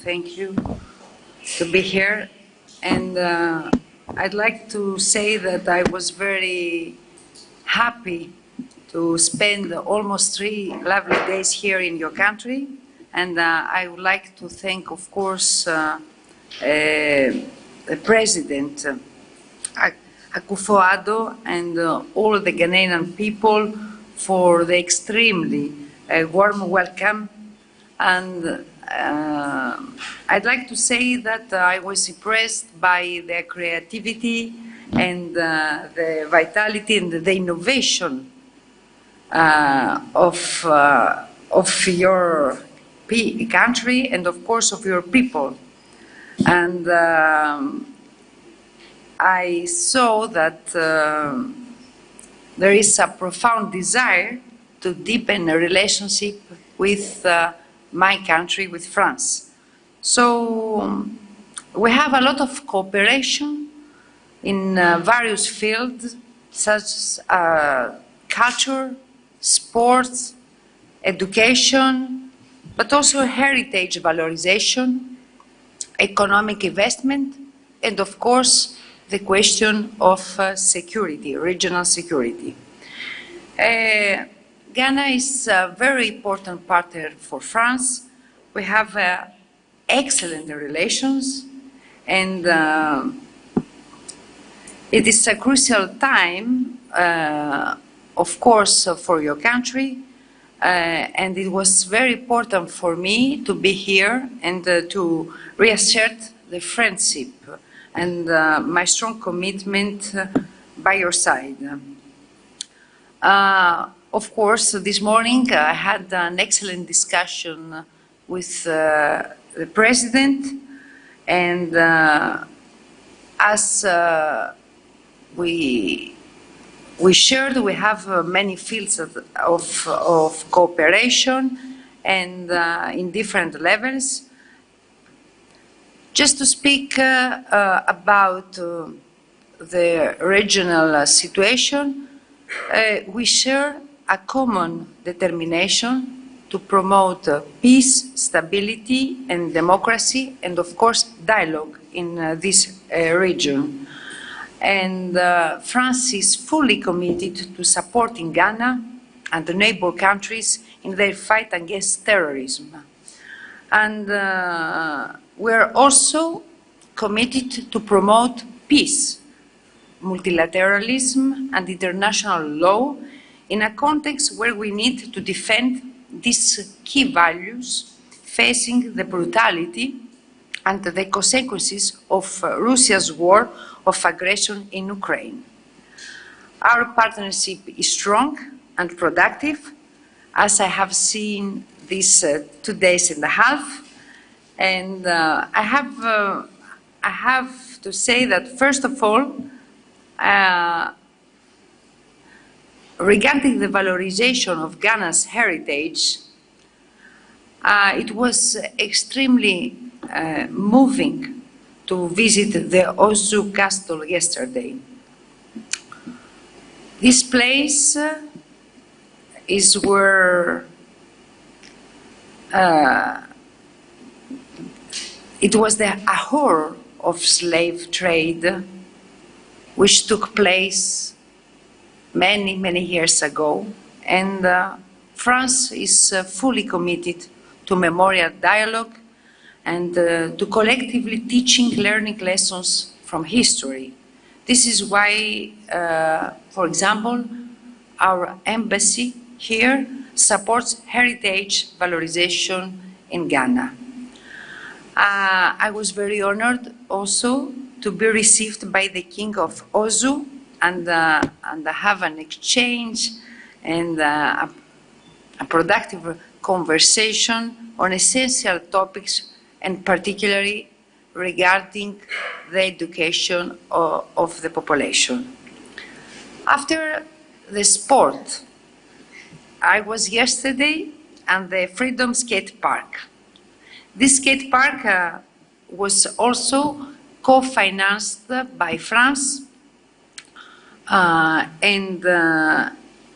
thank you to be here. And I'd like to say that I was very happy to spend almost 3 lovely days here in your country. And I would like to thank, of course, the President Akufo-Addo and all the Ghanaian people for the extremely warm welcome. And I'd like to say that I was impressed by the creativity and the vitality and the innovation of your country and, of course, of your people. And I saw that there is a profound desire to deepen a relationship with my country, with France. So we have a lot of cooperation in various fields, such as culture, sports, education, but also heritage valorization, economic investment, and of course, the question of security, regional security. Ghana is a very important partner for France. We have excellent relations, and it is a crucial time, of course, for your country, and it was very important for me to be here and to reassert the friendship and my strong commitment by your side. Of course, this morning I had an excellent discussion with the President, and as we shared, we have many fields of cooperation and in different levels. Just to speak about the regional situation, we share a common determination to promote peace, stability, and democracy, and of course dialogue in this region. And France is fully committed to supporting Ghana and the neighbor countries in their fight against terrorism. And we are also committed to promote peace, multilateralism, and international law in a context where we need to defend these key values facing the brutality and the consequences of Russia's war of aggression in Ukraine. Our partnership is strong and productive, as I have seen these 2 days and a half. And I have to say that, first of all, regarding the valorization of Ghana's heritage, it was extremely moving to visit the Ozu Castle yesterday. This place is where it was the horror of slave trade, which took place many, many years ago. And France is fully committed to memorial dialogue and to collectively teaching, learning lessons from history. This is why, for example, our embassy here supports heritage valorization in Ghana. I was very honored also to be received by the King of Ozu and have an exchange and a productive conversation on essential topics, and particularly regarding the education of the population. After the sport, I was yesterday at the Freedom Skate Park. This skate park was also co-financed by France, and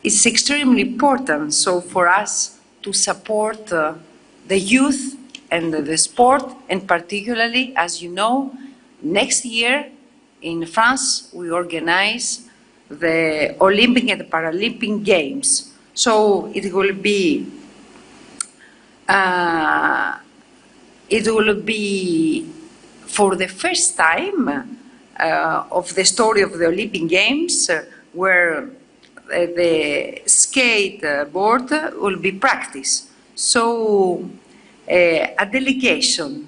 it's extremely important for us to support the youth and the sport, and particularly, as you know, next year in France we organize the Olympic and Paralympic Games. So it will be for the first time of the story of the Olympic Games where the skateboard will be practiced. So a delegation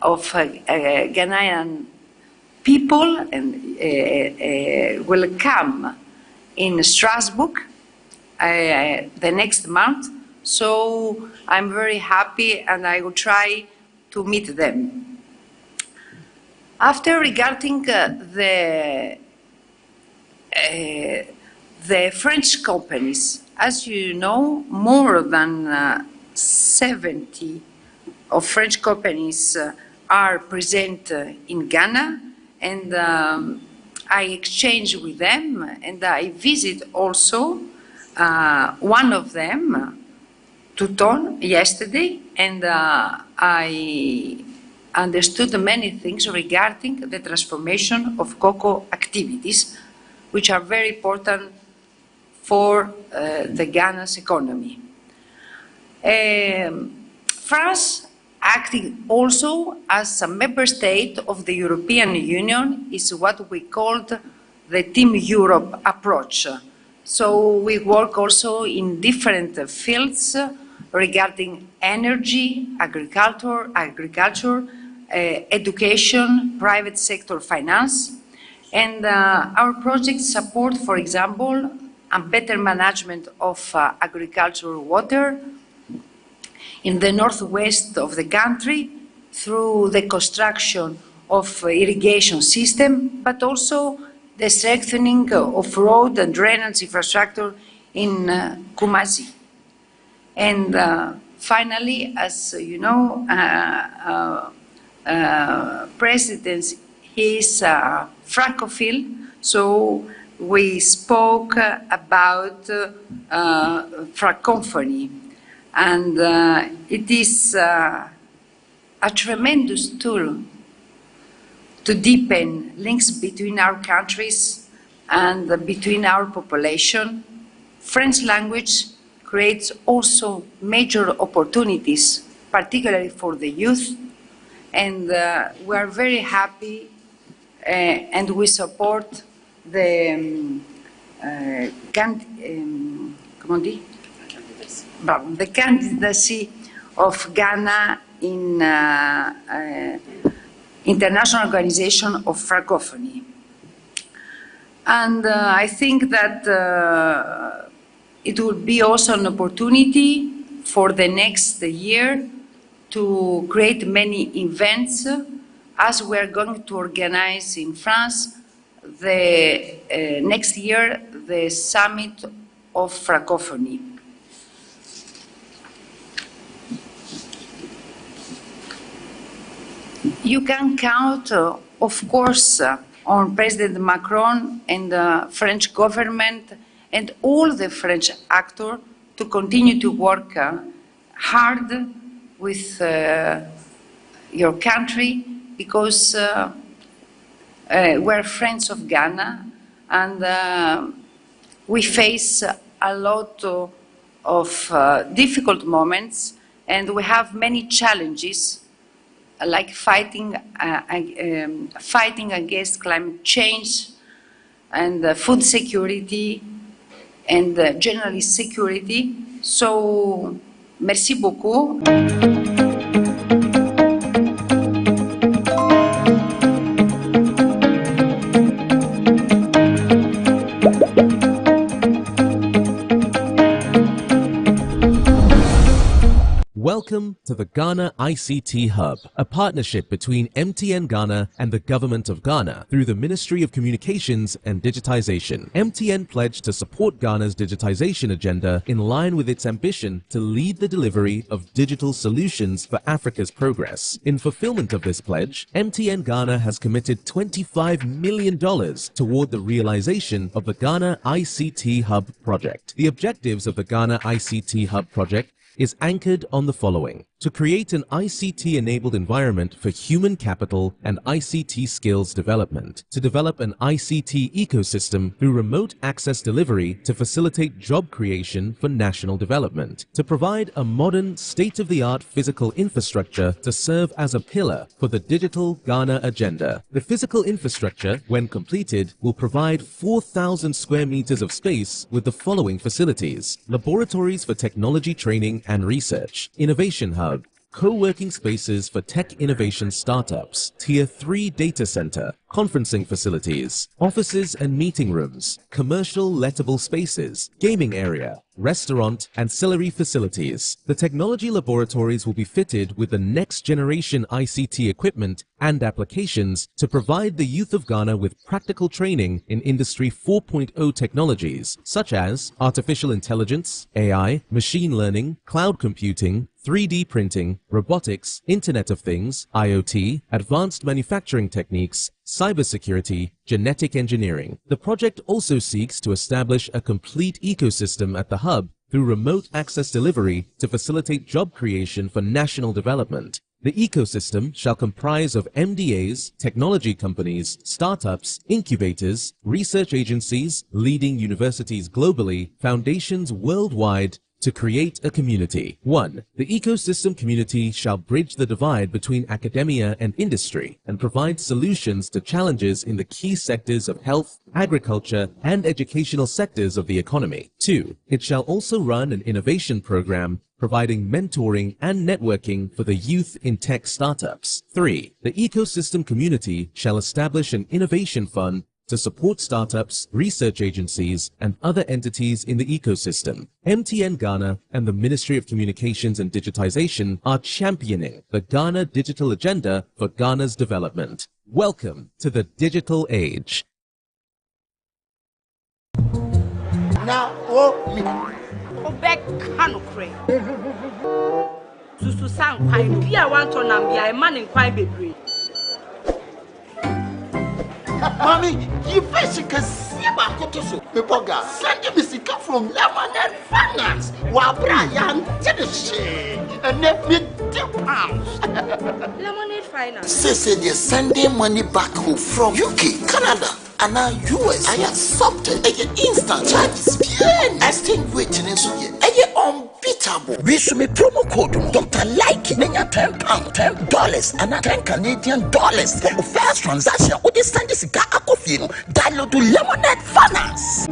of Ghanaian people will come in Strasbourg the next month. So I'm very happy and I will try to meet them. After regarding the French companies, as you know, more than 70 of French companies are present in Ghana, and I exchange with them, and I visit also one of them, Touton, yesterday, and I understood many things regarding the transformation of cocoa activities, which are very important for the Ghana's economy. France, acting also as a member state of the European Union, is what we called the Team Europe approach. So we work also in different fields regarding energy, agriculture, education, private sector finance, and our projects support, for example, a better management of agricultural water in the northwest of the country through the construction of irrigation system, but also the strengthening of road and drainage infrastructure in Kumasi. And finally, as you know, President is Francophile, so we spoke about Francophony, and it is a tremendous tool to deepen links between our countries and between our population. French language creates also major opportunities, particularly for the youth, and we are very happy and we support the candidacy of Ghana in International Organization of Francophony. And I think that it will be also an opportunity for the next year to create many events, as we are going to organize in France the next year the Summit of Francophony. You can count, of course, on President Macron and the French government and all the French actors to continue to work hard with your country, because we're friends of Ghana, and we face a lot of difficult moments, and we have many challenges, like fighting against climate change and food security and generally security. So, merci beaucoup. Welcome to the Ghana ICT Hub, a partnership between MTN Ghana and the Government of Ghana through the Ministry of Communications and Digitization. MTN pledged to support Ghana's digitization agenda in line with its ambition to lead the delivery of digital solutions for Africa's progress. In fulfillment of this pledge, MTN Ghana has committed $25 million toward the realization of the Ghana ICT Hub project. The objectives of the Ghana ICT Hub project is anchored on the following: to create an ICT-enabled environment for human capital and ICT skills development, to develop an ICT ecosystem through remote access delivery to facilitate job creation for national development, to provide a modern, state-of-the-art physical infrastructure to serve as a pillar for the digital Ghana agenda. The physical infrastructure, when completed, will provide 4,000 square meters of space with the following facilities: laboratories for technology training and research, innovation hub, co-working spaces for tech innovation startups, Tier 3 data center, conferencing facilities, offices and meeting rooms, commercial lettable spaces, gaming area, restaurant, ancillary facilities. The technology laboratories will be fitted with the next generation ICT equipment and applications to provide the youth of Ghana with practical training in Industry 4.0 technologies such as artificial intelligence, AI, machine learning, cloud computing, 3D printing, robotics, Internet of Things, IoT, advanced manufacturing techniques, cybersecurity, genetic engineering. The project also seeks to establish a complete ecosystem at the hub through remote access delivery to facilitate job creation for national development. The ecosystem shall comprise of MDAs, technology companies, startups, incubators, research agencies, leading universities globally, foundations worldwide, to create a community. 1. The ecosystem community shall bridge the divide between academia and industry and provide solutions to challenges in the key sectors of health, agriculture, and educational sectors of the economy. 2. It shall also run an innovation program providing mentoring and networking for the youth in tech startups. 3. The ecosystem community shall establish an innovation fund to support startups, research agencies, and other entities in the ecosystem. MTN Ghana and the Ministry of Communications and Digitization are championing the Ghana digital agenda for Ghana's development. Welcome to the digital age. Now, Back Canocre. Susu Sang Pine, Pia want to Nambia, a man in Quine Baby. Mommy, you face can see about Kotoso. Pepoga, send me sick from Lemonade Finance. While Brian did the shade and let me £2. Lemonade Finance. Say they're sending money back home from UK, Canada, and now US. I accepted a instant charges. Exchange waiting in so unbeatable. We should make promo code Dr. Like £10, $10, and $10 Canadian for the first transaction. What is send this guy download to Lemonade Finance.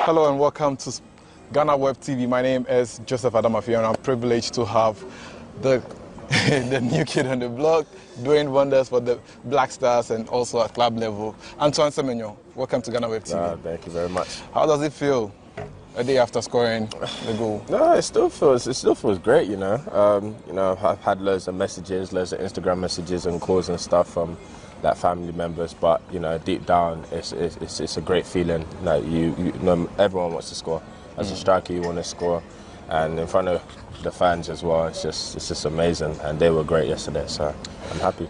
Hello and welcome to GhanaWeb TV. My name is Joseph Adamafia and I'm privileged to have the the new kid on the block doing wonders for the Black Stars and also at club level. Antoine Semenyo, welcome to GhanaWeb TV. Thank you very much. How does it feel a day after scoring the goal? No, it still feels great, you know. I've had loads of messages, loads of Instagram messages and calls and stuff from like family members, but you know, deep down, it's a great feeling. Like you know, everyone wants to score. As a striker, you want to score, and in front of the fans as well. It's just amazing, and they were great yesterday. So I'm happy.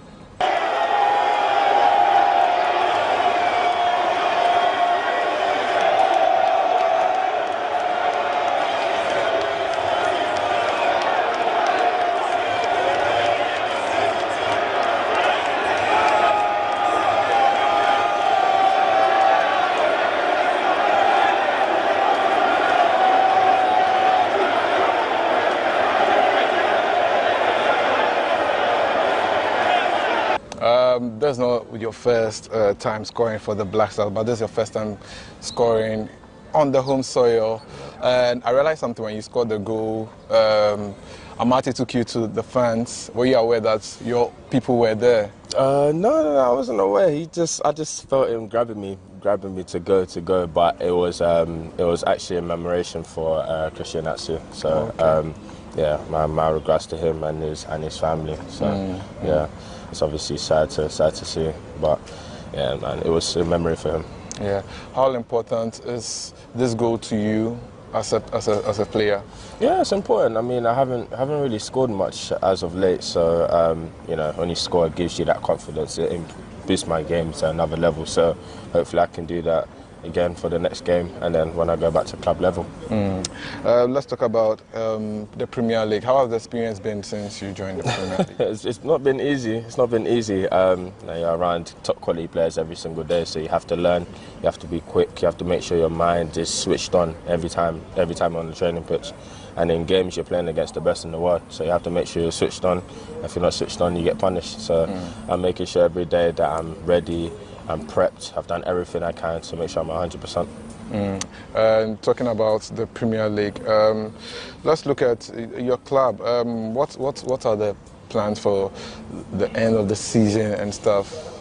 with your first time scoring for the Black Stars, but this is your first time scoring on the home soil. And I realized something when you scored the goal. Amati took you to the fans. Were you aware that your people were there? No, I wasn't aware. I just felt him grabbing me to go. But it was actually a commemoration for Christian Atsu. So yeah, my regrets to him and his family. So yeah, it's obviously sad to see, but yeah, man, it was a memory for him. Yeah. How important is this goal to you as a player? Yeah, it's important. I mean, I haven't really scored much as of late, so you know, when you score, it gives you that confidence. It boosts my game to another level. So hopefully, I can do that again for the next game, and then when I go back to club level. Let's talk about the Premier League. How has the experience been since you joined the Premier League? It's not been easy. It's not been easy. You're around top quality players every single day, so you have to learn. You have to be quick. You have to make sure your mind is switched on every time on the training pitch. And in games, you're playing against the best in the world, so you have to make sure you're switched on. If you're not switched on, you get punished. So I'm making sure every day that I'm ready, I'm prepped, I've done everything I can to make sure I'm 100%. And talking about the Premier League, let's look at your club. What are the plans for the end of the season and stuff?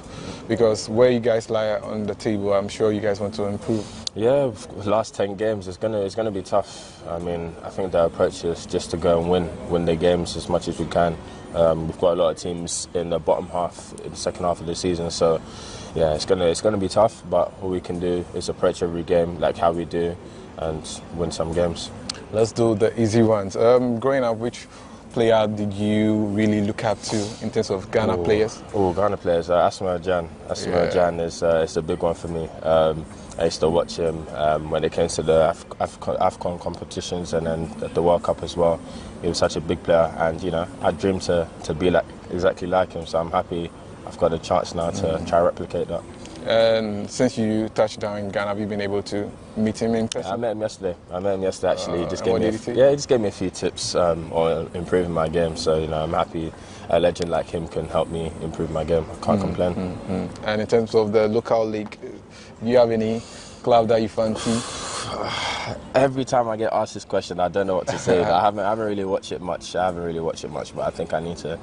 Because where you guys lie on the table, I'm sure you guys want to improve. Yeah, last 10 games, it's gonna be tough. I mean, I think the approach is just to go and win the games as much as we can. We've got a lot of teams in the bottom half, in the second half of the season, so yeah, it's gonna be tough. But all we can do is approach every game like how we do, and win some games. Let's do the easy ones. Growing up, which player did you really look up to in terms of Ghana players? Ghana players. Asma Jan. Jan is a big one for me. I used to watch him when it came to the AFCON competitions and then the World Cup as well. He was such a big player, and you know, I dreamed to be exactly like him. So I'm happy I've got a chance now to try to replicate that. And since you touched down in Ghana, have you been able to meet him in person? I met him yesterday. Actually. He just gave me a few tips on improving my game. So you know, I'm happy a legend like him can help me improve my game. I can't complain. And in terms of the local league, do you have any club that you fancy? Every time I get asked this question, I don't know what to say. I haven't really watched it much. But I think I need to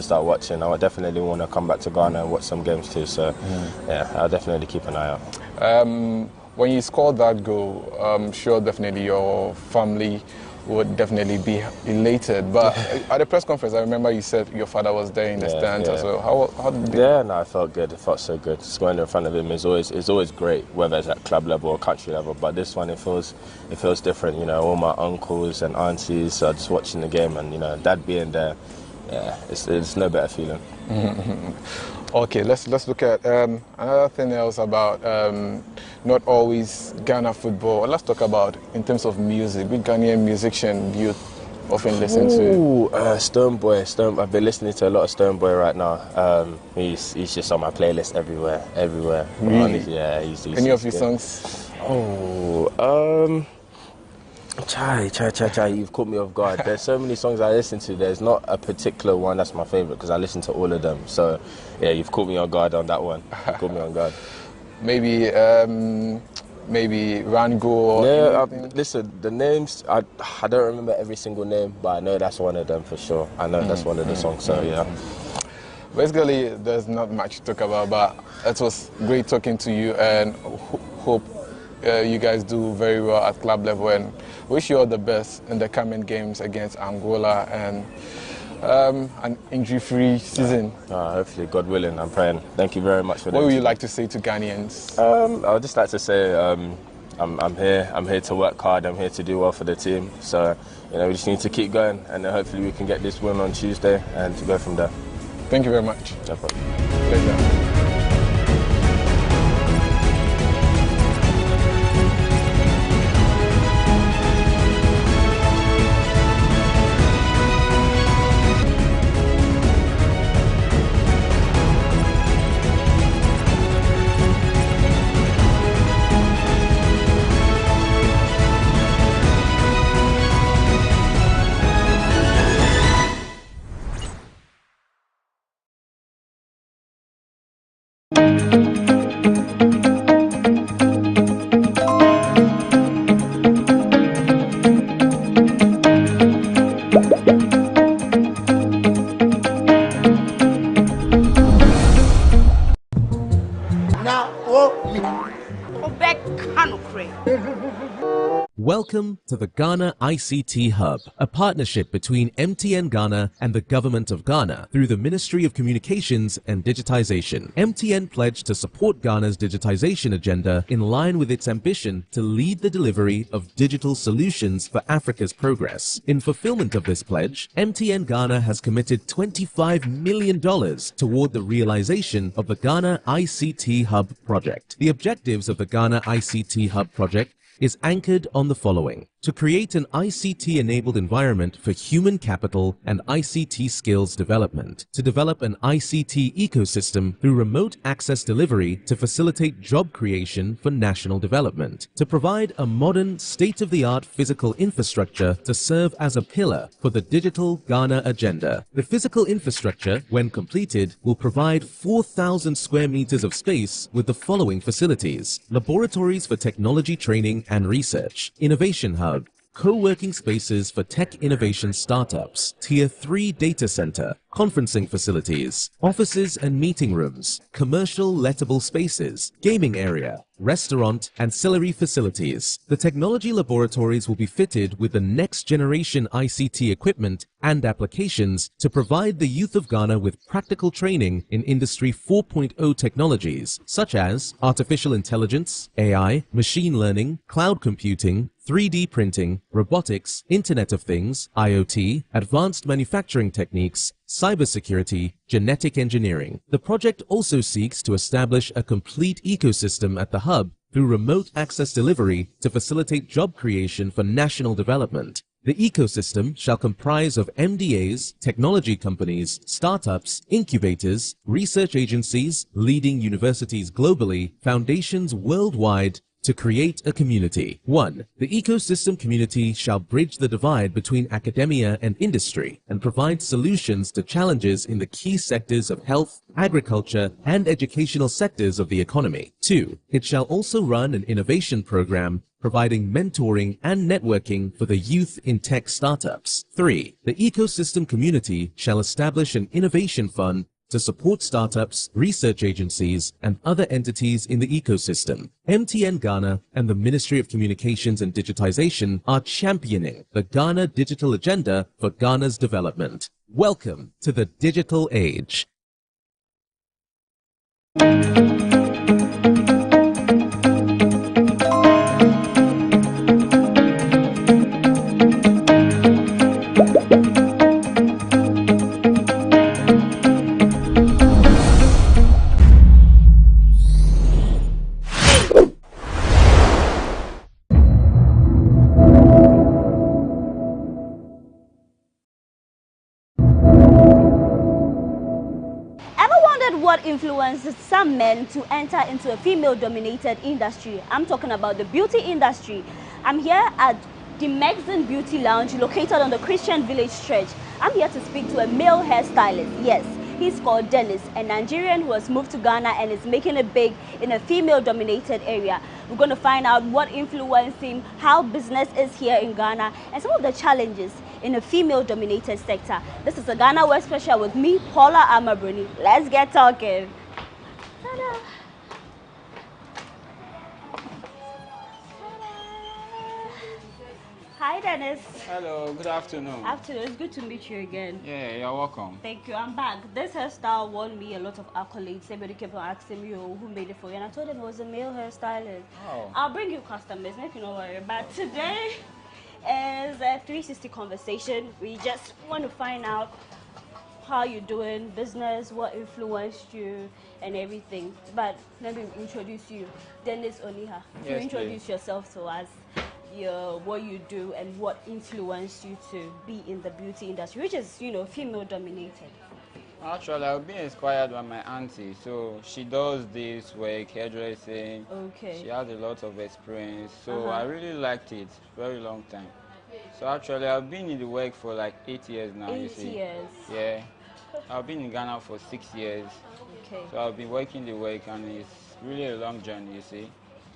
start watching. I definitely want to come back to Ghana and watch some games too. So yeah, I'll definitely keep an eye out. When you scored that goal, I'm sure definitely your family would definitely be elated. But at the press conference, I remember you said your father was there in the stands. Yeah. So how did no, I felt good. It felt so good. Scoring in front of him is always great, whether it's at club level or country level. But this one, it feels different. You know, all my uncles and aunties are just watching the game, and you know, Dad being there. Yeah, it's no better feeling. Okay, let's look at another thing else about not always Ghana football. Let's talk about in terms of music. Which Ghanaian musician do you often listen to? Stonebwoy. I've been listening to a lot of Stonebwoy right now. He's just on my playlist everywhere. Really? Yeah. He's Any of your songs? Chai, you've caught me off guard. There's so many songs I listen to. There's not a particular one that's my favourite because I listen to all of them. So, yeah, you've caught me on guard on that one. Caught me on guard. Maybe Rango or anything? Listen, the names, I don't remember every single name, but I know that's one of them for sure. I know that's one of the songs, so yeah. Basically, there's not much to talk about, but it was great talking to you, and hope you guys do very well at club level, and wish you all the best in the coming games against Angola and an injury-free season. Hopefully, God willing, I'm praying. Thank you very much for that. What would you like to say to Ghanaians? I would just like to say I'm here to work hard. I'm here to do well for the team. So, you know, we just need to keep going, and hopefully we can get this win on Tuesday and to go from there. Thank you very much. No problem. Pleasure. back canocre. Welcome to the Ghana ICT Hub, a partnership between MTN Ghana and the Government of Ghana through the Ministry of Communications and Digitization. MTN pledged to support Ghana's digitization agenda in line with its ambition to lead the delivery of digital solutions for Africa's progress. In fulfillment of this pledge, MTN Ghana has committed $25 million toward the realization of the Ghana ICT Hub project. The objectives of the Ghana ICT Hub project is anchored on the following: to create an ICT-enabled environment for human capital and ICT skills development, to develop an ICT ecosystem through remote access delivery to facilitate job creation for national development, to provide a modern, state-of-the-art physical infrastructure to serve as a pillar for the digital Ghana agenda. The physical infrastructure, when completed, will provide 4,000 square meters of space with the following facilities: laboratories for technology training and research, innovation hub, co-working spaces for tech innovation startups, Tier 3 data center, conferencing facilities, offices and meeting rooms, commercial lettable spaces, gaming area, restaurant, ancillary facilities. The technology laboratories will be fitted with the next generation ICT equipment and applications to provide the youth of Ghana with practical training in Industry 4.0 technologies such as artificial intelligence, AI, machine learning, cloud computing, 3D printing, robotics, Internet of Things, IoT, advanced manufacturing techniques, cybersecurity, genetic engineering. The project also seeks to establish a complete ecosystem at the hub through remote access delivery to facilitate job creation for national development. The ecosystem shall comprise of MDAs, technology companies, startups, incubators, research agencies, leading universities globally, foundations worldwide, to create a community. 1. The ecosystem community shall bridge the divide between academia and industry and provide solutions to challenges in the key sectors of health, agriculture, and educational sectors of the economy. 2. It shall also run an innovation program providing mentoring and networking for the youth in tech startups. 3. The ecosystem community shall establish an innovation fund to support startups, research agencies, and other entities in the ecosystem. MTN Ghana and the Ministry of Communications and Digitization are championing the Ghana digital agenda for Ghana's development. Welcome to the digital age. What influences some men to enter into a female-dominated industry? I'm talking about the beauty industry. I'm here at the Maxon Beauty Lounge located on the Christian Village Church. I'm here to speak to a male hairstylist. Yes, he's called Dennis, a Nigerian who has moved to Ghana and is making it big in a female-dominated area. We're going to find out what influenced him, how business is here in Ghana, and some of the challenges in a female-dominated sector. This is a GhanaWeb special with me, Paula Amabruni. Let's get talking. Ta-da. Hi, Dennis. Hello, good afternoon. Afternoon. It's good to meet you again. Yeah, you're welcome. Thank you. I'm back. This hairstyle won me a lot of accolades. Everybody kept on asking me, oh, who made it for you? And I told them it was a male hairstylist. Oh. I'll bring you customers, make you not worry. But today is a 360 conversation. We just want to find out how you're doing business, what influenced you, and everything. But let me introduce you, Dennis Oniha. Yes, you introduce please. yourself to us. What you do and what influenced you to be in the beauty industry, which is, you know, female dominated. Actually, I've been inspired by my auntie. So she does this work, hairdressing. Okay. She has a lot of experience. So I really liked it, very long time. So actually, I've been in the work for like 8 years now. 8 you see. years. Yeah. I've been in Ghana for 6 years. Okay. So I've been working the work, and it's really a long journey, you see.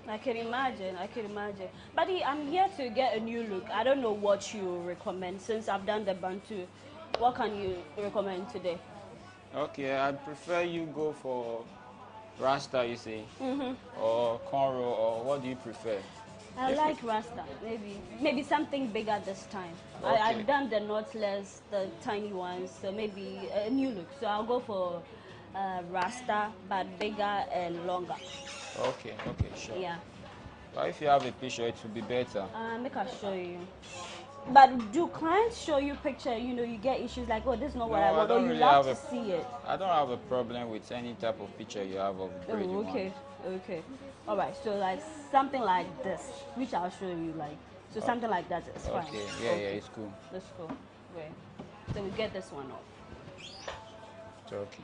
I can imagine, I can imagine. But I'm here to get a new look. I don't know what you recommend since I've done the Bantu. What can you recommend today? Okay, I prefer you go for Rasta, you say, or cornrow, or what do you prefer? I like Rasta, maybe something bigger this time. I've done the knotless, the tiny ones, so maybe a new look. So I'll go for Rasta, but bigger and longer. Okay, sure. Yeah. But if you have a picture, it will be better. Make I show you. But do clients show you picture, you get issues like, oh, this is not what I want, or you love to see it? I don't have a problem with any type of picture you have of the breed you want. Okay. All right, so like something like this, which I'll show you, like, so something like that is fine. Okay, yeah, it's cool. That's cool. Great. So we get this one off. It's okay.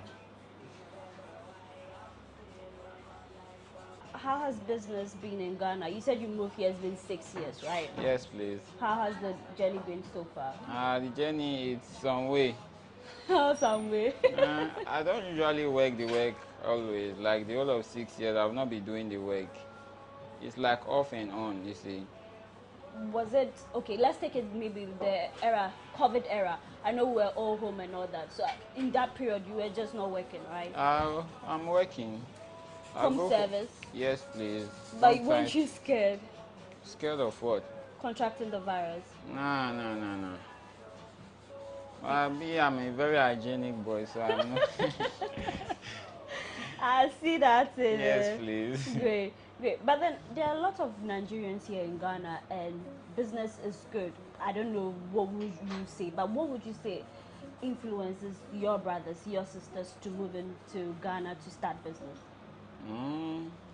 How has business been in Ghana? You said you moved here, it's been 6 years, right? Yes, please. How has the journey been so far? The journey is some way. Some way. I don't usually work the work always. Like the whole of 6 years, I've not been doing the work. It's like off and on, you see. Was it, okay, let's take it maybe the era, COVID era. I know we're all home and all that. So in that period, you were just not working, right? I'm working. Home service? Yes, please. But weren't you scared? Scared of what? Contracting the virus. No. I'm a very hygienic boy, so I'm not. I see that. Yes, please. Great. But then there are a lot of Nigerians here in Ghana, and business is good. I don't know what would you say, but what would you say influences your brothers, your sisters to move into Ghana to start business?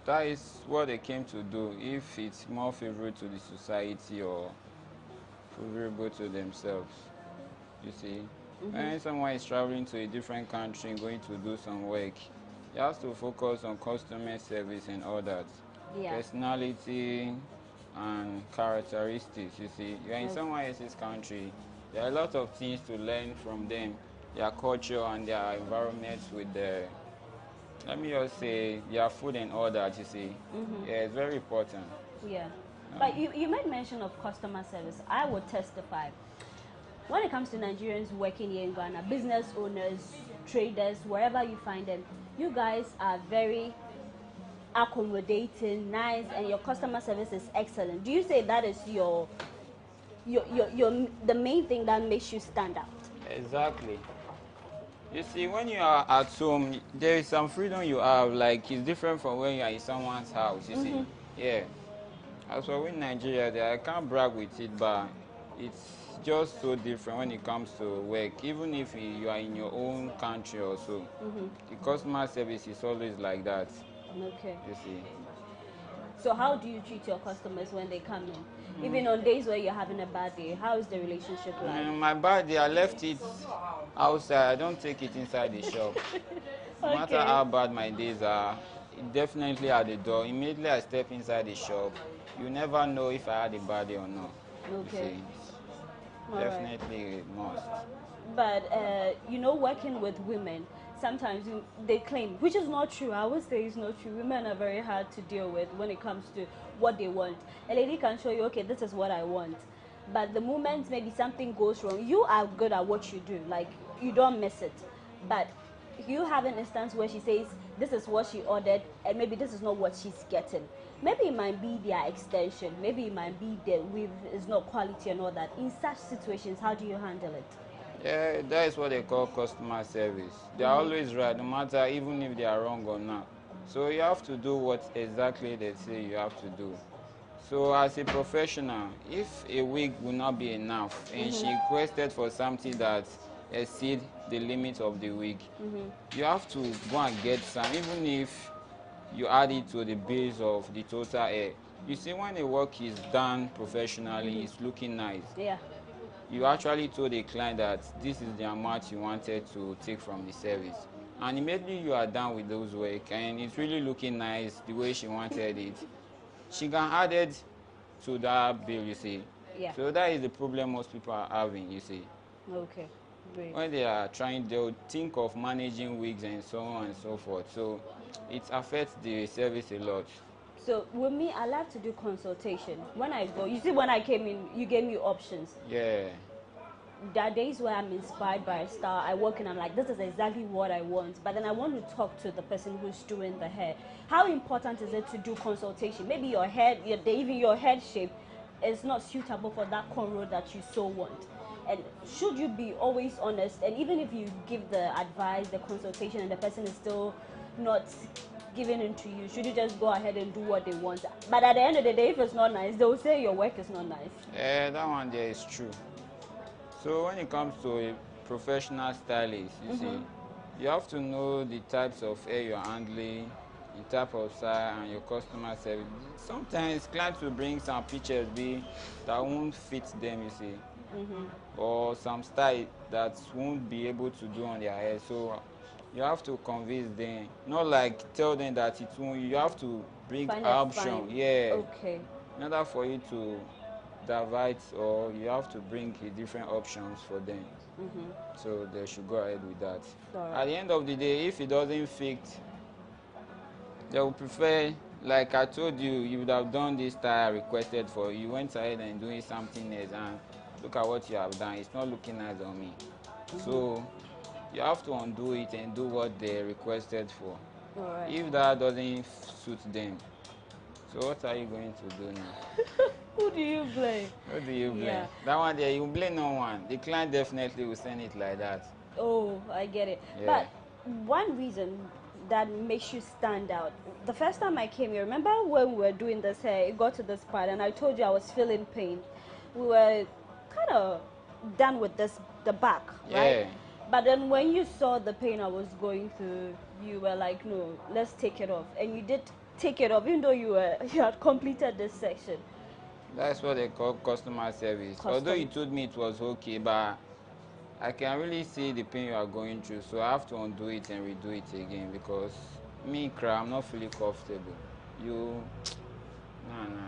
That is what they came to do. If it's more favorable to the society or favorable to themselves, you see. When someone is traveling to a different country and going to do some work, he has to focus on customer service and all that. Yeah. Personality and characteristics, you see. You're in someone else's country. There are a lot of things to learn from them, their culture and their environment with their, let me just say, their food and all that, you see. Yeah, it's very important. Yeah. But you made mention of customer service. I would testify. When it comes to Nigerians working here in Ghana, business owners, traders, wherever you find them, you guys are very accommodating, nice, and your customer service is excellent. Do you say that is the main thing that makes you stand out? Exactly. You see, when you are at home, there is some freedom you have, like it's different from when you are in someone's house, you see. Yeah. As for in Nigeria, I can't brag with it, but it's just so different when it comes to work. Even if you are in your own country or so, the customer service is always like that. Okay. You see. So how do you treat your customers when they come in? Even on days where you're having a bad day, how is the relationship like? My bad day, I left it outside. I don't take it inside the shop. No matter how bad my days are, definitely at the door. Immediately I step inside the shop, you never know if I had a bad day or not. Okay. Definitely must. But working with women, sometimes they claim, which is not true. I would say it's not true. Women are very hard to deal with when it comes to what they want. A lady can show you, okay, this is what I want. But the moment maybe something goes wrong, you are good at what you do. Like, you don't miss it. But you have an instance where she says, this is what she ordered, and maybe this is not what she's getting. Maybe it might be their extension. Maybe it might be the weave is not quality and all that. In such situations, how do you handle it? Yeah, that is what they call customer service. They are always right, no matter even if they are wrong or not. So you have to do what exactly they say you have to do. So as a professional, if a week will not be enough and she requested for something that exceeds the limit of the week, you have to go and get some, even if you add it to the base of the total air. You see, when the work is done professionally, it's looking nice. Yeah. You actually told the client that this is the amount you wanted to take from the service. And immediately you are done with those work and it's really looking nice the way she wanted it. She can add it to that bill, you see. Yeah. So that is the problem most people are having, you see. Okay, great. When they are trying, they'll think of managing wigs and so on and so forth. So it affects the service a lot. So with me, I like to do consultation. When I go, you see, when I came in, you gave me options. Yeah. there are days where I'm inspired by a style. I work and I'm like, this is exactly what I want. But then I want to talk to the person who's doing the hair. How important is it to do consultation? Maybe your head, even your head shape is not suitable for that cornrow that you so want. And should you be always honest? And even if you give the advice, the consultation, and the person is still not giving in to you, should you just go ahead and do what they want? But at the end of the day, if it's not nice, they will say your work is not nice. Yeah, that one there is true. So when it comes to a professional stylist, you see, you have to know the types of hair you're handling, the type of style, and your customer service. Sometimes clients will bring some pictures that won't fit them, you see, or some style that won't be able to do on their hair. So you have to convince them, not like tell them that it won't. You have to bring Find an a option, fine. yeah. Okay. In order for you to divide, or you have to bring different options for them. So they should go ahead with that. Alright. At the end of the day, if it doesn't fit, they will prefer, like I told you, you would have done this style I requested for you. You went ahead and doing something else, and look at what you have done. It's not looking nice on me. So you have to undo it and do what they requested for. Alright. If that doesn't suit them, so what are you going to do now? Who do you blame? Who do you blame? Yeah. That one there, you blame no one. The client definitely will send it like that. Oh, I get it. Yeah. But one reason that makes you stand out, the first time I came here, remember when we were doing this hair, it got to this part and I told you I was feeling pain. We were kind of done with the back, right? Yeah. But then when you saw the pain I was going through, you were like, no, let's take it off. And you did take it off, even though you had completed this section. That's what they call customer service. Although you told me it was okay, but I can really see the pain you are going through. So I have to undo it and redo it again, because me, I'm not feeling comfortable. No,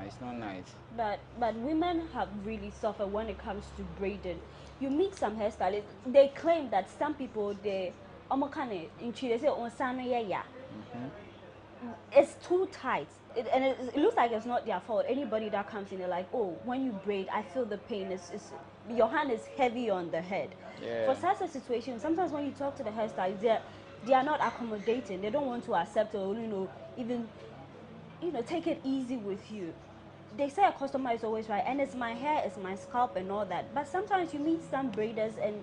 it's not nice. But women have really suffered when it comes to braiding. You meet some hairstylists, they claim that some people, they say it's too tight, it looks like it's not their fault. Anybody that comes in, they're like, oh, when you braid, I feel the pain. Your hand is heavy on the head. Yeah. For such a situation, sometimes when you talk to the hairstylist, they are not accommodating. They don't want to accept or even take it easy with you. They say a customer is always right, and it's my hair, it's my scalp, and all that. But sometimes you meet some braiders and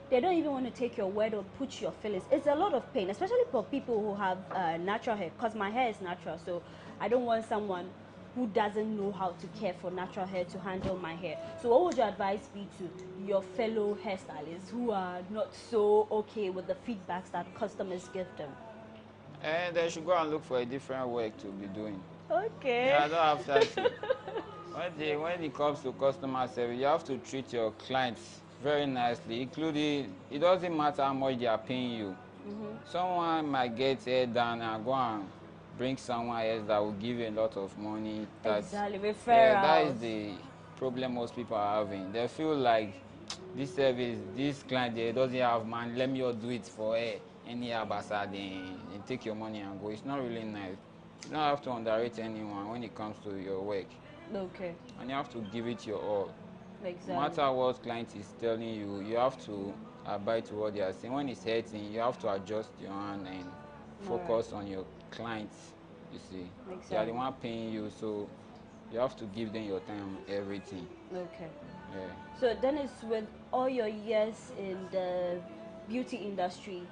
they don't even want to take your word or put your fillings. It's a lot of pain, especially for people who have natural hair, because my hair is natural, so I don't want someone who doesn't know how to care for natural hair to handle my hair. So what would your advice be to your fellow hairstylists who are not so okay with the feedbacks that customers give them? And they should go and look for a different work to be doing. Okay. Yeah, I don't have time to. When it comes to customer service, you have to treat your clients very nicely, including, it doesn't matter how much they are paying you. Someone might get hair done and go and bring someone else that will give you a lot of money. Exactly, referrals. Yeah, that is the problem most people are having. They feel like this service, this client there doesn't have money, let me do it for her. Any abasa, then take your money and go. It's not really nice. You don't have to underrate anyone when it comes to your work. Okay. And you have to give it your all. Exactly. No matter what client is telling you, you have to abide to what they are saying. When it's hurting, you have to adjust your hand and focus on your clients. You see, Exactly. they are the one paying you, so you have to give them your time, everything. Okay. Yeah. So Dennis, with all your years in the beauty industry,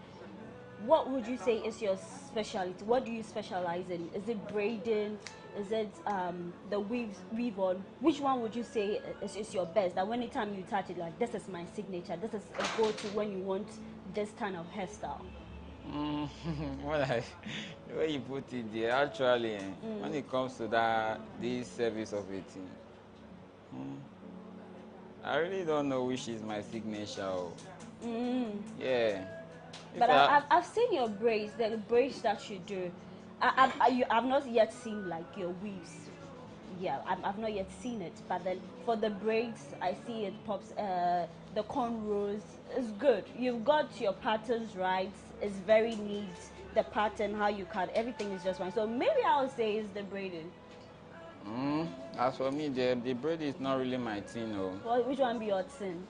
what would you say is your specialty? What do you specialize in? Is it braiding? Is it the weave on? Which one would you say is your best? That anytime you touch it, like, this is my signature. This is a go-to when you want this kind of hairstyle. The way you put it there, actually, when it comes to this service of it, I really don't know which is my signature. Yeah. But I've seen your braids, the braids that you do. I've not yet seen like your weaves. Yeah, I've not yet seen it. But then for the braids, I see it pops. The cornrows is good. You've got your patterns right. It's very neat. The pattern, how you cut, everything is just fine. So maybe I'll say it's the braiding. As for me, the braid is not really my thing. Well, which one be your thing?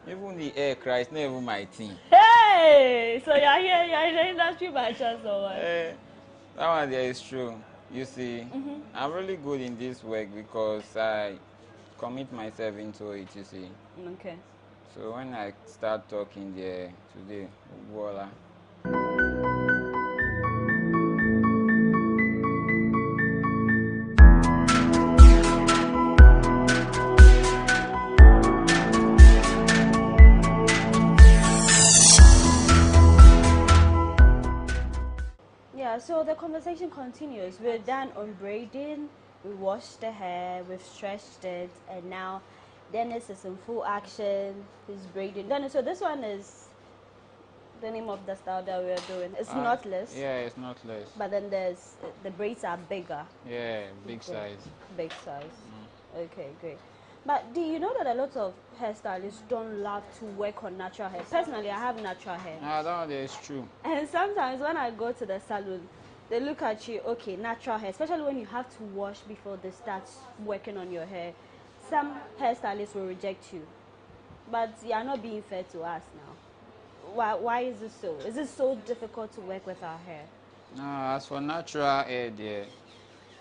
Even the air cry, it's not even my thing. Hey! So you're here, you're in the industry by chance or what? That one there is true. You see, I'm really good in this work because I commit myself into it, you see. Okay. So when I start talking there today, voila. Yeah, so the conversation continues. We're done on braiding, we washed the hair, we've stretched it, and now Dennis is in full action. He's braiding. Dennis, so this one is the name of the style that we're doing. It's knotless. Yeah, it's knotless. But then there's the braids are bigger. Yeah, big size. Big size. Okay, great. But do you know that a lot of hairstylists don't love to work on natural hair? Personally, I have natural hair. That one there is true. And sometimes when I go to the salon, they look at you, okay, natural hair, especially when you have to wash before they start working on your hair. Some hairstylists will reject you. But you are not being fair to us now. Why is it so? Is it so difficult to work with our hair? No, as for natural hair there,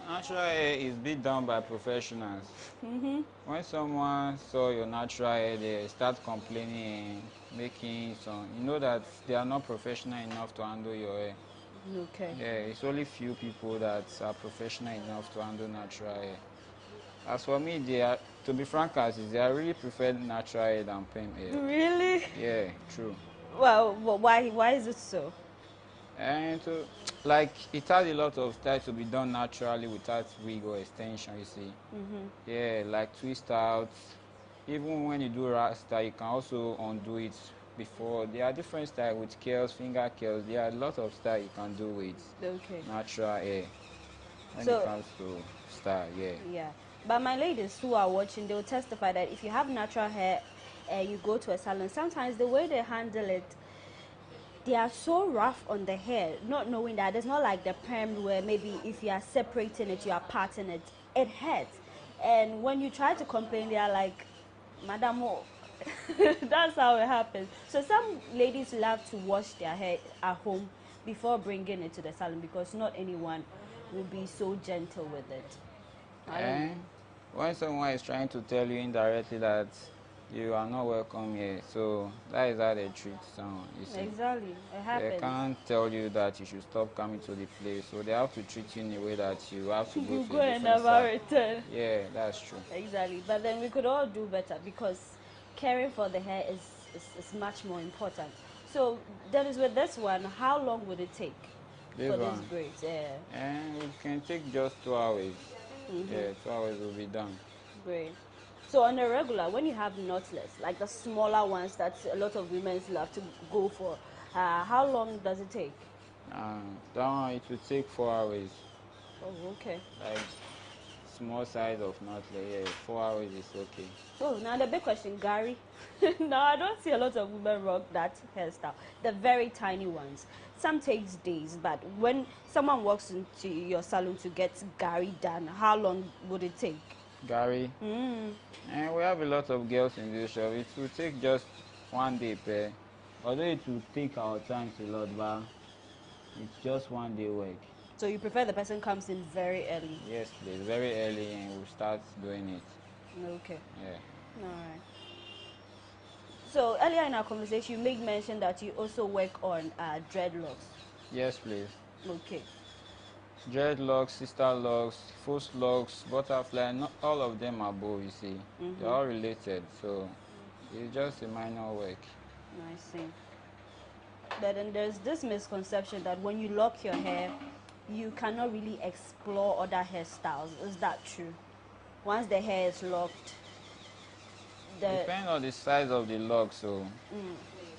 natural hair is being done by professionals. When someone saw your natural hair, they start complaining, making some. You know that they are not professional enough to handle your hair. Okay. Yeah, it's only few people that are professional enough to handle natural hair. As for me, to be frank, I really prefer natural hair than perm hair. Really? Yeah, true. Well, why is it so? And like it has a lot of style to be done naturally without wig or extension, you see. Yeah, like twist out. Even when you do rasta, you can also undo it before. There are different styles with curls, finger curls. There are a lot of style you can do with natural hair when it comes to style. Yeah. Yeah. But my ladies who are watching, they will testify that if you have natural hair and you go to a salon, sometimes the way they handle it, they are so rough on the hair, not knowing that it's not like the perm where maybe if you are separating it, you are parting it, it hurts. And when you try to complain, they are like, Madam, oh. That's how it happens. So some ladies love to wash their hair at home before bringing it to the salon because not anyone will be so gentle with it. And when someone is trying to tell you indirectly that you are not welcome here, so that is how they treat someone, you see. Exactly, it happens. They can't tell you that you should stop coming to the place, so they have to treat you in a way that you have to go to a and different never side. return. Yeah, that's true. Exactly, but then we could all do better because caring for the hair is much more important. So, Dennis, with this one, how long would it take for this braids? Yeah. And it can take just 2 hours. Yeah, 2 hours will be done. Great. So on a regular, when you have knotless, like the smaller ones that a lot of women love to go for, how long does it take? That one, it will take 4 hours. Oh, okay. Like small size of knotless, yeah, 4 hours is okay. Oh, now the big question, Gary. No, I don't see a lot of women rock that hairstyle. The very tiny ones. Some takes days, but when someone walks into your salon to get Gary done, how long would it take? Gary? And we have a lot of girls in this shop. It will take just 1 day per. Although it will take our time a lot, but it's just 1 day work. So you prefer the person comes in very early? Yes, please, very early, and we'll start doing it. Okay. Yeah. All right. So earlier in our conversation, you made mention that you also work on dreadlocks. Yes, please. Okay. Dreadlocks, sister locks, false locks, butterfly, not all of them are bow, you see. They're all related, so it's just a minor work. I see. But then there's this misconception that when you lock your hair, you cannot really explore other hairstyles. Is that true? Once the hair is locked, Depends on the size of the lock, so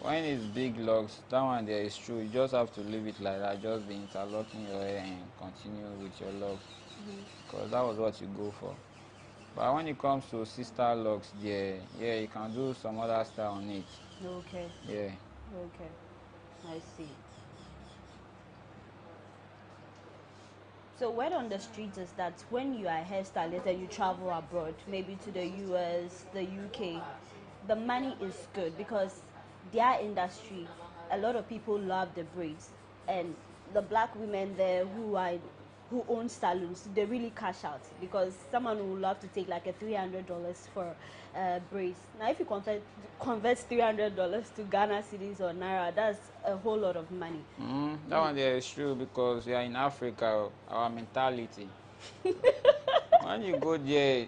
when it's big locks, that one there is true. You just have to leave it like that, just be interlocking your hair and continue with your locks, because that was what you go for. But when it comes to sister locks, yeah, you can do some other style on it. Okay. Yeah. Okay. I see. So word on the streets is that when you are a hairstylist and you travel abroad, maybe to the US, the UK, the money is good because their industry, a lot of people love the braids, and the black women there who own salons, they really cash out because someone would love to take like a $300 for braids. Now, if you convert $300 to Ghana cedis or naira, that's a whole lot of money. That one there is true because we are in Africa, our mentality. When you go there,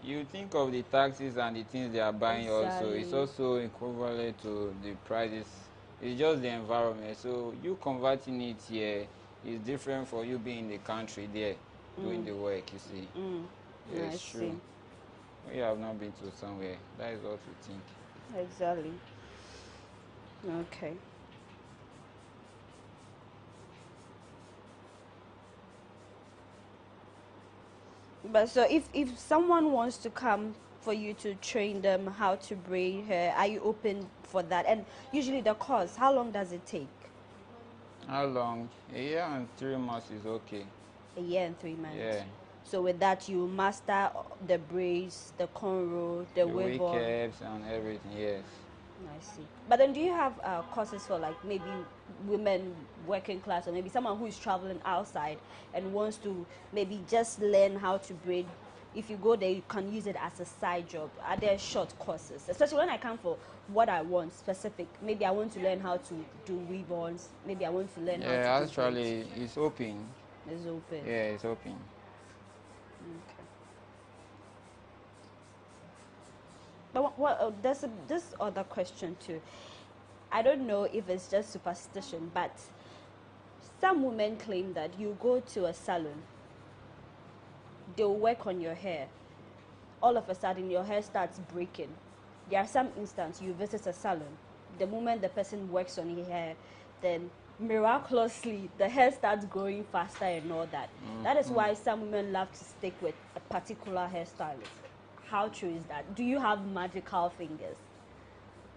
you think of the taxes and the things they are buying also. It's also equivalent to the prices. It's just the environment. So you converting it here is different for you being in the country there, doing the work, you see. Yeah, it's true. We have not been to somewhere. That is what we think. Exactly. Okay. But so if someone wants to come for you to train them how to braid hair, are you open for that? And usually the course, how long does it take? How long? A year and 3 months is okay. A year and 3 months. Yeah. So with that, you master the braids, the cornrow, the wave on. caps and everything, yes. I see. But then do you have courses for like maybe women working class or maybe someone who is traveling outside and wants to maybe just learn how to braid? If you go there, you can use it as a side job. Are there short courses? Especially when I come for what I want specific. Maybe I want to learn how to do weave-ons. Maybe I want to learn how to do actually, it's open. It's open. Yeah, it's open. Okay. But there's this other question too. I don't know if it's just superstition, but some women claim that you go to a salon, they'll work on your hair. All of a sudden, your hair starts breaking. There are some instances you visit a salon. The moment the person works on your hair, then miraculously the hair starts growing faster and all that. That is why some women love to stick with a particular hairstylist. How true is that? Do you have magical fingers?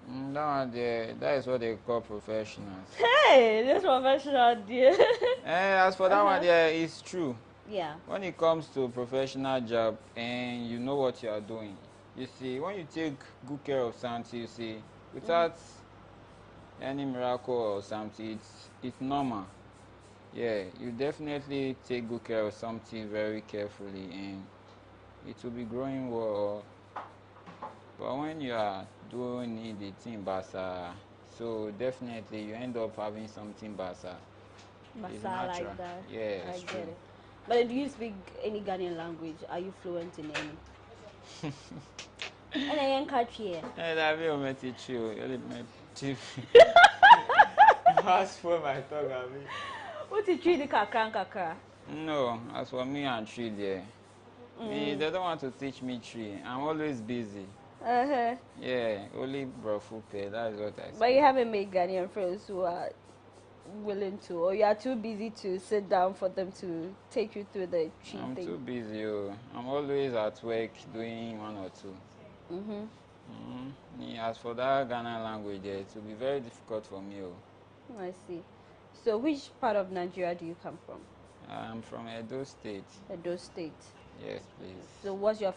No, that is what they call professionals. Hey, this professional dear. As for that one, it's true. Yeah. When it comes to professional job and you know what you are doing, you see, when you take good care of something, you see, without any miracle or something, it's normal. Yeah, you definitely take good care of something very carefully and it will be growing well. But when you are doing the thing basa, so definitely you end up having something basa. It's natural. Like that. Yeah, I it's get true. it. But do you speak any Ghanaian language? Are you fluent in any? And I am country. I will met it you. As for my talk, I mean. What did you do, kakra? No, as for me and tree there. Me, they don't want to teach me tree. I'm always busy. Yeah, only brofu pay. That is what I say. But you haven't made Ghanaian friends who are willing to, or you are too busy to sit down for them to take you through the tree I'm thing? too busy. I'm always at work doing one or two. As for that Ghana language, it will be very difficult for me. I see. So which part of Nigeria do you come from? I'm from Edo State. Edo State. Yes, please. So what's your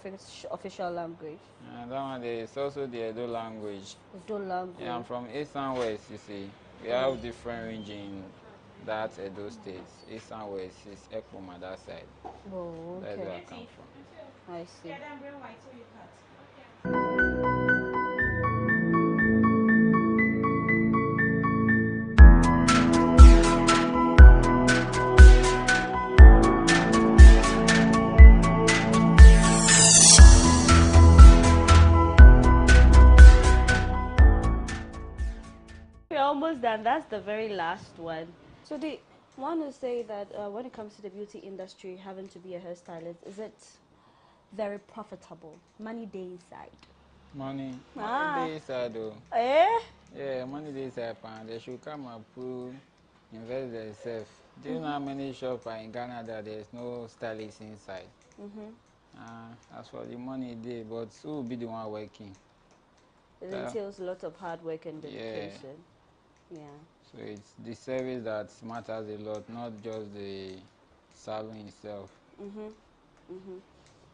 official language? That one is also the Edo language. Edo language. Yeah, I'm from East and West, you see. We have different regions in that Edo State. East and West is Ekpoma, that side. Oh, okay. That's where I come from. I see. We're almost done. That's the very last one. So they want to say that when it comes to the beauty industry, having to be a hairstylist, is it very profitable? Money day inside. Money day inside though. Eh? Yeah, money day inside, and they should come and prove, invest themselves. Do you know how many shops are in Ghana that there's no stylist inside? As for the money day, but who will be the one working? It entails a lot of hard work and dedication. Yeah. So it's the service that matters a lot, not just the salon itself.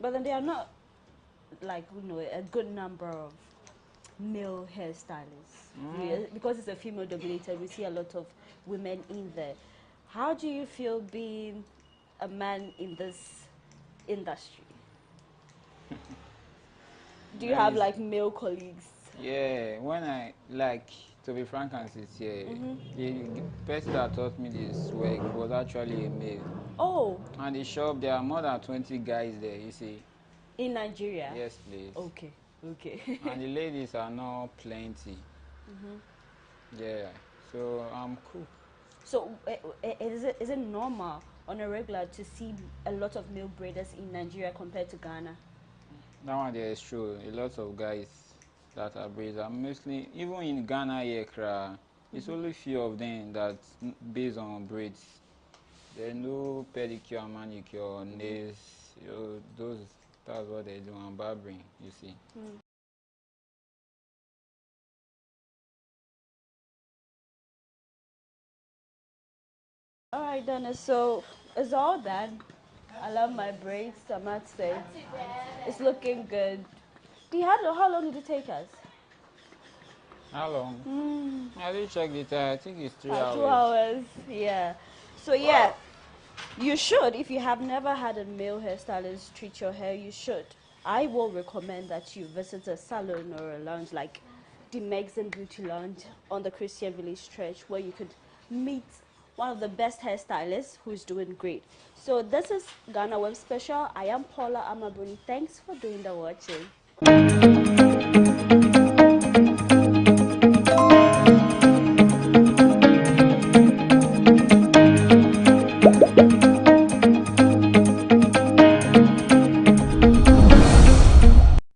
But then there are not, like, a good number of male hairstylists? Because it's a female dominated, we see a lot of women in there. How do you feel being a man in this industry? Do you have like male colleagues? Yeah, when I to be frank and sincere, the person that taught me this work was actually a male. Oh. And the shop, there are more than 20 guys there, you see. In Nigeria? Yes, please. Okay, okay. And the ladies are not plenty. Yeah, so I'm cool. So is it normal on a regular to see a lot of male braiders in Nigeria compared to Ghana? That one there is true. A lot of guys that are braiders, mostly even in Ghana here, it's only few of them that based on braids. There's no pedicure, manicure, nails. That's what they do on barbering, you see. All right, Donna, so it's all done. I love my braids, I must say. It's looking good. How long did it take us? How long? I didn't check the time. I think it's 3 hours. 2 hours, yeah. So yeah, you should, if you have never had a male hairstylist treat your hair, you should. I will recommend that you visit a salon or a lounge like the Megson Beauty Lounge on the Christian Village Stretch, where you could meet one of the best hairstylists who's doing great. So this is GhanaWeb Special. I am Paula Amabuni. Thanks for doing the watching.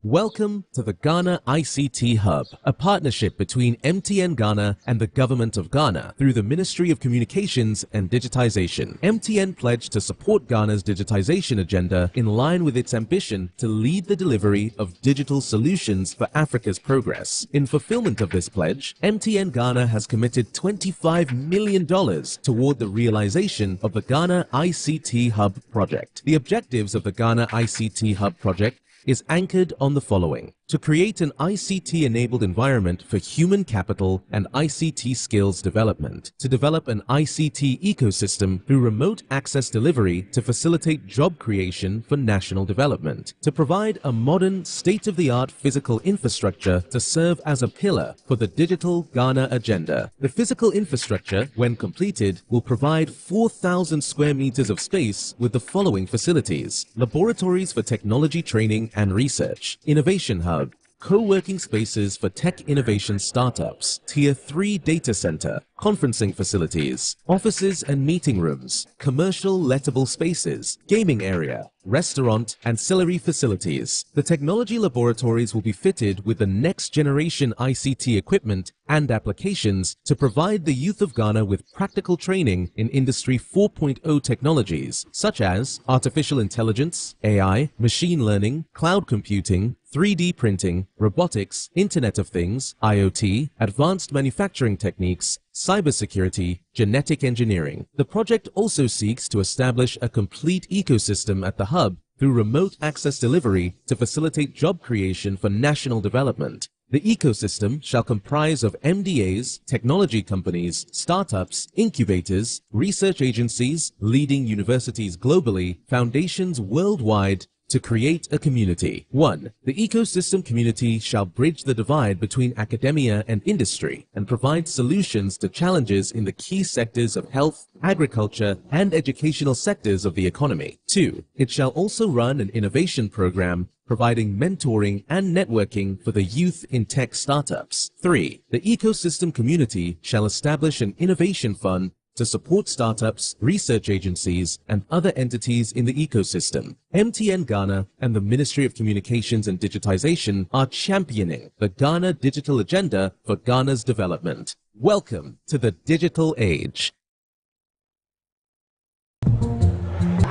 Welcome to the Ghana ICT Hub, a partnership between MTN Ghana and the Government of Ghana through the Ministry of Communications and Digitization. MTN pledged to support Ghana's digitization agenda in line with its ambition to lead the delivery of digital solutions for Africa's progress. In fulfillment of this pledge, MTN Ghana has committed $25 million toward the realization of the Ghana ICT Hub project. The objectives of the Ghana ICT Hub project is anchored on the following: to create an ICT-enabled environment for human capital and ICT skills development, to develop an ICT ecosystem through remote access delivery to facilitate job creation for national development, to provide a modern, state-of-the-art physical infrastructure to serve as a pillar for the digital Ghana agenda. The physical infrastructure, when completed, will provide 4,000 square meters of space with the following facilities: laboratories for technology training and research, innovation hub, co-working spaces for tech innovation startups, Tier 3 data center, conferencing facilities, offices and meeting rooms, commercial lettable spaces, gaming area, restaurant, ancillary facilities. The technology laboratories will be fitted with the next generation ICT equipment and applications to provide the youth of Ghana with practical training in Industry 4.0 technologies such as artificial intelligence, AI, machine learning, cloud computing, 3D printing, robotics, Internet of Things, IoT, advanced manufacturing techniques, cybersecurity, genetic engineering. The project also seeks to establish a complete ecosystem at the hub through remote access delivery to facilitate job creation for national development. The ecosystem shall comprise of MDAs, technology companies, startups, incubators, research agencies, leading universities globally, foundations worldwide, to create a community. 1. The ecosystem community shall bridge the divide between academia and industry and provide solutions to challenges in the key sectors of health, agriculture, and educational sectors of the economy. 2. It shall also run an innovation program providing mentoring and networking for the youth in tech startups. 3. The ecosystem community shall establish an innovation fund to support startups, research agencies, and other entities in the ecosystem. MTN Ghana and the Ministry of Communications and Digitization are championing the Ghana digital agenda for Ghana's development. Welcome to the digital age.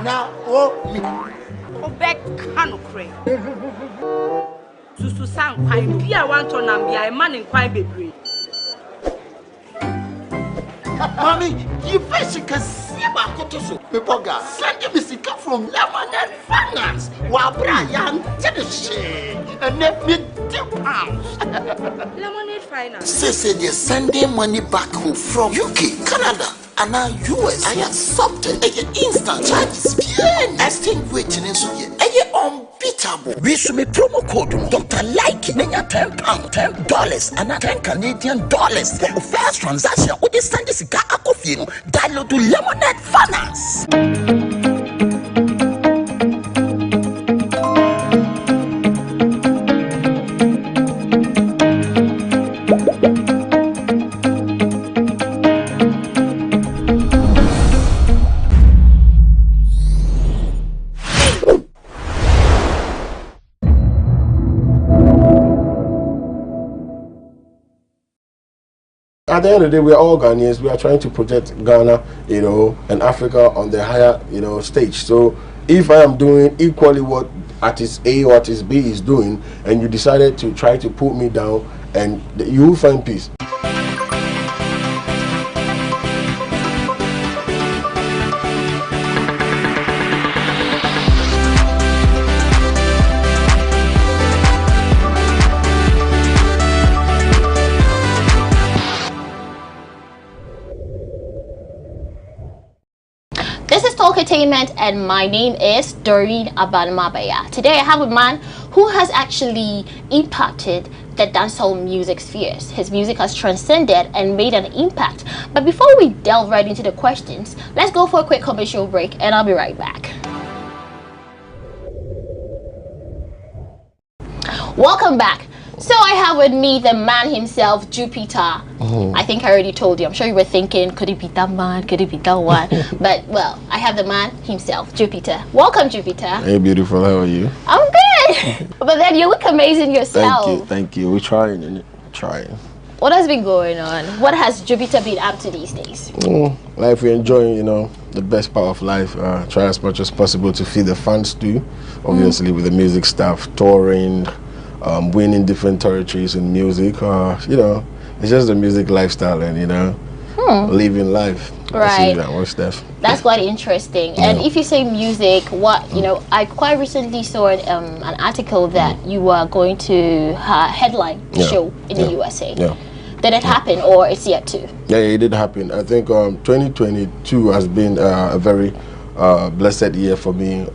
Now, Susu sang kwai bia wanto na bia e man in kwai bebre. Mommy, you fish can see about Kotoso. People got sending me sick from Lemon and Finance. Brian, and let me £2. Lemonade finance. Say they're sending money back home from UK, Canada, and now US. I accepted instant charges. Extinguishing in Suya. Unbeatable. We should be promo code Dr. Like £10, $10, and $10 Canadian for the first transaction. With this send this guy download to Lemonade Finance. At the end of the day, we are all Ghanaians. We are trying to project Ghana, and Africa on the higher, stage. So if I am doing equally what artist A or artist B is doing, and you decided to try to put me down, and you will find peace. Entertainment, and my name is Doreen Abanmabaya. Today I have a man who has actually impacted the dancehall music spheres. His music has transcended and made an impact. But before we delve right into the questions, let's go for a quick commercial break and I'll be right back. Welcome back. So I have with me the man himself, Jupiter. I think I already told you. I'm sure you were thinking, could it be that man? Could it be that one? But, well, I have the man himself, Jupiter. Welcome, Jupiter. Hey, beautiful. How are you? I'm good. But then you look amazing yourself. Thank you. We're trying. What has been going on? What has Jupiter been up to these days? Life, we're enjoying, the best part of life. Try as much as possible to feed the fans too. Obviously, with the music stuff, touring, winning different territories in music. It's just the music lifestyle and, living life. Right. That's quite interesting. And if you say music, I quite recently saw an article that you were going to headline a show in the USA. Did it happen or it's yet to? Yeah, it did happen. I think 2022 has been a very blessed year for me.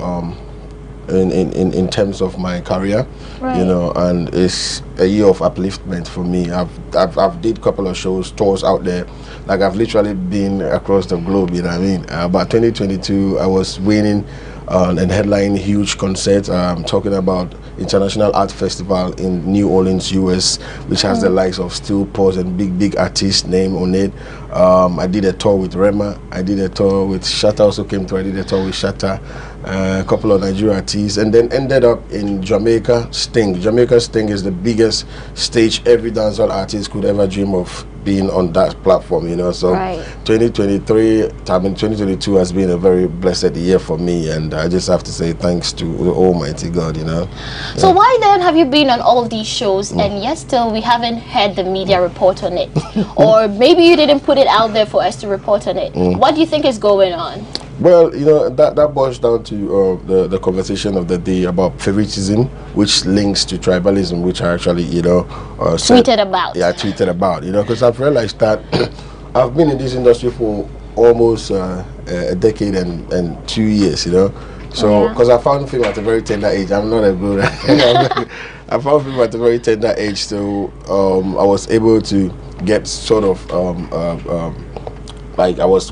In terms of my career, and it's a year of upliftment for me. I've did a couple of shows, tours out there, like I've literally been across the globe. But 2022, I was winning and headlining huge concerts. I'm talking about International Art Festival in New Orleans, US, which has the likes of Steel Pulse and big artists name on it. I did a tour with Rema. I did a tour with Shatta. Also came through. I did a tour with Shatta. A couple of Nigerian artists, and then ended up in Jamaica Sting. Jamaica Sting is the biggest stage every dancehall artist could ever dream of being on that platform, So 2022 has been a very blessed year for me, and I just have to say thanks to the Almighty God, So why then have you been on all of these shows and yet still we haven't had the media report on it? Or maybe you didn't put it out there for us to report on it. What do you think is going on? Well, that boils down to the conversation of the day about favoritism, which links to tribalism, which I actually, tweeted about. Yeah, I tweeted about, because I've realized that I've been in this industry for almost a decade and 2 years, So, because I found film at a very tender age. I'm not a good. I found film at a very tender age, so I was able to get sort of like I was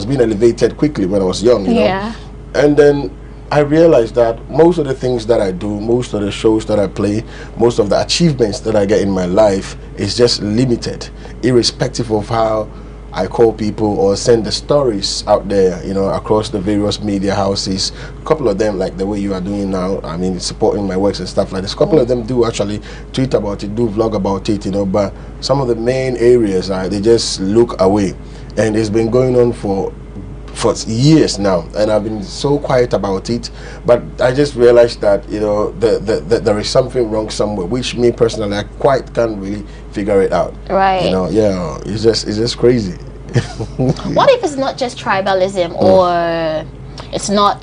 being elevated quickly when I was young, and then I realized that most of the things that I do, most of the shows that I play, most of the achievements that I get in my life is just limited, irrespective of how I call people or send the stories out there, across the various media houses. A couple of them, like the way you are doing now, I mean, supporting my works and stuff like this. A couple of them do actually tweet about it, do vlog about it, but some of the main areas, they just look away. And it's been going on for years now, and I've been so quiet about it. But I just realized that there is something wrong somewhere, which me personally I quite can't really figure it out. Right. It's just crazy. What if it's not just tribalism, or it's not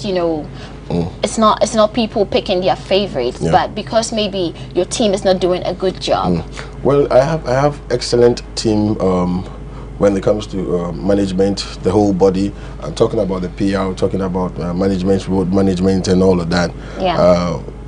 it's not people picking their favorites, but because maybe your team is not doing a good job. Well, I have excellent team when it comes to management, the whole body. I'm talking about the PR, talking about management, road management, and all of that.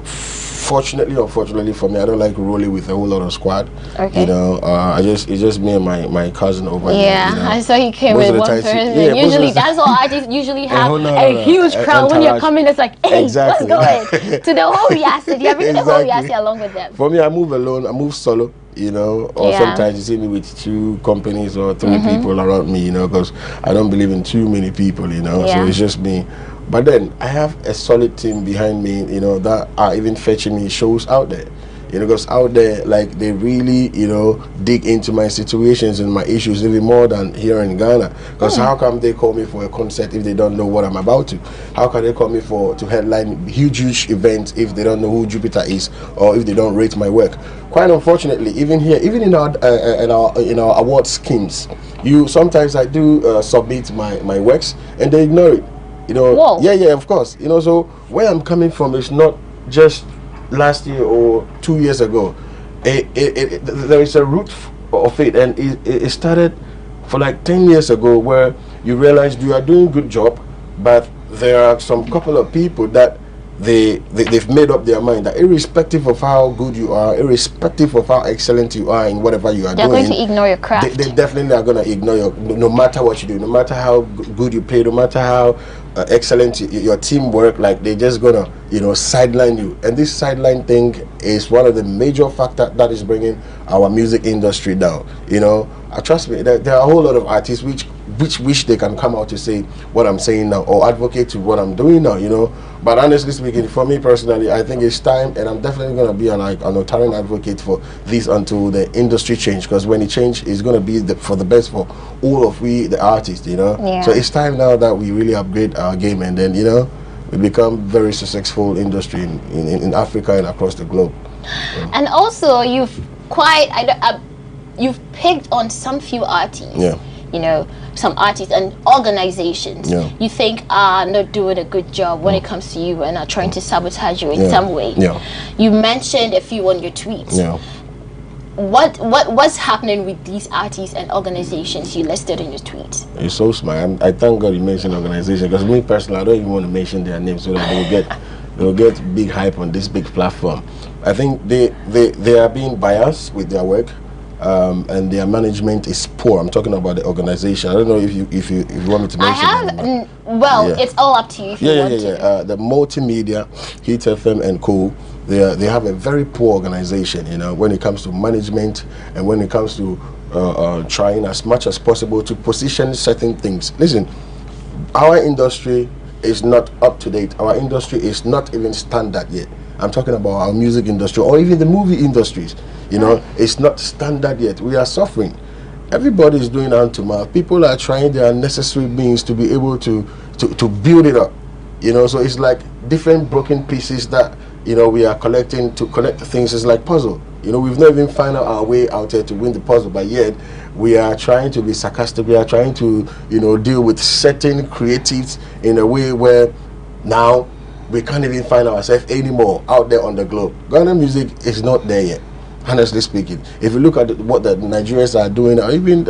Fortunately or unfortunately for me, I don't like rolling with a whole lot of squad. You know, it's just me and my cousin over here. Yeah, you know. I saw he came with one person. Yeah, usually, that's all artists usually have a huge crowd. When you're coming, it's like, hey, what's going? To the whole Yassi, you're bringing the whole Yassi along with them. For me, I move alone, I move solo. You know, or sometimes you see me with 2 companies or 3 people around me, you know, because I don't believe in too many people, you know, so it's just me. But then I have a solid team behind me, you know, that are even fetching me shows out there. You know, because out there, like, they really, you know, dig into my situations and my issues even more than here in Ghana. Because how come they call me for a concert if they don't know what I'm about to? How can they call me to headline huge events if they don't know who Jupiter is or if they don't rate my work? Quite unfortunately, even here, even in our award schemes, sometimes I do submit my works and they ignore it. You know, yeah, of course. You know, so where I'm coming from is not just last year or 2 years ago. There is a root of it, and it started for like 10 years ago, where you realized you are doing a good job, but there are some couple of people that they've made up their mind that irrespective of how good you are, irrespective of how excellent you are in whatever you are doing, they're going to ignore your craft. They definitely are going to ignore you, no matter what you do, no matter how good you play, no matter how excellent your team work. Like, they're just gonna, you know, sideline you. And this sideline thing is one of the major factors that is bringing our music industry down. You know, trust me, there are a whole lot of artists which wish they can come out to say what I'm saying now or advocate to what I'm doing now, you know. But honestly speaking, for me personally, I think it's time, and I'm definitely going to be an untiring advocate for this until the industry change, because when it change, it's going to be for the best for all of we, the artists, you know. So it's time now that we really upgrade our game, and then, you know, we become very successful industry in Africa and across the globe. And also, you've picked on some few artists. You know, some artists and organizations you think are not doing a good job when it comes to you and are trying to sabotage you in some way. You mentioned a few on your tweets. What's happening with these artists and organizations you listed in your tweets? You're so smart. I thank God you mentioned organization, because me personally, I don't even want to mention their names so that they will get big hype on this big platform. I think they are being biased with their work. And their management is poor. I'm talking about the organization. I don't know if you want me to mention. I have. It's all up to you. If you want to. The multimedia, Hit FM and Co. They have a very poor organization. You know, when it comes to management and when it comes to trying as much as possible to position certain things. Listen, our industry is not up to date. Our industry is not even standard yet. I'm talking about our music industry or even the movie industries. You know, it's not standard yet. We are suffering. Everybody is doing hand to mouth. People are trying their necessary means to be able to build it up. You know, so it's like different broken pieces that, you know, we are collecting to connect things. It's like puzzle. You know, we've not even found out our way out here to win the puzzle, but yet we are trying to be sarcastic. We are trying to, you know, deal with certain creatives in a way where now we can't even find ourselves anymore out there on the globe. Ghana music is not there yet, honestly speaking. If you look at what the Nigerians are doing, or even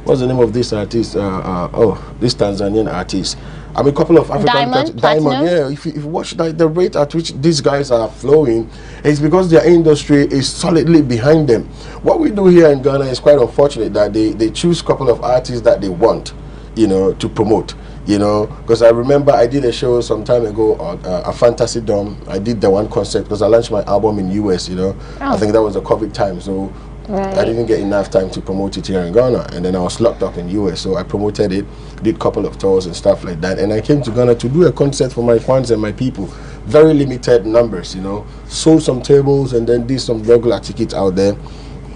what's the name of this artist? This Tanzanian artist. I mean, a couple of African Diamond. Yeah, if you watch the rate at which these guys are flowing, it's because their industry is solidly behind them. What we do here in Ghana is quite unfortunate that they choose a couple of artists that they want, you know, to promote. You know, because I remember I did a show some time ago on a Fantasy Dome. I did the one concert because I launched my album in US, you know. I think that was the COVID time, so I didn't get enough time to promote it here in Ghana. And then I was locked up in US, so I promoted it, did a couple of tours and stuff like that. And I came to Ghana to do a concert for my fans and my people. Very limited numbers, you know. Sold some tables and then did some regular tickets out there.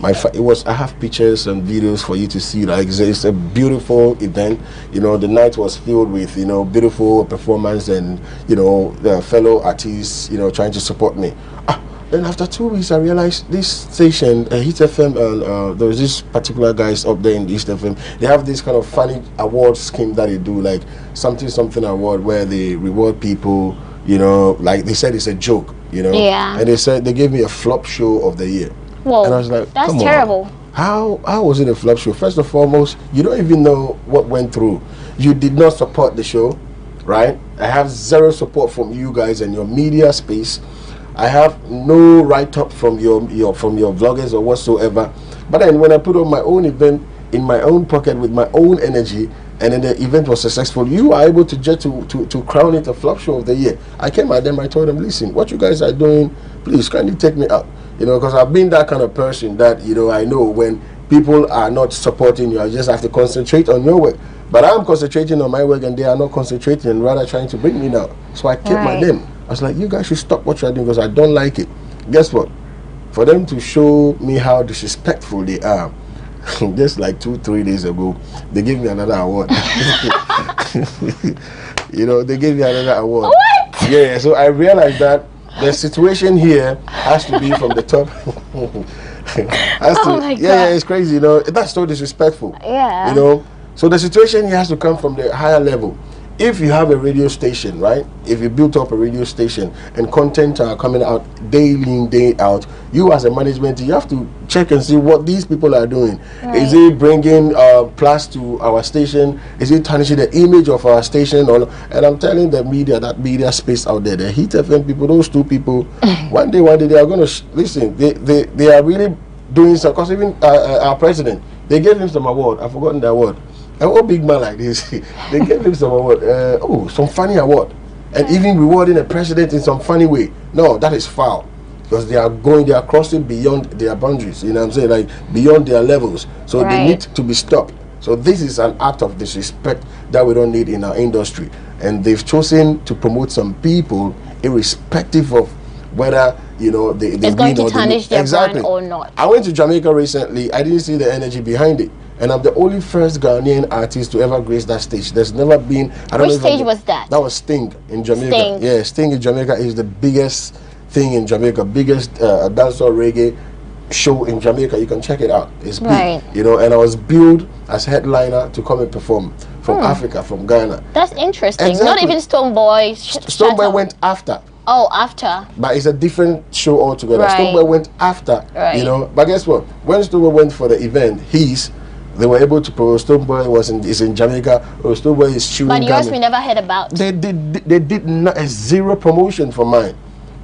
I have pictures and videos for you to see. Like, it's a beautiful event. You know, the night was filled with, you know, beautiful performance and, you know, the fellow artists, you know, trying to support me. Then after 2 weeks, I realized this station, Hit FM, and there was this particular guys up there in East FM. They have this kind of funny award scheme that they do, like something award, where they reward people, you know, like they said it's a joke, you know. Yeah. And they said they gave me a flop show of the year. Whoa, and I was like, that's come terrible. on. How was it a flop show? First and foremost, you don't even know what went through. You did not support the show, right? I have zero support from you guys and your media space. I have no write-up from your vloggers or whatsoever. But then when I put on my own event in my own pocket with my own energy, and then the event was successful, you are able to just to crown it a flop show of the year. I came at them, I told them, listen, what you guys are doing, please kindly take me out. You know, because I've been that kind of person that, you know, I know when people are not supporting you, I just have to concentrate on your work. But I'm concentrating on my work and they are not concentrating and rather trying to bring me down. So I kept my name. I was like, you guys should stop what you're doing because I don't like it. Guess what? For them to show me how disrespectful they are, just like 2-3 days ago, they gave me another award. You know, they gave me another award. What? Yeah, so I realized that the situation here has to be from the top. My God. Yeah, it's crazy, you know. That's so disrespectful. Yeah. You know, so the situation here has to come from the higher level. If you have a radio station, right? If you built up a radio station and content are coming out daily in, day out, you as a management, you have to check and see what these people are doing. Right. Is it bringing plus to our station? Is it tarnishing the image of our station? And I'm telling the media, that media space out there, the Heat FM people, those two people, one day they are going to listen. They are really doing some. Because even our president, they gave him some award. I've forgotten the award. A old big man like this, they gave him some award, some funny award, and even rewarding a president in some funny way. No, that is foul, because they are crossing beyond their boundaries. You know what I'm saying? Like beyond their levels. So they need to be stopped. So this is an act of disrespect that we don't need in our industry, and they've chosen to promote some people irrespective of whether, you know, they it's going to tarnish their brand or not. I went to Jamaica recently. I didn't see the energy behind it. And I'm the only first Ghanaian artist to ever grace that stage. There's never been... Which stage was that? That was Sting in Jamaica. Sting. Yeah, Sting in Jamaica is the biggest thing in Jamaica. Biggest dancehall reggae show in Jamaica. You can check it out. It's big. You know, and I was billed as headliner to come and perform from Africa, from Ghana. That's interesting. Exactly. Not even Stonebwoy. Stonebwoy went after. Oh, after. But it's a different show altogether. Right. Stonebwoy went after. Right. You know, but guess what? When Stonebwoy went for the event, they were able to promote. Stonebwoy is in Jamaica. Stonebwoy is shooting. But yours we never heard about. They did not a zero promotion for mine,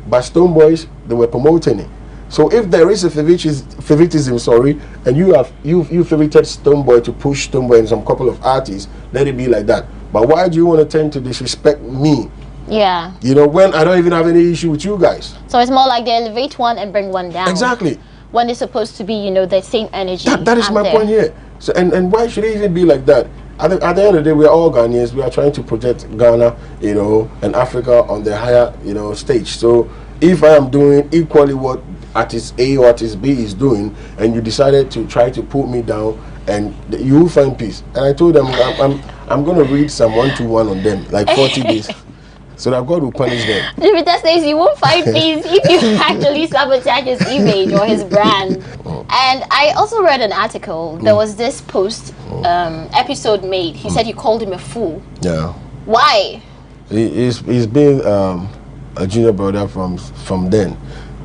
but Stonebwoys, they were promoting it. So if there is a favoritism, and you favorited Stonebwoy to push Stonebwoy and some couple of artists, let it be like that. But why do you want to tend to disrespect me? Yeah. You know, when I don't even have any issue with you guys. So it's more like they elevate one and bring one down. Exactly. When it's supposed to be, you know, the same energy. That is my point here. So and why should it even be like that? At the end of the day, we are all Ghanaians. We are trying to project Ghana, you know, and Africa on the higher, you know, stage. So if I am doing equally what artist A or artist B is doing, and you decided to try to put me down, and you will find peace. And I told them I'm going to read Psalm 121 on them, like 40 days. So that God will punish them. Jupiter says you won't find peace if you actually sabotage his image or his brand. And I also read an article. There was this post episode made. He said you called him a fool. Yeah. Why? He's been a junior brother from then.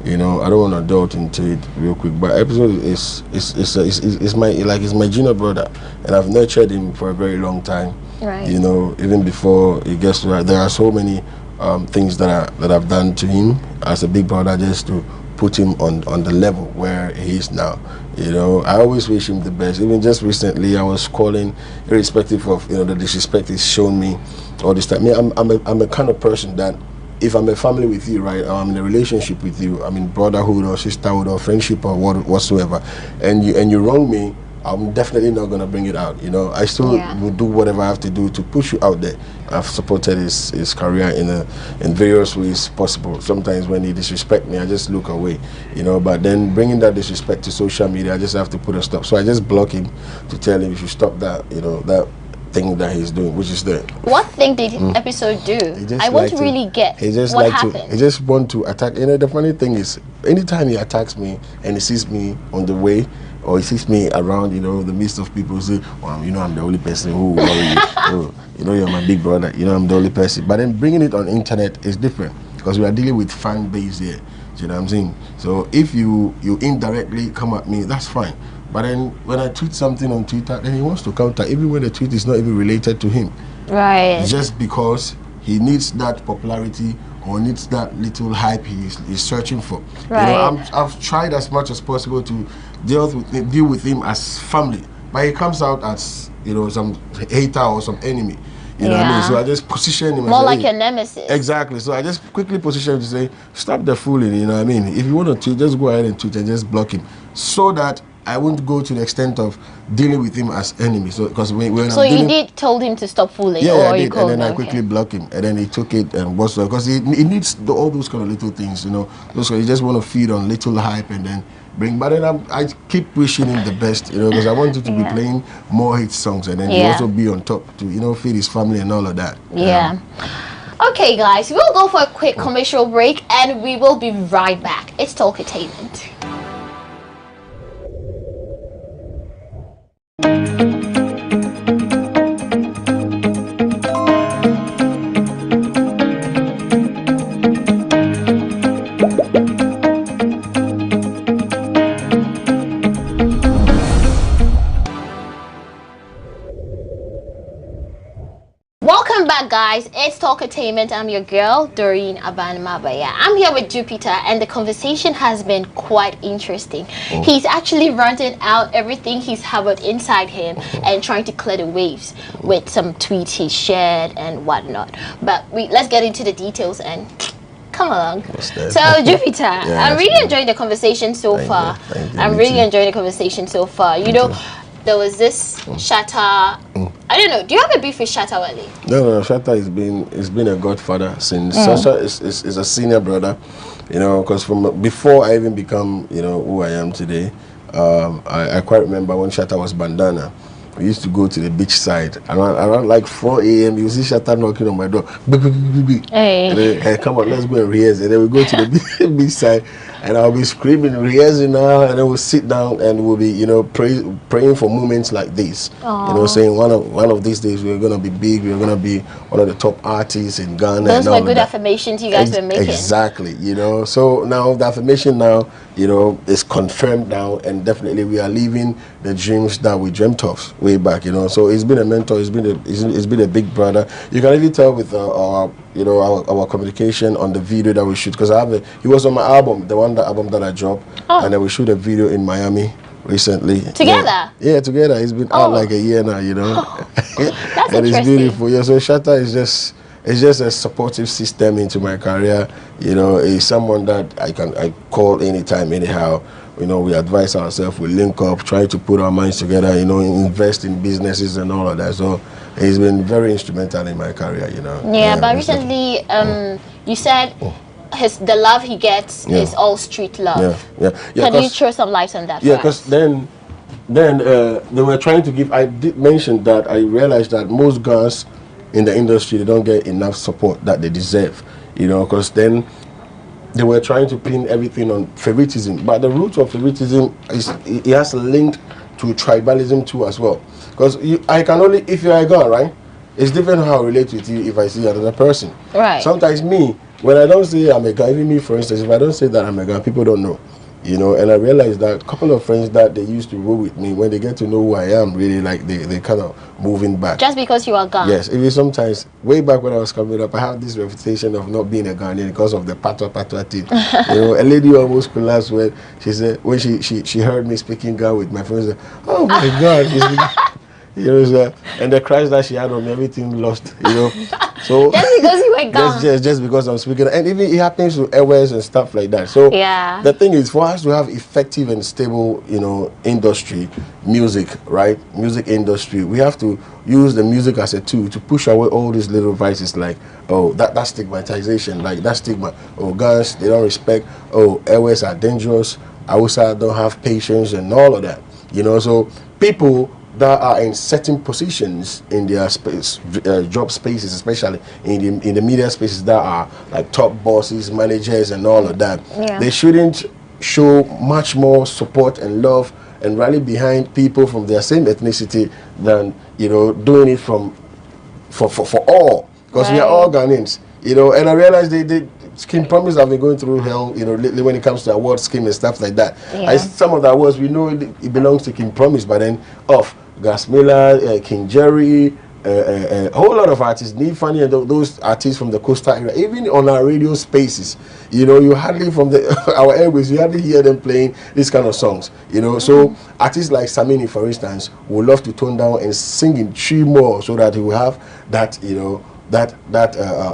You know, I don't want to delve into it real quick, but episode is my junior brother, and I've nurtured him for a very long time. Right. You know, even before he gets to that, there are so many things that I've done to him as a big brother, just to put him on the level where he is now. You know, I always wish him the best. Even just recently, I was calling, irrespective of, you know, the disrespect he's shown me all this time. I'm a kind of person that, if I'm a family with you, right, or I'm in a relationship with you, I'm in brotherhood or sisterhood or friendship or whatsoever, and you wrong me, I'm definitely not going to bring it out. You know, I still will do whatever I have to do to push you out there. I've supported his career in various ways possible. Sometimes when he disrespect me, I just look away, you know, but then bringing that disrespect to social media, I just have to put a stop. So I just block him to tell him you should stop that, you know, that thing that he's doing, which is the... What thing did episode do? I want to really get what happened. He just want to attack. You know, the funny thing is, anytime he attacks me and he sees me on the way, or he sees me around, you know, the midst of people, say, well, you know, I'm the only person who worry you. Oh, you know, you're my big brother. You know, I'm the only person. But then bringing it on internet is different because we are dealing with fan base here. You know what I'm saying? So if you indirectly come at me, that's fine. But then when I tweet something on Twitter, then he wants to counter, even when the tweet is not even related to him. Right. Just because he needs that popularity or needs that little hype he's searching for. Right. You know, I've tried as much as possible to deal with him as family, but he comes out as, you know, some hater or some enemy. You know what I mean? So I just position him. More like a nemesis. Exactly. So I just quickly position him to say, stop the fooling. You know what I mean? If you want to tweet, just go ahead and tweet and just block him, so that I won't go to the extent of dealing with him as enemy. So because when so you did told him to stop fooling, yeah, or I you did, and then I quickly blocked him, and then he took it and what's because he needs all those kind of little things, you know. Those you just want to feed on little hype and then bring. But then I keep wishing him the best, you know, because I want him to be playing more hit songs and then he also be on top to, you know, feed his family and all of that. Yeah. Okay, guys, we'll go for a quick commercial break and we will be right back. It's Talkatainment. Welcome back, guys. It's Talkatainment. I'm your girl, Doreen Abanmabaya. I'm here with Jupiter, and the conversation has been quite interesting. He's actually ranting out everything he's harbored inside him and trying to clear the waves with some tweets he shared and whatnot. But let's get into the details and come along. So, Jupiter, I'm really enjoying the conversation so far. I'm really enjoying the conversation so far. You know, there was this Shatta. I don't know. Do you have a beef with Shatta Wale? No. Shatta has been a godfather since. Shatta is a senior brother, you know, because from before I even become, you know, who I am today, I quite remember when Shatta was bandana. We used to go to the beach side around like 4 a.m. You see Shatta knocking on my door. Hey. And then, hey, come on, let's go and rehearse. And then we go to the beach side, and I'll be screaming, rehearsing now, and then we'll sit down and we'll be, you know, praying for moments like this. Aww. You know, saying one of these days we're gonna be big, we're gonna be one of the top artists in Ghana. Those were good affirmations you guys were making. Exactly, you know. So now the affirmation now, you know, is confirmed now, and definitely we are living the dreams that we dreamt of way back, you know. So he's been a mentor, he's been a big brother. You can really tell with our communication on the video that we shoot, because he was on my album, the album that I dropped, and then we shoot a video in Miami recently. Together? Yeah, together. It's been out like a year now, you know. That's and it's beautiful. Yeah, so Shatta is just a supportive system into my career. You know, he's someone that I call anytime, anyhow. You know, we advise ourselves, we link up, try to put our minds together, you know, invest in businesses and all of that. So he's been very instrumental in my career, you know. Yeah, but recently, you said the love he gets is all street love. Can you throw some light on that? Yeah, because then they were trying to give. I did mention that I realized that most guys in the industry, they don't get enough support that they deserve, you know, because then they were trying to pin everything on favoritism, but the root of favoritism it has linked to tribalism too as well. Because I can only, if you're a guy, right, it's different how I relate with you if I see another person. Right. Sometimes me, when I don't say I'm a guy, even me for instance, if I don't say that I'm a guy, people don't know. You know, and I realized that a couple of friends that they used to roll with me, when they get to know who I am, really like they kind of moving back. Just because you are Ghanaian? Yes, even sometimes, way back when I was coming up, I have this reputation of not being a Ghanaian because of the patwa thing. You know, a lady almost collapsed when she said, when she heard me speaking Ghana with my friends, oh my God. You know, and the crash that she had on me, everything lost, you know. So just because you were gone. Just because I'm speaking, and even it happens to airways and stuff like that. So the thing is, for us to have effective and stable, you know, industry, music, right? Music industry, we have to use the music as a tool to push away all these little vices like, oh, that stigmatization, like that stigma. Oh, guys, they don't respect. Oh, airways are dangerous. Hausa don't have patience and all of that. You know, so people that are in certain positions in their space, job spaces, especially in the media spaces that are like top bosses, managers, and all of that, they shouldn't show much more support and love and rally behind people from their same ethnicity than, you know, doing it for all, because we are all Ghanaians, you know. And I realized the Skin Promise have been going through hell, you know, lately when it comes to award scheme and stuff like that. Some of the awards, we know it belongs to King Promise, but then Gas Miller, King Jerry, a whole lot of artists, Need Funny, and those artists from the coastal area, even on our radio spaces, you know, you hardly from our airways, you hardly hear them playing these kind of songs, you know. So artists like Samini, for instance, would love to tone down and sing in three more, so that he will have that, you know, that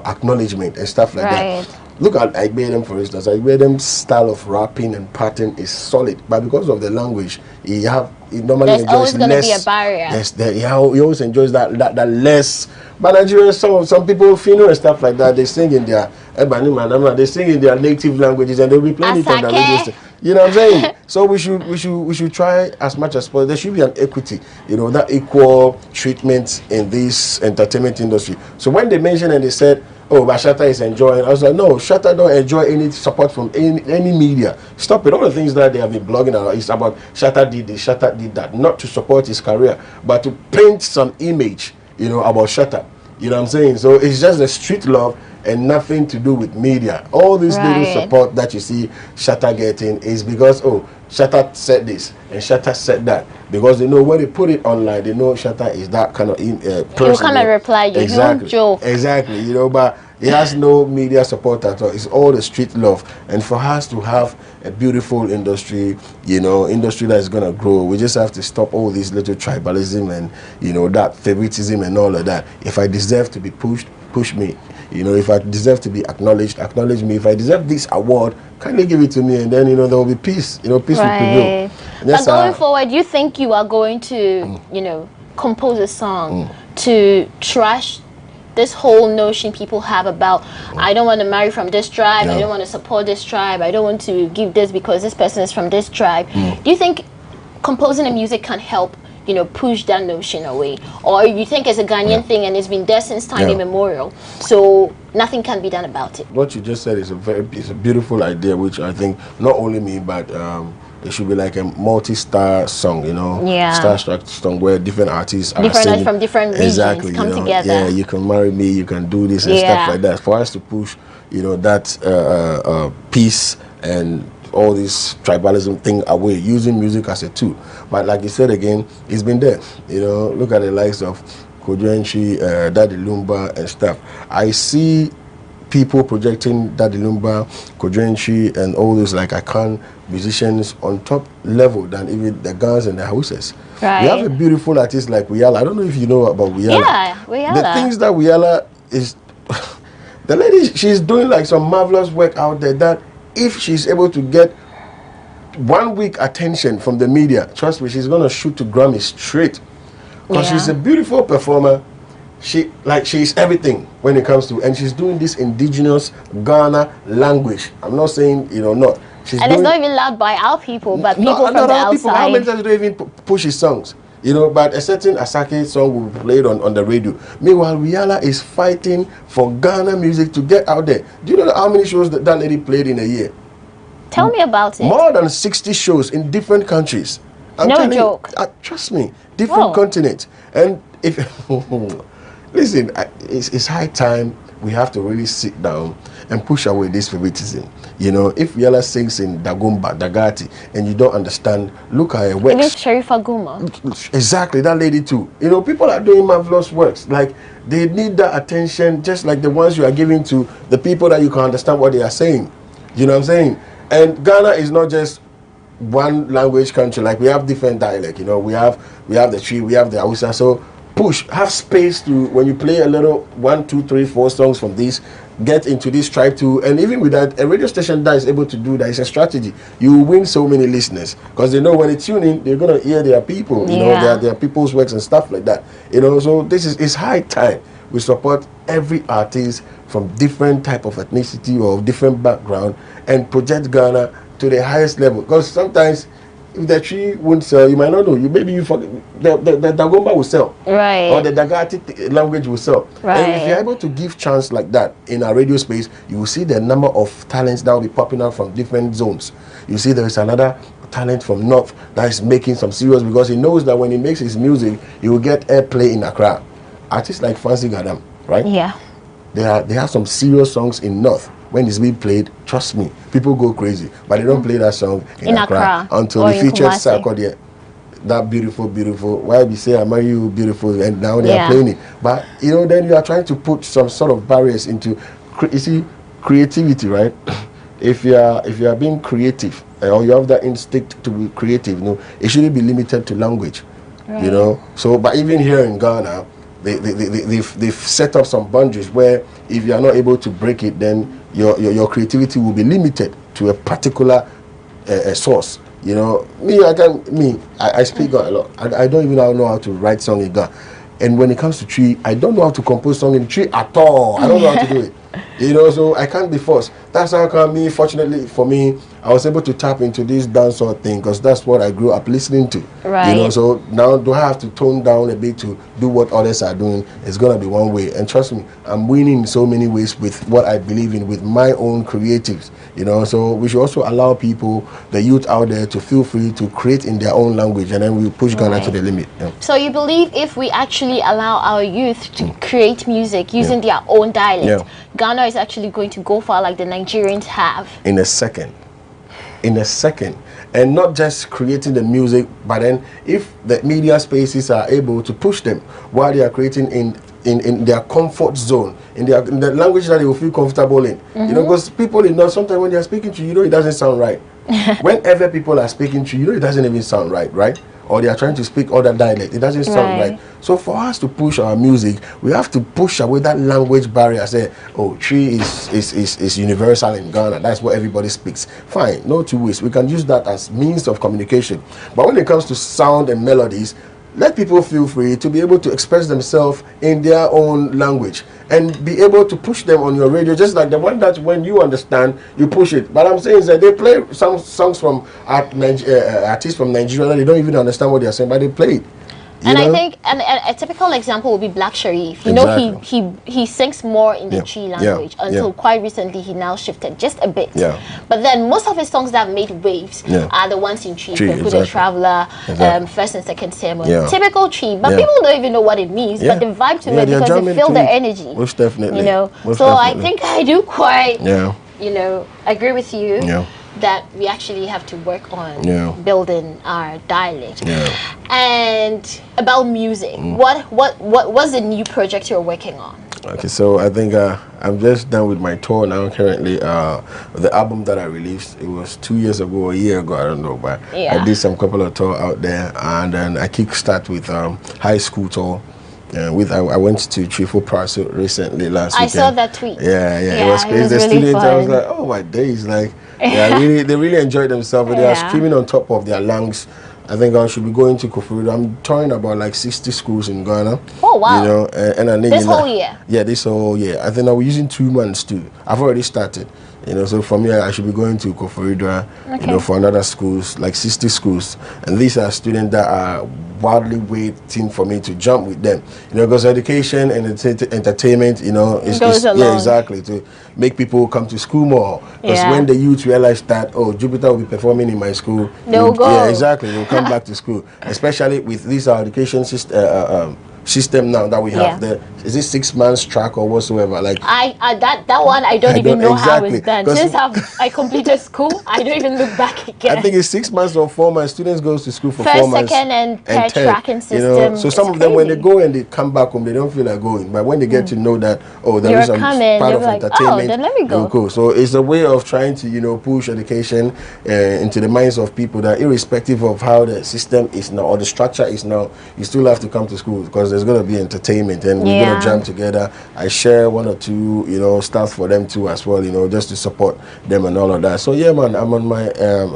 acknowledgement and stuff like that. Look at Igbedem, for instance. Igbedem's style of rapping and pattern is solid, but because of the language, he normally there's enjoys always going to less. be a barrier. Yes, he always enjoys that less. But Nigerians, some people, Fino and stuff like that, they sing in their native languages, and they'll be playing it on the radio station. You know what I'm saying? So we should try as much as possible. There should be an equity, you know, that equal treatment in this entertainment industry. So when they mentioned and they said, oh, but Shatta is enjoying, I was like, no, Shatta don't enjoy any support from any media. Stop it. All the things that they have been blogging about is about Shatta did this, Shatta did that, not to support his career, but to paint some image, you know, about Shatta. You know what I'm saying? So it's just the street love and nothing to do with media. All this little support that you see Shatta getting is because, oh, Shatta said this and Shatta said that. Because they know when they put it online, they know Shatta is that kind of person. He'll come and reply you. Exactly. He'll joke. Exactly. You know, but he has no media support at all. It's all the street love. And for us to have a beautiful industry, you know, industry that is going to grow, we just have to stop all this little tribalism and, you know, that favoritism and all of that. If I deserve to be pushed, push me. You know, if I deserve to be acknowledged, acknowledge me. If I deserve this award, kindly give it to me, and then, you know, there will be peace. You know, peace will prevail. But going forward, you think you are going to, you know, compose a song to trash this whole notion people have about, I don't want to marry from this tribe, I don't want to support this tribe, I don't want to give this because this person is from this tribe. Do you think composing a music can help, you know, push that notion away? Or you think it's a Ghanaian thing and it's been there since time immemorial, so nothing can be done about it? What you just said is a beautiful idea, which I think not only me, but it should be like a multi-star song, you know, star-struck song where different artists are singing from different regions come together. Yeah, you can marry me, you can do this and stuff like that. For us to push, you know, that peace and all this tribalism thing away, using music as a tool. But like you said again, it's been there. You know, look at the likes of Kojuenchi, Daddy Lumba and stuff. I see people projecting Daddy Lumba, Kojuenchi and all those like Akan musicians on top level than even the Gans and the Hausas. Right. We have a beautiful artist like Wiyala. I don't know if you know about Wiyala. Yeah, Wiyala. The things that Wiyala is, the lady, she's doing like some marvelous work out there that if she's able to get 1 week attention from the media, trust me, she's gonna shoot to Grammy straight. Because she's a beautiful performer. She's everything when it comes to, and she's doing this indigenous Ghana language. I'm not saying, you know, not. And it's not even loved by our people, but people from the outside. How many times do they even push his songs? You know, but a certain Asake song will be played on the radio. Meanwhile, Wiyala is fighting for Ghana music to get out there. Do you know how many shows that lady played in a year? Tell me about it. More than 60 shows in different countries. No joke. Trust me, different continents. And if listen, it's high time we have to really sit down and push away this favoritism. You know, if Wiyala sings in Dagomba, Dagati, and you don't understand, look at her works. Even Sharifa Guma. Exactly, that lady too. You know, people are doing marvelous works. Like, they need that attention, just like the ones you are giving to the people that you can understand what they are saying. You know what I'm saying? And Ghana is not just one language country. Like, we have different dialect. You know, we have the Tree, we have the Hausa. So push, have space to, when you play a little 1, 2, 3, 4 songs from this, get into this tribe too. And even with that, a radio station that is able to do that is a strategy. You win so many listeners because they know when they tune in, they're gonna hear their people. You know, their people's works and stuff like that. You know, so it's high time we support every artist from different type of ethnicity or different background and project Ghana to the highest level. Because sometimes if the Tree won't sell, you might not know. Maybe you forget the Dagomba will sell, right? Or the Dagati language will sell, right? And if you're able to give chance like that in our radio space, you will see the number of talents that will be popping out from different zones. You see, there is another talent from North that is making some serious, because he knows that when he makes his music, he will get airplay in Accra. Artists like Fancy Gadam, right? Yeah. They have some serious songs in North. When it's being played, trust me, people go crazy. But they don't play that song in Accra until they feature Sarkodie. That beautiful, why we say I marry you beautiful, and now they are playing it. But you know, then you are trying to put some sort of barriers into, you see, creativity, right? If you are being creative, or you have that instinct to be creative, you know, it shouldn't be limited to language, you know. So, but even here in Ghana, they've set up some boundaries where if you are not able to break it, then your creativity will be limited to a particular source. You know, I speak a lot. I don't even know how to write song in Ghana. And when it comes to tree, I don't know how to compose song in tree at all. I don't know how to do it. You know, so I can't be forced. That's how come fortunately for me, I was able to tap into this dancehall thing, because that's what I grew up listening to. Right. You know, so now do I have to tone down a bit to do what others are doing? It's gonna be one way. And trust me, I'm winning in so many ways with what I believe in, with my own creatives. You know, so we should also allow people, the youth out there, to feel free to create in their own language, and then we push Ghana to the limit. Yeah. So you believe if we actually allow our youth to create music using their own dialect, Ghana is actually going to go far like the Nigerians have? In a second. And not just creating the music, but then if the media spaces are able to push them while they are creating in their comfort zone, in the language that they will feel comfortable in. You know, because people sometimes when they are speaking to you, you know, it doesn't sound right. Whenever people are speaking to you, you know, it doesn't even sound right? Or they are trying to speak other dialect, it doesn't sound right. So for us to push our music, we have to push away that language barrier. Say, oh, tree is universal in Ghana. That's what everybody speaks. Fine, no two ways. We can use that as means of communication. But when it comes to sound and melodies, let people feel free to be able to express themselves in their own language and be able to push them on your radio, just like the one that when you understand, you push it. But I'm saying is that they play some songs from artists from Nigeria that they don't even understand what they're saying, but they play it. You know? I think a typical example would be Black Sharif. You know, he sings more in the Chi language until quite recently he now shifted just a bit. But then most of his songs that have made waves are the ones in Chi, The Traveler, First and Second Sermon. Typical Chi, but people don't even know what it means, but they vibe to it because they feel the energy. Most definitely. You know, I think I do quite, you know, agree with you. That we actually have to work on building our dialect. And about music, what's the new project you're working on? Okay, so I think I'm just done with my tour now currently. The album that I released, it was 2 years ago or a year ago, I don't know, but I did some couple of tour out there, and then I kickstart with high school tour. I went to Trifo Parcel recently last weekend. I saw that tweet. It was crazy. The really students, I was like, oh my days, like they really enjoyed themselves. They are screaming on top of their lungs. I think I should be going to Koforidua. I'm touring about like 60 schools in Ghana. Oh wow! You know, and I need this whole year. Yeah, this whole year. I think I'll be using 2 months too. I've already started. You know, so from here I should be going to Koforidua, you know, for another schools, like 60 schools. And these are students that are wildly waiting for me to jump with them. You know, because education and entertainment, you know, is exactly, to make people come to school more. Because when the youth realize that, oh, Jupiter will be performing in my school, they'll go. Yeah, exactly, they'll come back to school. Especially with this education system now that we have. Is it 6 months track or whatsoever? Like that one I don't even know how it's done. Since I completed school, I don't even look back again. I think it's 6 months or 4 months. Students goes to school for First, 4 months. Second, and third tracking system. You know, so some of them, when they go and they come back home, they don't feel like going. But when they get to know that, oh, there is some part of entertainment, oh, then let me go. So it's a way of trying to, you know, push education into the minds of people that irrespective of how the system is now or the structure is now, you still have to come to school because there's going to be entertainment and we're going to jam together. I share 1 or 2, you know, stuff for them too as well, you know, just to support them and all of that. So yeah, man, I'm on my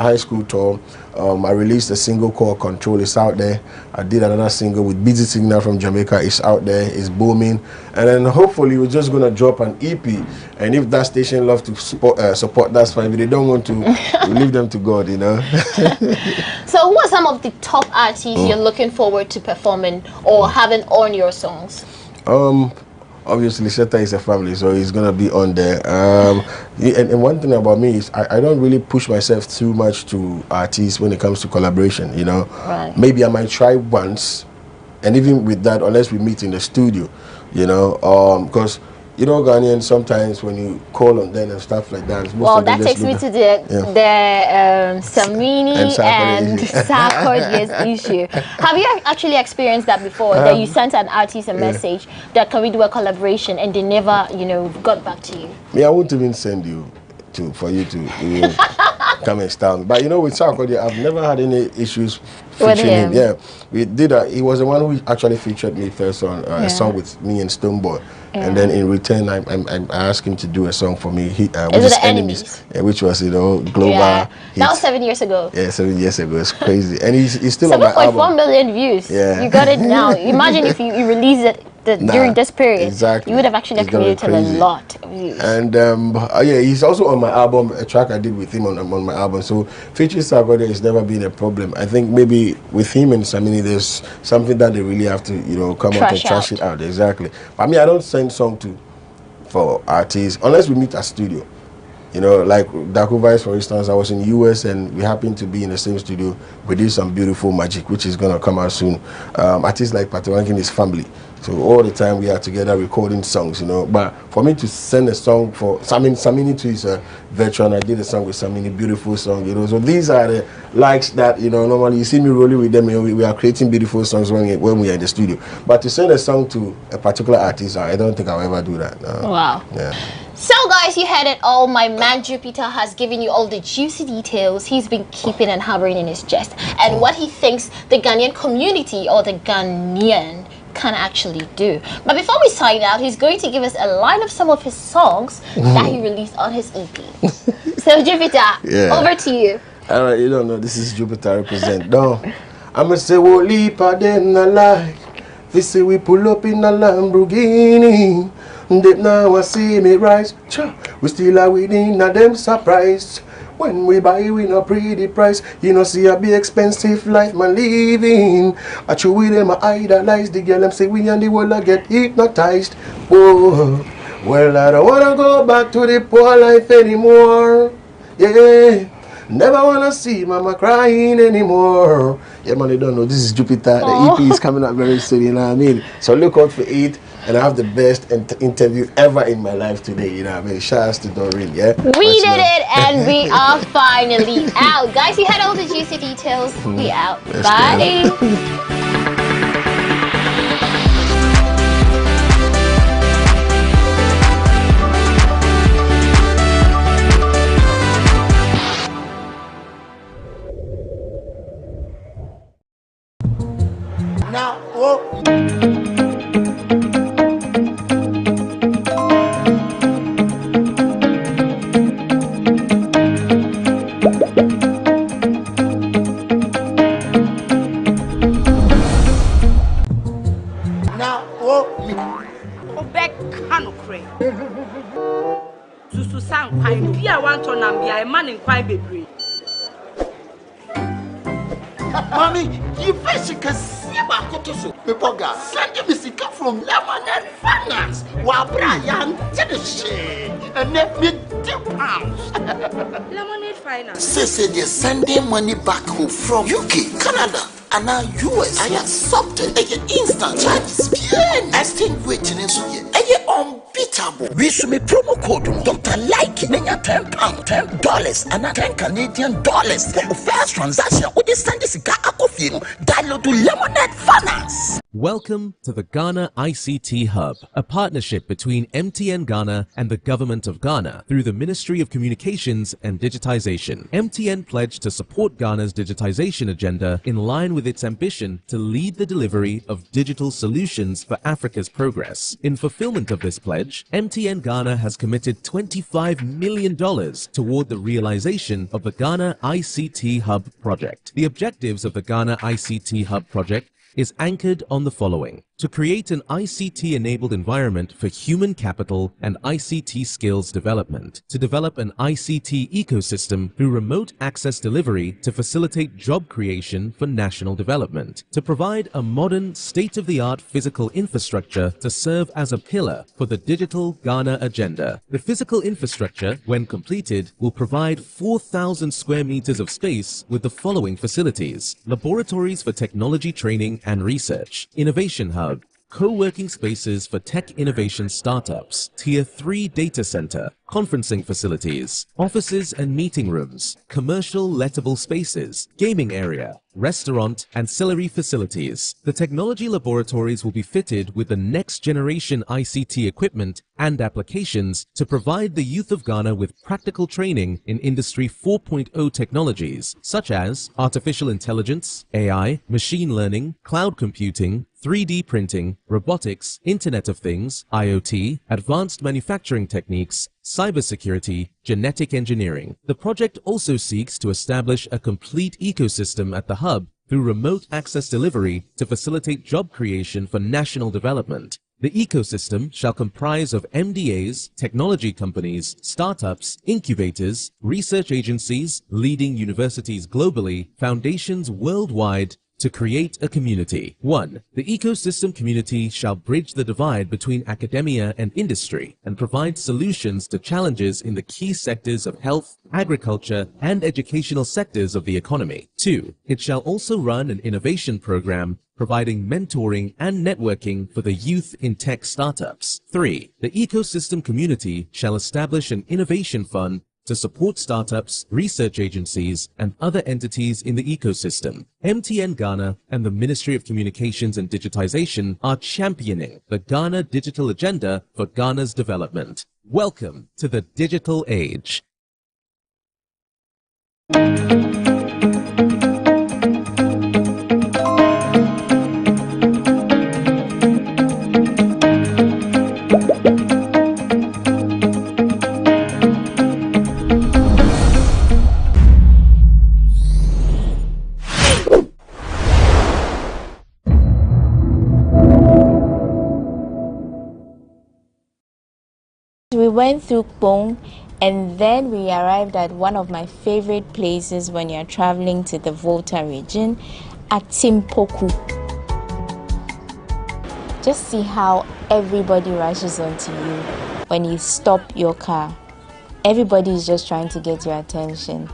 high school tour. I released a single called Control. It's out there. I did another single with Busy Signal from Jamaica. It's out there. It's booming. And then hopefully we're just going to drop an EP. And if that station loves to support, that's fine. If they don't want to, we leave them to God, you know. So who are some of the top artists you're looking forward to performing or having on your songs? obviously Seta is a family, so he's gonna be on there. And one thing about me is I don't really push myself too much to artists when it comes to collaboration. You know, maybe I might try once, and even with that, unless we meet in the studio, you know, because. You know, Ghanaians, sometimes when you call on them and stuff like that. Well, that takes me to the Samini and Sarkodie's issue. Have you actually experienced that before? That you sent an artist a message that can we do a collaboration and they never, you know, got back to you? Me, I won't even send you for you to come and style me. But you know, with Sarkodie, I've never had any issues featuring him. Yeah, we did. He was the one who actually featured me first on a song with me and Stoneboy. And then in return, I asked him to do a song for me. With his enemies, which was, you know, global. Yeah. That was 7 years ago. Yeah, 7 years ago. It's crazy, and he's still on my album. 7.4 million views. Yeah, you got it now. Imagine if you release it during this period. Exactly. You would have actually accumulated a lot of views. And yeah, he's also on my album. A track I did with him on my album. So featuring Sarkodie has never been a problem. I think maybe with him and Samini, there's something that they really have to, you know, come out and trash it out. Exactly. But I mean, I don't send song for artists unless we meet at studio. You know, like Daku Vice, for instance, I was in the US and we happened to be in the same studio. We did some beautiful magic, which is going to come out soon. Artists like Patawanki and his family. So all the time we are together recording songs, you know. But for me to send a song for Samini too is a veteran. I did a song with Samini, beautiful song, you know. So these are the likes that, you know, normally you see me rolling with them and we are creating beautiful songs when we are in the studio. But to send a song to a particular artist, I don't think I'll ever do that. No. Wow. Yeah. So guys, you heard it all. My man Jupiter has given you all the juicy details he's been keeping and harboring in his chest, and what he thinks the Ghanaian community or the Ghanaian can actually do. But before we sign out, he's going to give us a line of some of his songs that he released on his EP. So Jupiter, over to you. All right, you don't know, this is Jupiter represent. No, I'ma say what leap of them not like. They say we pull up in a Lamborghini. They now I see me rise. We still are winning a them surprise. When we buy, we no pretty price. You know, see a be expensive life man living. I chew with them, I idolize the girl. Them say we and the world I get hypnotized. Whoa. Well, I don't wanna go back to the poor life anymore. Yeah. Never wanna see mama crying anymore. Yeah, man, you don't know. This is Jupiter. The EP is coming up very soon, you know what I mean? So look out for it. And I have the best interview ever in my life today, you know what I mean? Shout out to Doreen, yeah? We did it, and we are finally out. Guys, you had all the juicy details. We out. Bye. Now, Susu sang pine, Pia want to Nambia, a man in quite baby. Mommy, you first can see about Kotoso. Pepoga, send me Sika from Lemonade Finance. While Brian did the shit and let me £2. Lemonade Finance. Say they're sending money back home from UK, Canada, and now US. I accepted a instant charges. Extinguishing in Suya. Unbeatable. We should be promo code Dr. Like £10, $10, and $10 Canadian for the first transaction. Would you send this guy a coffee? Download to Lemonade Finance. Welcome to the Ghana ICT Hub, a partnership between MTN Ghana and the Government of Ghana through the Ministry of Communications and Digitization. MTN pledged to support Ghana's digitization agenda in line with its ambition to lead the delivery of digital solutions for Africa's progress. In fulfillment of this pledge, MTN Ghana has committed $25 million toward the realization of the Ghana ICT Hub project. The objectives of the Ghana ICT Hub project is anchored on the following: to create an ICT-enabled environment for human capital and ICT skills development, to develop an ICT ecosystem through remote access delivery to facilitate job creation for national development, to provide a modern, state-of-the-art physical infrastructure to serve as a pillar for the Digital Ghana agenda. The physical infrastructure, when completed, will provide 4,000 square meters of space with the following facilities: laboratories for technology training and research, innovation hub, co-working spaces for tech innovation startups, Tier 3 data center, conferencing facilities, offices and meeting rooms, commercial lettable spaces, gaming area, restaurant, ancillary facilities. The technology laboratories will be fitted with the next generation ICT equipment and applications to provide the youth of Ghana with practical training in Industry 4.0 technologies such as artificial intelligence, AI, machine learning, cloud computing, 3D printing, robotics, Internet of Things, IoT, advanced manufacturing techniques, cybersecurity, genetic engineering. The project also seeks to establish a complete ecosystem at the hub through remote access delivery to facilitate job creation for national development. The ecosystem shall comprise of MDAs, technology companies, startups, incubators, research agencies, leading universities globally, foundations worldwide, to create a community. 1. The ecosystem community shall bridge the divide between academia and industry and provide solutions to challenges in the key sectors of health, agriculture, and educational sectors of the economy. 2. It shall also run an innovation program providing mentoring and networking for the youth in tech startups. 3. The ecosystem community shall establish an innovation fund to support startups, research agencies, and other entities in the ecosystem. MTN Ghana and the Ministry of Communications and Digitization are championing the Ghana Digital Agenda for Ghana's development. Welcome to the digital age. We went through Kpong and then we arrived at one of my favorite places when you're traveling to the Volta region, at Timpoku. Just see how everybody rushes onto you when you stop your car. Everybody is just trying to get your attention.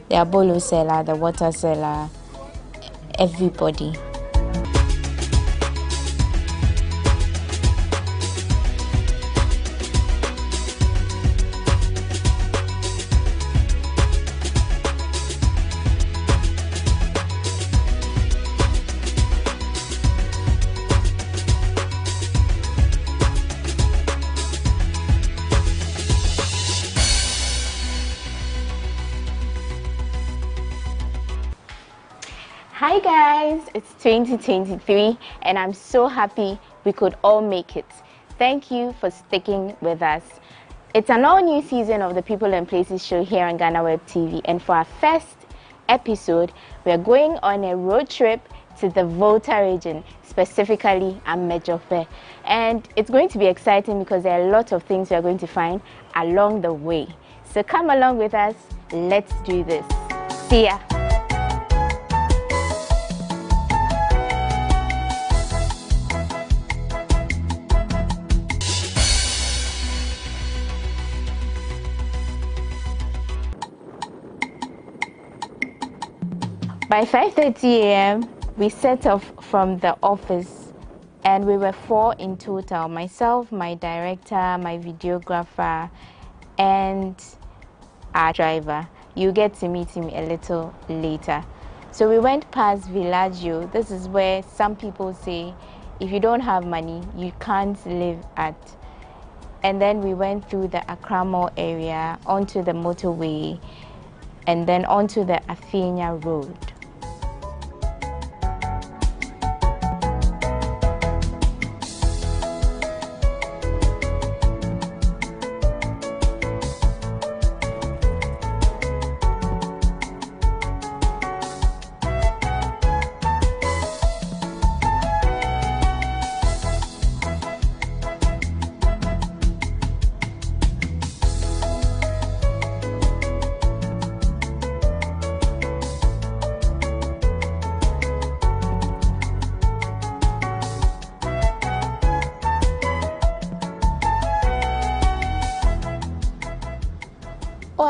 The abolo seller, the water seller, everybody. Hi guys, it's 2023 and I'm so happy we could all make it. Thank you for sticking with us. It's an all-new season of the People and Places show here on GhanaWeb TV, and for our first episode, we're going on a road trip to the Volta region, specifically Amejope. And it's going to be exciting because there are a lot of things we're going to find along the way. So come along with us, let's do this. See ya. By 5:30 a.m., we set off from the office and we were 4 in total. Myself, my director, my videographer, and our driver. You get to meet him a little later. So we went past Villaggio. This is where some people say if you don't have money, you can't live at. And then we went through the Akramo area, onto the motorway, and then onto the Athenia Road.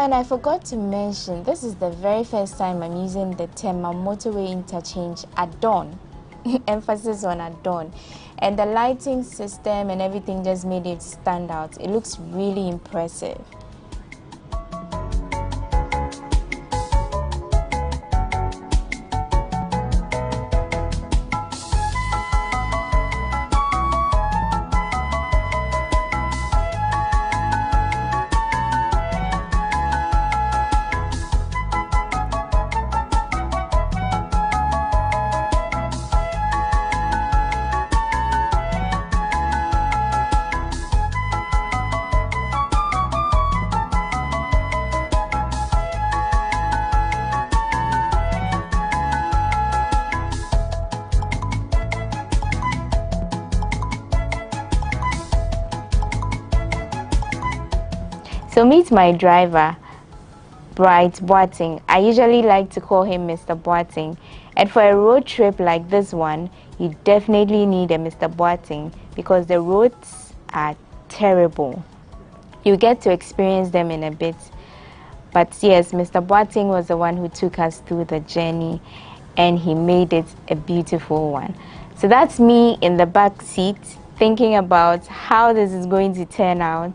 And I forgot to mention, this is the very first time I'm using the Tema motorway interchange at dawn. Emphasis on at dawn. And the lighting system and everything just made it stand out. It looks really impressive. So meet my driver, Bright Boating. I usually like to call him Mr. Boating. And for a road trip like this one, you definitely need a Mr. Boating because the roads are terrible. You get to experience them in a bit. But yes, Mr. Boating was the one who took us through the journey and he made it a beautiful one. So that's me in the back seat thinking about how this is going to turn out.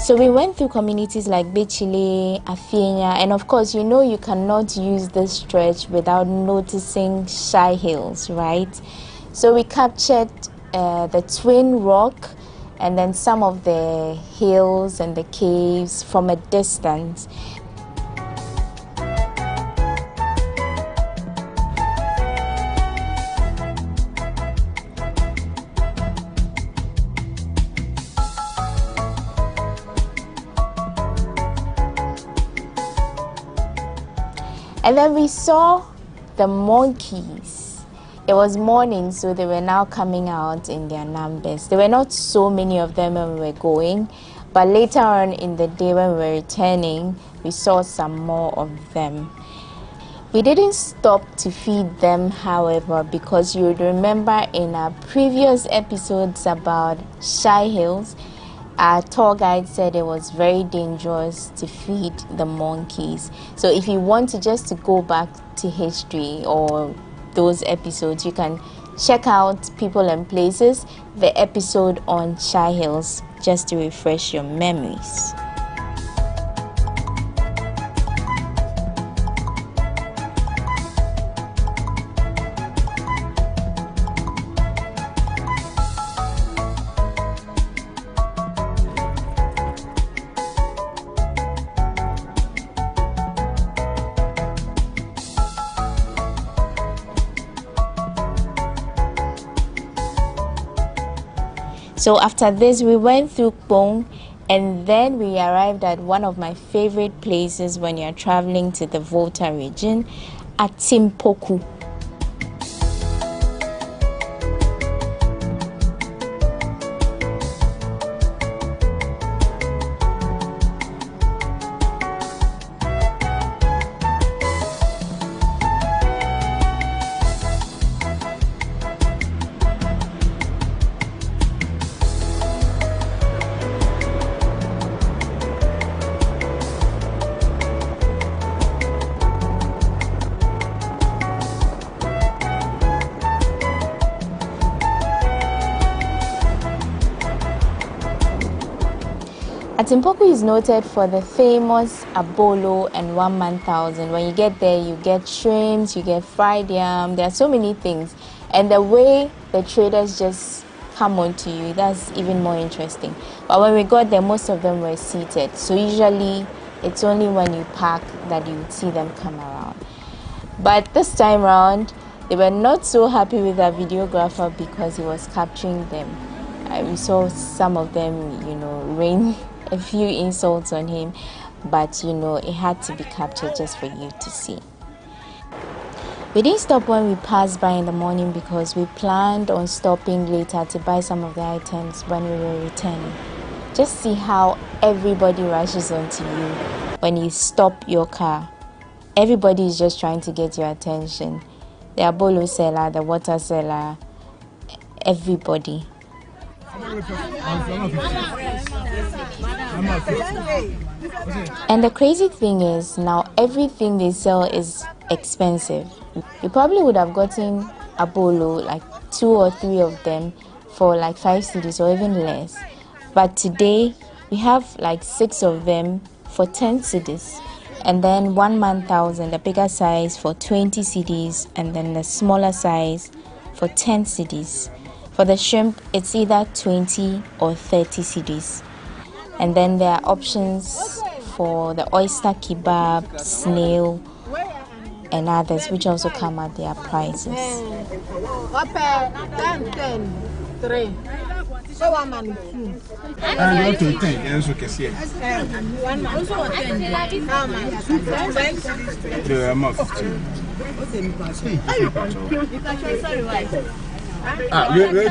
So we went through communities like Bechile, Afienya, and of course, you know you cannot use this stretch without noticing shy hills, right? So we captured the Twin Rock and then some of the hills and the caves from a distance. And then we saw the monkeys. It was morning, so they were now coming out in their numbers. There were not so many of them when we were going, but later on in the day when we were returning, we saw some more of them. We didn't stop to feed them, however, because you would remember in our previous episodes about Shy Hills, our tour guide said it was very dangerous to feed the monkeys. So if you want to just to go back to history or those episodes, you can check out People and Places, the episode on Shy Hills, just to refresh your memories. So after this, we went through Pong, and then we arrived at one of my favorite places when you're traveling to the Volta region, at Timpoku. Timpoku is noted for the famous abolo and 1,000. When you get there, you get shrimps, you get fried yam. There are so many things, and the way the traders just come onto you, that's even more interesting. But when we got there, most of them were seated. So usually, it's only when you park that you would see them come around. But this time around, they were not so happy with our videographer because he was capturing them. We saw some of them, rain a few insults on him, but it had to be captured just for you to see. We didn't stop when we passed by in the morning because we planned on stopping later to buy some of the items when we were returning. Just see how everybody rushes onto you when you stop your car everybody is just trying to get your attention. The abolo seller, the water seller, everybody. And the crazy thing is, now everything they sell is expensive. You probably would have gotten abolo, like 2 or 3 of them, for like 5 cedis or even less. But today, we have like 6 of them for 10 cedis. And then 1,000, the bigger size for 20 cedis, and then the smaller size for 10 cedis. For the shrimp, it's either 20 or 30 cedis. And then there are options for the oyster kebab, snail, and others, which also come at their prices. Wait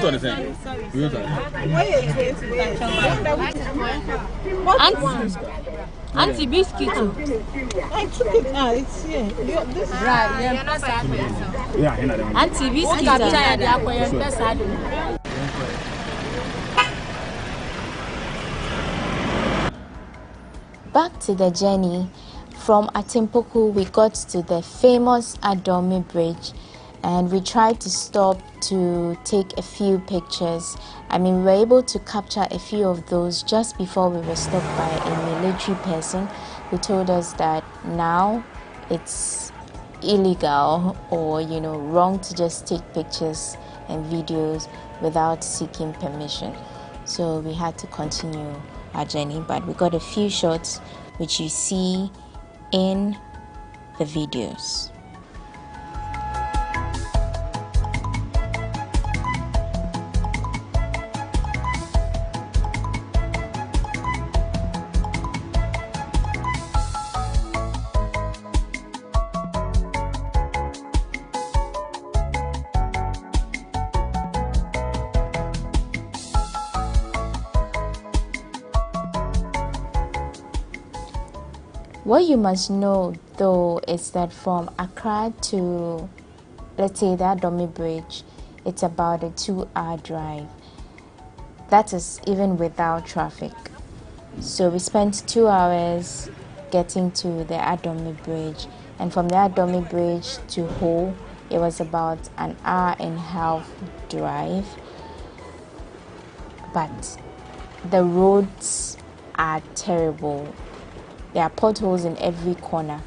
on the thing. Auntie biscuit. I took it. It's here. This Right, yeah. Auntie biscuit. Back to the journey. From Atimpoku, we got to the famous Adomi Bridge, and we tried to stop to take a few pictures. I mean, we were able to capture a few of those just before we were stopped by a military person who told us that now it's illegal or, wrong to just take pictures and videos without seeking permission. So we had to continue our journey, but we got a few shots which you see in the videos. What you must know, though, is that from Accra to, let's say, the Adomi Bridge, it's about a 2-hour drive. That is even without traffic. So we spent 2 hours getting to the Adomi Bridge, and from the Adomi Bridge to Ho, it was about an 1.5-hour drive. But the roads are terrible. There are potholes in every corner.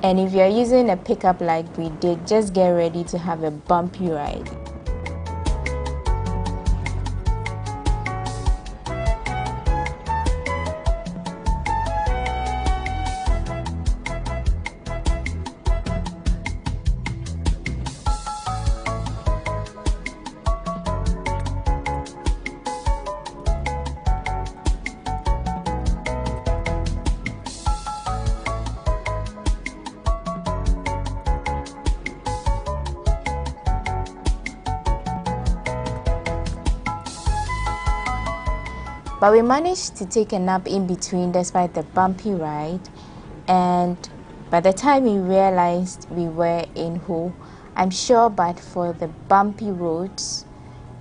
And if you're using a pickup like we did, just get ready to have a bumpy ride. But we managed to take a nap in between despite the bumpy ride, and by the time we realized we were in Ho, I'm sure but for the bumpy roads,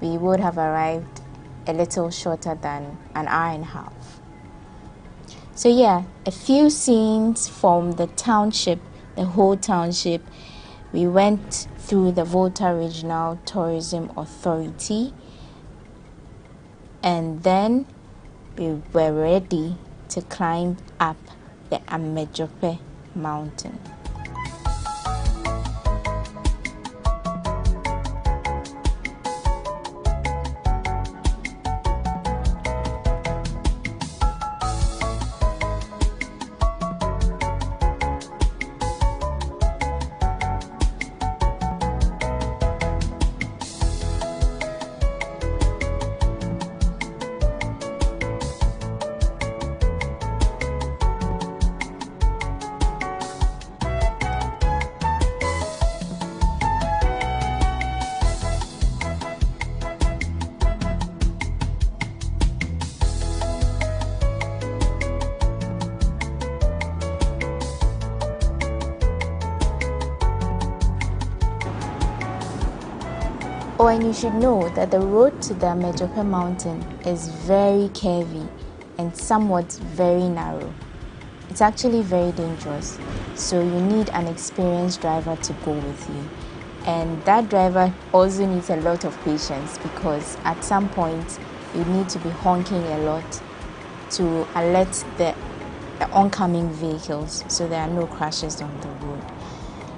we would have arrived a little shorter than an 1.5 hours. So yeah, a few scenes from the township, the whole township. We went through the Volta Regional Tourism Authority, and then we were ready to climb up the Ahmed mountain. Oh, and you should know that the road to the Amejope mountain is very curvy and somewhat very narrow. It's actually very dangerous, so you need an experienced driver to go with you. And that driver also needs a lot of patience, because at some point you need to be honking a lot to alert the oncoming vehicles so there are no crashes on the road.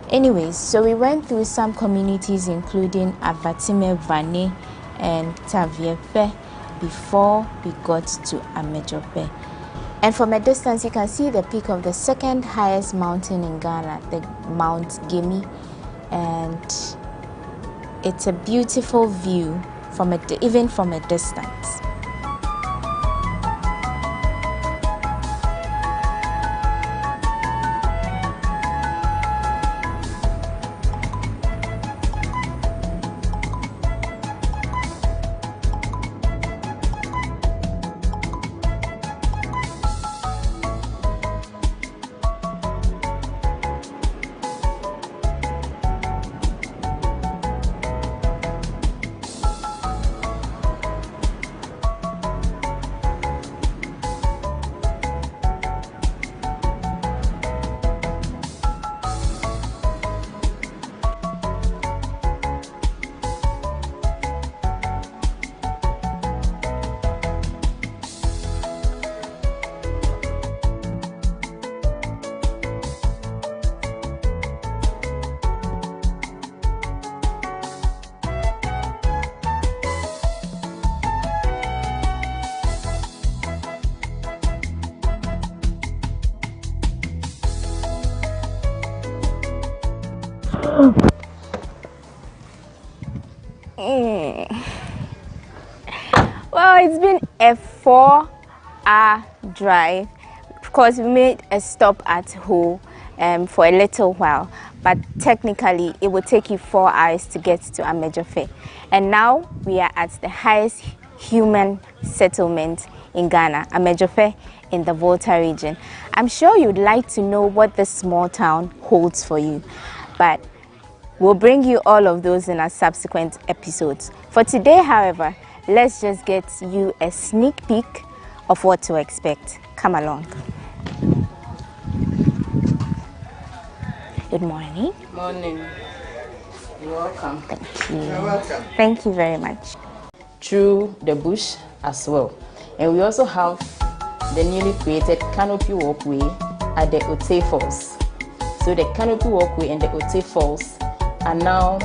Anyways, so we went through some communities including Avatime Vane and Taviepe before we got to Amejope. And from a distance you can see the peak of the second highest mountain in Ghana, the Mount Gemi, and it's a beautiful view even from a distance. Well, it's been a 4-hour drive. Of course, we made a stop at Ho for a little while, but technically it will take you 4 hours to get to Amejope. And now we are at the highest human settlement in Ghana, Amejope, in the Volta region. I'm sure you'd like to know what this small town holds for you, but we'll bring you all of those in our subsequent episodes. For today, however, let's just get you a sneak peek of what to expect. Come along. Good morning. Good morning. You're welcome. Thank you. You're welcome. Thank you very much. Through the bush as well. And we also have the newly created canopy walkway at the Ote Falls. So the canopy walkway and the Ote Falls are now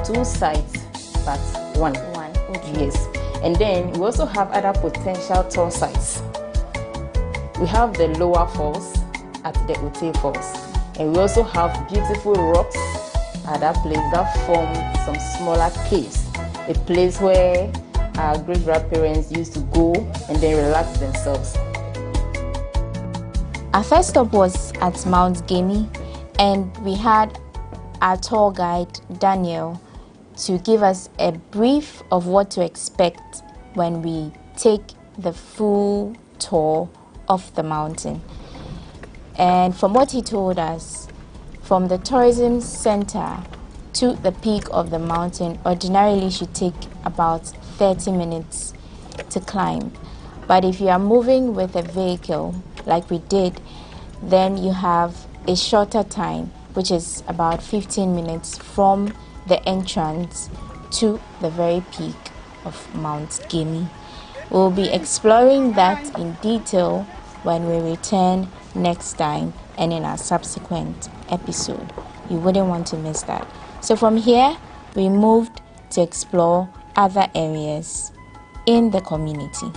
2 sites, but one. Okay. Yes. And then we also have other potential tour sites. We have the lower falls at the Ote Falls. And we also have beautiful rocks at that place that form some smaller caves. A place where our great-grandparents used to go and then relax themselves. Our first stop was at Mount Gemi, and we had our tour guide, Daniel, to give us a brief of what to expect when we take the full tour of the mountain. And from what he told us, from the tourism center to the peak of the mountain ordinarily should take about 30 minutes to climb. But if you are moving with a vehicle like we did, then you have a shorter time, which is about 15 minutes from the entrance to the very peak of Mount Gemi. We'll be exploring that in detail when we return next time and in our subsequent episode. You wouldn't want to miss that. So from here, we moved to explore other areas in the community.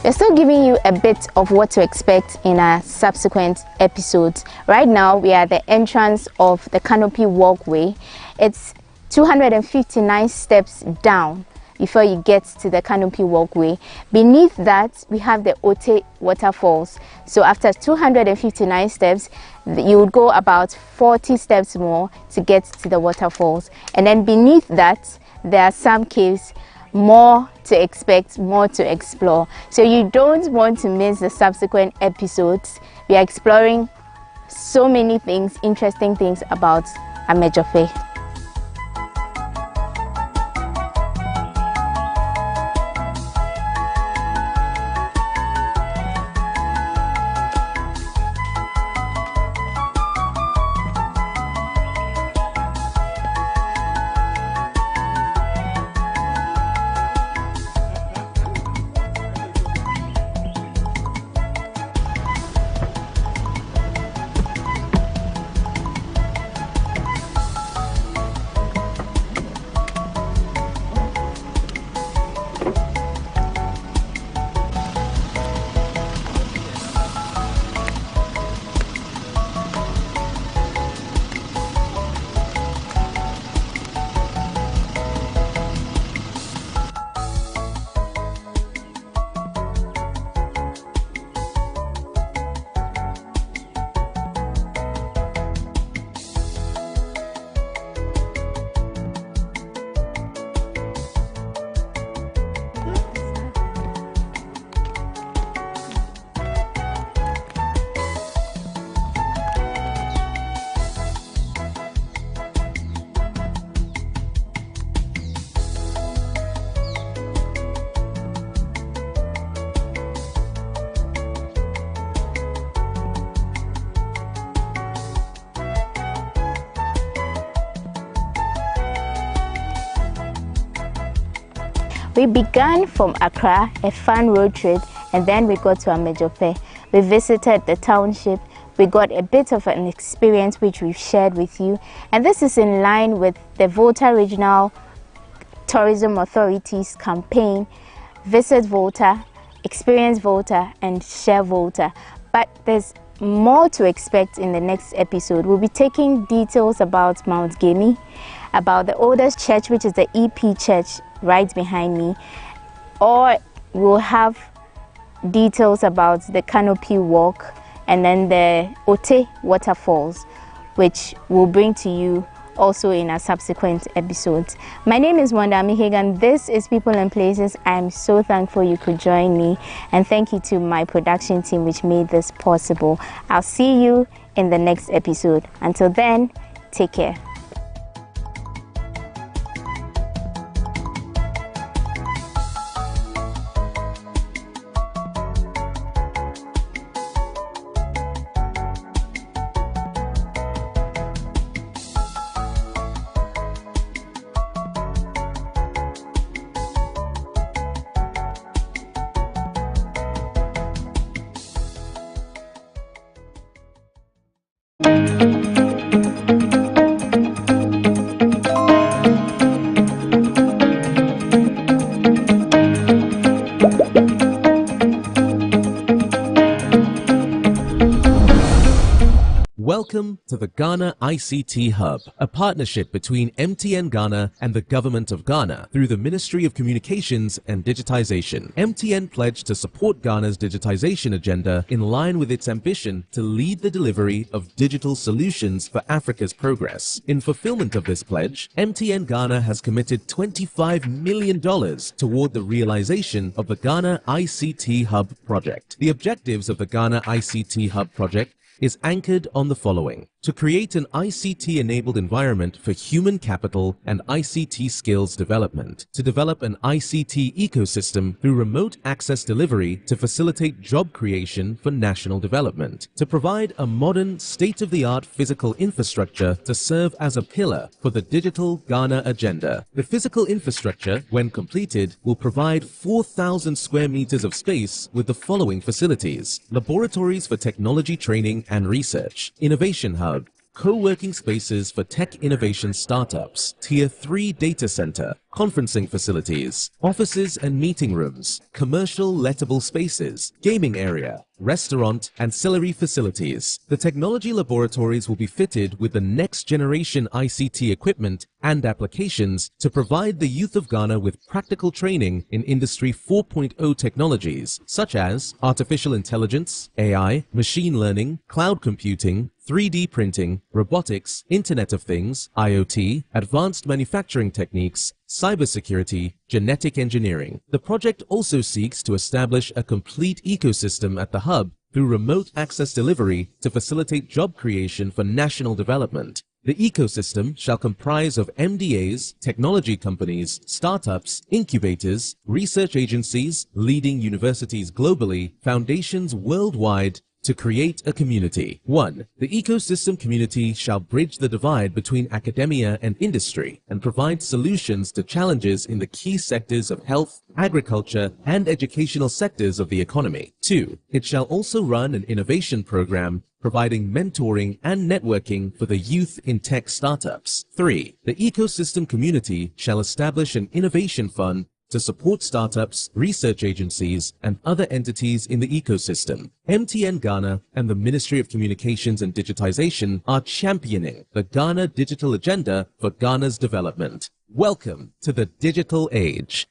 We're still giving you a bit of what to expect in our subsequent episodes. Right now, we are at the entrance of the canopy walkway. It's 259 steps down before you get to the canopy walkway. Beneath that, we have the Ote waterfalls. So after 259 steps, you would go about 40 steps more to get to the waterfalls. And then beneath that, there are some caves, more to expect, more to explore. So you don't want to miss the subsequent episodes. We are exploring so many things, interesting things about Amejofe. We began from Accra, a fun road trip, and then we got to Amejofe. We visited the township. We got a bit of an experience which we've shared with you, and this is in line with the Volta Regional Tourism Authority's campaign, Visit Volta, Experience Volta, and Share Volta. But there's more to expect in the next episode. We'll be taking details about Mount Gemi, about the oldest church, which is the EP Church right behind me, or we'll have details about the canopy walk and then the Ote waterfalls, which we'll bring to you also in our subsequent episodes. My name is Wanda Mihegan. This is People and Places. I'm so thankful you could join me, and thank you to my production team which made this possible. I'll see you in the next episode. Until then, take care. Welcome to the Ghana ICT Hub, a partnership between MTN Ghana and the Government of Ghana through the Ministry of Communications and Digitization. MTN pledged to support Ghana's digitization agenda in line with its ambition to lead the delivery of digital solutions for Africa's progress. In fulfillment of this pledge, MTN Ghana has committed $25 million toward the realization of the Ghana ICT Hub project. The objectives of the Ghana ICT Hub project is anchored on the following: to create an ICT-enabled environment for human capital and ICT skills development, to develop an ICT ecosystem through remote access delivery to facilitate job creation for national development, to provide a modern, state-of-the-art physical infrastructure to serve as a pillar for the digital Ghana agenda. The physical infrastructure, when completed, will provide 4,000 square meters of space with the following facilities: laboratories for technology training and research, innovation hub, co-working spaces for tech innovation startups, Tier 3 data center, conferencing facilities, offices and meeting rooms, commercial lettable spaces, gaming area, restaurant, ancillary facilities. The technology laboratories will be fitted with the next generation ICT equipment and applications to provide the youth of Ghana with practical training in Industry 4.0 technologies such as artificial intelligence, AI, machine learning, cloud computing, 3D printing, robotics, Internet of Things, IoT, advanced manufacturing techniques, cybersecurity, genetic engineering. The project also seeks to establish a complete ecosystem at the hub through remote access delivery to facilitate job creation for national development. The ecosystem shall comprise of MDAs, technology companies, startups, incubators, research agencies, leading universities globally, foundations worldwide, to create a community. 1. The ecosystem community shall bridge the divide between academia and industry and provide solutions to challenges in the key sectors of health, agriculture, and educational sectors of the economy. 2. It shall also run an innovation program providing mentoring and networking for the youth in tech startups. 3. The ecosystem community shall establish an innovation fund to support startups, research agencies, and other entities in the ecosystem. MTN Ghana and the Ministry of Communications and Digitization are championing the Ghana Digital Agenda for Ghana's development. Welcome to the digital age.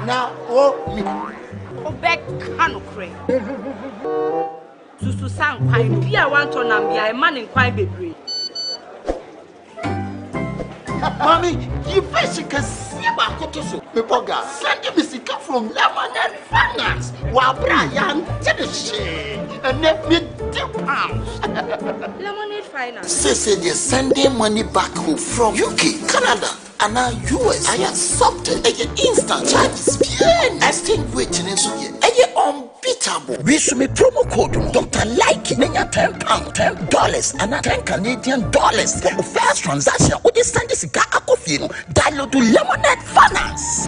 Now, Obek Kanukre. Susu sang pine, Pia want to Nambia, a man in quite baby. Mommy, you first can see my cotoso. Pepoga, send me sick from Lemonade Finance. While Brian did the shade and let me £2. Lemonade Finance. Say you're sending money back home from UK, Canada, and now US. I accepted a instant charges. Extinguishing in so unbeatable. We should make promo code Dr. Like £10, $10, and $10 Canadian for the first transaction. With this send this guy download to Lemonade Finance.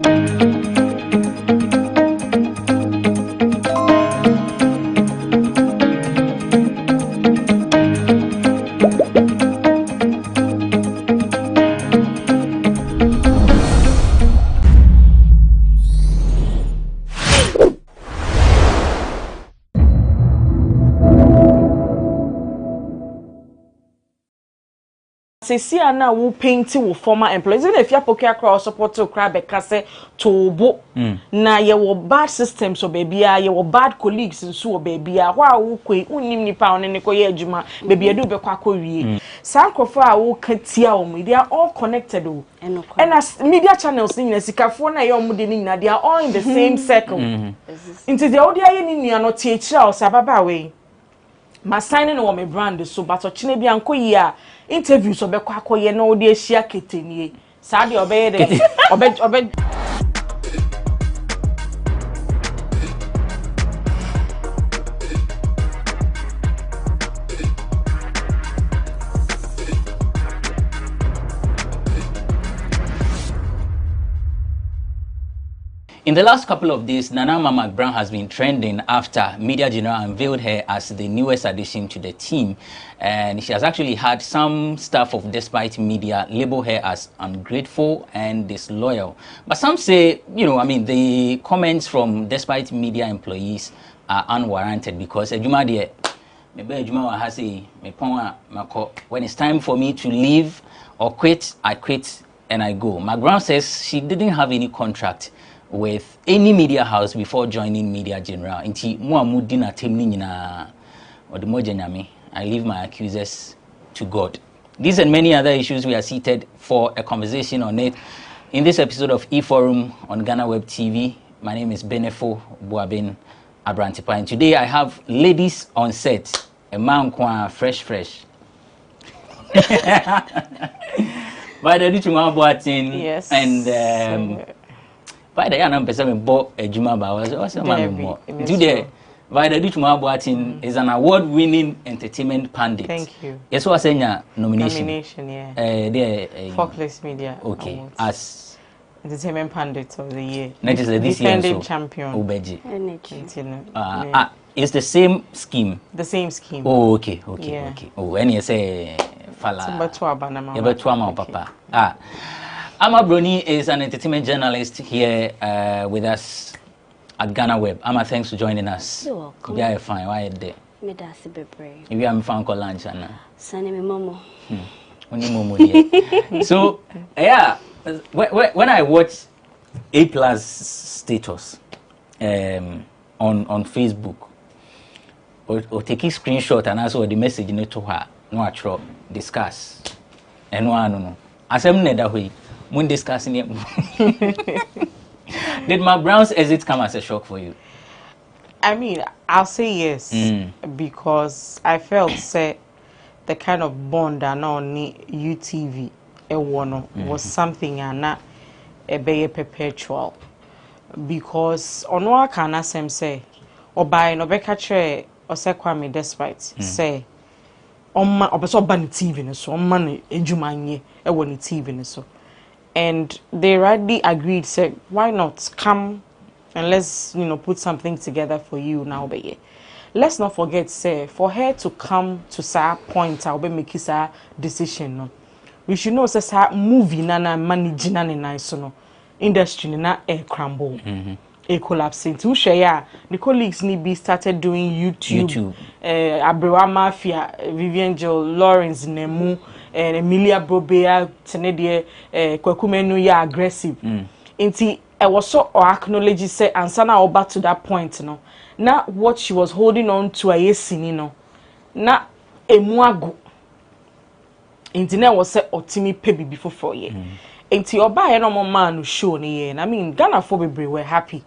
See na wo paint wo former employees even if you poke across support to crab kase to bo na ye wo bad systems so baby ye wo bad colleagues nso baby a ho a wo koi unnim nipa on ne ko ye adwuma baby edu be kwa wie sankrofo a wo katia o they are all connected o and as media channels ni sikafo na ye omude ni na they are all in the same circle into the audio ye ni no tie kira o sababa we ma signing on my brand so but ochine bia nko yi a interview so be kwa akoye na odi ehia ketenie sa de obeye de obe In the last couple of days, Nana Mama Brown has been trending after Media General unveiled her as the newest addition to the team. And she has actually had some staff of Despite Media label her as ungrateful and disloyal. But some say, you know, I mean, the comments from Despite Media employees are unwarranted because when it's time for me to leave or quit, I quit and I go. McBrown says she didn't have any contract with any media house before joining Media General. I leave my accusers to God. These and many other issues we are seated for a conversation on it in this episode of E-Forum on GhanaWeb TV. My name is Benefo Buabin Abrantipa, and today I have ladies on set. A man fresh. By the Duchuma Boatin, yes, and by the young person bought a Juma Bowers or some more. Today, by the Duchuma Boatin is an award-winning entertainment pundit. Thank you. Yes, was saying nomination. Yeah. Folkless Media. Okay. Awards. As entertainment pundit of the year. That is this defending year, champion. Ubeji. It's the same scheme. The same scheme. Oh, okay. Oh, and you say fala. Papa. Ahmed Brony is an entertainment journalist here with us at GhanaWeb. Ahmed, thanks for joining us. You're welcome. Yeah, fine. Why are they? Me that's a bit brave. If you have found lunch, Anna. Send me momo. Only momo. So, yeah, when I watch A+ status on Facebook, or take a screenshot and also the message in it to her, no actual discuss. And no. As I'm not that way, when discussing it. Did my Brown's exit come as a shock for you? I mean, I'll say yes, because I felt say the kind of bond that now UTV was something and not a be perpetual. Because on what can I say, or by no becatre or say Kwame despite say on my opposite ban TV so on money ejumanye e won TV so, and they already agreed say why not come and let's put something together for you now. But let's not forget say for her to come to that point I'll be making that decision. No, we should know say that movie na managing na nice no industry na air crumble. A collapse into share the colleagues need be started doing YouTube. Abrewa Mafia, Vivian Joel, Lawrence Nemu, and Emilia Bobea, Tenedie, Kwakumenu ya aggressive. Inti I was so acknowledge say and sana over to that point no. Now what she was holding on to a yesini no. Na emuago. Inti na was say otimi pebi before 4 years. Inti oba no more man show ni I mean Ghana for be were happy.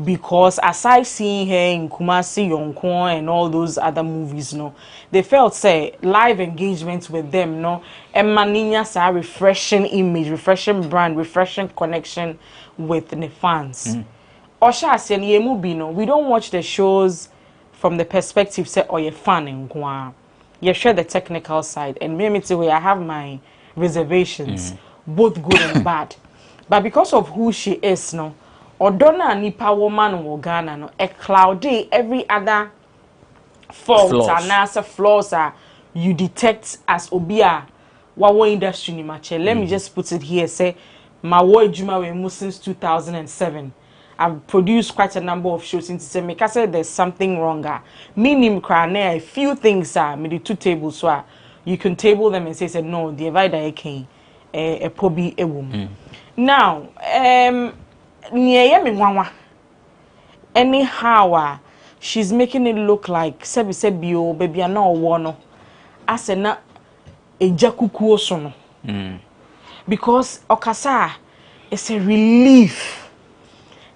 Because aside seeing her in Kumasi, Yonkon, and all those other movies, no, they felt say live engagement with them, no, and Maninya a refreshing image, refreshing brand, refreshing connection with the fans. Osha said, no, we don't watch the shows from the perspective say, oh, you're fan in Gua. You share the technical side, and maybe I have my reservations, both good and bad. But because of who she is, no. Odona nipa woman in Ghana no a cloudy every other fault and as flaws you detect as obia wawo industry ni mache. Let me just put it here say my work juma we since 2007. I've produced quite a number of shows into say make I say there's something wrong. Minim krane a few things me the 2 tables so you can table them and say no the divider a probi a woman. Now anyhow she's making it look like sebio baby na owo as na ejakukuo so no because okasa is a relief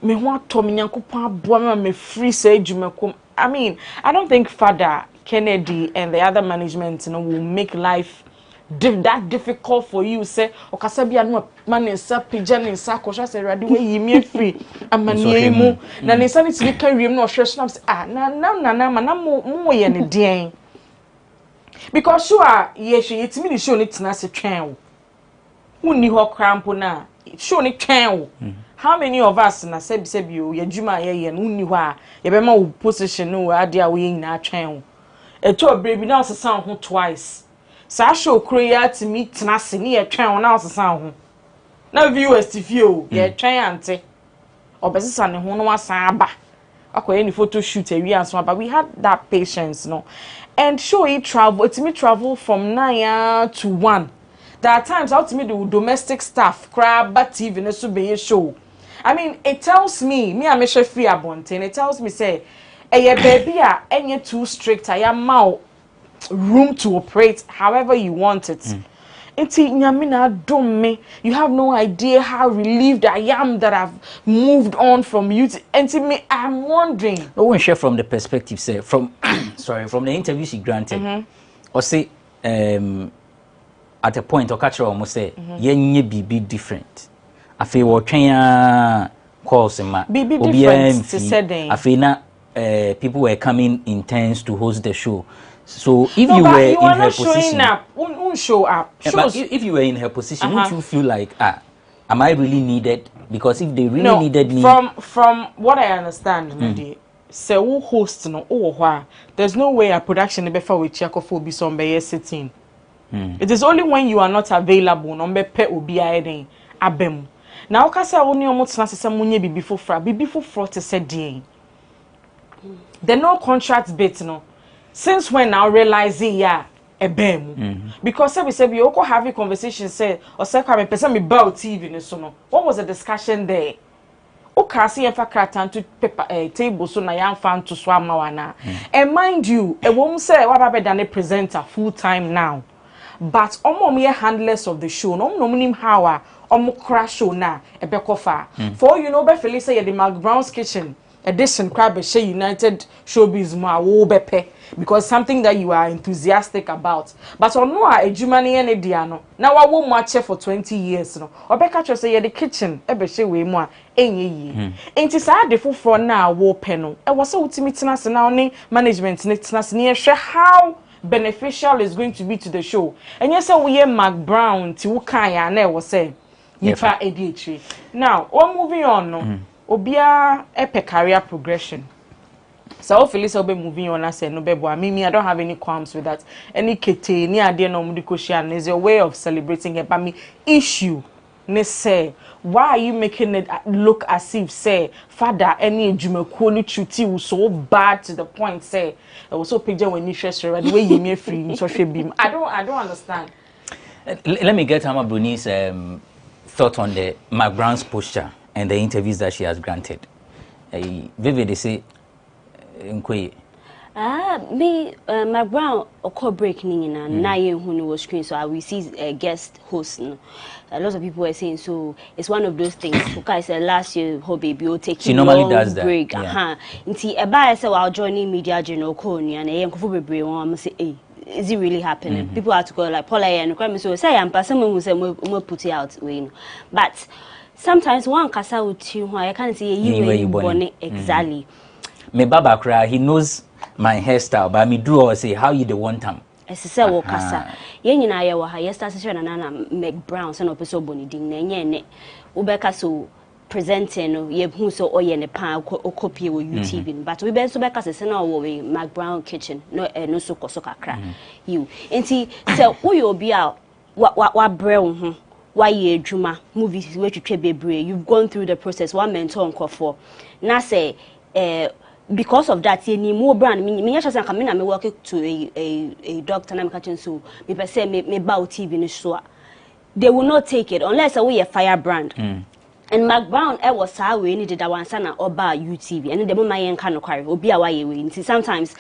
me want to me nyankopon aboa me free say adwumakom. I mean I don't think Father Kennedy and the other management will make life that difficult for you say okasa bia no man nsa pija nsa kwosha say rade we yimi free amanie mu na nsa ni timi ka wiem no hwe so na mo ye ne den because sure yes yetimi ni show ni tena se twen wo unni ho cramp na show ni twen wo how many of us na sebi o yadwuma ye no unni ho a ye be ma wo position no ade a wo ye nyina twen wo eto obrebi na osesa ho twice. Sa show create me tenase ni ye twen na osesa ho na viewers tifio ye twen ante obesesa ne ho no wasan aba akoye ni photo shoot awi anso aba. We had that patience no and show it travel it me travel from 9 to 1. There are times out to me the domestic staff crab TV na so be show. I mean it tells me am a chef free abonten it tells me say eye baby a enye too strict I am mau room to operate however you want it. Enti nyamina dom me. You have no idea how relieved I am that I've moved on from you. Enti me, I'm wondering. No one share from the perspective, say from sorry, from the interview she granted. Or say at a point or catch her almost say ye be different. I feel what Kenya calls him be different to say I feel na people were coming in turns to host the show. So if you were in her position, won't show up. But if you were in her position, would you feel like, am I really needed? Because if they really needed me, from what I understand, say who host no oh there's no way a production be for with Chiakofo be some be sitting. It is only when you are not available no be pe obi aden abem. Now kasa woni omotena sese munye bibi fofra te se den. The no contract bit no. Since when now realizing because we say we all have a conversation say or say come person me about TV no so no. What was the discussion there? Okay, see if I can to paper table so na yan fan to swam wana. And mind you, a woman say what about than a presenter full time now. But me handlers of the show, no nim how crash show na e be kofa. For you know be Felicia say the Mark Brown's kitchen edition crab she United Showbiz ma wo bepe because something that you are enthusiastic about. But on no ejumani ene dia no. Na wa wo mo ache for 20 years no. Obeka say the kitchen e be she we mu a enye yi. Enti sa de foforo na wo pe no. E wo se utimi tena se na oni management ne tena se ne hwe how beneficial is going to be to the show. And yes we hear Mark Brown ti wo kan ya na e wo say yifa ADHD. Now, we're moving on no. Obia epe career progression. So Felicia will be moving on. I said no bebo. I don't have any qualms with that. Any kete ni ade no mudikoshian is your way of celebrating it. But me issue ne say why are you making it look as if say father any ejumekuo ni chuti was so bad to the point say I was so picture when you share the way you me free so beam. I don't understand. Let me get Hama Bruni's thought on the Mark Brown's posture and the interviews that she has granted. Vivid, they say, me, Mark Brown, or break nina, naye who was screen, so I will see a guest host. A lot of people were saying, so it's one of those things. Okay, I said last year, her baby will take she normally does that. Break. Inti, a buyer said, I'll join media general Coney and a young couple baby, I'm say, hey. Is it really happening? People have to go like Paula and Kwame so say I'm someone who say we put it out way. But sometimes one kasa with you I can't see you born exactly. Me baba cry he knows my hairstyle but me do or say how you the want time. I say wo kasa. Ye nyina ye wo ha yesterday session na Mark Brown say no person boni din na nye ne. Wo be ka so presenting no ye hu so oye ne pan copy wo YouTube but we be so be ka se na wo we Mark Brown kitchen no so koso kakra you enti say wo ye obi a wa bre wo ho wa ye adwuma movies we twetwe bebre you've gone through the process one mentor nkofo na say because of that ye ni mo brand me nya chance am na me work to a doctor na me catching so me per say me ba TV ni so they will not take it unless we a fire brand. And Mark Brown was how we needed that one sana oba UTV and the moment yen can carry obi a way we sometimes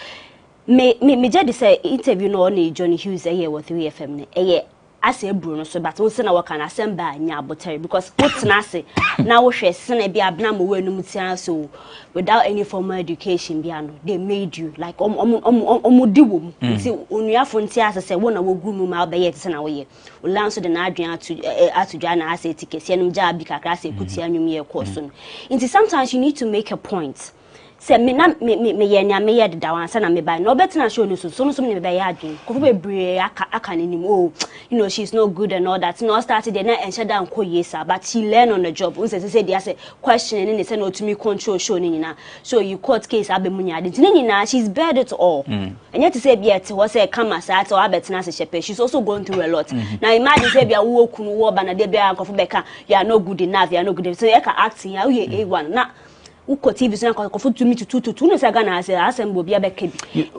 me just say interview no on Johnny Hughes a year with 3FM I say Bruno so but we na work can assemble nya abotare because what's na say now we share na bia abna mo we no mutia so without any formal education bia no they made you like di wo see onuafo ntia say wo na wo gu mu ma obeye te na wo ye o lanso de na adwen atudwa na ase tikesi enum ja bi kakra say kuti anwum ye course no nti sometimes you need to make a point. Say me ye nya me ye da wansa na me buy no betina show no so me be ya adwen ko be bre aka ni oh you know she's no good and all that no started there na enche da nko yesa but she learn on the job unse say they say question ni say no to me control show ni na so you court case abemunya ade ni na she's bear it all and yet to say be it was say come as at or abetina say shepe she's also going through a lot now imagine say be wo kunu wo ba na de be anko beka you are no good enough you are no good so you can acting ya we A1 na uko TV so na ko to me to no say Ghana say asembo bia be ka bi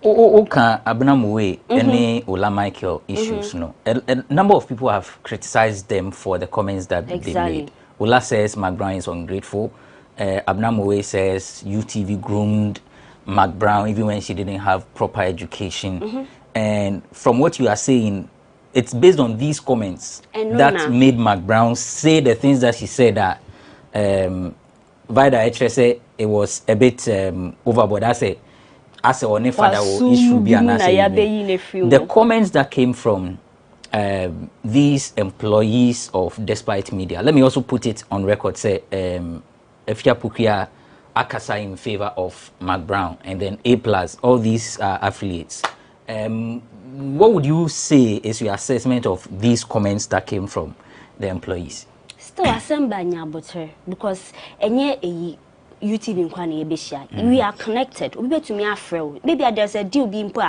o kan abnamuwe any Ola Michael issues no a number of people have criticized them for the comments that they made. Ola says Mark Brown is ungrateful. Abnamuwe says UTV groomed Mark Brown even when she didn't have proper education. And from what you are saying, it's based on these comments that made Mark Brown say the things that she said that Vida HSA it was a bit overboard. I say only father issue be an the comments that came from these employees of Despite Media. Let me also put it on record. Say Efia Pukia Akasa in favor of Mark Brown and then A+, all these affiliates. What would you say is your assessment of these comments that came from the employees? Still assemble nya butter because enye YouTube in Kwani Ebeshia. We are connected. We bet to me afro. Maybe there's a deal being put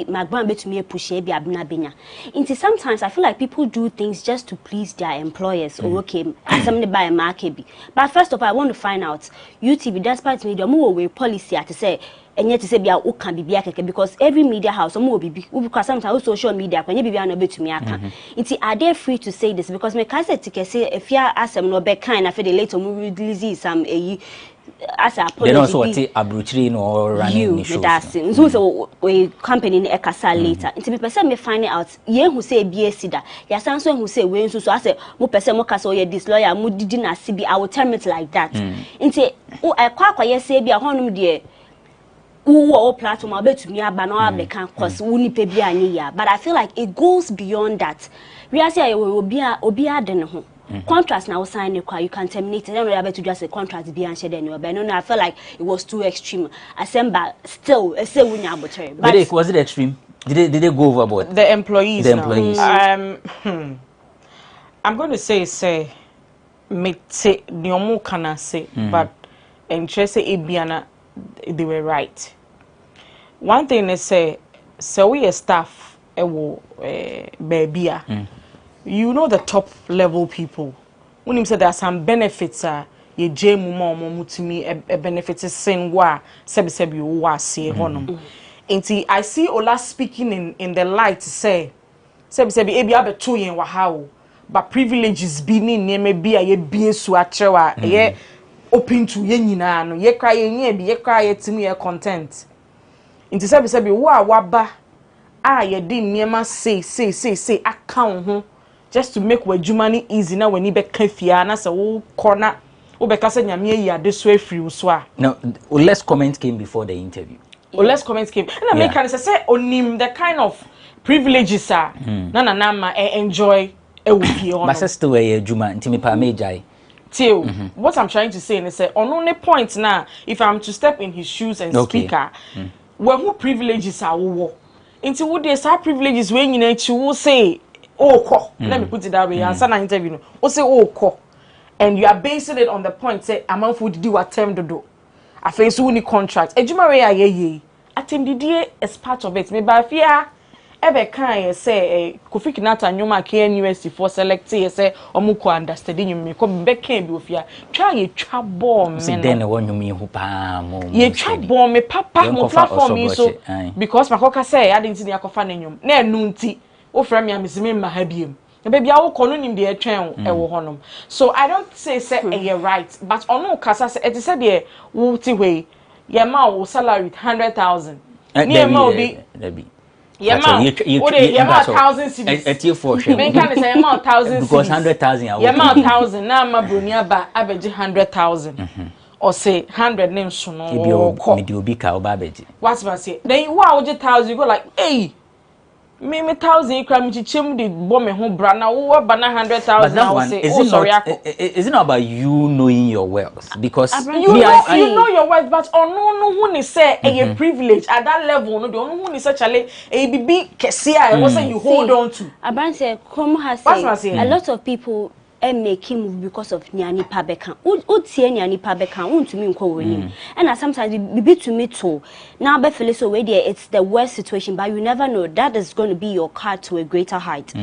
my grand bet to me push be abna benya. Into sometimes I feel like people do things just to please their employers or okay, somebody buy a market. But first of all, I want to find out YouTube despite me the more way policy to say and yet to say be can be because every media house or be because sometimes social media when you be an to me are they free to say this because my cousin say if you ask them no be kind after the later movie release some as a they also what abruching or running shows so we company in ekasa later into me person me find out ye who say BSc da ya sanso who say we so I say mo person mo kasa ye this lawyer mo didi na CB I will term it like that into o akwa ye say bia honum de who platform abetumi aba na abeka cause woni pe bia anye ya but I feel like it goes beyond that we are say obi ade ne ho contract now sign you can terminate it don't able to just a contract be and share then but no I feel like it was too extreme assemble still say wunya abotre but was it extreme did they go overboard the employees I'm going to say me say nyomo kana say but interest ebiana they were right. One thing is so we staff baby you know the top level people when him say there are some benefits ye jemu mo mutimi benefits sen wa sebi wa see honom nti I see Ola speaking in the light say sebi ebi abeto yen wa ha but privileges be ni neme bi ye bi su achewa ye open to ye nyina no ye kra ye bi ye kra ye timu ye content inti sebi wa waba ye di niema say account ho just to make we jumani easy na when be kafia na se wo corner wo be ka se nyame yi ade so afiri so a no less comment came before the interview less comments came and I make can say onim the kind of privileges na ma enjoy e wo fie ho but still we juma nti me pa me jai till what I'm trying to say is say on only point now if I'm to step in his shoes and speaker when who privileges are wo into would they say privileges when you will say let me put it that way answer na interview no o say and you are basing it on the point say amount food do attempt to do afa so we contract ejuma we aye attempt di is part of it me ba fia ebe kan say Kofi Kinata nyoma ke university for select say omuko understand nyum ko be kan bi ofia twa ye twa ball me no den wo nyum ye hu pa mo ye twa ball me papa mo platform so because makoka say adinti ne akofa na nyum na enu nti o fra me amesime ma ha biem baby awo kono nim de etwen e wo honom so I don't say you're right but ono kasa say it said there wo ti we ye ma wo salary 100,000 ni ma obi Yema 1,000 cities. Etie for sure. Men can say yema 1,000 cities. Because 100,000 yema 1,000 na ma bronia ba abeji 100,000. Or say 100 name so no. Maybe obi ka oba abeji. What's about say? Then you are 1,000 you go like, "Hey, me 1,000 kram chichem de bo me ho bra na wo ba na 100,000 na say, "Oh sorry is it not about you knowing your wealth because you know your wealth but no who ni say a privilege at that level no who ni say chale a bibi kese a what say you hold on to Aban say come has say a lot of people make him move because of nyani pabeka tie nyani pabeka untumi nko woni and sometimes bibi to me too now be feel so way there it's the worst situation but you never know that is going to be your card to a greater height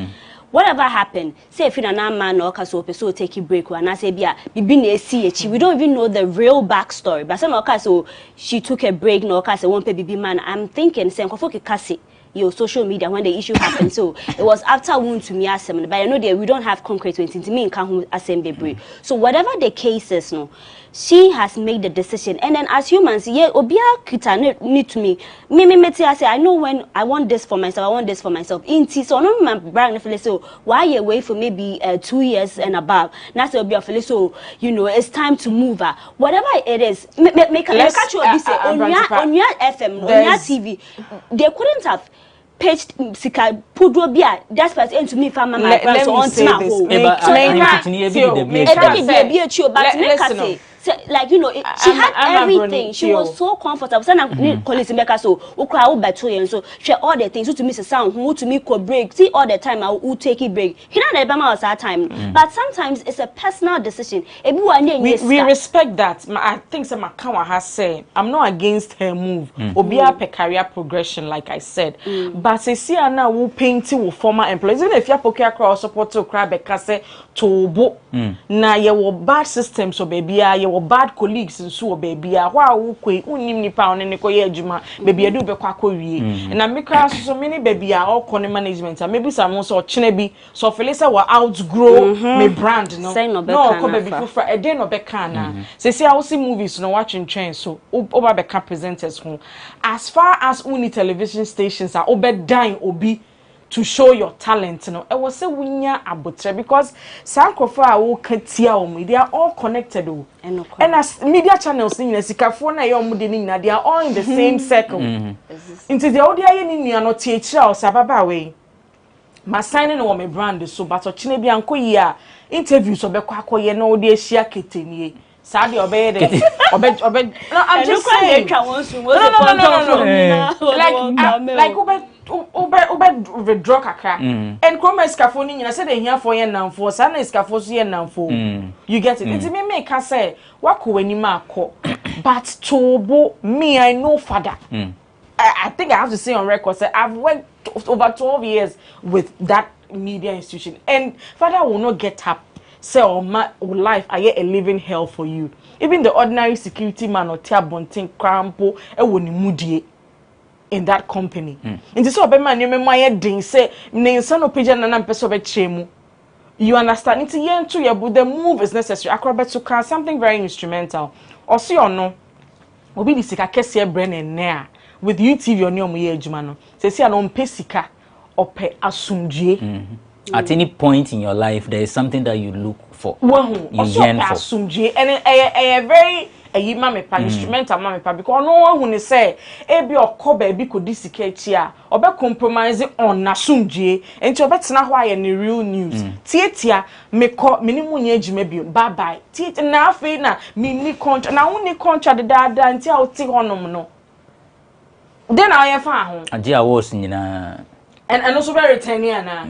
whatever happened say if you na man or kaso person take a break and I say bia bibi na esi we don't even know the real backstory but some okaso she took a break no okaso won pe bibi man I'm thinking say nkofo kekase your social media when the issue happened so it was after wound to me assembly but I know that we don't have concrete when to me in can assembly so whatever the case is no she has made the decision and then as humans yeah obia kita need to me I say I know when I want this for myself inti so no my brand feel so why you wait for maybe 2 years and above now say obia feel so you know it's time to move whatever it is make catch you obi say on your FM on your TV they couldn't have page sika pudro bia that's part into me farmer my brand so on now So, like, you know, she had everything. She was so comfortable. So now, colleagues in Becca, so crowd better and so share all the things. So to miss a sound, who to me could break. See all the time, I will take it break. He not the Bama was our time, but sometimes it's a personal decision. We respect that. I think some Makawa has said, I'm not against her move. Obia per career progression, like I said. But say see now who painting with former employees. Even if you poke across support to crab because to bo na ye bad systems so baby ye bad colleagues and so baby wow kwe unim ni pa one ne koye adwuma baby adu be kwakọ wie na mekra so many baby all corner management maybe some so chene bi so felisa wa outgrow me brand no ko baby fufra e dey no be can na say see how see movies no watching trend so over be presenters ho as far as uni television stations are obedan obi to show your talent, you know. I was say winya abotre because sankrofo a wo katia o they are all connected o. And as media channels ni sikafo na ye omude ni na they are all in the same circle. Into the audio ye ni nua no tie kira o sababa we. Ma signing on my brand so but ochine bia nko yi a interviews obekọ akoye na o de ahia ketenie. Sadi obey no, I'm just saying. No. Like withdraw kakra. And come escafo ni nyina say dey here for ye namfo, sa na escafo so ye namfo. You get it? It me can say wako wani ma akọ. But tobo me I know father. I think I have to say on record say I've worked over 12 years with that media institution and father will not get up. Say my life I get a living hell for you. Even the ordinary security man or tiabontin crampo e woni mudie in that company. Nti so be man you my din say ne nsa no page na mpeso be chemu. You understand? Nti yen to your the move is necessary. Akrobe to can something very instrumental. Or see or no obi di sika kese e bre ne with UTV on your ye adwuma no. Say see an pesika ope asumdie. At any point in your life, there is something that you look for. You yearn for. And a very instrumental because no one who say ebi okoba ebi ko disikechi a obe compromise on nasumdie enti obe tena ho aye ne real news tietia meko minimu nya adwuma bi bye bye tiet na afi na mini contract na woni contract dada enti a oti honom no then I fa ho age awards nyina and also very returning na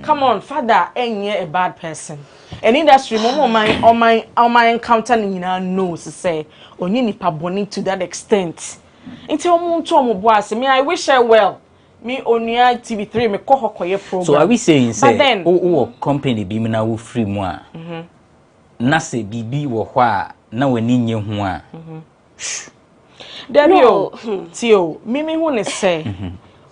come on father enye a bad person. An industry on my encounter knows say only nipa boni to that extent. Until me I wish her well. Me only TV3 me kohokoye program. So are we saying say then company bi me na wo free mu a na se bibi wo ho a na wani nye ho a Debio tio me hu ne say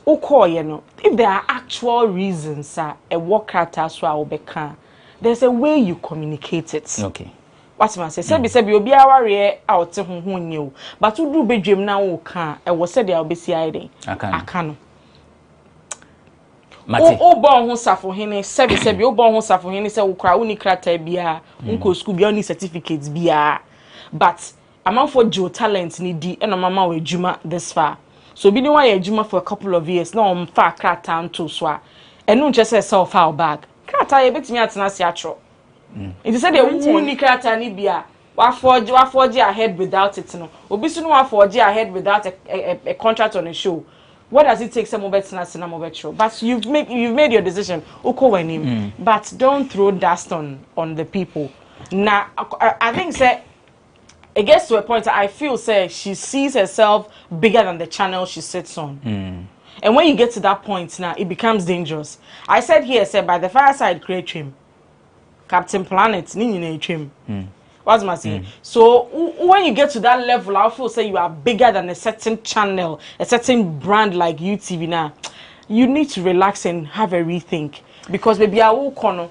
ukoye no if there are actual reasons a work out as well obeka there's a way you communicate it. Okay. What man say? Sebi obi aware out ho nyew. But you do bedwem na wo ka e wo se dia obesi aiden. Aka no. Mate. O bon ho safo hene sebi o bon ho safo hene se wo kra uni krata bia, unko school bia uni certificates bia. But among for geo talent ni di e no mama we adwuma this far. So bi ni wa ye adwuma for a couple of years na o mfa krata nto so a. Enu nche se self file bag. Krata ye betimi atena se atro. It is said the uni krata ni bia wa forge ahead without it no. Obi so no wa forge ahead without a contract on a show. What does it take some betena se na mo betro? But you've made your decision. Uko wanim. But don't throw dust on the people. Now I think say it gets to a point I feel say she sees herself bigger than the channel she sits on. And when you get to that point now, it becomes dangerous. I said here, said by the fireside, create trim. Captain Planet, ni trim. What's my saying? So when you get to that level, I feel say you are bigger than a certain channel, a certain brand like UTV now. You need to relax and have a rethink. Because maybe I will corner.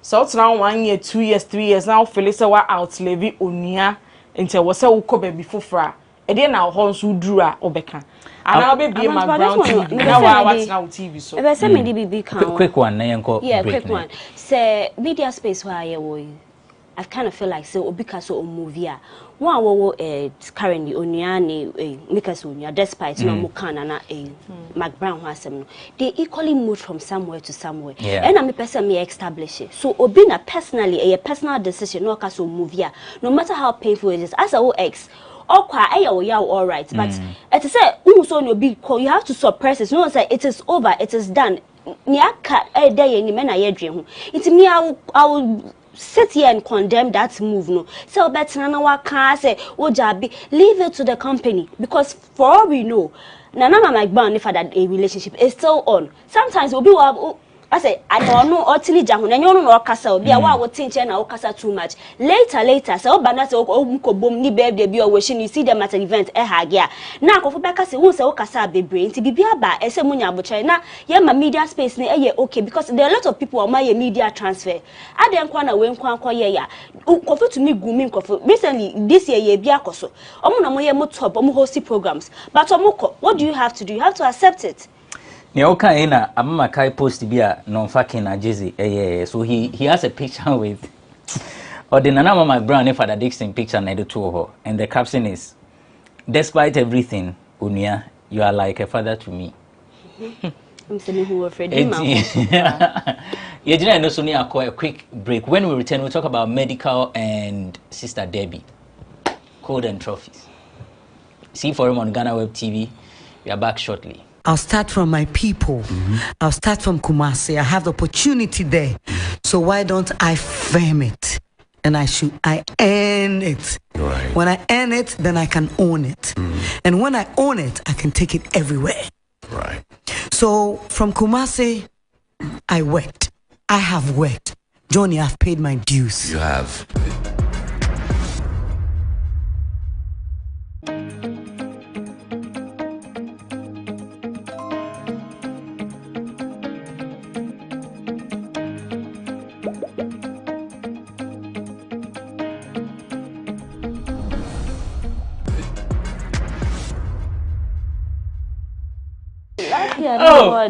So it's now 1 year, 2 years, 3 years now, Felisa wa outlevy onia until was a uko baby fufra. And then our horns who drew obeka. And I'll be my ground TV. Now I watch now TV. So if I say maybe quick one, yeah, quick one. Say media space where you I kind of feel like so obika so movie one wo currently oniane make us onia despite no mukana na Mac Brown asem no they equally moved from somewhere to somewhere and I'm a person me establish it so obina personally a personal decision no ka so movie no matter how painful it is as a ex all right but it is say you have to suppress it no say it is over it is done niaka dey ni me na ye dwe ho it me I will sit here and condemn that move no so better na waka say ojabi leave it to the company because for all we know Nana Mike Brown if that a relationship is still on sometimes will be I say I don't know utterly jahu na nyono no kasa obi a wa wo tinche na wo kasa too much later say oba say o bom ni baby bi o we you see them at an event hage a na akofo be kasa won say wo kasa bebre nti bibia ba ese munya abochare na ye ma media space na okay because there are a lot of people on my media transfer aden kwa na we nkwa ye ya kofo to me gumi kofo recently this year ye bia koso omo na mo ye mo top omo host programs but omo what do you have to do you have to accept it. Nyoka ina amama kai post bia non fucking ajezi so he has a picture with or the Nana Mama Brown if Father Dixon picture na to her and the caption is despite everything Unia you are like a father to me. I'm saying who afraid him. Yeah, so near a quick break. When we return we'll talk about medical and Sister Debbie code and trophies. See for him on GhanaWeb TV. We are back shortly. I'll start from my people. I'll start from Kumasi. I have the opportunity there. So why don't I firm it? And I earn it. Right. When I earn it, then I can own it. And when I own it, I can take it everywhere. Right. So from Kumasi, I worked. I have worked. Johnny, I've paid my dues. You have.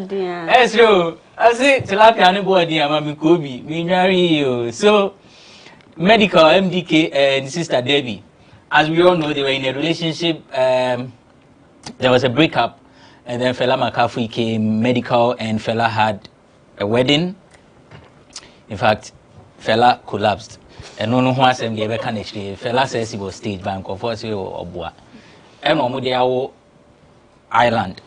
That's true. I say tilapia no body mama Kobe. We marry you. So medical MDK and Sister Debbie. As we all know, they were in a relationship. There was a breakup, and then Fela Makafu came medical, and Fela had a wedding. In fact, Fela collapsed. And no one said he ever can actually. Fela says he was stage bank of course or Boa. And Omudiawo Island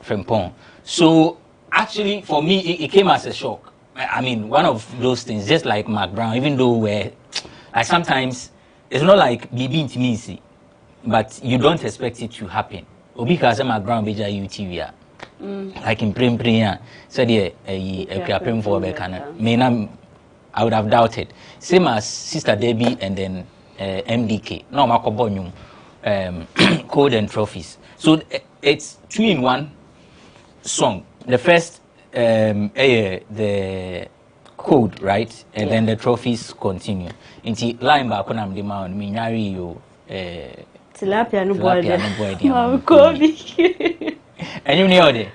from Pong. So actually, for me, it came as a shock. I mean, one of those things, just like Mac Brown, even though we're like sometimes it's not like BB intimacy, but you don't expect it to happen. Because Mac Brown beja UTV, like in Prim, said yeah, Prim for Bekana. I would have doubted. Same as Sister Debbie and then MDK. No, Makobonyum, code and trophies. So it's 2-in-1 song. The first, the code, right, and then the trophies continue. Inti line back on am the man, me marry you. Tilapia no boy. Mama Kobe. And you know there.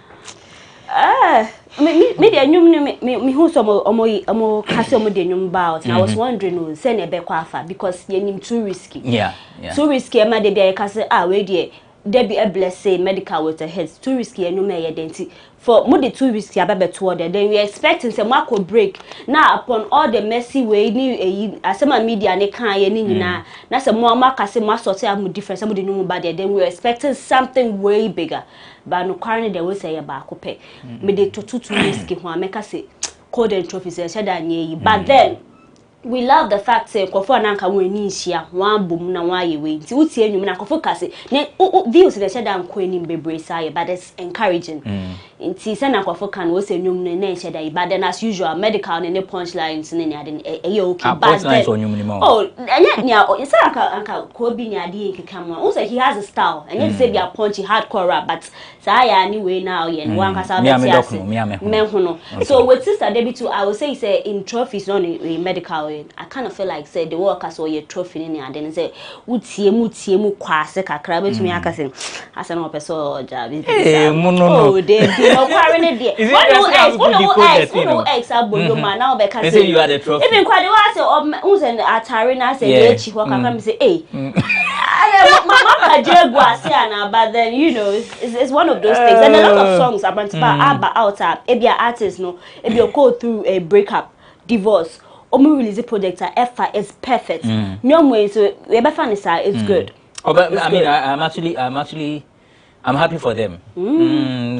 Me who some omo kase omo de nyum about and I was wondering say na be kwafa because ye nim too risky. Yeah. Too risky ma de be kase we dey there be a blessing medical with a head too risky and no me identity for more the too risky abebe toward then we expecting say marco break now upon all the messy way ni asema media ne kan ye ni nyina na say mo amaka say ma sort am different some dey no bad then we expecting something way bigger but no currently there was say ba kope me dey too risky ho ameka say code and trophies say that nye but then we love the fact say kofo na nka won ni hia wan bom na wan ye we nti wuti enwum na kofo kase ne views dey share dan ko enim bebre say but it's encouraging nti say na kofo kan wo say enwum na share dan but then as usual medical ne punchlines ne ade e okay but then enya nya say anka ko bi nya ade nkeka mo wo say he has a style enya say be a punchy hardcore rap but say ya ni we now ye wan kasa be me hu no so with Sister Debbie too I will say in trophies on a medical I can't kind of feel like say the workers or your trophy in and then say utiemu kwase kakra betumi aka say asa no person or job oh they be no quarry there no ex aboyo man now be ka say you are the trophy even kwade wa say unzen atare na say echi ho kakra me say but then you know it's one of those things and a lot of songs about out ebia artists no ebia go through a breakup divorce release project is perfect no way so it's good but I mean I'm happy for them.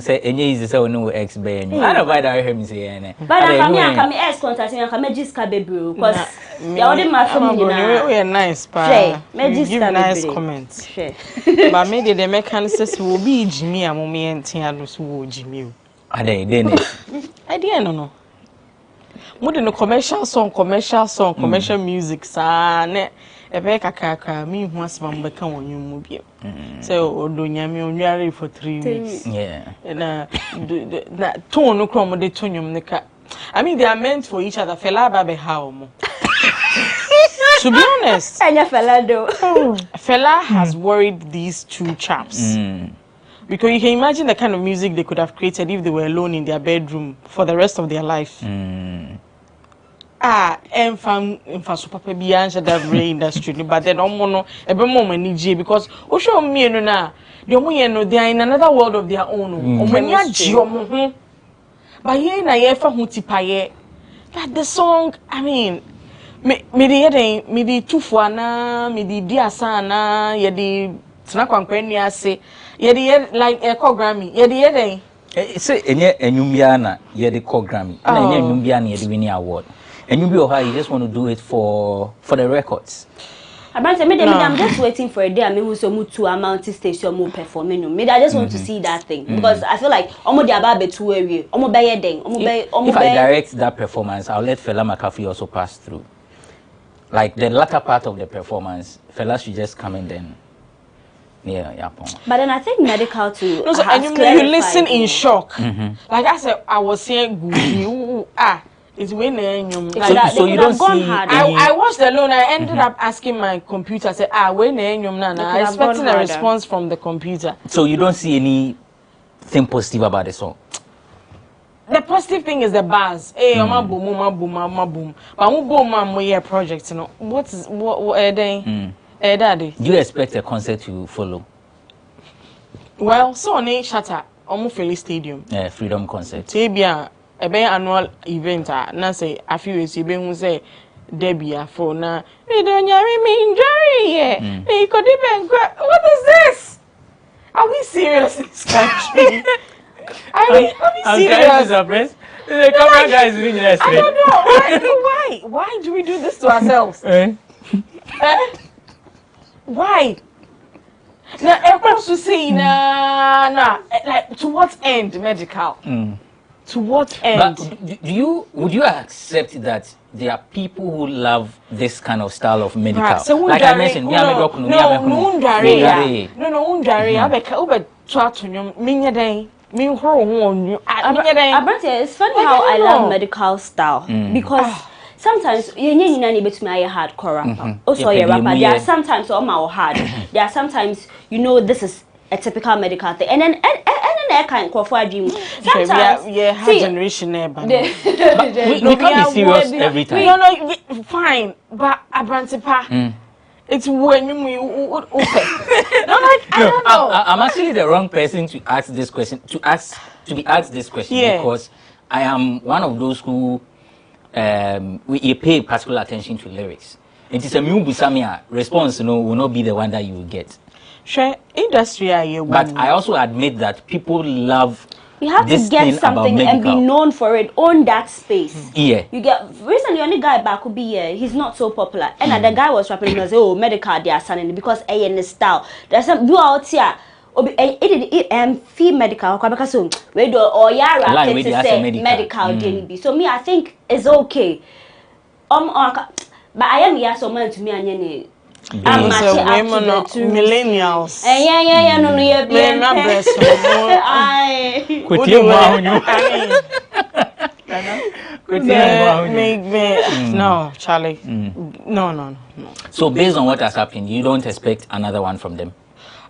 Say any is so no ex ben. I don't buy that him say any. But I come ex contact me come just cabebro because they only my family na. We are nice pa. Give nice comments. But maybe the mechanics will be Jimmy and mommy and Tia no so Jimmy. Are they then? I didn't know. More than a commercial song, commercial music sa ebe kakaka me hu asem mbeka wonyu mu biem so odonya me onware for 3 weeks yeah na tone no krom de tonyum ne ka I mean they are meant for each other fella ba be how mo to be honest anya fella do fella has worried these two chaps because you can imagine the kind of music they could have created if they were alone in their bedroom for the rest of their life. Enfam so papa bi answer that very industry but then omo ebe mo manije because o show me no na de omo ye no they are in another world of their own omo nya ji omo ho but ye na ye fa hu tipaye that the song I mean me di tufu ana me di diasa na ye di tena kwankwan ni ase ye di like e call Grammy ye di den say enye enyumbia na ye di call Grammy na enye enyumbia na ye di win award. And you just want to do it for the records. I'm just waiting for a day. I mean, who's so to amount station more performing. Maybe I just want to see that thing because I feel like almost the about be too area. Almost by your thing. If I direct that performance, I'll let Fela McAfee also pass through. Like the latter part of the performance, Fela should just come in then. Yeah. But then I think medical too. No, so you listen in shock. Like I said, I was saying, it's when so you don't see I watched alone. I ended up asking my computer. I said, when I expecting a response from the computer. So you don't see anything positive about the song? The positive thing is the bars. Hey, boom. But we boom project, you know. What are they? Daddy. Do you expect a concert to follow? Well, so on a shatter, almost Philly Stadium. Freedom concert. A be annual event na say a few years be hu say Debbie for na me don't yari me enjoy me could even what is this? Are we serious in this country? Are we serious? The camera guy is being I don't know why do we do this to ourselves? Why? Now everyone's to say na like to what end medical? To what end? But would you accept that there are people who love this kind of style of medical? Right. So like I mentioned, no, it's funny how I love medical style because sometimes you bet me a hardcore rapper. Also a rapper. There are sometimes hard. There are sometimes this is a typical medical thing, and then that kind of dream. Sometimes generation there, but we can't be serious every time. No, fine, but it's when you okay. I don't know. I'm actually the wrong person to ask this question. To be asked this question because I am one of those who we pay particular attention to lyrics. It is a new busamia response. Will not be the one that you will get. Sure, industry but I also admit that people love. You have to get something and be known for it on that space. Yeah. You get recently only guy back could be here. He's not so popular, and the guy was rapping and say, medical they are selling because in the style. There's some do out here. Fee medical because so we do or yara say medical so me I think it's okay. But I am here so man to me and millennials. No, Charlie. No. So based on what has happened, you don't expect another one from them?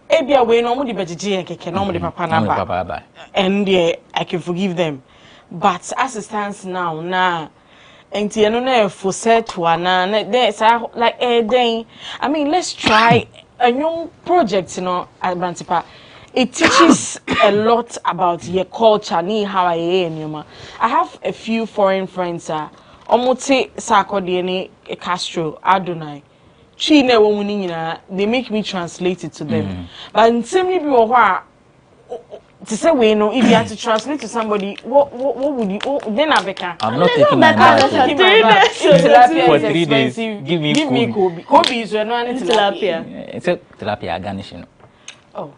Ebia we no mudi bejeje and keke no mudi papa na. And I can forgive them. But as it stands now, enti eno na for set one there's like then I mean let's try a new project, you know, Abrantipa. It teaches a lot about your culture, ni how I am. I have a few foreign friends omote sakodi ni Castro Adonai. They make me translate it to them. But in some people to say we know if you have to translate to somebody, what would you then I become? I'm not taking my bag for 3 days. Give me Kobe. Kobe is one tilapia. It's a tilapia garnishing. Oh.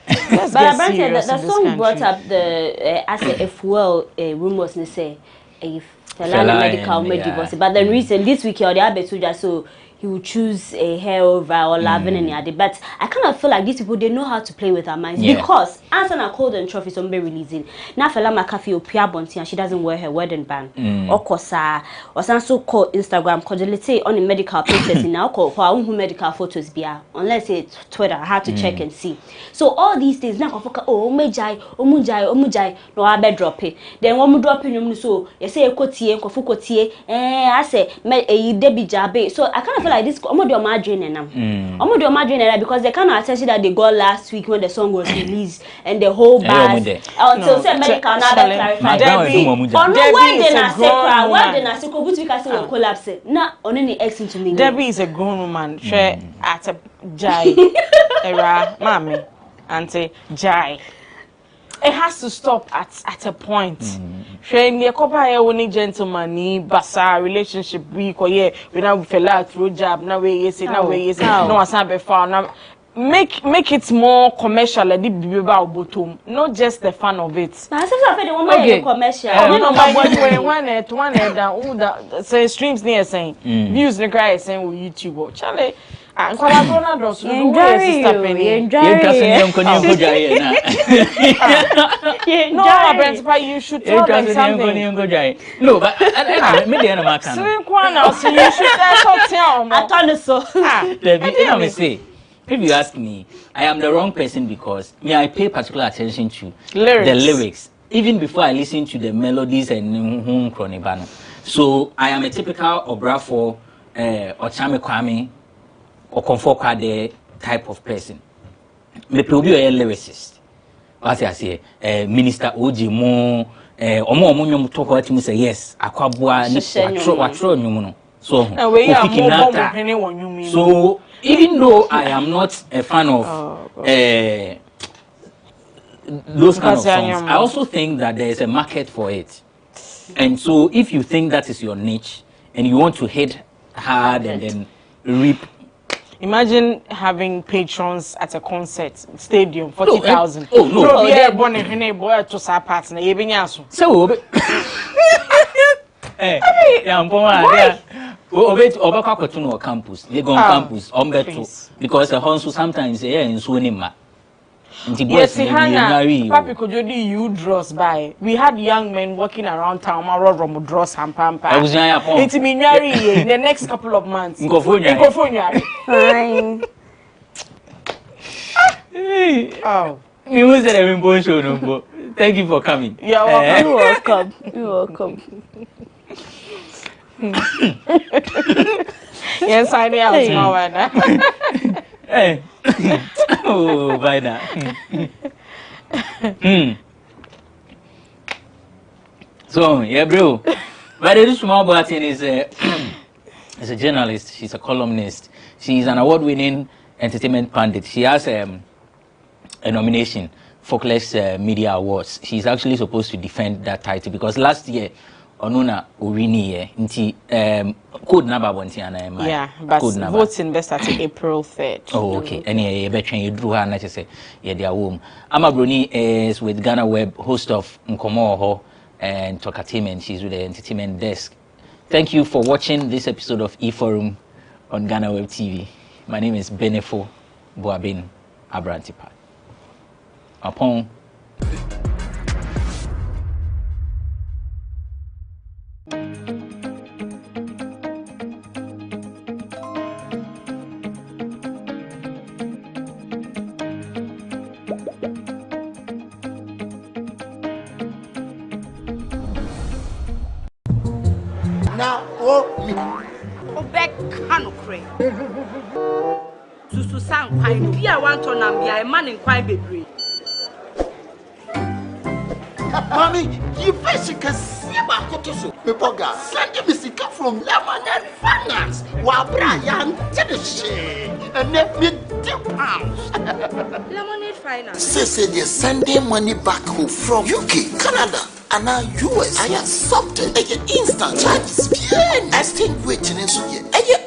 But I that song brought up the as a fuel rumors they say a Fela medical divorce. But the reason this week or the Abetuja so he would choose a hair over or loving and yada. But I kind of feel like these people, they know how to play with our minds. Because answer na cold and trophy some be releasing. Now Fela McAfee or Pia Bonti and she doesn't wear her wedding band. Or kosa or some so called Instagram cause on the medical pictures now call for our own medical photos be unless it's Twitter. I had to check and see. So all these things now omujai no I better drop it. Then one more drop in so you say kotie kofukotie I say me Debbie Jabe. So I kind of feel like this omodo margin and omodo margin because they kind of attention that they got last week when the song was released and the whole band until say medical now clarify Debbie on why they na secret why they na secret but we can say we collapse na on any ex into me Debbie is a grown woman she at a jai era mommy auntie jai. It has to stop at a point. Shame the couple only gentleman ni basa relationship week or we now fell out through job now we yes now we yes no asan be found now make it more commercial like the biba bottom not just the fun of it. But I say the woman commercial. You know my one that say streams near saying views the guy saying on YouTube Charlie. And no, you should tell them something. No, but if you ask me, I am the wrong person because I pay particular attention to the lyrics even before I listen to the melodies and Kronibano. So I am a typical Obrafo or Chame Kwame or comfort type of person. Me probably a lyricist. What I say, Minister Oji Mo, Omo talk about him say yes, Akwabua, Watro Nyumuno. So even though I am not a fan of those kind of songs, I also think that there is a market for it. And so if you think that is your niche and you want to hit hard and then reap. Imagine having patrons at a concert stadium 40,000. Oh no! Yeah, born in boy to sa partner. You be nyaso. So, Obekwa campus. They go on campus. Because the Honsu sometimes here in Suonima. Yes, Papi could you do you draws by? We had young men walking around town, Romo draws and pampa. I was in the next couple of months. Fine. Oh, you was at a show. Thank you for coming. You're welcome. You're welcome. Yes, I know. Hey. Oh, by now. So, yeah, bro. But this small Boatin is a journalist. She's a columnist. She's an award-winning entertainment pundit. She has a nomination for Folkless Media Awards. She's actually supposed to defend that title because last year, Onuna Urini nti code number 1 yeah, but voting best at April 3rd. Oh, okay. Any between you drew her and say yeah, their womb. Amabroni is with GhanaWeb, host of Nkomo and Talkatainment. She's with the entertainment desk. Thank you for watching this episode of eForum on GhanaWeb TV. My name is Benefo Boabin Abrantipa. Upon show me. Obek Kanokre. Susu sang pine. Be a want to be a man in quite baby. Mommy, you face can see about Kotoso. Mepoga, send me sick from Lemonade Finance. While Brian did the shit and let me £2. Lemonade Finance. Say they're sending money back home from UK, Canada, and now US. I accepted a instant charges. Extinguishing in so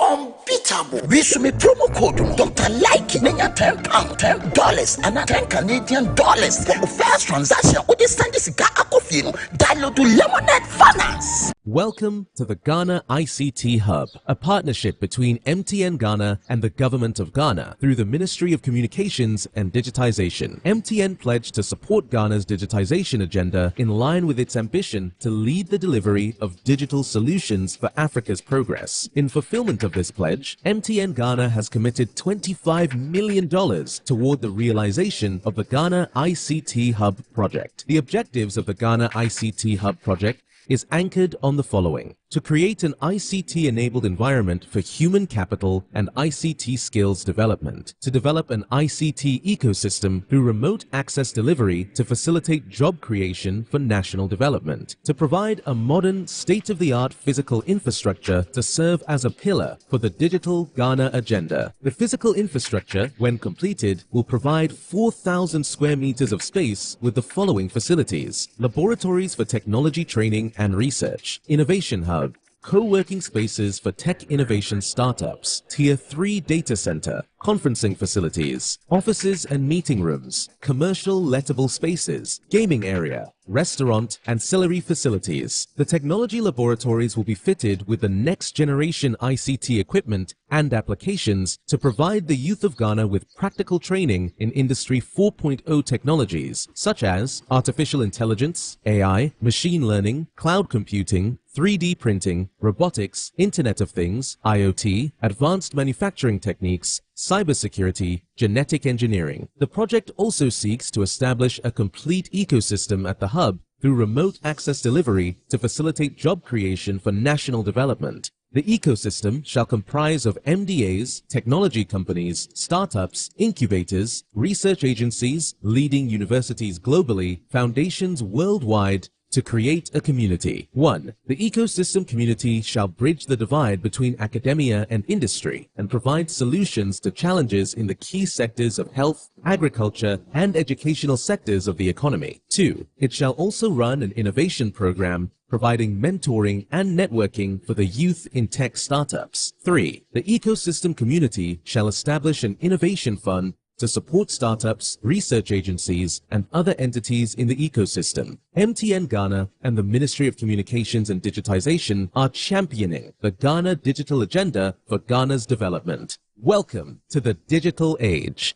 unbeatable. We should make promo code Dr. Like £10, $10, and $10 Canadian dollars for the first transaction. Or they send this guy download to Lemonade Finance. Welcome to the Ghana ICT Hub, a partnership between MTN Ghana and the Government of Ghana through the Ministry of Communications and Digitization. MTN pledged to support Ghana's digitization agenda in line with its ambition to lead the delivery of digital solutions for Africa's progress. In fulfillment of this pledge, MTN Ghana has committed $25 million toward the realization of the Ghana ICT Hub project. The objectives of the Ghana ICT Hub project is anchored on the following: to create an ICT-enabled environment for human capital and ICT skills development, to develop an ICT ecosystem through remote access delivery to facilitate job creation for national development, to provide a modern, state-of-the-art physical infrastructure to serve as a pillar for the digital Ghana agenda. The physical infrastructure, when completed, will provide 4,000 square meters of space with the following facilities: laboratories for technology training and research, innovation hub, co-working spaces for tech innovation startups, Tier 3 data center, conferencing facilities, offices and meeting rooms, commercial lettable spaces, gaming area, restaurant, ancillary facilities. The technology laboratories will be fitted with the next generation ICT equipment and applications to provide the youth of Ghana with practical training in Industry 4.0 technologies such as artificial intelligence, AI, machine learning, cloud computing, 3D printing, robotics, Internet of Things, IoT, advanced manufacturing techniques, cybersecurity, genetic engineering. The project also seeks to establish a complete ecosystem at the hub through remote access delivery to facilitate job creation for national development. The ecosystem shall comprise of MDAs, technology companies, startups, incubators, research agencies, leading universities globally, foundations worldwide, to create a community. 1. The ecosystem community shall bridge the divide between academia and industry and provide solutions to challenges in the key sectors of health, agriculture, and educational sectors of the economy. 2. It shall also run an innovation program providing mentoring and networking for the youth in tech startups. 3. The ecosystem community shall establish an innovation fund to support startups, research agencies, and other entities in the ecosystem. MTN Ghana and the Ministry of Communications and Digitization are championing the Ghana Digital Agenda for Ghana's development. Welcome to the digital age.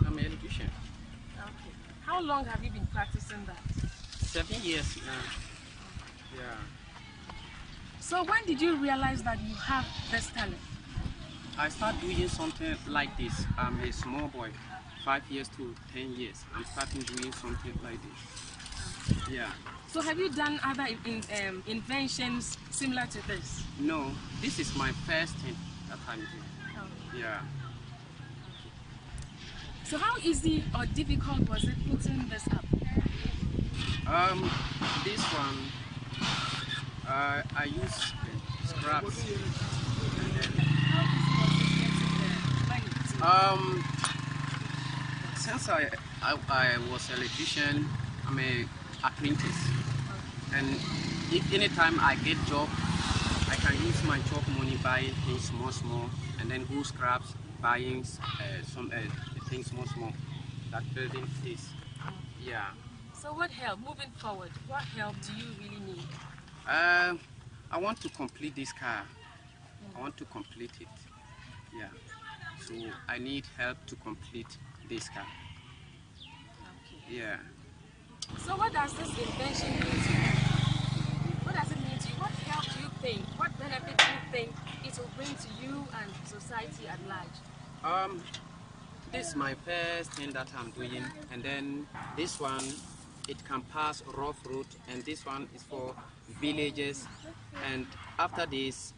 I'm an electrician. Okay. How long have you been practicing that? 7 years now. Yeah. So when did you realize that you have this talent? I started doing something like this. I'm a small boy, 5 years to 10 years. I'm starting doing something like this. Yeah. So have you done other inventions similar to this? No, this is my first thing that I'm doing. Oh. Yeah. So how easy or difficult was it putting this up? This one, I use scraps. Since I was an electrician, I'm a apprentice, and if anytime I get job, I can use my job money buying things small, and then go scraps buying some things small that building is. Yeah. So what help moving forward? What help do you really need? I want to complete this car. I want to complete it. Yeah. So I need help to complete this car. Okay. Yeah. So what does this invention mean to you? What does it mean to you? What help do you think? What benefit do you think it will bring to you and society at large? This is my first thing that I'm doing, and then this one, it can pass rough road, and this one is for villages. And after this,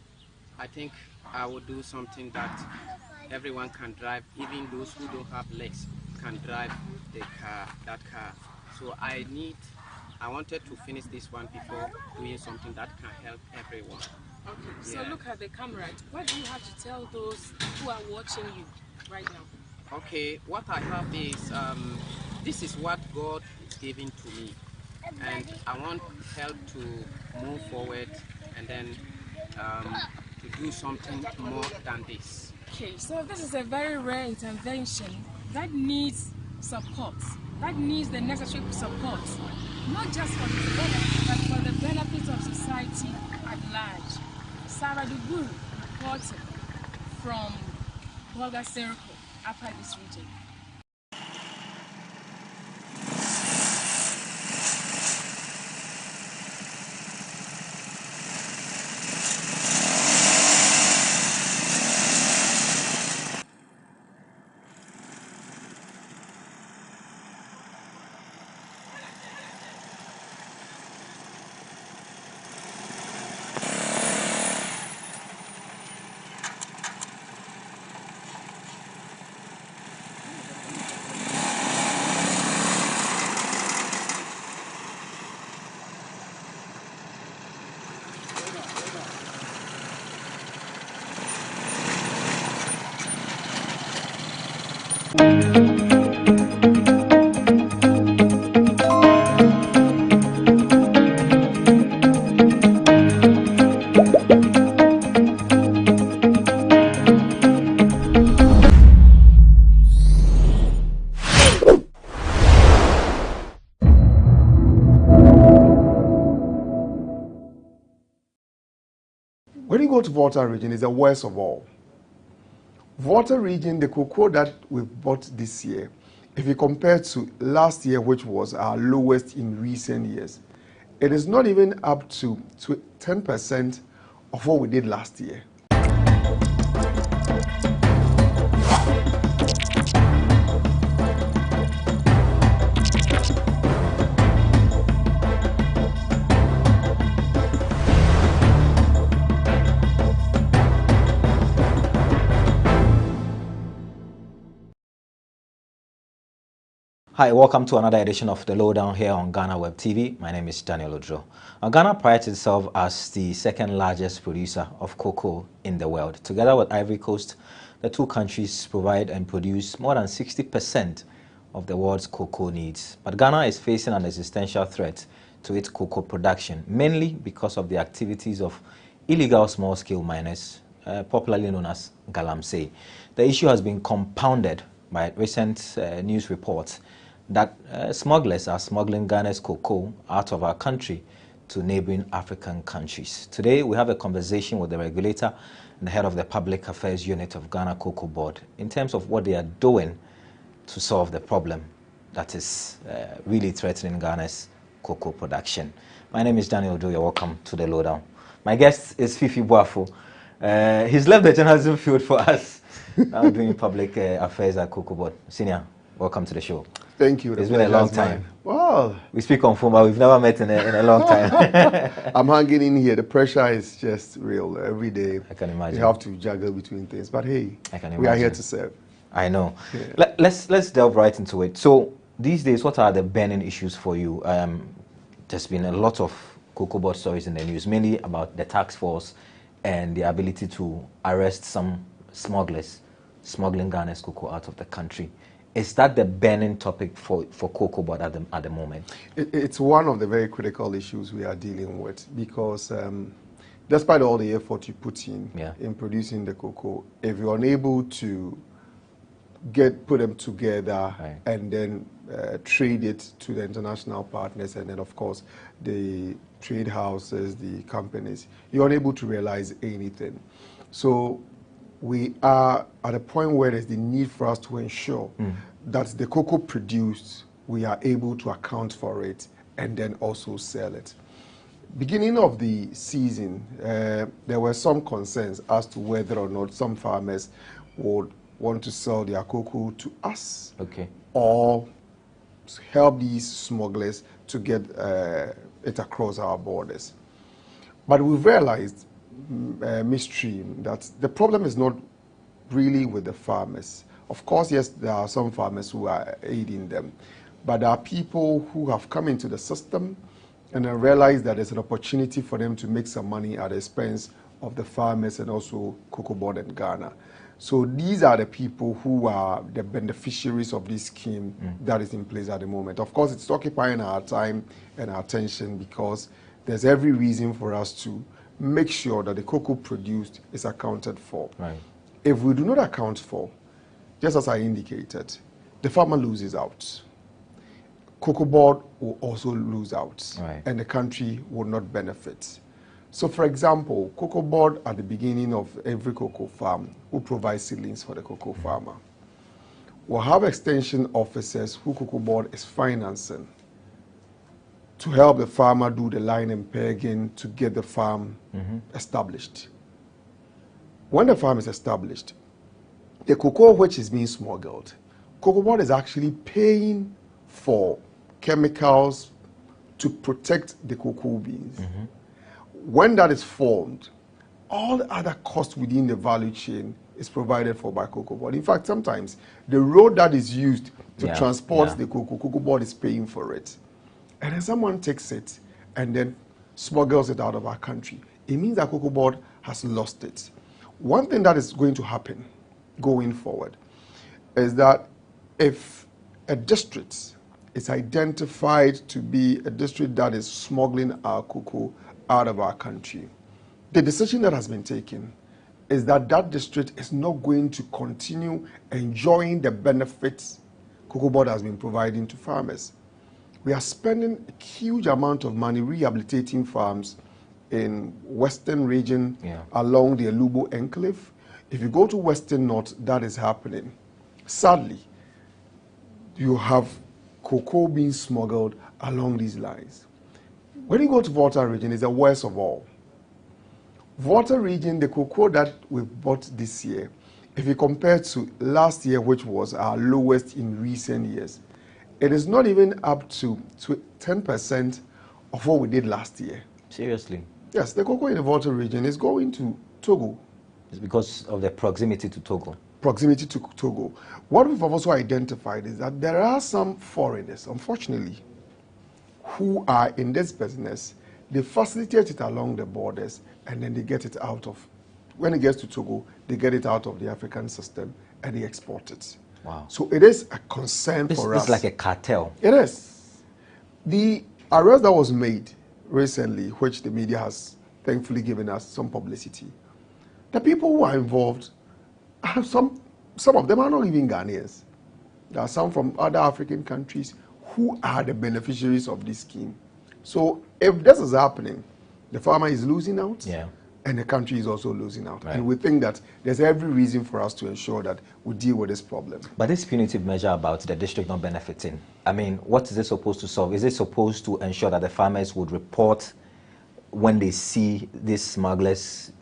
I think I will do something that everyone can drive, even those who don't have legs can drive that car. So I wanted to finish this one before doing something that can help everyone. Okay, so Yeah. look at the camera. What do you have to tell those who are watching you right now? Okay, what I have is, this is what God is giving to me. And I want help to move forward and then to do something more than this. Okay, so this is a very rare intervention that needs support, that needs the necessary support, not just for the benefit, but for the benefit of society at large. Sarah Duguru reporting from Volta Circle, Upper East region. When you go to Volta region, it's the worst of all. Volta region, the cocoa that we bought this year, if you compare to last year, which was our lowest in recent years, it is not even up to 10% of what we did last year. Hi, welcome to another edition of The Lowdown here on GhanaWeb TV. My name is Daniel Odro. Ghana prides itself as the second largest producer of cocoa in the world. Together with Ivory Coast, the two countries provide and produce more than 60% of the world's cocoa needs. But Ghana is facing an existential threat to its cocoa production, mainly because of the activities of illegal small-scale miners, popularly known as galamsey. The issue has been compounded by recent news reports that smugglers are smuggling Ghana's cocoa out of our country to neighboring African countries. Today, we have a conversation with the regulator and the head of the Public Affairs Unit of Ghana Cocoa Board in terms of what they are doing to solve the problem that is really threatening Ghana's cocoa production. My name is Daniel Odro. You're welcome to The Lowdown. My guest is Fifi Boafo. He's left the journalism field for us, now doing public affairs at Cocoa Board. Senior, welcome to the show. Thank you. It's been a long time. Wow. We speak on phone, but we've never met in a long time. I'm hanging in here. The pressure is just real every day. I can imagine. You have to juggle between things. But hey, I can imagine. We are here to serve. I know. Yeah. Let's delve right into it. So these days, what are the burning issues for you? There's been a lot of Cocoa Board stories in the news, mainly about the task force and the ability to arrest some smugglers smuggling Ghana's cocoa out of the country. Is that the burning topic for Cocoa Board at the moment? It's one of the very critical issues we are dealing with because despite all the effort you put in producing the cocoa, if you're unable to put them together and then trade it to the international partners and then of course the trade houses, the companies, you're unable to realize anything. So we are at a point where there's the need for us to ensure that the cocoa produced, we are able to account for it and then also sell it. Beginning of the season, there were some concerns as to whether or not some farmers would want to sell their cocoa to us, or help these smugglers to get it across our borders. But we've realized, midstream, that the problem is not really with the farmers. Of course, yes, there are some farmers who are aiding them, but there are people who have come into the system and then realize that there's an opportunity for them to make some money at the expense of the farmers and also Cocoa Board and Ghana. So these are the people who are the beneficiaries of this scheme that is in place at the moment. Of course, it's occupying our time and our attention because there's every reason for us to make sure that the cocoa produced is accounted for. Right. If we do not account for, just as I indicated, the farmer loses out. Cocoa Board will also lose out, and the country will not benefit. So, for example, Cocoa Board at the beginning of every cocoa farm will provide seedlings for the cocoa farmer. We'll have extension officers who Cocoa Board is financing to help the farmer do the line and pegging to get the farm established. When the farm is established, the cocoa which is being smuggled, Cocoa Board is actually paying for chemicals to protect the cocoa beans. When that is formed, all the other costs within the value chain is provided for by Cocoa Board. In fact, sometimes the road that is used to transport the Cocoa Board is paying for it. And then someone takes it and then smuggles it out of our country. It means that Cocoa Board has lost it. One thing that is going to happen going forward is that if a district is identified to be a district that is smuggling our cocoa out of our country, the decision that has been taken is that that district is not going to continue enjoying the benefits Cocoa Board has been providing to farmers. We are spending a huge amount of money rehabilitating farms in Western region along the Alubo enclave. If you go to Western North, that is happening. Sadly, you have cocoa being smuggled along these lines. When you go to Volta region, it's the worst of all. Volta region, the cocoa that we bought this year, if you compare to last year, which was our lowest in recent years, it is not even up to 10% of what we did last year. Seriously? Yes, the cocoa in the Volta region is going to Togo. It's because of the proximity to Togo. Proximity to Togo. What we've also identified is that there are some foreigners, unfortunately, who are in this business. They facilitate it along the borders and then they get it out of, when it gets to Togo, they get it out of the African system and they export it. Wow. So it is a concern for us. It's like a cartel. It is. The arrest that was made recently, which the media has thankfully given us some publicity, the people who are involved, some of them are not even Ghanaians. There are some from other African countries who are the beneficiaries of this scheme. So if this is happening, the farmer is losing out, and the country is also losing out. Right. And we think that there's every reason for us to ensure that we deal with this problem. But this punitive measure about the district not benefiting, I mean, what is it supposed to solve? Is it supposed to ensure that the farmers would report when they see these smugglers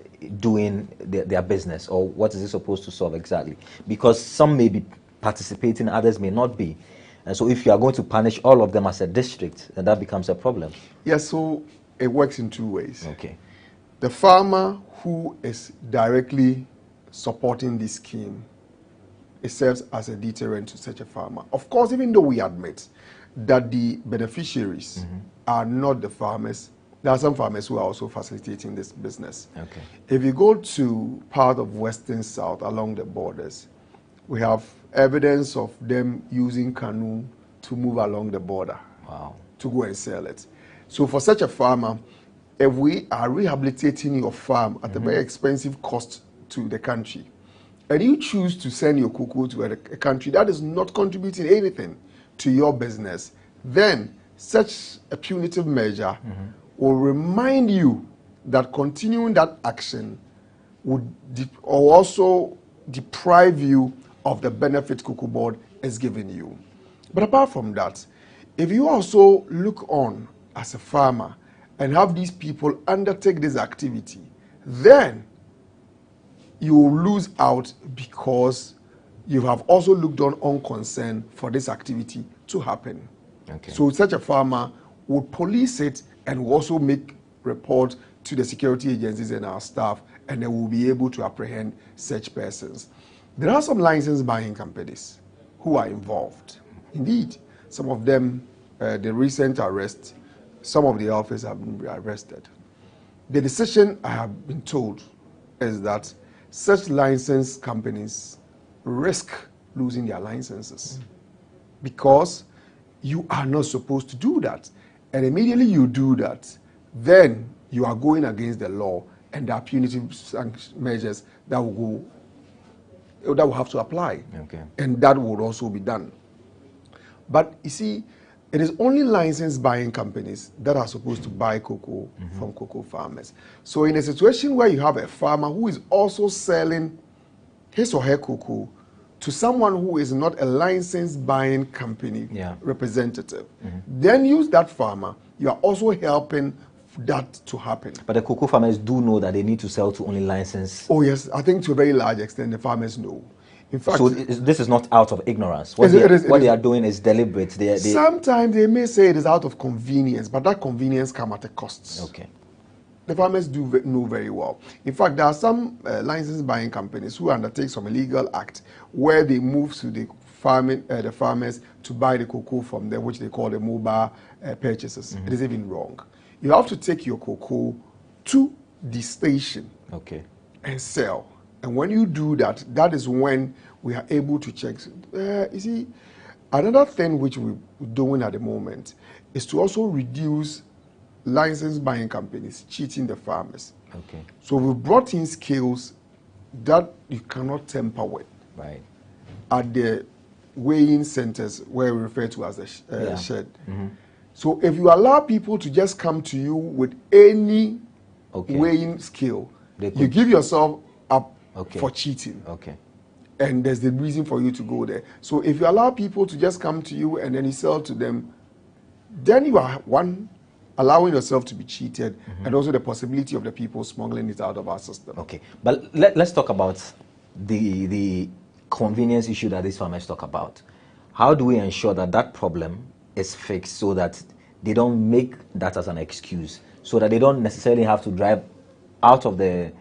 doing their business, or what is it supposed to solve exactly? Because some may be participating, others may not be. And so if you are going to punish all of them as a district, then that becomes a problem. Yes, so it works in two ways. Okay. The farmer who is directly supporting this scheme, it serves as a deterrent to such a farmer. Of course, even though we admit that the beneficiaries are not the farmers, there are some farmers who are also facilitating this business. Okay. If you go to part of Western South along the borders, we have evidence of them using canoe to move along the border to go and sell it. So for such a farmer, if we are rehabilitating your farm at a very expensive cost to the country, and you choose to send your cocoa to a country that is not contributing anything to your business, then such a punitive measure will remind you that continuing that action would also deprive you of the benefit Cocoa Board is giving you. But apart from that, if you also look on as a farmer and have these people undertake this activity, then you will lose out because you have also looked on unconcern for this activity to happen. Okay. So such a farmer would police it and will also make report to the security agencies and our staff, and they will be able to apprehend such persons. There are some license buying companies who are involved. Indeed, some of them, the recent arrest, some of the officers have been arrested. The decision, I have been told, is that such license companies risk losing their licenses because you are not supposed to do that. And immediately you do that, then you are going against the law, and there are punitive measures that will have to apply. Okay. And that would also be done. But you see, it is only license buying companies that are supposed to buy cocoa from cocoa farmers. So in a situation where you have a farmer who is also selling his or her cocoa to someone who is not a license buying company representative, then use that farmer. You are also helping that to happen. But the cocoa farmers do know that they need to sell to only licensed. Oh yes, I think to a very large extent the farmers know. In fact, so this is not out of ignorance. What they are doing is deliberate. Sometimes they may say it is out of convenience, but that convenience comes at a cost. Okay. The farmers do know very well. In fact, there are some license buying companies who undertake some illegal act where they move to the farmers to buy the cocoa from them, which they call the mobile purchases. It is even wrong. You have to take your cocoa to the station and sell. And when you do that, that is when we are able to check. You see, another thing which we're doing at the moment is to also reduce license buying companies cheating the farmers. Okay. So we brought in scales that you cannot tamper with. Right. At the weighing centers where we refer to as the shed. So if you allow people to just come to you with any weighing scale, you give yourself up for cheating. Okay. And there's the reason for you to go there. So if you allow people to just come to you and then you sell to them, then you are allowing yourself to be cheated, and also the possibility of the people smuggling it out of our system. Okay, but let's talk about the convenience issue that these farmers talk about. How do we ensure that that problem is fixed so that they don't make that as an excuse, so that they don't necessarily have to drive out of their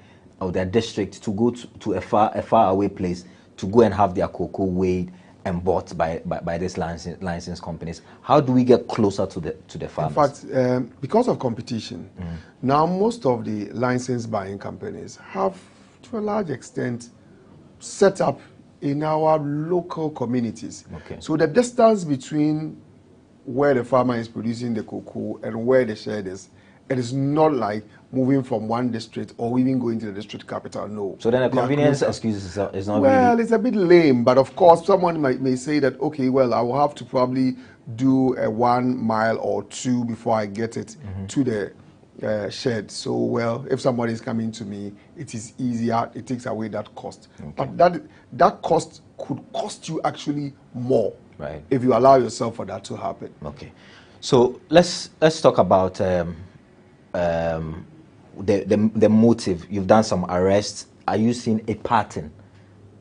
district to go to a far away place to go and have their cocoa weighed and bought by these license companies? How do we get closer to the farmers? In fact, because of competition, now most of the license buying companies have, to a large extent, set up in our local communities. Okay. So the distance between where the farmer is producing the cocoa and where the shed is, it is not like moving from one district or even going to the district capital. No. So then the convenience excuse is not well, really... it's a bit lame, but of course someone may say that, okay, well, I will have to probably do a 1 mile or 2 before I get it to the shed. So, well, if somebody is coming to me, it is easier, it takes away that cost. But that cost could cost you actually more if you allow yourself for that to happen. Okay. So let's talk about the motive. You've done some arrests. Are you seeing a pattern,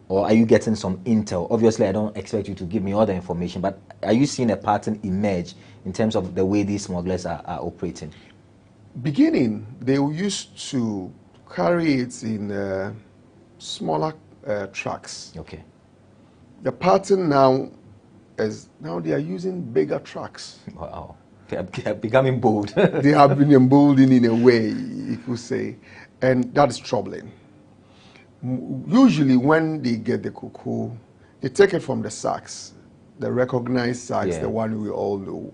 or are you getting some intel? Obviously, I don't expect you to give me all the information, but are you seeing a pattern emerge in terms of the way these smugglers are operating? Beginning, they used to carry it in smaller trucks. Okay. The pattern now is they are using bigger trucks. Wow. They are becoming bold. They have been emboldened in a way, you could say, and that is troubling. Usually when they get the cocoa, they take it from the sacks, the recognized sacks, the one we all know,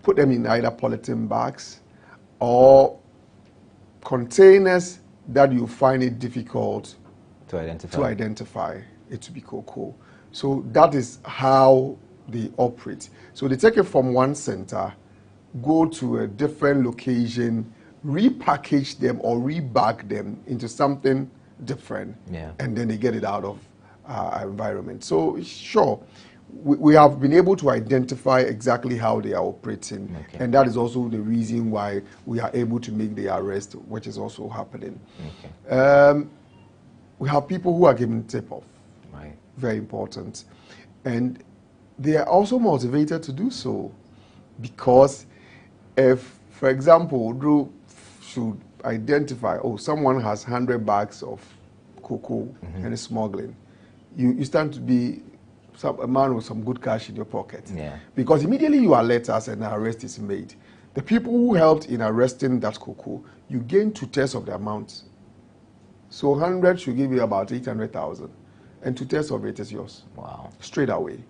put them in either polythene bags or containers that you find it difficult to identify it to be cocoa. So that is how they operate. So they take it from one center, go to a different location repackage them or rebag them into something different, and then they get it out of our environment. So sure, we have been able to identify exactly how they are operating, and that is also the reason why we are able to make the arrest, which is also happening. We have people who are given tip-off, very important, and they are also motivated to do so, because if, for example, Drew should identify, oh, someone has 100 bags of cocoa and is smuggling, you stand to be a man with some good cash in your pocket. Because immediately you alert us and an arrest is made. The people who helped in arresting that cocoa, you gain 2/3 of the amount. So 100 should give you about 800,000, and 2/3 of it is yours. Wow. Straight away.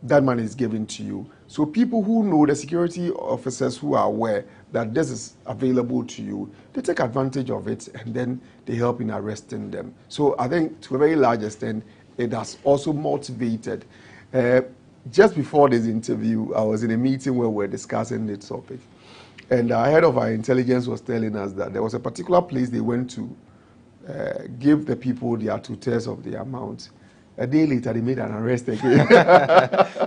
That money is given to you. So people who know, the security officers who are aware that this is available to you, they take advantage of it, and then they help in arresting them. So I think to a very large extent, it has also motivated. Just before this interview, I was in a meeting where we were discussing this topic, and the head of our intelligence was telling us that there was a particular place they went to give the people their 2/3 of the amount. A day later, they made an arrest again.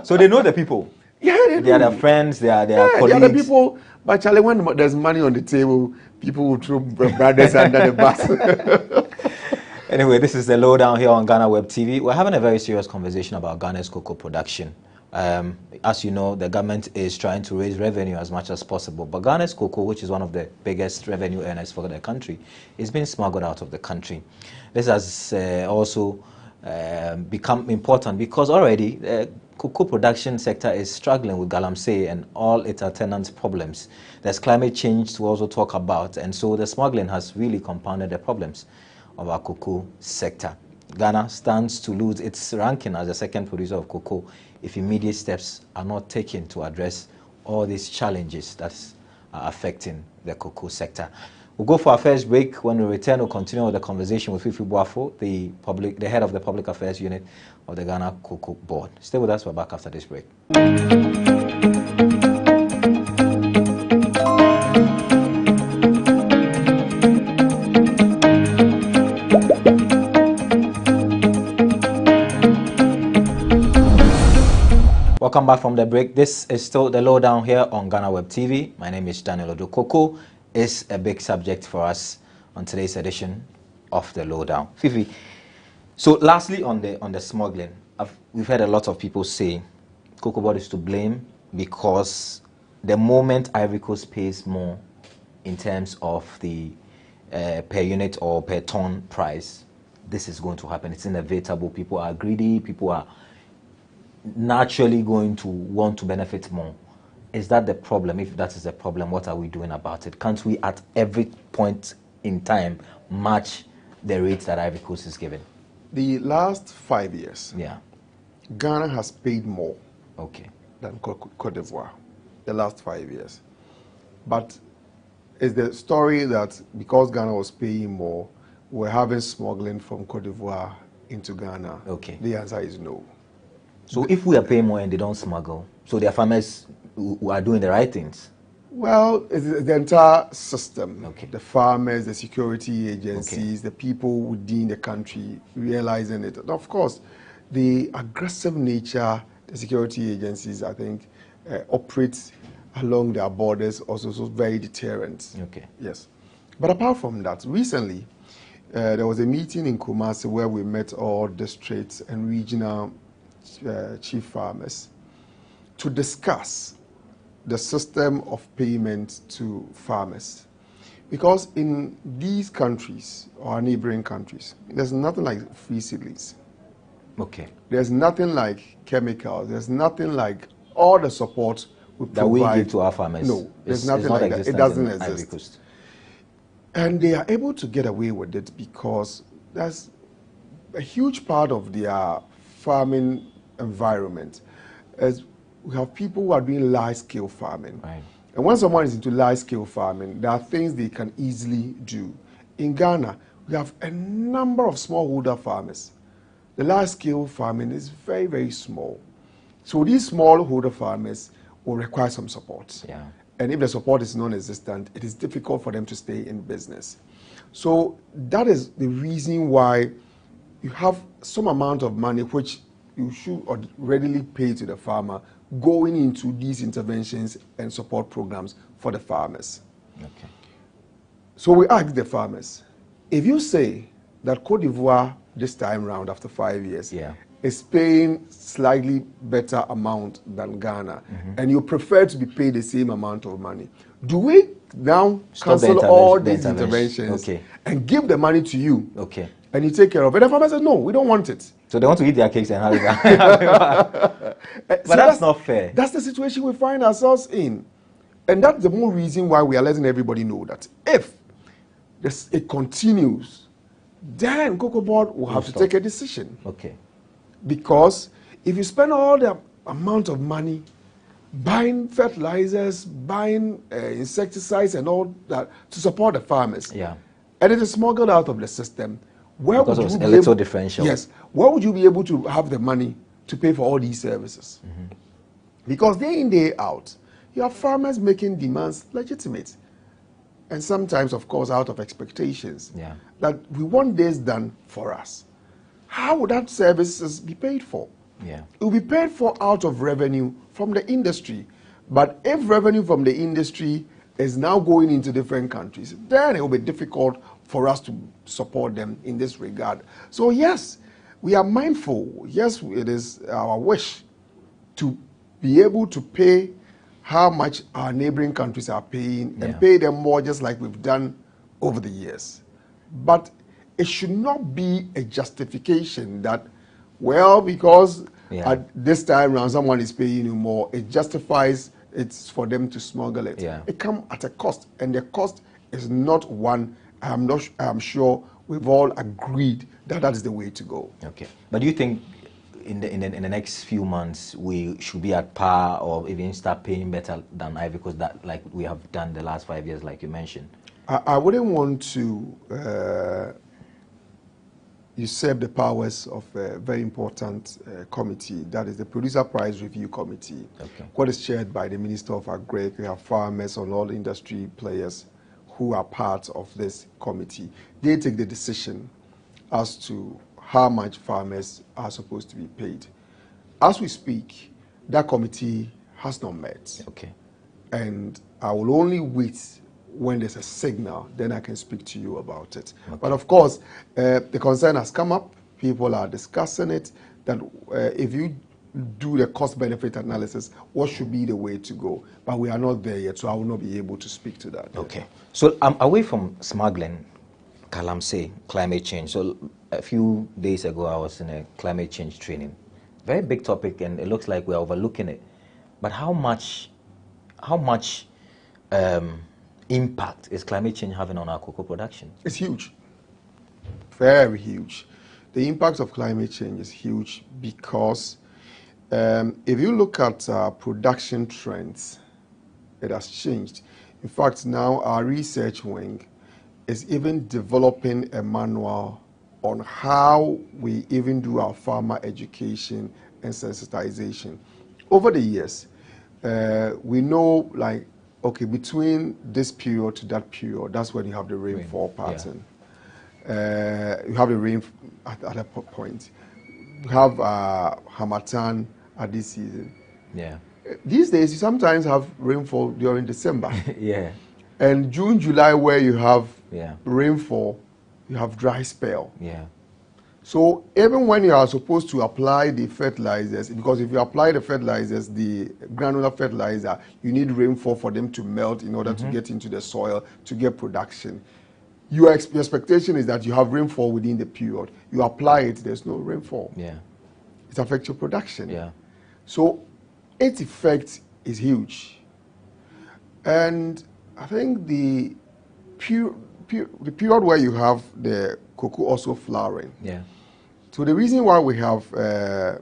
So they know the people. Yeah, they are their friends, they are colleagues. They are the people. But Charlie, when there's money on the table, people will throw brothers under the bus. Anyway, this is the lowdown here on GhanaWeb TV. We're having a very serious conversation about Ghana's cocoa production. As you know, the government is trying to raise revenue as much as possible. But Ghana's cocoa, which is one of the biggest revenue earners for the country, is being smuggled out of the country. This has also become important because already the cocoa production sector is struggling with galamsey and all its attendant problems. There's climate change to also talk about, and so the smuggling has really compounded the problems of our cocoa sector. Ghana stands to lose its ranking as the second producer of cocoa if immediate steps are not taken to address all these challenges that are affecting the cocoa sector. We'll go for our first break. When we return, we'll continue with the conversation with Fifi Boafo, the head of the Public Affairs Unit of the Ghana Cocoa Board. Stay with us. We're back after this break. Welcome back from the break. This is still the lowdown here on GhanaWeb TV. My name is Daniel Odo. Cocoa is a big subject for us on today's edition of the lowdown. Fifi, so lastly on the smuggling, we've heard a lot of people say Cocoa Board is to blame because the moment Ivory Coast pays more in terms of the per unit or per ton price, this is going to happen. It's inevitable. People are greedy. People are naturally going to want to benefit more. Is that the problem? If that is the problem, what are we doing about it? Can't we at every point in time match the rates that Ivory Coast is giving? The last 5 years, Ghana has paid more than Cote d'Ivoire. The last 5 years. But is the story that because Ghana was paying more, we're having smuggling from Cote d'Ivoire into Ghana? The answer is no. So if we are paying more and they don't smuggle, so their farmers who are doing the right things? Well, it's the entire system. The farmers, the security agencies, the people within the country realizing it. And of course, the aggressive nature the security agencies, I think, operate along their borders also so very deterrent. Yes. But apart from that, recently, there was a meeting in Kumasi where we met all districts and regional chief farmers to discuss the system of payment to farmers. Because in these countries, or our neighboring countries, there's nothing like free seedlings. There's nothing like chemicals. There's nothing like all the support we provide. That we give to our farmers. No, there's nothing like that. It doesn't exist. And they are able to get away with it because there's a huge part of their farming environment as we have people who are doing large-scale farming. And when someone is into large-scale farming, there are things they can easily do. In Ghana, we have a number of smallholder farmers. The large-scale farming is very, very small. So these smallholder farmers will require some support. and if the support is non-existent, it is difficult for them to stay in business. So that is the reason why you have some amount of money which you should readily pay to the farmer going into these interventions and support programs for the farmers. Okay. So we ask the farmers, if you say that Cote d'Ivoire this time round after 5 years is paying slightly better amount than Ghana, and you prefer to be paid the same amount of money, do we now cancel all these interventions and give the money to you? Okay. And you take care of it? The farmer says, no, we don't want it. So they want to eat their cakes and have it back. But So that's not fair. That's the situation we find ourselves in. And that's the more reason why we are letting everybody know that if it continues, then Cocoa Board will have to take a decision. Okay. Because if you spend all the amount of money buying fertilizers, buying insecticides and all that to support the farmers, and it is smuggled out of the system, where because would you of be a little able, differential. Yes, where would you be able to have the money to pay for all these services? Because day in, day out, you have farmers making demands legitimate. And sometimes, of course, out of expectations that we want this done for us. How would that services be paid for? Yeah. It will be paid for out of revenue from the industry. But if revenue from the industry is now going into different countries, then it will be difficult for us to support them in this regard. So yes, we are mindful. Yes, it is our wish to be able to pay how much our neighboring countries are paying and pay them more, just like we've done over the years. But it should not be a justification that, well, because at this time around someone is paying you more, it justifies it's for them to smuggle it. It comes at a cost, and the cost is not one I'm sure we've all agreed that that is the way to go. Okay. But do you think in the next few months we should be at par or even start paying better than Ivory Coast, that like we have done the last 5 years, like you mentioned? I wouldn't want to usurp the powers of a very important committee, that is the Producer Price Review Committee. What is chaired by the Minister of Agri. We have farmers and all industry players who are part of this committee. They take the decision as to how much farmers are supposed to be paid. As we speak, that committee has not met. And I will only wait when there's a signal, then I can speak to you about it. But of course, the concern has come up. People are discussing it, that if you do the cost-benefit analysis, what should be the way to go? But we are not there yet, so I will not be able to speak to that. Okay. So away from smuggling, Kalamse, climate change. So a few days ago, I was in a climate change training. Very big topic, and it looks like we're overlooking it. But how much impact is climate change having on our cocoa production? It's huge. Very huge. The impact of climate change is huge because if you look at production trends, it has changed. In fact, now our research wing is even developing a manual on how we even do our farmer education and sensitization. Over the years, we know, like, okay, between this period to that period, that's when you have the rainfall pattern. You have the rain at a point. You have Hamatan at this season. These days, you sometimes have rainfall during December. And June, July, where you have rainfall, you have dry spell. So even when you are supposed to apply the fertilizers, because if you apply the fertilizers, the granular fertilizer, you need rainfall for them to melt in order to get into the soil to get production. Your expectation is that you have rainfall within the period. You apply it, there's no rainfall. It affects your production. So its effect is huge. And I think the period where you have the cocoa also flowering. So the reason why we have the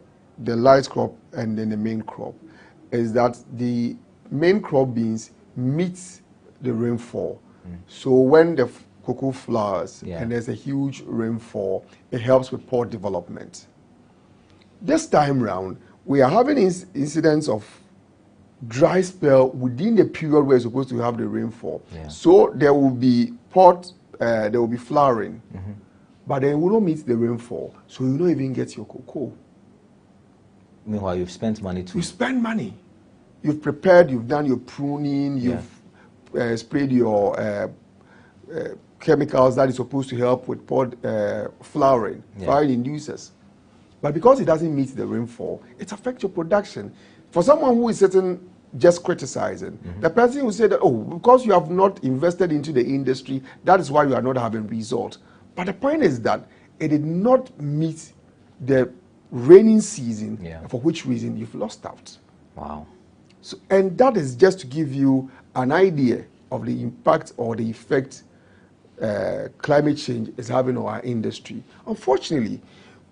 light crop and then the main crop is that the main crop beans meets the rainfall. So when the cocoa flowers and there's a huge rainfall, it helps with pod development. This time round, we are having incidents of dry spell within the period where you're supposed to have the rainfall. Yeah. So there will be there will be flowering, but then it will not meet the rainfall, so you will not even get your cocoa. Meanwhile, you've spent money too. You spend money. You've prepared, you've done your pruning, you've sprayed your chemicals that is supposed to help with pod flowering, flowering inducers. But because it doesn't meet the rainfall, it affects your production. For someone who is sitting just criticizing, the person who said that, oh, because you have not invested into the industry, that is why you are not having result. But the point is that it did not meet the raining season, for which reason you've lost out. Wow. So, and that is just to give you an idea of the impact or the effect climate change is having on our industry. Unfortunately,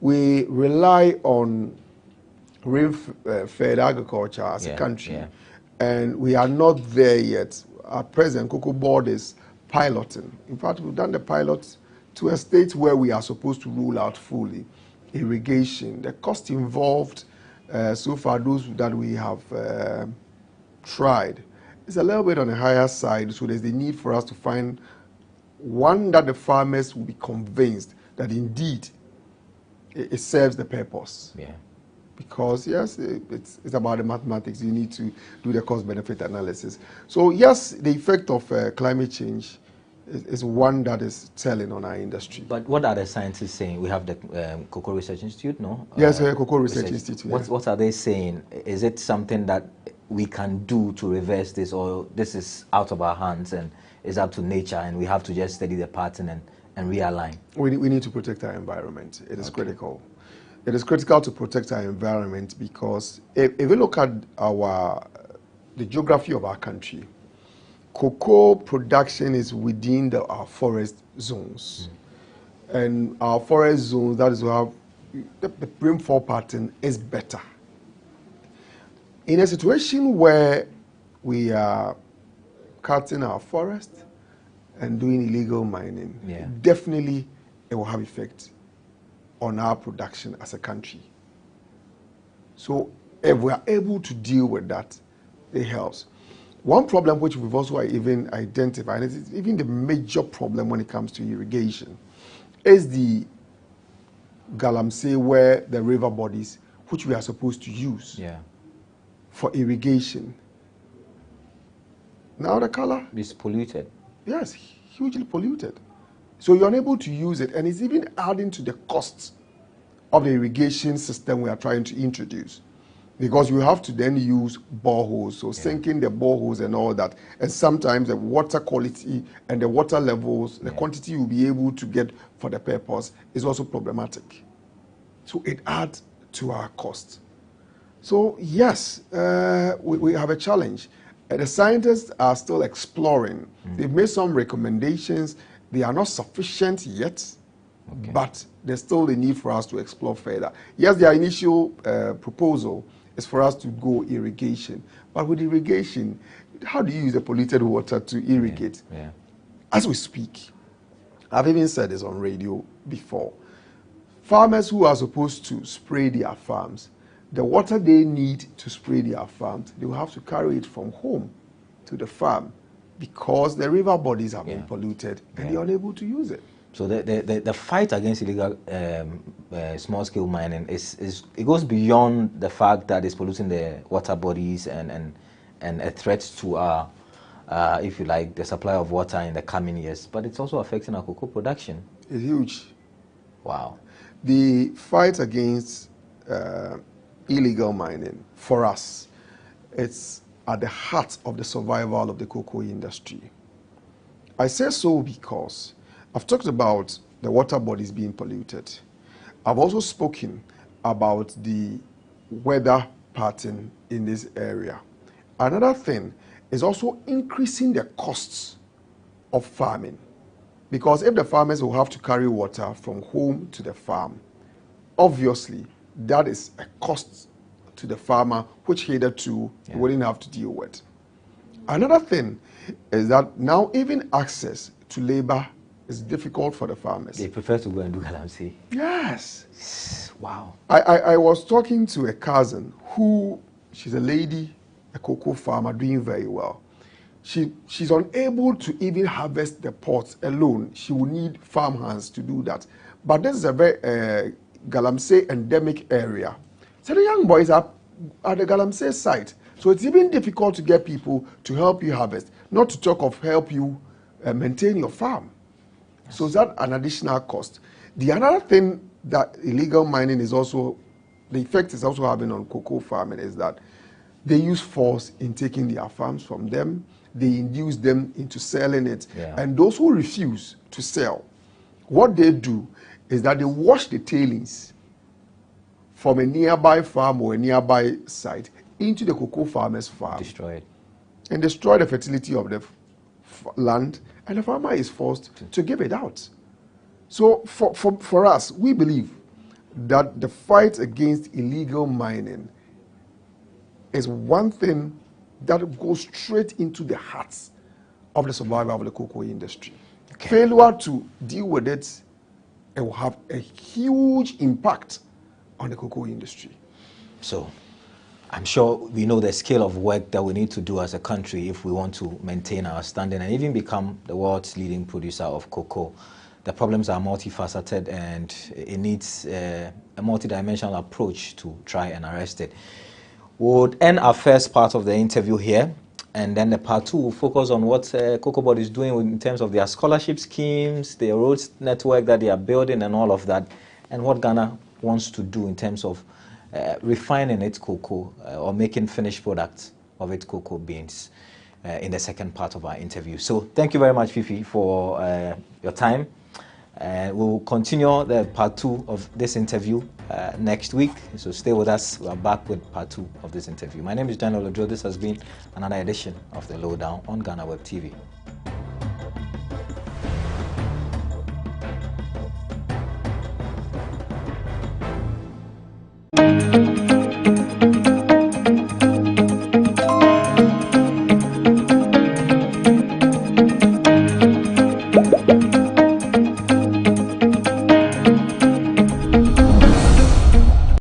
we rely on rain-fed agriculture as a country, and we are not there yet. At present, Cocoa Board is piloting. In fact, we've done the pilot to a state where we are supposed to roll out fully irrigation. The cost involved so far, those that we have tried, is a little bit on the higher side, so there's the need for us to find one that the farmers will be convinced that indeed it serves the purpose. Because yes, it's about the mathematics. You need to do the cost-benefit analysis. So yes, the effect of climate change is one that is telling on our industry. But what are the scientists saying? We have the Cocoa Research Institute, no? Yes, Cocoa Research Institute. What are they saying? Is it something that we can do to reverse this, or this is out of our hands and is up to nature and we have to just study the pattern and realign? We need to protect our environment. It is critical. It is critical to protect our environment because if we look at the geography of our country, cocoa production is within our forest zones. And our forest zones, that is where the rainfall pattern is better. In a situation where we are cutting our forest and doing illegal mining, definitely it will have effect on our production as a country. So if we are able to deal with that, it helps. One problem which we've also even identified, and it's even the major problem when it comes to irrigation, is the galamsey, where the river bodies, which we are supposed to use for irrigation. Now the color is polluted. Yes, hugely polluted. So you're unable to use it, and it's even adding to the costs of the irrigation system we are trying to introduce. Because you have to then use boreholes, so sinking the boreholes and all that. And sometimes the water quality and the water levels, the quantity you'll be able to get for the purpose is also problematic. So it adds to our cost. So yes, we have a challenge. The scientists are still exploring. They've made some recommendations. They are not sufficient yet, but there's still a need for us to explore further. Yes, their initial proposal is for us to go irrigation. But with irrigation, how do you use the polluted water to irrigate? As we speak, I've even said this on radio before, farmers who are supposed to spray their farms, the water they need to spray their farms, they will have to carry it from home to the farm because the river bodies have been polluted and they are unable to use it. So the fight against illegal small-scale mining it goes beyond the fact that it's polluting the water bodies and a threat to our, if you like, the supply of water in the coming years, but it's also affecting our cocoa production. It's huge. Wow. The fight against illegal mining, for us, it's at the heart of the survival of the cocoa industry. I say so because I've talked about the water bodies being polluted. I've also spoken about the weather pattern in this area. Another thing is also increasing the costs of farming. Because if the farmers will have to carry water from home to the farm, obviously that is a cost to the farmer which hitherto he wouldn't have to deal with. Another thing is that now even access to labor is difficult for the farmers. They prefer to go and do galamsey. Yes. Wow. I was talking to a cousin who, she's a lady a cocoa farmer doing very well. She's unable to even harvest the pods alone. She will need farm hands to do that. But this is a very Galamsey endemic area. So the young boys are at the Galamsey site. So it's even difficult to get people to help you harvest, not to talk of help you maintain your farm. Yes. So that's an additional cost. The another thing that illegal mining is also, the effect is also having on cocoa farming is that they use force in taking their farms from them. They induce them into selling it. Yeah. And those who refuse to sell, what they do is that they wash the tailings from a nearby farm or a nearby site into the cocoa farmer's farm. Destroy it. And destroy the fertility of the land, and the farmer is forced to give it out. So for us, we believe that the fight against illegal mining is one thing that goes straight into the hearts of the survival of the cocoa industry. Okay. Failure to deal with it will have a huge impact on the cocoa industry. So I'm sure we know the scale of work that we need to do as a country if we want to maintain our standing and even become the world's leading producer of cocoa. The problems are multifaceted and it needs a multidimensional approach to try and arrest it. We'll end our first part of the interview here, and then the part two will focus on what Cocoa Board is doing in terms of their scholarship schemes, their roads network that they are building and all of that, and what Ghana wants to do in terms of refining its cocoa or making finished products of its cocoa beans in the second part of our interview. So thank you very much, Fifi, for your time. We'll continue the part two of this interview next week. So stay with us. We're back with part two of this interview. My name is Daniel Ojo. This has been another edition of The Lowdown on GhanaWeb TV.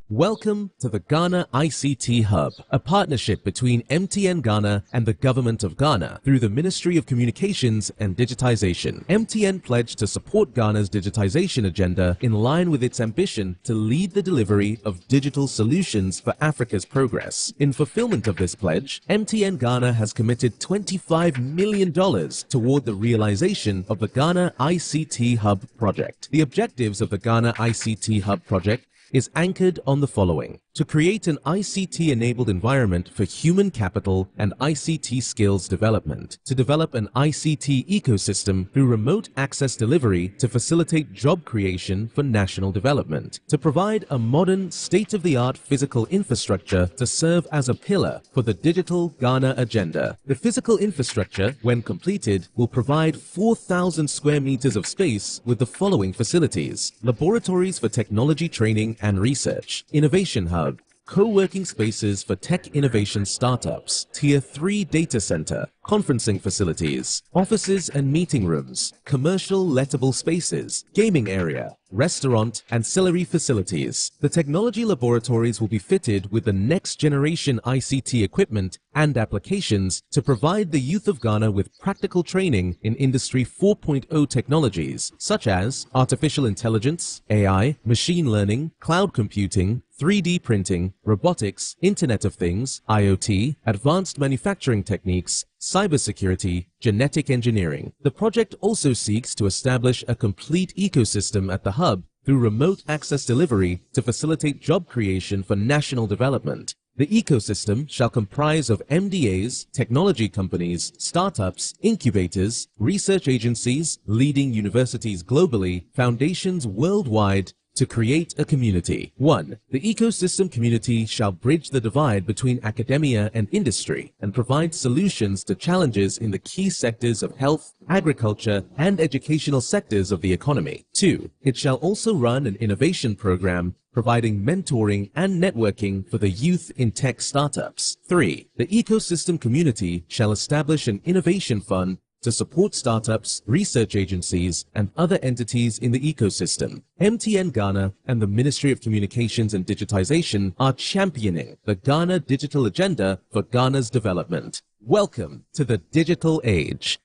Welcome to the Ghana ICT Hub, a partnership between MTN Ghana and the Government of Ghana through the Ministry of Communications and Digitization. MTN pledged to support Ghana's digitization agenda in line with its ambition to lead the delivery of digital solutions for Africa's progress. In fulfillment of this pledge, MTN Ghana has committed $25 million toward the realization of the Ghana ICT Hub project. The objectives of the Ghana ICT Hub project is anchored on the following: to create an ICT-enabled environment for human capital and ICT skills development, to develop an ICT ecosystem through remote access delivery to facilitate job creation for national development, to provide a modern, state-of-the-art physical infrastructure to serve as a pillar for the digital Ghana agenda. The physical infrastructure, when completed, will provide 4,000 square meters of space with the following facilities: laboratories for technology training and research, innovation hub, co-working spaces for tech innovation startups, Tier 3 data center, conferencing facilities, offices and meeting rooms, commercial lettable spaces, gaming area, restaurant, ancillary facilities. The technology laboratories will be fitted with the next generation ICT equipment and applications to provide the youth of Ghana with practical training in Industry 4.0 technologies such as artificial intelligence, AI, machine learning, cloud computing, 3D printing, robotics, Internet of Things, IoT, advanced manufacturing techniques, cybersecurity, genetic engineering. The project also seeks to establish a complete ecosystem at the hub through remote access delivery to facilitate job creation for national development. The ecosystem shall comprise of MDAs, technology companies, startups, incubators, research agencies, leading universities globally, foundations worldwide, to create a community. 1. The ecosystem community shall bridge the divide between academia and industry and provide solutions to challenges in the key sectors of health, agriculture, and educational sectors of the economy. 2. It shall also run an innovation program providing mentoring and networking for the youth in tech startups. 3. The ecosystem community shall establish an innovation fund to support startups, research agencies, and other entities in the ecosystem. MTN Ghana and the Ministry of Communications and Digitization are championing the Ghana Digital Agenda for Ghana's development. Welcome to the digital age.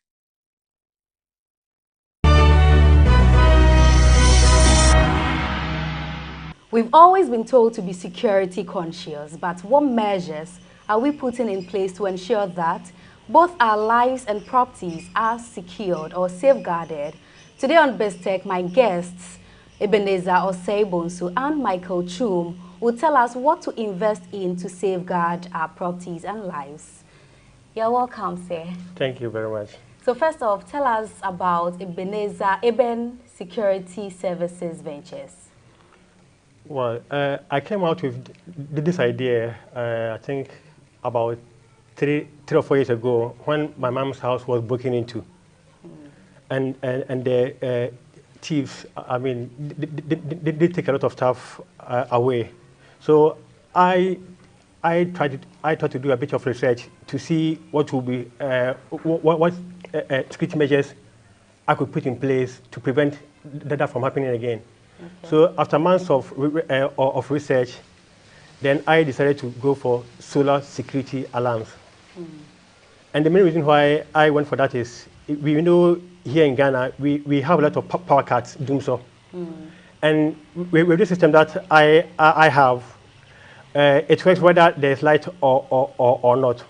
We've always been told to be security conscious, but what measures are we putting in place to ensure that both our lives and properties are secured or safeguarded? Today on BizTech, my guests, Ebenezer Osei-Bonsu and Michael Chum, will tell us what to invest in to safeguard our properties and lives. You're welcome, sir. Thank you very much. So first off, tell us about Eben Security Services Ventures. Well, I came out with this idea, I think, about three or 4 years ago when my mom's house was broken into. And the thieves, I mean, they take a lot of stuff away. So I tried to do a bit of research to see what would be, what security measures I could put in place to prevent that from happening again. Okay. So after months of research, then I decided to go for solar security alarms. And the main reason why I went for that is, we know here in Ghana, we have a lot of power cuts, doom so. And with this system that I have, it works whether there's light or not.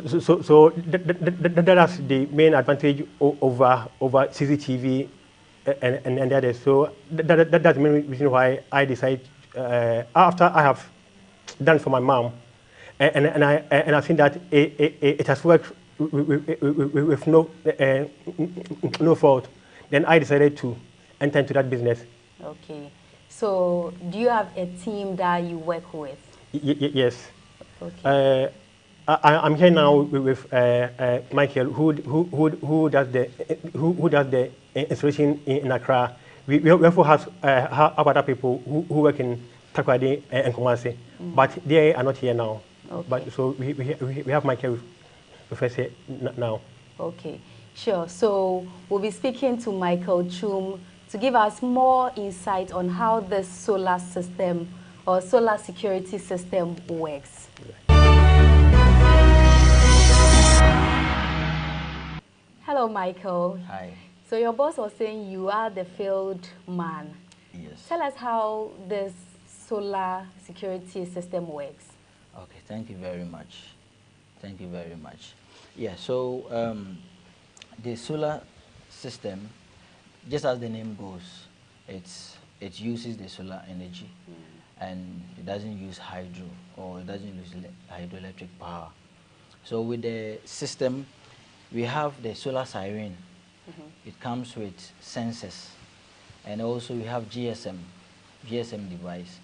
So that's the main advantage over CCTV and the others. So that's the main reason why I decided, after I have done for my mom, and I've seen that it has worked with no fault, then I decided to enter into that business. Okay. So do you have a team that you work with? Yes. Okay. I'm here now with Michael, who does the installation in Accra. We also have other people who work in Takoradi and Kumasi, but they are not here now. Okay. But so we have Michael with us here now. Okay, sure. So we'll be speaking to Michael Chum to give us more insight on how this solar system or solar security system works. Hello, Michael. Hi. So your boss was saying you are the field man. Yes. Tell us how this solar security system works. Okay, thank you very much. Thank you very much. Yeah, so the solar system, just as the name goes, it uses the solar energy, and it doesn't use hydro, or it doesn't use hydroelectric power. So with the system, we have the solar siren. It comes with sensors, and also we have GSM device,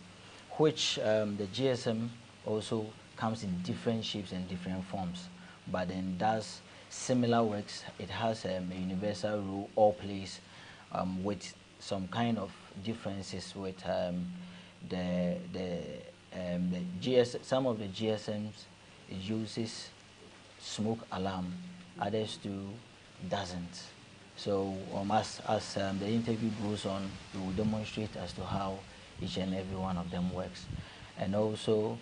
which the GSM also comes in different shapes and different forms, but then does similar works. It has a universal rule, all plays, with some kind of differences with some of the GSMs, it uses smoke alarm, others doesn't. So as the interview goes on, we will demonstrate as to how each and every one of them works. And also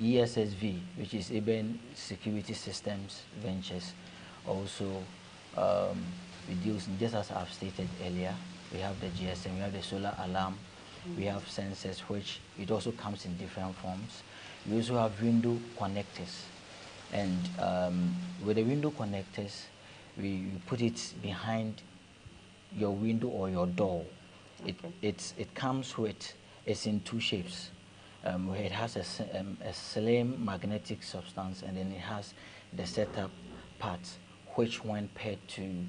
ESSV, which is Eben Security Systems Ventures, also we deal, just as I've stated earlier, we have the GSM, we have the solar alarm, we have sensors, which it also comes in different forms. We also have window connectors, and with the window connectors, we put it behind your window or your door. Okay. It comes with, it's in two shapes. It has a slim magnetic substance, and then it has the setup part, which when paired to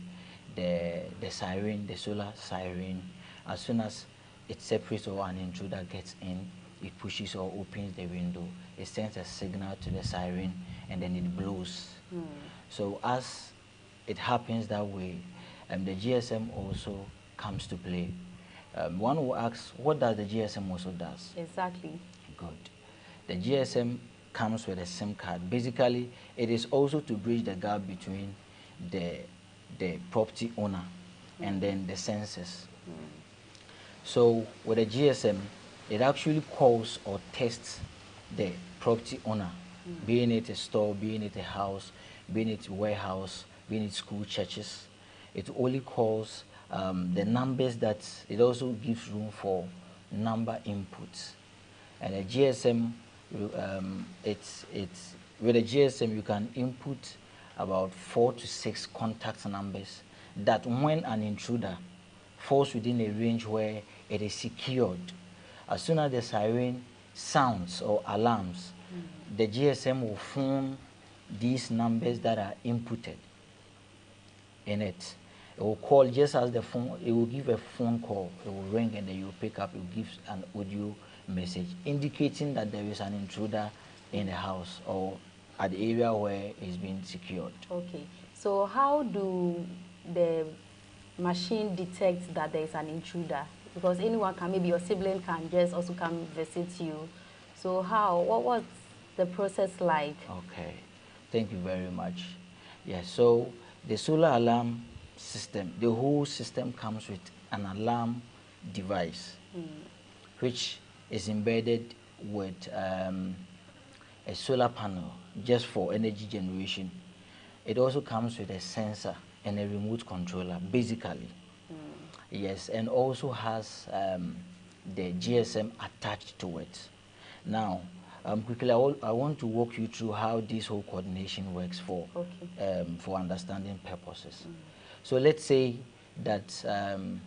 the siren, the solar siren, as soon as it separates or an intruder gets in, it pushes or opens the window. It sends a signal to the siren, and then it blows. So as it happens that way, the GSM also comes to play. One will ask, what does the GSM also does? Exactly. Good. The GSM comes with a SIM card. Basically, it is also to bridge the gap between the property owner and then the census. So with a GSM, it actually calls or tests the property owner, being it a store, being it a house, being it a warehouse, being it school, churches. It only calls the numbers that it also gives room for number inputs. And a GSM, with a GSM you can input about 4 to 6 contact numbers that when an intruder falls within a range where it is secured, as soon as the siren sounds or alarms, the GSM will phone these numbers that are inputted in it. It will call just as the phone, it will give a phone call, it will ring and then you pick up, it will give an audio message indicating that there is an intruder in the house or at the area where it's been secured. Okay, so how do the machine detect that there is an intruder? Because anyone can, maybe your sibling can just also come visit you. So what's the process like? Okay, thank you very much. Yeah, so the solar alarm system, the whole system comes with an alarm device, which is embedded with a solar panel just for energy generation. It also comes with a sensor and a remote controller, basically. Yes, and also has the GSM attached to it. Now, quickly, I want to walk you through how this whole coordination works for understanding purposes. So let's say that an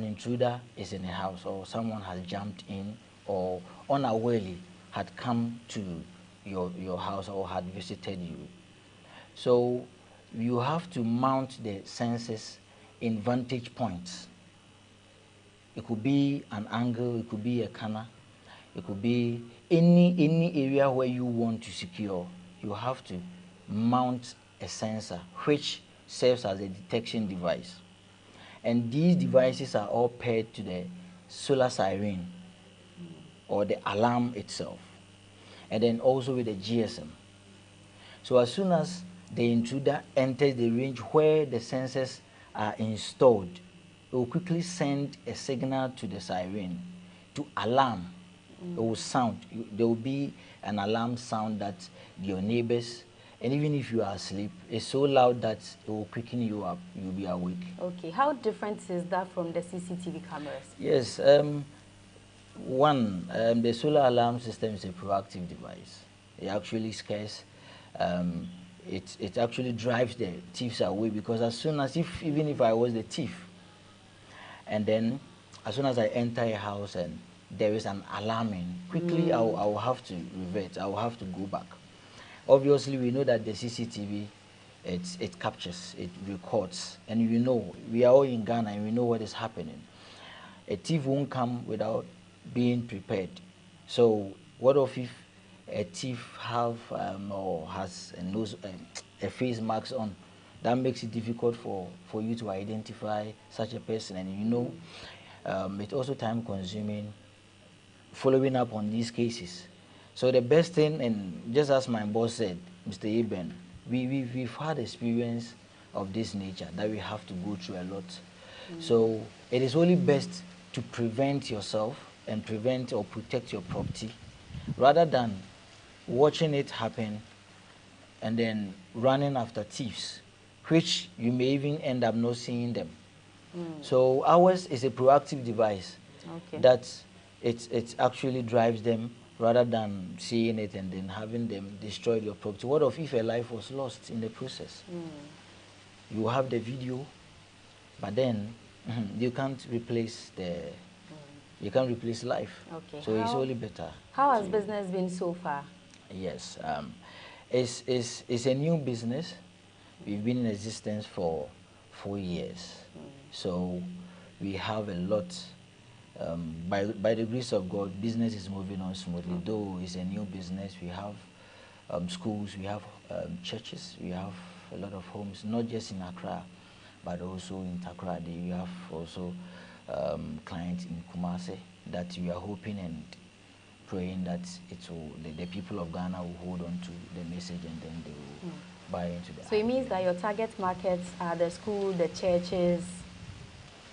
intruder is in a house or someone has jumped in or unawarely had come to your house or had visited you. So you have to mount the sensors in vantage points. It could be an angle, it could be a corner, it could be any area where you want to secure. You have to mount a sensor which serves as a detection device. And these devices are all paired to the solar siren or the alarm itself, and then also with the GSM. So as soon as the intruder enters the range where the sensors are installed, it will quickly send a signal to the siren to alarm. It will sound. There will be an alarm sound that your neighbors, and even if you are asleep, it's so loud that it will quicken you up. You'll be awake. Okay, how different is that from the CCTV cameras? Yes, the solar alarm system is a proactive device. It actually scares, it actually drives the thieves away, because as soon as even if I was the thief, and then as soon as I enter a house and there is an alarming, quickly I will have to revert, I will have to go back. Obviously, we know that the CCTV, it captures, it records, and you know, we are all in Ghana and we know what is happening. A thief won't come without being prepared. So what if a thief or has a face mask on? That makes it difficult for you to identify such a person, and you know, it's also time consuming following up on these cases. So the best thing, and just as my boss said, Mr. Eben, we've had experience of this nature that we have to go through a lot. So it is only best to prevent yourself and prevent or protect your property rather than watching it happen and then running after thieves, which you may even end up not seeing them. So ours is a proactive device that it actually drives them rather than seeing it and then having them destroy your property. What if a life was lost in the process? You have the video, but then you can't replace life. Okay. So it's only better. How has business been so far? Yes, it's a new business. We've been in existence for 4 years, so we have a lot. By the grace of God, business is moving on smoothly. Though it's a new business, we have schools, we have churches, we have a lot of homes, not just in Accra, but also in Takoradi. We have also clients in Kumasi that we are hoping and praying that the people of Ghana will hold on to the message, and then they will buy into that. So it means that your target markets are the school, the churches,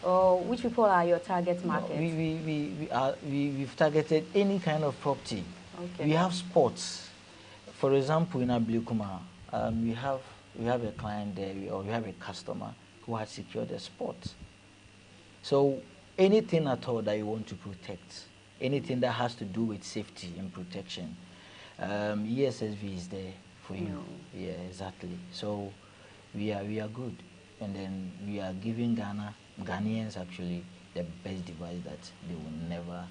or which people are your target markets? No, we've targeted any kind of property. Okay. We have sports. For example, in Ablikuma, we have a client there, or we have a customer who has secured a sport. So anything at all that you want to protect, anything that has to do with safety and protection, ESSV is there for you. Yeah, exactly. So we are good, and then we are giving Ghanaians actually the best device that they will never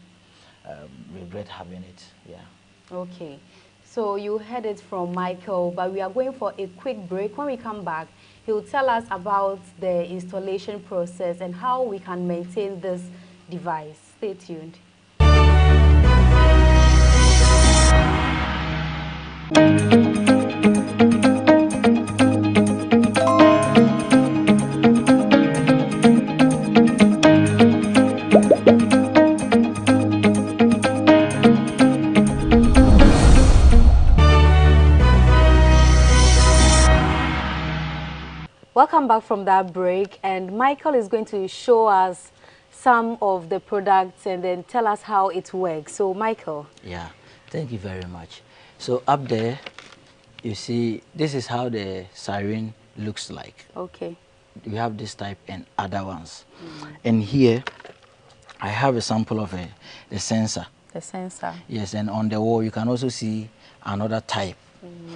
regret having it. Yeah. Okay. So you heard it from Michael, but we are going for a quick break. When we come back, he will tell us about the installation process and how we can maintain this device. Stay tuned. Welcome back from that break, and Michael is going to show us some of the products and then tell us how it works. So Michael. Yeah, thank you very much. So up there, you see, this is how the siren looks like. Okay. We have this type and other ones. And here, I have a sample of the sensor. The sensor. Yes, and on the wall, you can also see another type.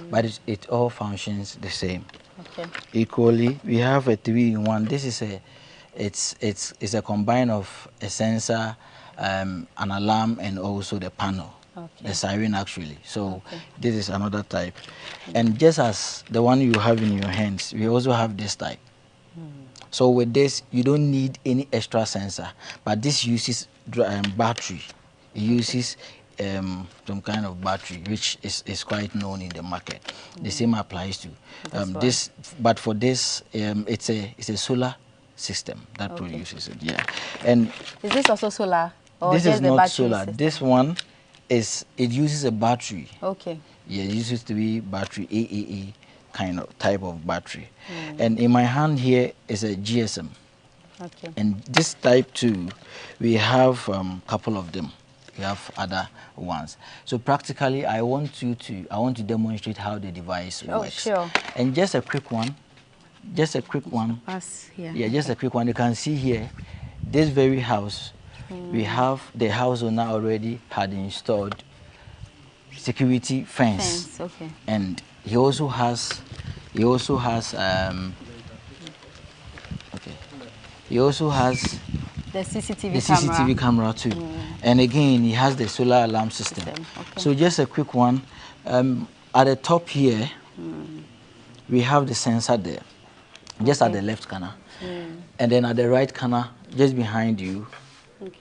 But it all functions the same. Okay. Equally, we have a 3-in-1. This is it's a combine of a sensor, an alarm, and also the panel, the siren actually. So this is another type. And just as the one you have in your hands, we also have this type. So with this, you don't need any extra sensor, but this uses battery. It uses some kind of battery, which is quite known in the market. The same applies to this, but for this, it's a solar system that produces it. Yeah, and is this also solar? Or this just is the not battery solar. system? This one it uses a battery. Okay. Yeah, it uses to be battery AAA kind of type of battery. And in my hand here is a GSM. Okay. And this type too, we have a couple of them. We have other ones. So practically, I want to demonstrate how the device works. Oh, sure. And just a quick one. Just a quick one. Yeah, just a quick one. You can see here, this very house, we have the house owner already had installed security fence. Okay. And he also has the CCTV camera too. And again, he has the solar alarm system. So just a quick one. At the top here, we have the sensor there, just at the left corner. And then at the right corner, just behind you,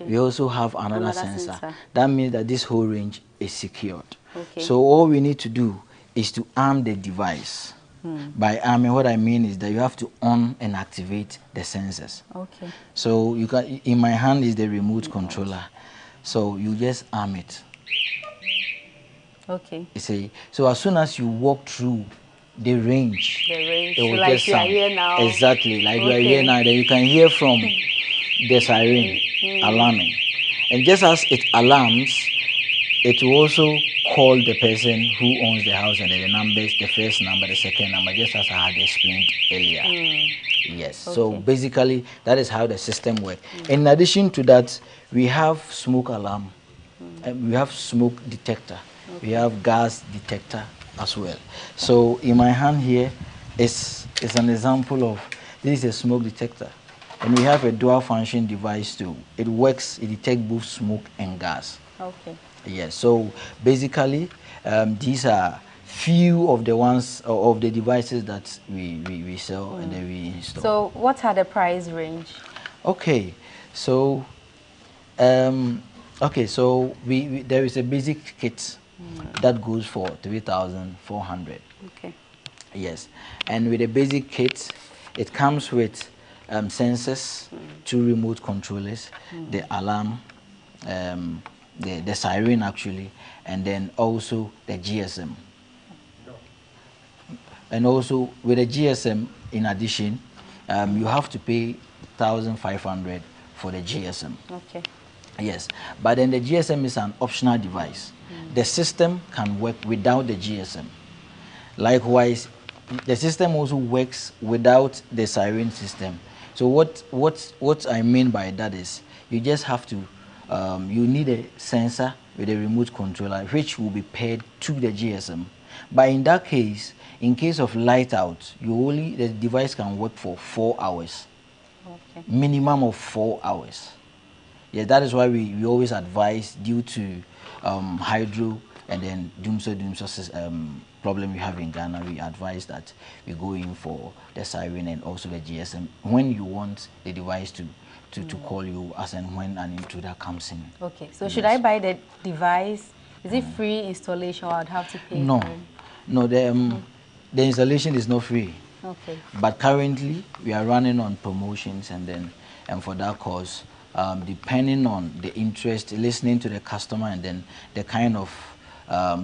we also have another sensor. That means that this whole range is secured. So all we need to do is to arm the device. By arming, what I mean is that you have to on and activate the sensors. Okay. So you can, in my hand is the remote controller. So you just arm it. Okay. You see, so as soon as you walk through the range, it will like just you are sound. here now. Exactly, like you are here now. Then you can hear from the siren alarming. And just as it alarms, it will also call the person who owns the house and the numbers, the first number, the second number, just as I had explained earlier. Yes, so basically that is how the system works. In addition to that, we have smoke alarm, we have smoke detector, we have gas detector as well. So in my hand here is an example of, this is a smoke detector. And we have a dual function device too. It works, it detects both smoke and gas. Okay. Yes, so basically these are few of the ones of the devices that we sell and then we install. So what are the price range? Okay, so there is a basic kit that goes for 3,400. Okay. Yes, and with a basic kit, it comes with sensors, 2 remote controllers, the alarm, the siren actually, and then also the GSM. And also with the GSM, in addition, you have to pay 1,500 for the GSM. Okay. Yes, but then the GSM is an optional device. The system can work without the GSM. Likewise, the system also works without the siren system. So what I mean by that is, you just have to, you need a sensor with a remote controller, which will be paired to the GSM. But in that case, in case of light out, the device can work for 4 hours. Okay. Minimum of 4 hours. Yeah, that is why we always advise, due to hydro and then doomsday problem we have in Ghana, we advise that we go in for the siren and also the GSM when you want the device to call you as and when an intruder comes in. Okay, so should I buy the device? Is it free installation or I'd have to pay No, for it? no, the installation is not free. Okay. But currently we are running on promotions, and for that cause, depending on the interest, listening to the customer, and then the kind of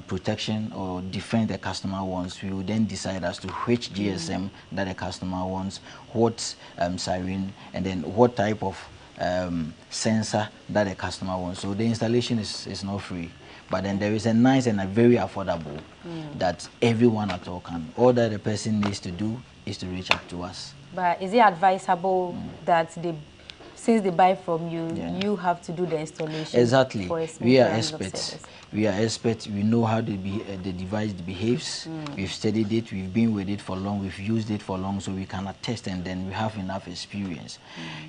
protection or defense the customer wants, we will then decide as to which GSM that the customer wants, what siren, and then what type of sensor that the customer wants. So the installation is not free, but then there is a nice and a very affordable that everyone at all can. All that the person needs to do is to reach out to us. But is it advisable that since they buy from you, you have to do the installation? Exactly. For a We are smooth experts. We are experts. We know how the device behaves. We've studied it. We've been with it for long. We've used it for long, so we can attest, and then we have enough experience.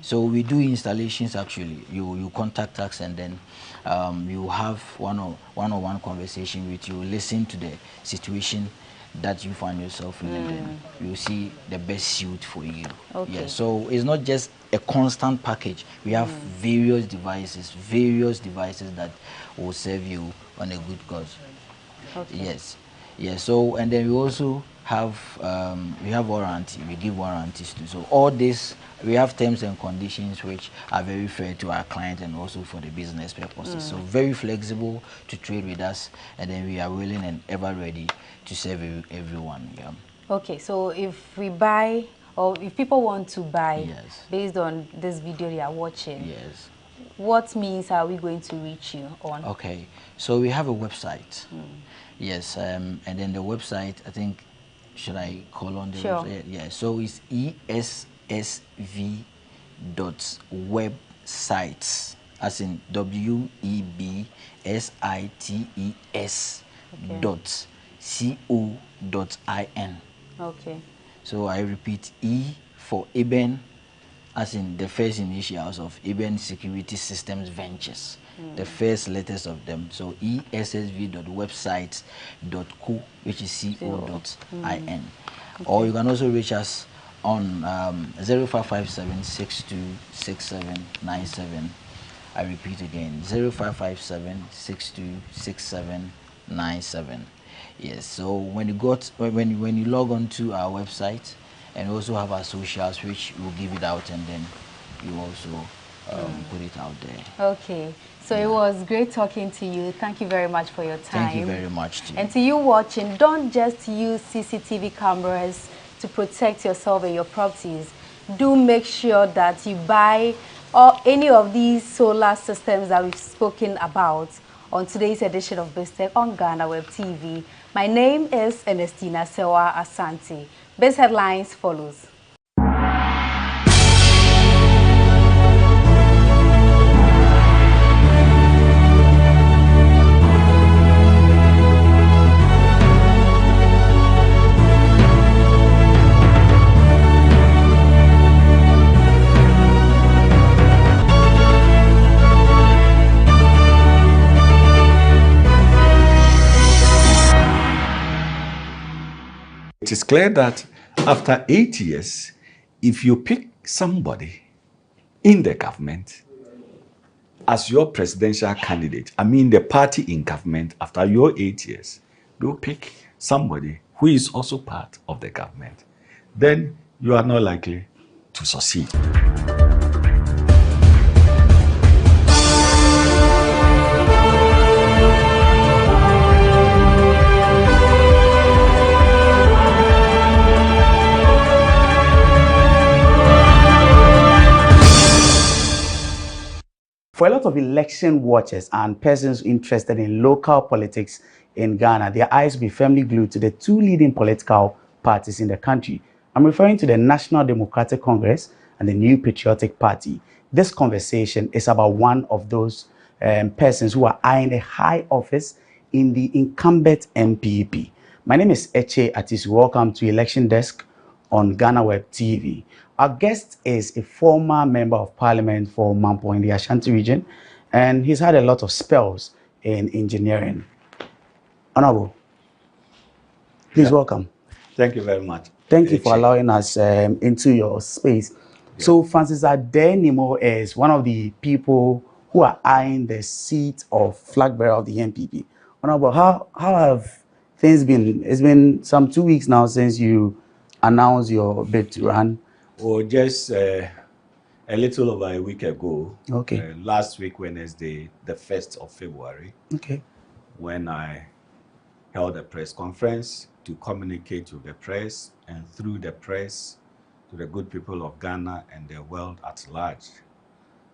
So we do installations actually. You contact us, and then you have one-on-one conversation with you. Listen to the situation that you find yourself in, and then you see the best suit for you. Okay. Yeah, so it's not just a constant package. We have various devices that will serve you on a good cause. Okay. Yes. Yeah, so, and then we also have we have warranty. We give warranties too. So all this, we have terms and conditions which are very fair to our client and also for the business purposes. So very flexible to trade with us, and then we are willing and ever ready to serve everyone. Yeah. Okay, so if we buy, or if people want to buy, based on this video they are watching, what means are we going to reach you on? Okay, so we have a website. Yes, and then the website, I think, should I call on the website? Yeah, so it's essv.websites, as in websites.co.in. Okay. So I repeat, E for Eben, as in the first initials of Eben Security Systems Ventures, the first letters of them. So essv.websites.co, which is co.in. Or you can also reach us on 0557-626797. I repeat again, 0557-626797. Yes, so when you log on to our website, and we also have our socials, which will give it out, and then you also put it out there. Okay, so it was great talking to you. Thank you very much for your time. Thank you very much to you. And to you watching, don't just use CCTV cameras to protect yourself and your properties. Do make sure that you buy any of these solar systems that we've spoken about on today's edition of BizTech on GhanaWeb TV. My name is Ernestina Sewa Asante. Biz Headlines follows. It is clear that after 8 years, if you pick somebody in the government as your presidential candidate, I mean the party in government, after your 8 years, you pick somebody who is also part of the government, then you are not likely to succeed. lot of election watchers and persons interested in local politics in Ghana, their eyes will be firmly glued to the two leading political parties in the country. I'm referring to the National Democratic Congress and the New Patriotic Party. This conversation is about one of those persons who are eyeing a high office in the incumbent MPP. My name is Eche Atisu. Welcome to Election Desk on GhanaWeb TV. Our guest is a former member of parliament for Mampo in the Ashanti region, and he's had a lot of spells in engineering. Honorable, please welcome. Thank you very much. Thank you for allowing us into your space. Yeah. So Francis Adenimo is one of the people who are eyeing the seat of flag bearer of the NPP. Honorable, how have things been? It's been some 2 weeks now since you announced your bid to run. Well, just a little over a week ago. Okay. Last week, Wednesday, the 1st of February. Okay. When I held a press conference to communicate to the press and through the press to the good people of Ghana and the world at large,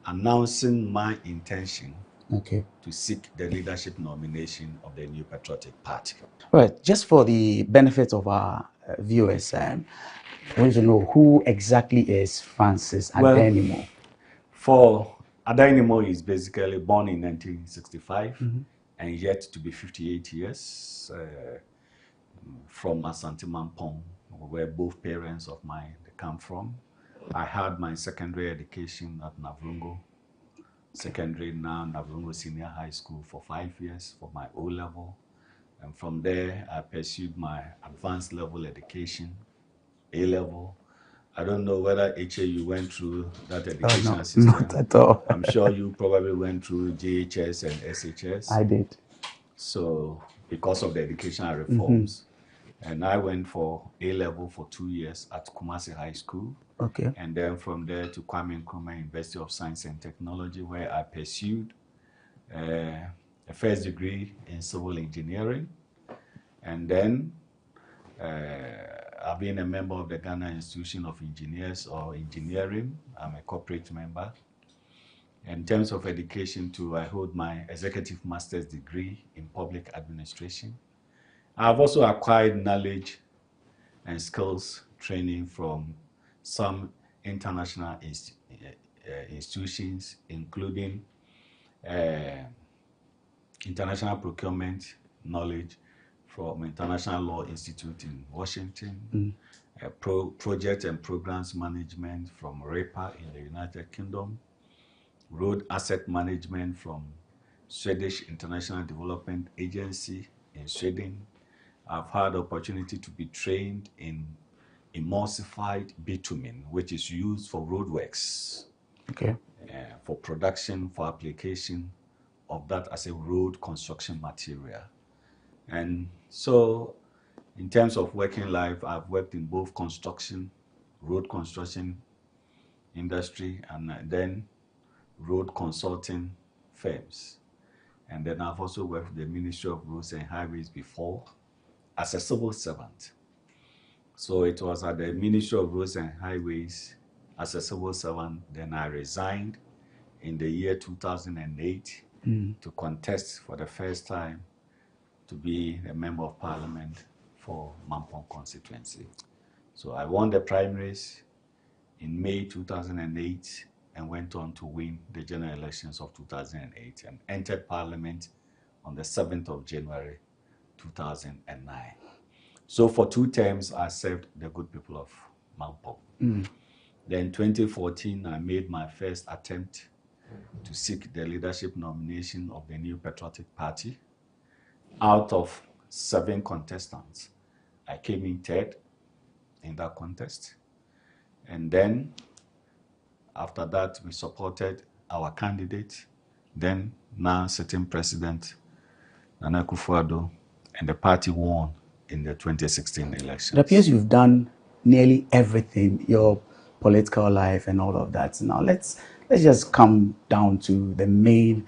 announcing my intention to seek the leadership nomination of the New Patriotic Party. Right. Just for the benefit of our viewers, I want to know who exactly is Francis Adenimo. For Adenimo is basically born in 1965 and yet to be 58 years from Asante Mampong, where both parents of mine come from. I had my secondary education at Navrungo Secondary, now Navrungo Senior High School for 5 years for my O-level. And from there, I pursued my advanced level education, A-level. I don't know whether you went through that education system. Not at all. I'm sure you probably went through JHS and SHS. I did. So, because of the educational reforms. And I went for A-level for 2 years at Kumasi High School. Okay. And then from there to Kwame Nkrumah University of Science and Technology, where I pursued a first degree in civil engineering. And then I've been a member of the Ghana Institution of Engineers or Engineering. I'm a corporate member. In terms of education too, I hold my executive master's degree in public administration. I've also acquired knowledge and skills training from some international institutions, including international procurement knowledge from International Law Institute in Washington, project and programs management from REPA in the United Kingdom, road asset management from Swedish International Development Agency in Sweden. I've had the opportunity to be trained in emulsified bitumen, which is used for roadworks. Okay. For production, for application of that as a road construction material. And so, in terms of working life, I've worked in both construction, road construction industry, and then road consulting firms. And then I've also worked with the Ministry of Roads and Highways before as a civil servant. So it was at the Ministry of Roads and Highways as a civil servant, then I resigned in the year 2008 to contest for the first time to be a member of parliament for Mampong constituency. So I won the primaries in May 2008 and went on to win the general elections of 2008 and entered parliament on the 7th of January 2009. So for 2 terms, I served the good people of Mampong. Then 2014, I made my first attempt to seek the leadership nomination of the New Patriotic Party. Out of 7 contestants, I came in 3rd in that contest. And then after that, we supported our candidate, then now sitting president, Nana Akufo-Addo, and the party won in the 2016 elections. It appears you've done nearly everything, your political life and all of that. Now let's just come down to the main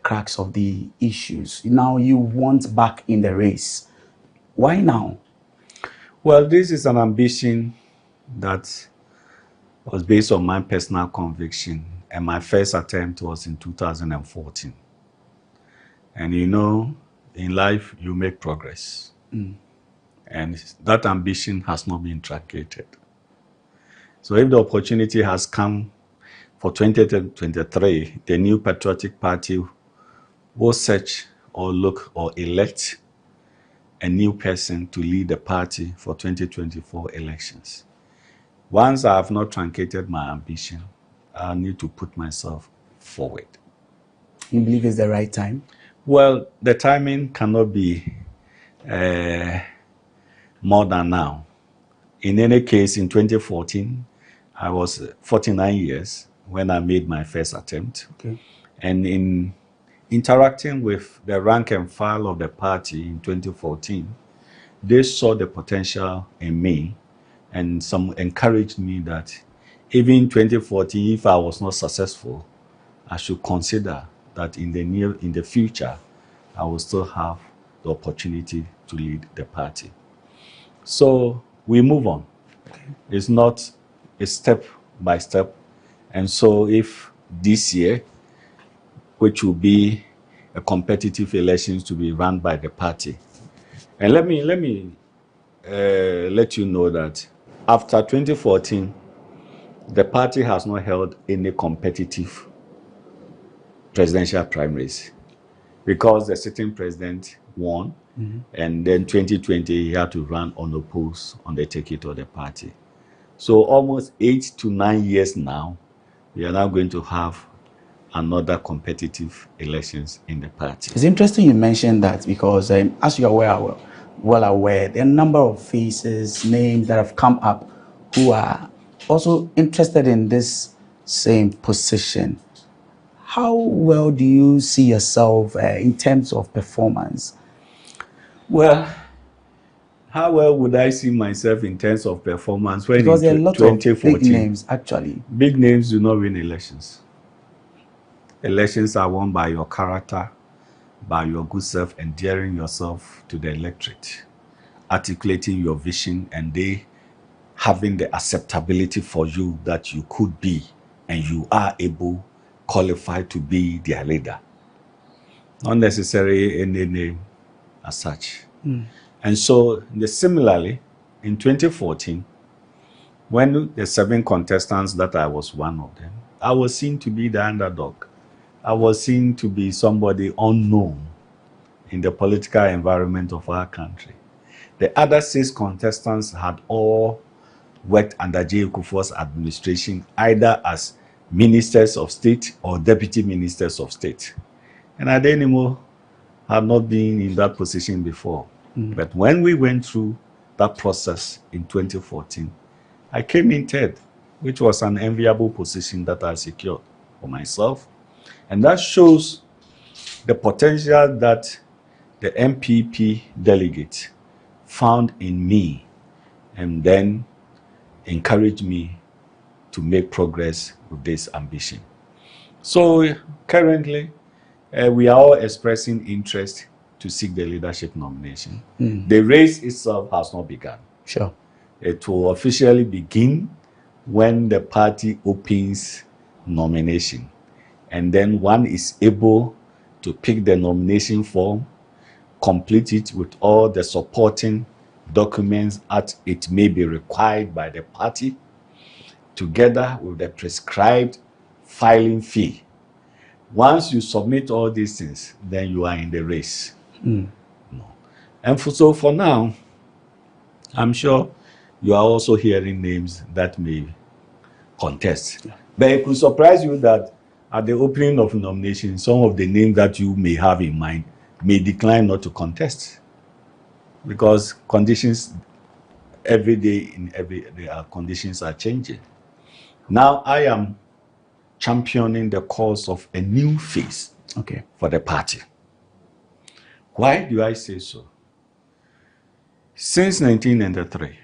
crux of the issues. Now you want back in the race. Why now? Well, this is an ambition that was based on my personal conviction And my first attempt was in 2014. And you know, in life, you make progress. And that ambition has not been truncated. So if the opportunity has come for 2023, the new patriotic party will search or look or elect a new person to lead the party for 2024 elections. Once I have not truncated my ambition, I need to put myself forward. You believe it's the right time? Well, the timing cannot be more than now. In any case, in 2014, I was 49 years when I made my first attempt. Okay. And in interacting with the rank and file of the party in 2014, they saw the potential in me, and some encouraged me that even in 2014, if I was not successful, I should consider that in the future, I will still have the opportunity to lead the party. So we move on. It's not a step by step. And so if this year, which will be a competitive elections to be run by the party, and let me let you know that after 2014, the party has not held any competitive presidential primaries because the sitting president won. And then 2020, he had to run unopposed on the ticket of the party. So almost 8 to 9 years now, we are now going to have another competitive elections in the party. It's interesting you mentioned that because as you are well aware, there are a number of faces, names that have come up who are also interested in this same position. How well do you see yourself in terms of performance? Well, how well would I see myself in terms of performance when because there are a lot of 2014, big names, actually. Big names do not win elections. Elections are won by your character, by your good self, endearing yourself to the electorate, articulating your vision, and they having the acceptability for you that you could be and you are able, qualified to be their leader. Not necessarily any name as such. And so, similarly, in 2014, when the 7 contestants that I was one of them, I was seen to be the underdog. I was seen to be somebody unknown in the political environment of our country. The other 6 contestants had all worked under J. Kufuor's administration, either as ministers of state or deputy ministers of state. And Adenimo had not been in that position before. But when we went through that process in 2014, I came in 3rd, which was an enviable position that I secured for myself. And that shows the potential that the MPP delegate found in me and then encouraged me to make progress with this ambition. So currently, we are all expressing interest to seek the leadership nomination. The race itself has not begun. Sure. It will officially begin when the party opens nomination. And then one is able to pick the nomination form, complete it with all the supporting documents as it may be required by the party, together with the prescribed filing fee. Once you submit all these things, then you are in the race. And so for now, I'm sure you are also hearing names that may contest. But it could surprise you that at the opening of nomination, some of the names that you may have in mind may decline not to contest. Because conditions, every day, conditions are changing. Now I am championing the cause of a new phase for the party. Why do I say so? Since 1993,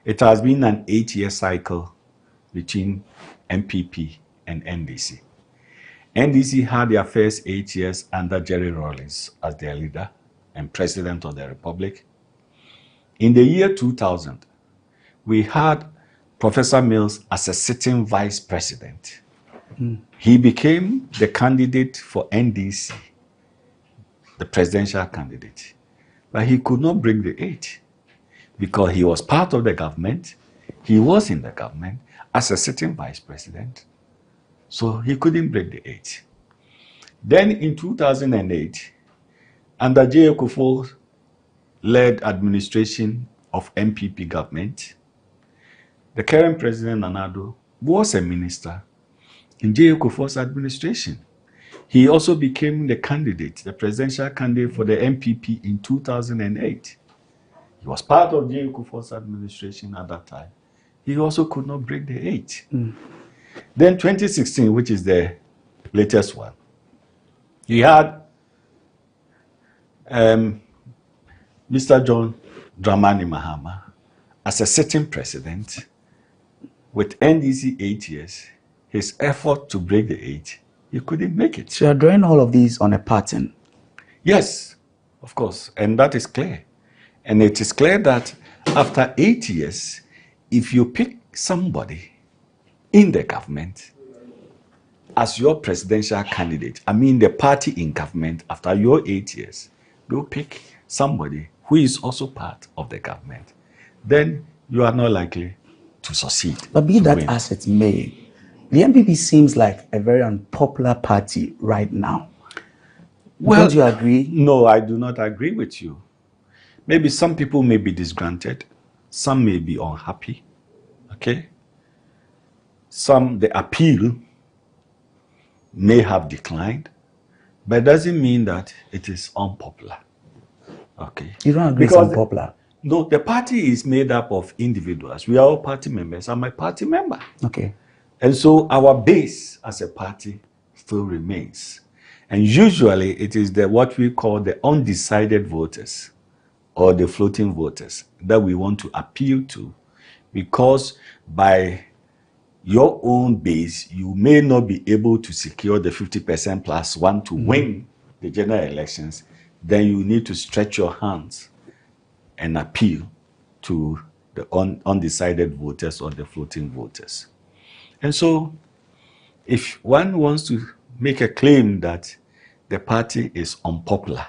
it has been an 8-year cycle between MPP and NDC. NDC had their first 8 years under Jerry Rawlings as their leader and president of the republic. In the year 2000, we had Professor Mills as a sitting vice president. He became the candidate for NDC, the presidential candidate. But he could not bring the 8 because he was part of the government. He was in the government as a sitting vice president. So he couldn't break the 8. Then in 2008, under J. Kufuor-led administration of MPP government, the current president, Nana Addo, was a minister in J. Kufuor's administration. He also became the candidate, the presidential candidate for the MPP in 2008. He was part of J. Kufuor's administration at that time. He also could not break the 8. Then 2016, which is the latest one, he had Mr. John Dramani Mahama as a sitting president with NDC 8 years. His effort to break the 8, he couldn't make it. So you're drawing all of these on a pattern? Yes, of course, and that is clear. And it is clear that after 8 years, if you pick somebody in the government as your presidential candidate, I mean the party in government, after your 8 years, they'll pick somebody who is also part of the government, then you are not likely to succeed. But be that as it may, the MPP seems like a very unpopular party right now. Well, don't you agree? No, I do not agree with you. Maybe some people may be disgruntled, some may be unhappy, okay? Some, the appeal may have declined, but it doesn't mean that it is unpopular, okay? You don't agree it's unpopular? No, the party is made up of individuals. We are all party members. I'm a party member. Okay. And so our base as a party still remains. And usually it is what we call the undecided voters or the floating voters that we want to appeal to, because by your own base, you may not be able to secure the 50% plus one to win the general elections. Then you need to stretch your hands and appeal to the undecided voters or the floating voters. And so if one wants to make a claim that the party is unpopular,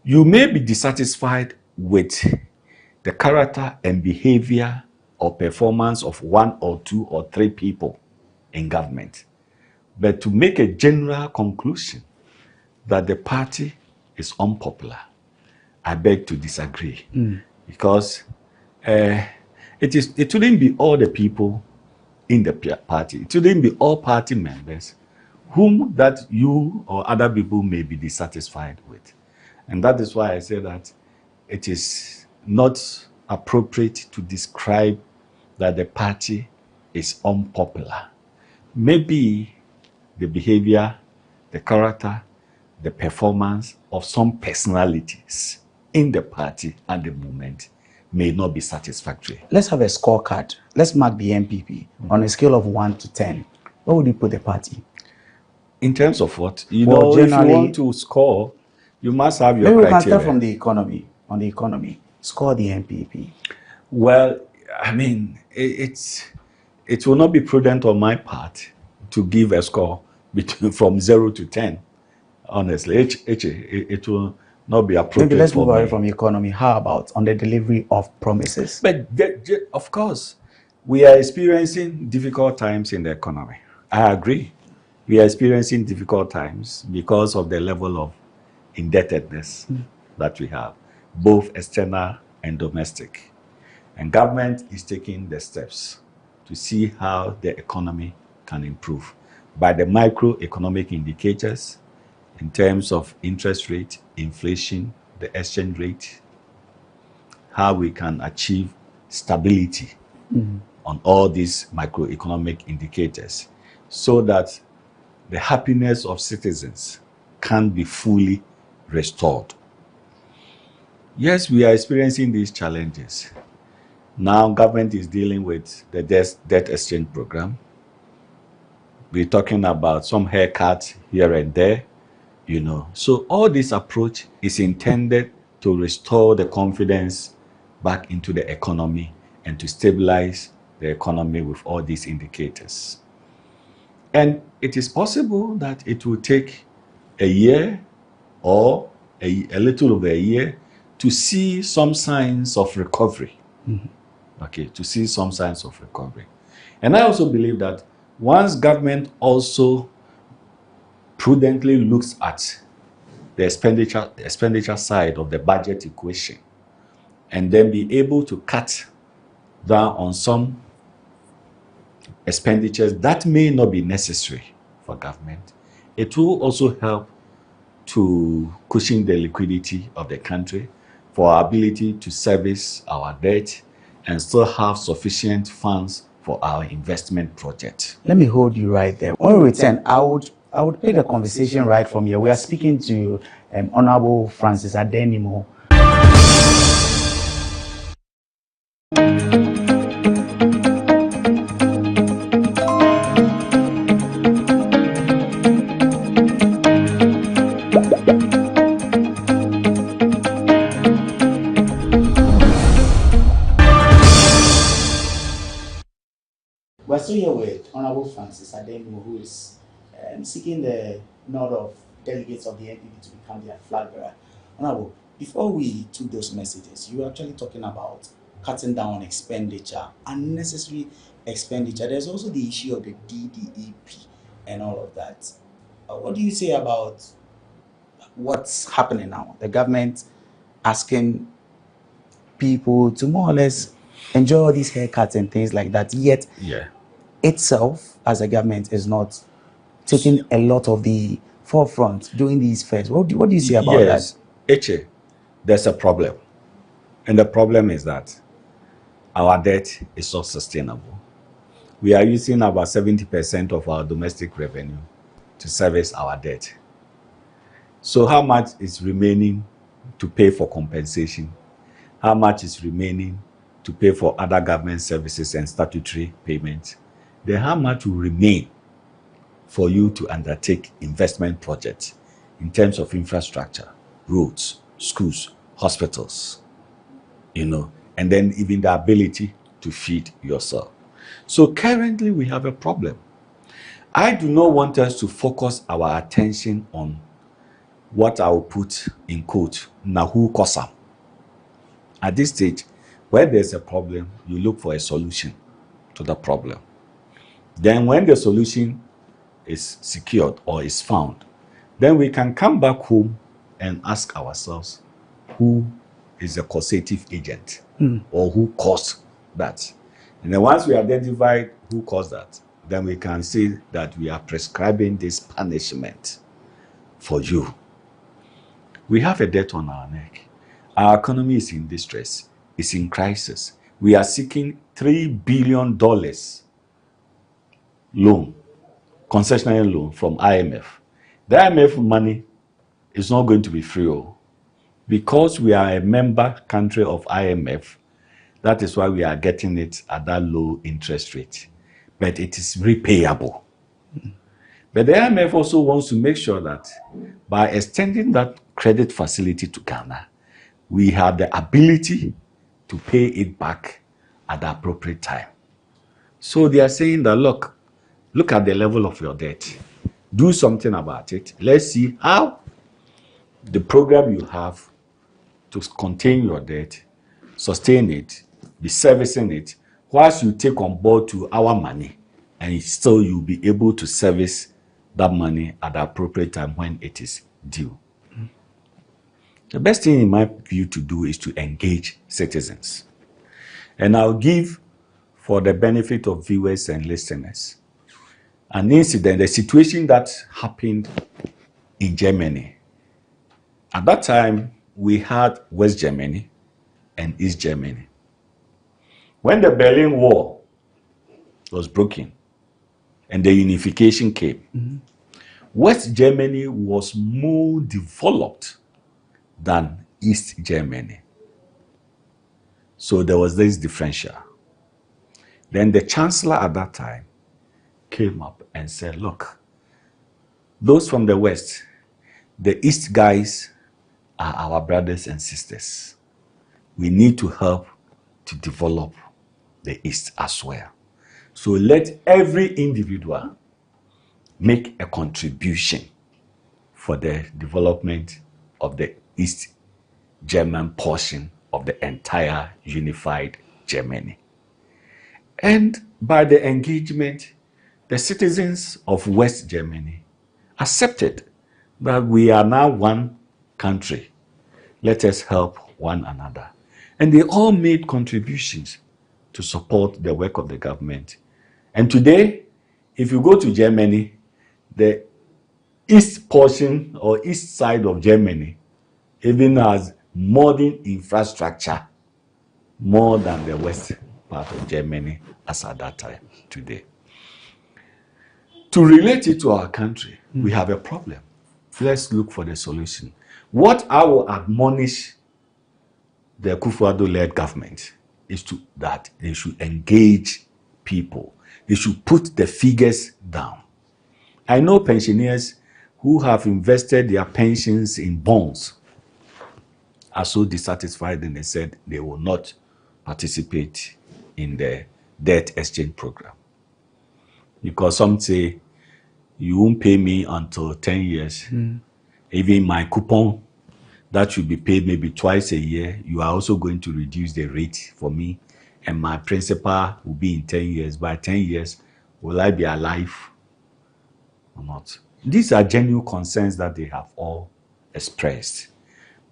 you may be dissatisfied with the character and behavior or performance of 1 or 2 or 3 people in government. But to make a general conclusion that the party is unpopular, I beg to disagree. Because it shouldn't be all the people in the party. It shouldn't be all party members whom that you or other people may be dissatisfied with. And that is why I say that it is not appropriate to describe that the party is unpopular. Maybe the behavior, the character, the performance of some personalities in the party at the moment may not be satisfactory. Let's have a scorecard. Let's mark the MPP on a scale of 1 to 10. What would you put the party? In terms of what? You know, if you want to score, you must have your criteria. Maybe we can start from the economy. On the economy, score the MPP. Well, I mean, it will not be prudent on my part to give a score from 0 to 10. Honestly, it will not be appropriate. Maybe let's move away from the economy. How about on the delivery of promises? But of course, we are experiencing difficult times in the economy. I agree. We are experiencing difficult times because of the level of indebtedness that we have, both external and domestic. And government is taking the steps to see how the economy can improve by the microeconomic indicators in terms of interest rate, inflation, the exchange rate, how we can achieve stability on all these microeconomic indicators so that the happiness of citizens can be fully restored. Yes, we are experiencing these challenges. Now, government is dealing with the debt exchange program. We're talking about some haircuts here and there, you know. So all this approach is intended to restore the confidence back into the economy and to stabilize the economy with all these indicators. And it is possible that it will take a year or a little over a year to see some signs of recovery. Okay, to see some signs of recovery. And I also believe that once government also prudently looks at the expenditure side of the budget equation and then be able to cut down on some expenditures that may not be necessary for government, it will also help to cushion the liquidity of the country for our ability to service our debt and still have sufficient funds for our investment project. Let me hold you right there. When we return, I would pick the conversation right from here. We are speaking to Honorable Francis Adenimo. We're still here with Honorable Francis Adenimo, who is seeking the nod of delegates of the NPP to become their flag bearer. Honorable, before we took those messages, you were actually talking about cutting down on expenditure, unnecessary expenditure. There's also the issue of the DDEP and all of that. What do you say about what's happening now? The government asking people to more or less enjoy all these haircuts and things like that, yet itself, as a government, is not taking a lot of the forefront doing these fairs. What do you say about that? Eche, there's a problem. And the problem is that our debt is not sustainable. We are using about 70% of our domestic revenue to service our debt. So how much is remaining to pay for compensation? How much is remaining to pay for other government services and statutory payments? Then how much will remain for you to undertake investment projects in terms of infrastructure, roads, schools, hospitals, and then even the ability to feed yourself. So currently we have a problem. I do not want us to focus our attention on what I will put in quote, Nahu Kosam. At this stage, where there's a problem, you look for a solution to the problem. Then when the solution is secured or is found, then we can come back home and ask ourselves who is the causative agent or who caused that. And then once we identify who caused that, then we can say that we are prescribing this punishment for you. We have a debt on our neck. Our economy is in distress. It's in crisis. We are seeking $3 billion loan, concessional loan from IMF. The IMF money is not going to be free. Because we are a member country of IMF, that is why we are getting it at that low interest rate. But it is repayable. But the IMF also wants to make sure that by extending that credit facility to Ghana, we have the ability to pay it back at the appropriate time. So they are saying that, look at the level of your debt. Do something about it. Let's see how the program you have to contain your debt, sustain it, be servicing it, whilst you take on board to our money, and still you'll be able to service that money at the appropriate time when it is due. The best thing in my view to do is to engage citizens. And I'll give, for the benefit of viewers and listeners, an incident, a situation that happened in Germany. At that time, we had West Germany and East Germany. When the Berlin Wall was broken and the unification came, West Germany was more developed than East Germany. So there was this differential. Then the chancellor at that time came up and said, look, those from the West, the East guys are our brothers and sisters. We need to help to develop the East as well. So let every individual make a contribution for the development of the East German portion of the entire unified Germany. And by the engagement, the citizens of West Germany accepted that we are now one country. Let us help one another. And they all made contributions to support the work of the government. And today, if you go to Germany, the east portion or east side of Germany even has modern infrastructure more than the west part of Germany as at that time today. To relate it to our country, we have a problem. Let's look for the solution. What I will admonish the Akufo-Addo-led government is that they should engage people. They should put the figures down. I know pensioners who have invested their pensions in bonds are so dissatisfied and they said they will not participate in the debt exchange program. Because some say, you won't pay me until 10 years. Even my coupon that should be paid maybe twice a year, you are also going to reduce the rate for me. And my principal will be in 10 years. By 10 years, will I be alive or not? These are genuine concerns that they have all expressed.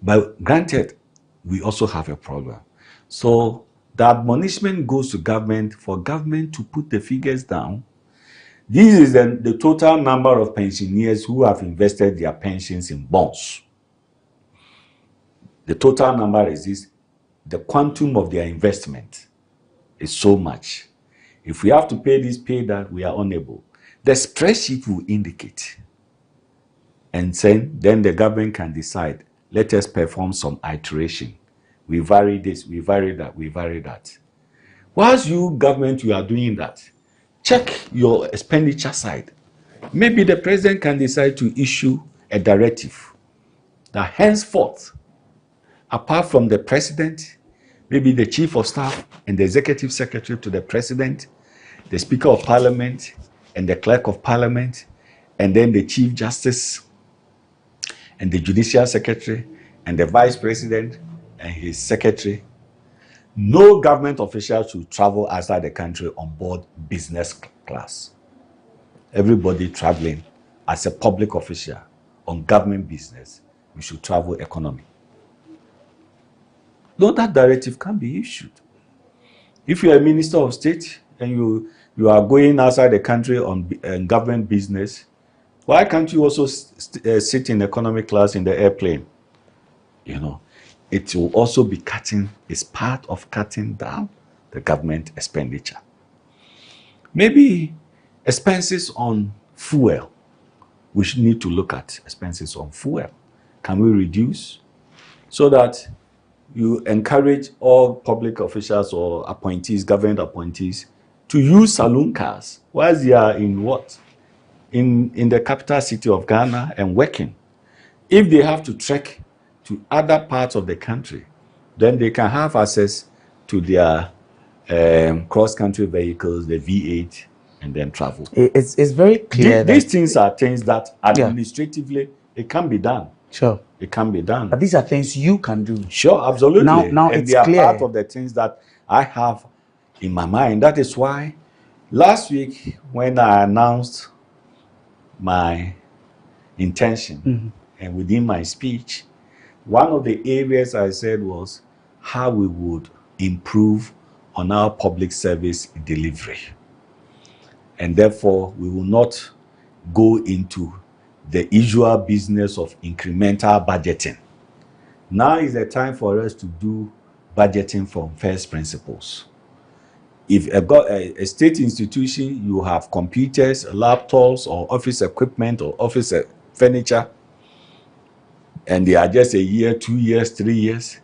But granted, we also have a problem. So the admonishment goes to government for government to put the figures down. This is the total number of pensioners who have invested their pensions in bonds. The total number is this. The quantum of their investment is so much. If we have to pay this, pay that, we are unable. The spreadsheet will indicate. And then the government can decide, let us perform some iteration. We vary this, we vary that, we vary that. Whilst you, government, you are doing that, check your expenditure side. Maybe the president can decide to issue a directive that henceforth, apart from the president, maybe the chief of staff and the executive secretary to the president, the speaker of parliament and the clerk of parliament, and then the chief justice and the judicial secretary and the vice president and his secretary, no government official should travel outside the country on board business class. Everybody traveling as a public official on government business, we should travel economy. No, that directive can be issued. If you are a minister of state and you are going outside the country on government business, why can't you also sit in economy class in the airplane? You know, it will also be it's part of cutting down the government expenditure. Maybe expenses on fuel. We should need to look at expenses on fuel. Can we reduce so that you encourage all public officials or appointees, government appointees, to use saloon cars whilst they are in what? In the capital city of Ghana and working. If they have to trek to other parts of the country, then they can have access to their cross-country vehicles, the V8, and then travel. It's very clear. These things are things that administratively, it can be done. Sure. It can be done. But these are things you can do. Sure, absolutely. Now and it's they are clear. part of the things that I have in my mind. That is why last week when I announced my intention and within my speech, one of the areas I said was how we would improve on our public service delivery. And therefore, we will not go into the usual business of incremental budgeting. Now is the time for us to do budgeting from first principles. If a state institution, you have computers, laptops, or office equipment, or office furniture, and they are just a year, 2 years, 3 years,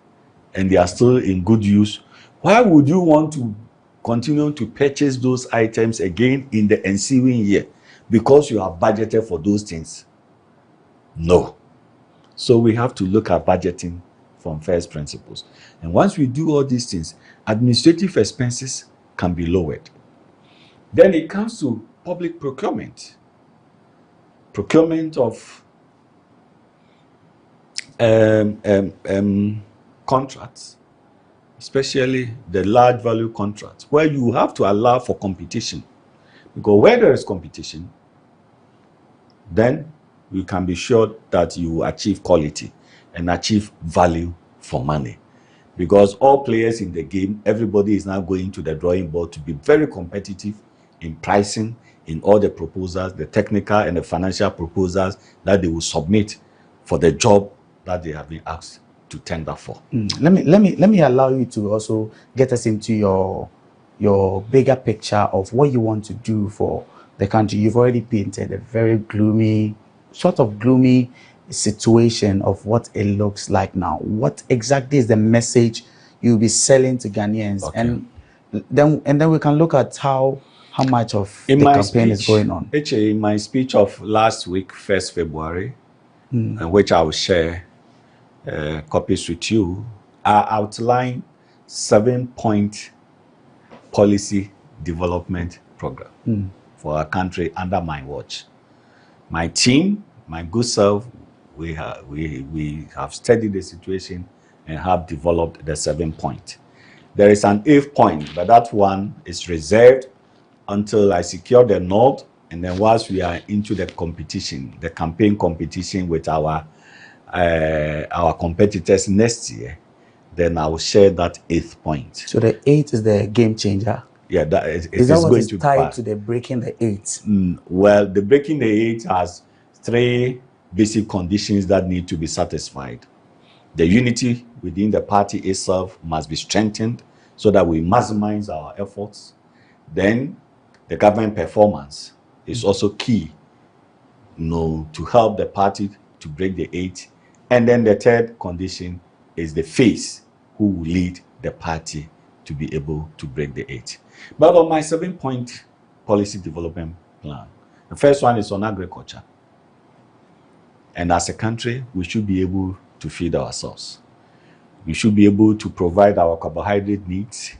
and they are still in good use, why would you want to continue to purchase those items again in the ensuing year? Because you have budgeted for those things. No. So we have to look at budgeting from first principles. And once we do all these things, administrative expenses can be lowered. Then it comes to public procurement. procurement of contracts, especially the large value contracts, where you have to allow for competition. Because where there is competition, then you can be sure that you achieve quality and achieve value for money. Because all players in the game, everybody is now going to the drawing board to be very competitive in pricing, in all the proposals, the technical and the financial proposals that they will submit for the job that they have been asked to tender for. Let me allow you to also get us into your bigger picture of what you want to do for the country. You've already painted a very gloomy situation of what it looks like now. What exactly is the message you'll be selling to Ghanaians? Okay. And then we can look at how much of the campaign is going on. Actually, in my speech of last week, 1st February, which I will share copies with you, I outlined 7-point policy development program for our country under my watch. My team, my good self, we have studied the situation and have developed the 7-point. There is an 8th point, but that one is reserved until I secure the North, and then once we are into the competition, the campaign competition with our competitors next year, then I will share that 8th point. So the 8 is the game changer. Yeah, that is that what going is to tied to the breaking the 8? Well, the breaking the 8 has 3 basic conditions that need to be satisfied. The unity within the party itself must be strengthened so that we maximize our efforts. Then the government performance is also key, to help the party to break the 8. And then the 3rd condition is the face who will lead the party to be able to break the 8. But on my 7-point policy development plan, the first one is on agriculture. And as a country, we should be able to feed ourselves. We should be able to provide our carbohydrate needs,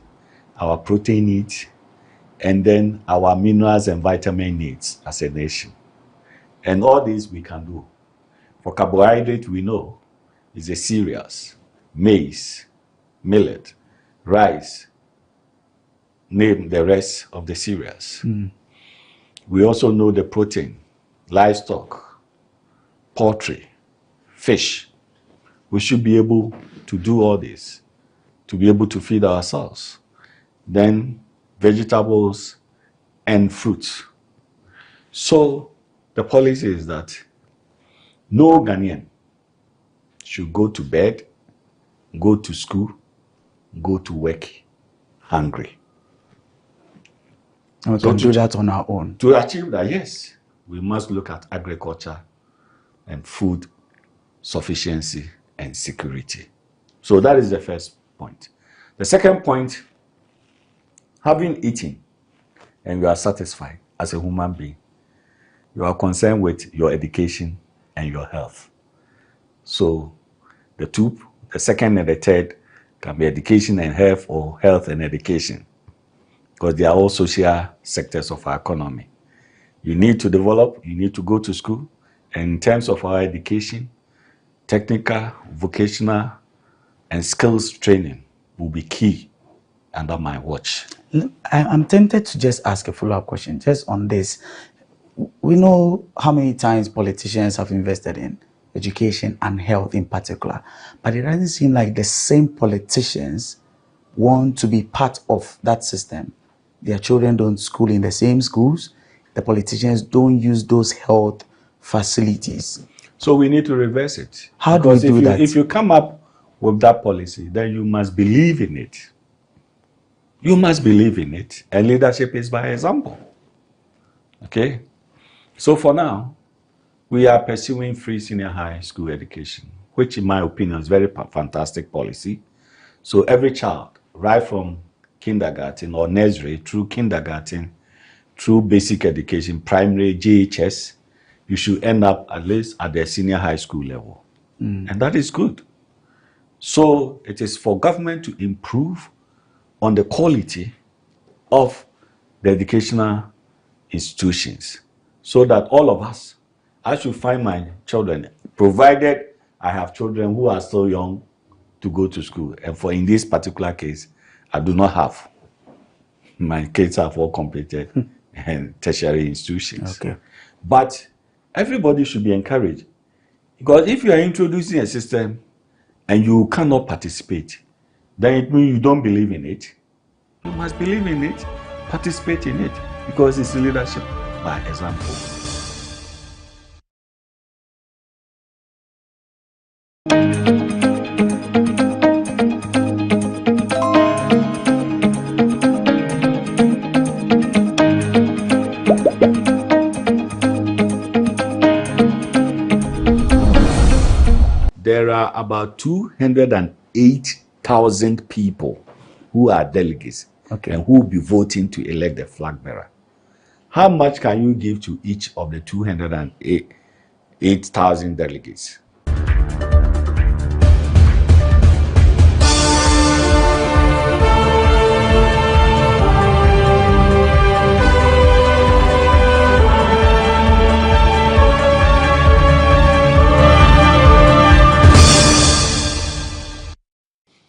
our protein needs, and then our minerals and vitamin needs as a nation. And all this we can do. For carbohydrate, we know is the cereals, maize, millet, rice, name the rest of the cereals. We also know the protein, livestock, poultry, fish. We should be able to do all this to be able to feed ourselves. Then vegetables and fruits. So the policy is that no Ghanaian should go to bed, go to school, go to work hungry. And we can do that on our own. To achieve that, yes, we must look at agriculture and food sufficiency and security. So that is the first point. The second point, having eaten and you are satisfied as a human being, you are concerned with your education and your health. So the 2, the 2nd and the 3rd can be education and health, or health and education, because they are all social sectors of our economy. You need to develop, you need to go to school, and in terms of our education, technical, vocational, and skills training will be key under my watch. I'm tempted to just ask a follow-up question just on this. We know how many times politicians have invested in education and health in particular, but it doesn't seem like the same politicians want to be part of that system. Their children don't school in the same schools. The politicians don't use those health facilities. So we need to reverse it. How do we do that? If you come up with that policy, then you must believe in it. You must believe in it. And leadership is by example. Okay? So for now, we are pursuing free senior high school education, which in my opinion is very fantastic policy. So every child, right from kindergarten or nursery, through kindergarten, through basic education, primary, JHS, you should end up at least at the senior high school level. And that is good. So it is for government to improve on the quality of the educational institutions so that all of us I should find my children, provided I have children who are still young to go to school. And for in this particular case, I do not have. My kids have all completed and tertiary institutions. Okay. But everybody should be encouraged. Because if you are introducing a system and you cannot participate, then it means you don't believe in it. You must believe in it, participate in it, because it's leadership by example. There are about 208,000 people who are delegates and who will be voting to elect the flag bearer. How much can you give to each of the 208,000 delegates?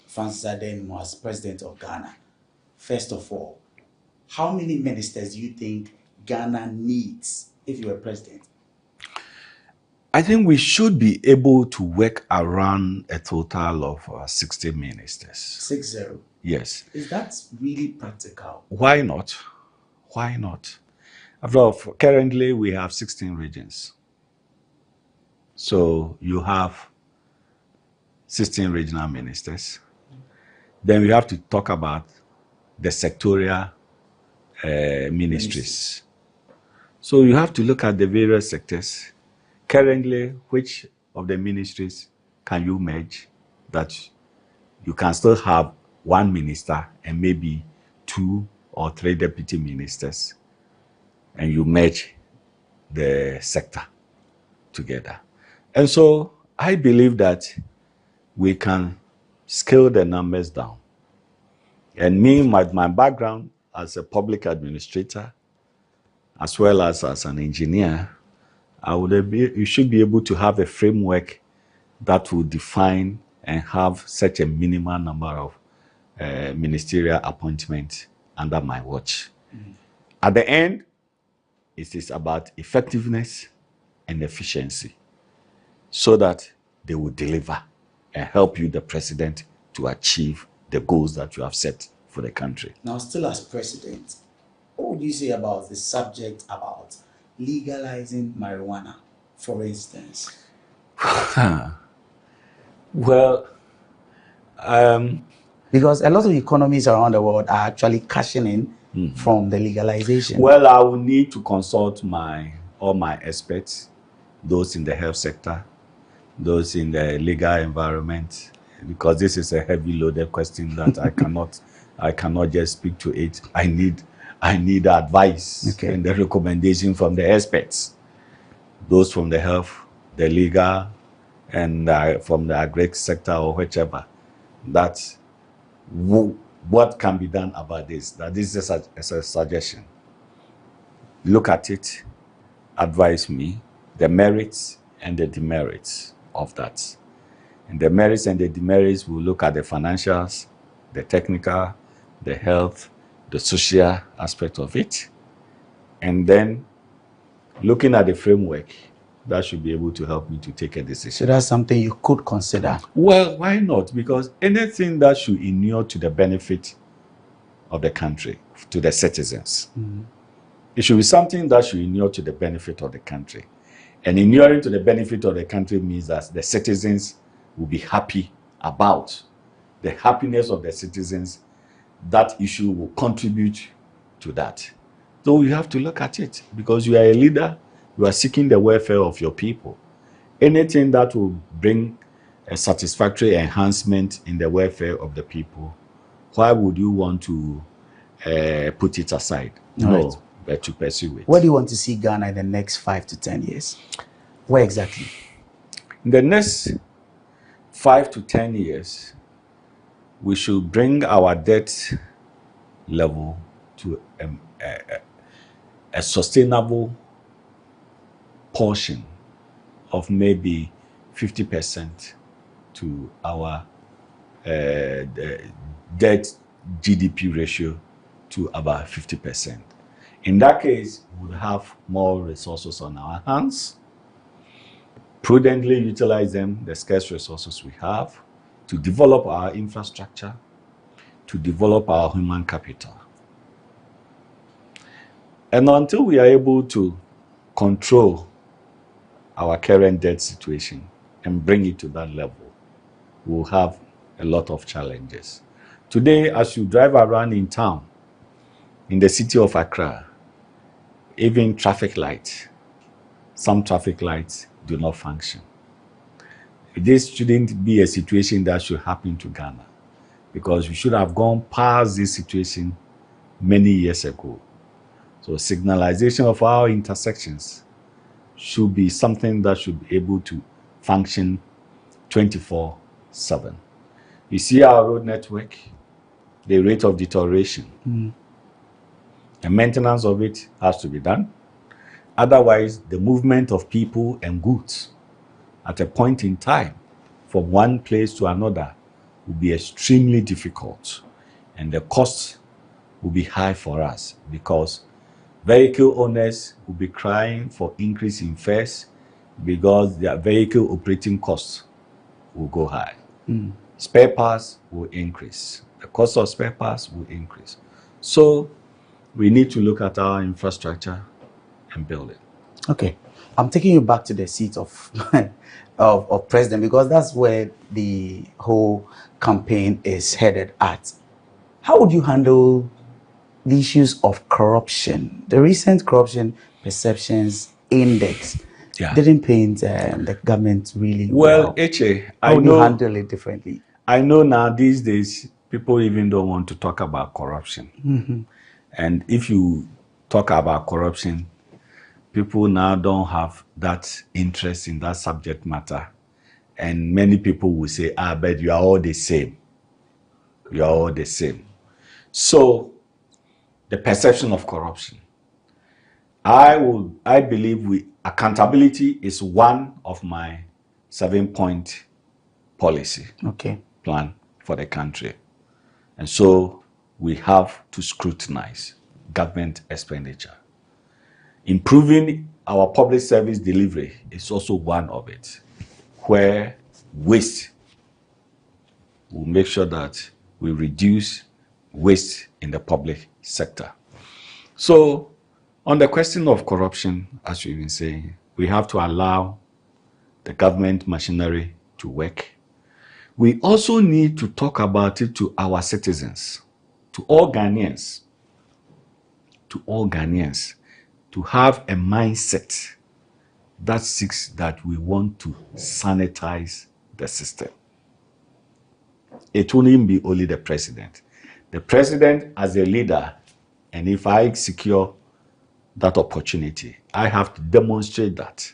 Francis Adeyemo as president of Ghana. First of all, how many ministers do you think Ghana needs if you were president? I think we should be able to work around a total of 60 ministers. 60? Yes. Is that really practical? Why not? Why not? After all, currently we have 16 regions. So you have 16 regional ministers. Then we have to talk about the sectorial ministries. So you have to look at the various sectors. Currently, which of the ministries can you merge that you can still have one minister and maybe 2 or 3 deputy ministers, and you merge the sector together. And so I believe that we can scale the numbers down. And me, my background as a public administrator, as well as an engineer, you should be able to have a framework that will define and have such a minimal number of ministerial appointments under my watch. At the end, it is about effectiveness and efficiency so that they will deliver and help you, the president, to achieve the goals that you have set for the country. Now, still as president, what would you say about the subject about legalizing marijuana, for instance? Well, because a lot of economies around the world are actually cashing in from the legalization. Well, I will need to consult all my experts, those in the health sector, those in the legal environment, because this is a heavy loaded question that I cannot just speak to it. I need advice and the recommendation from the experts, those from the health, the legal, and from the agri sector or whichever. That's what can be done about this. That this is a suggestion. Look at it, advise me, the merits and the demerits of that. And the merits and the demerits will look at the financials, the technical, the health, the social aspect of it. And then looking at the framework, that should be able to help me to take a decision. So that's something you could consider? Well, why not? Because anything that should inure to the benefit of the country, to the citizens, it should be something that should inure to the benefit of the country. And inuring to the benefit of the country means that the citizens will be happy about the happiness of the citizens. That issue will contribute to that. So we have to look at it, because you are a leader, you are seeking the welfare of your people. Anything that will bring a satisfactory enhancement in the welfare of the people, why would you want to put it aside? No, but to pursue it. Where do you want to see Ghana in the next 5 to 10 years? Where exactly? In the next 5 to 10 years, we should bring our debt level to a sustainable portion of maybe 50% to our debt GDP ratio to about 50%. In that case, we would have more resources on our hands, prudently utilize them, the scarce resources we have, to develop our infrastructure, to develop our human capital. And until we are able to control our current debt situation and bring it to that level, we'll have a lot of challenges. Today, as you drive around in town, in the city of Accra, even traffic lights, some traffic lights do not function. This shouldn't be a situation that should happen to Ghana, because we should have gone past this situation many years ago. So signalization of our intersections should be something that should be able to function 24/7. You see our road network, the rate of deterioration. The maintenance of it has to be done. Otherwise, the movement of people and goods at a point in time from one place to another will be extremely difficult, and the cost will be high for us, because vehicle owners will be crying for increase in fares because their vehicle operating costs will go high. Spare parts will increase. The cost of spare parts will increase. So we need to look at our infrastructure and build it. Okay, I'm taking you back to the seat of of president, because that's where the whole campaign is headed at. How would you handle the issues of corruption? The recent corruption perceptions index didn't paint the government really well. Eche, How would you handle it differently? I know now these days people even don't want to talk about corruption. And if you talk about corruption, people now don't have that interest in that subject matter. And many people will say, but you are all the same. You are all the same. So the perception of corruption, I believe accountability is one of my 7-point policy plan for the country. And so we have to scrutinize government expenditure. Improving our public service delivery is also one of it, where waste, we'll make sure that we reduce waste in the public sector. So on the question of corruption, as we've been saying, we have to allow the government machinery to work. We also need to talk about it to our citizens, to all Ghanaians, to have a mindset that seeks that we want to sanitize the system. It wouldn't be only the president. The president as a leader, and if I secure that opportunity, I have to demonstrate that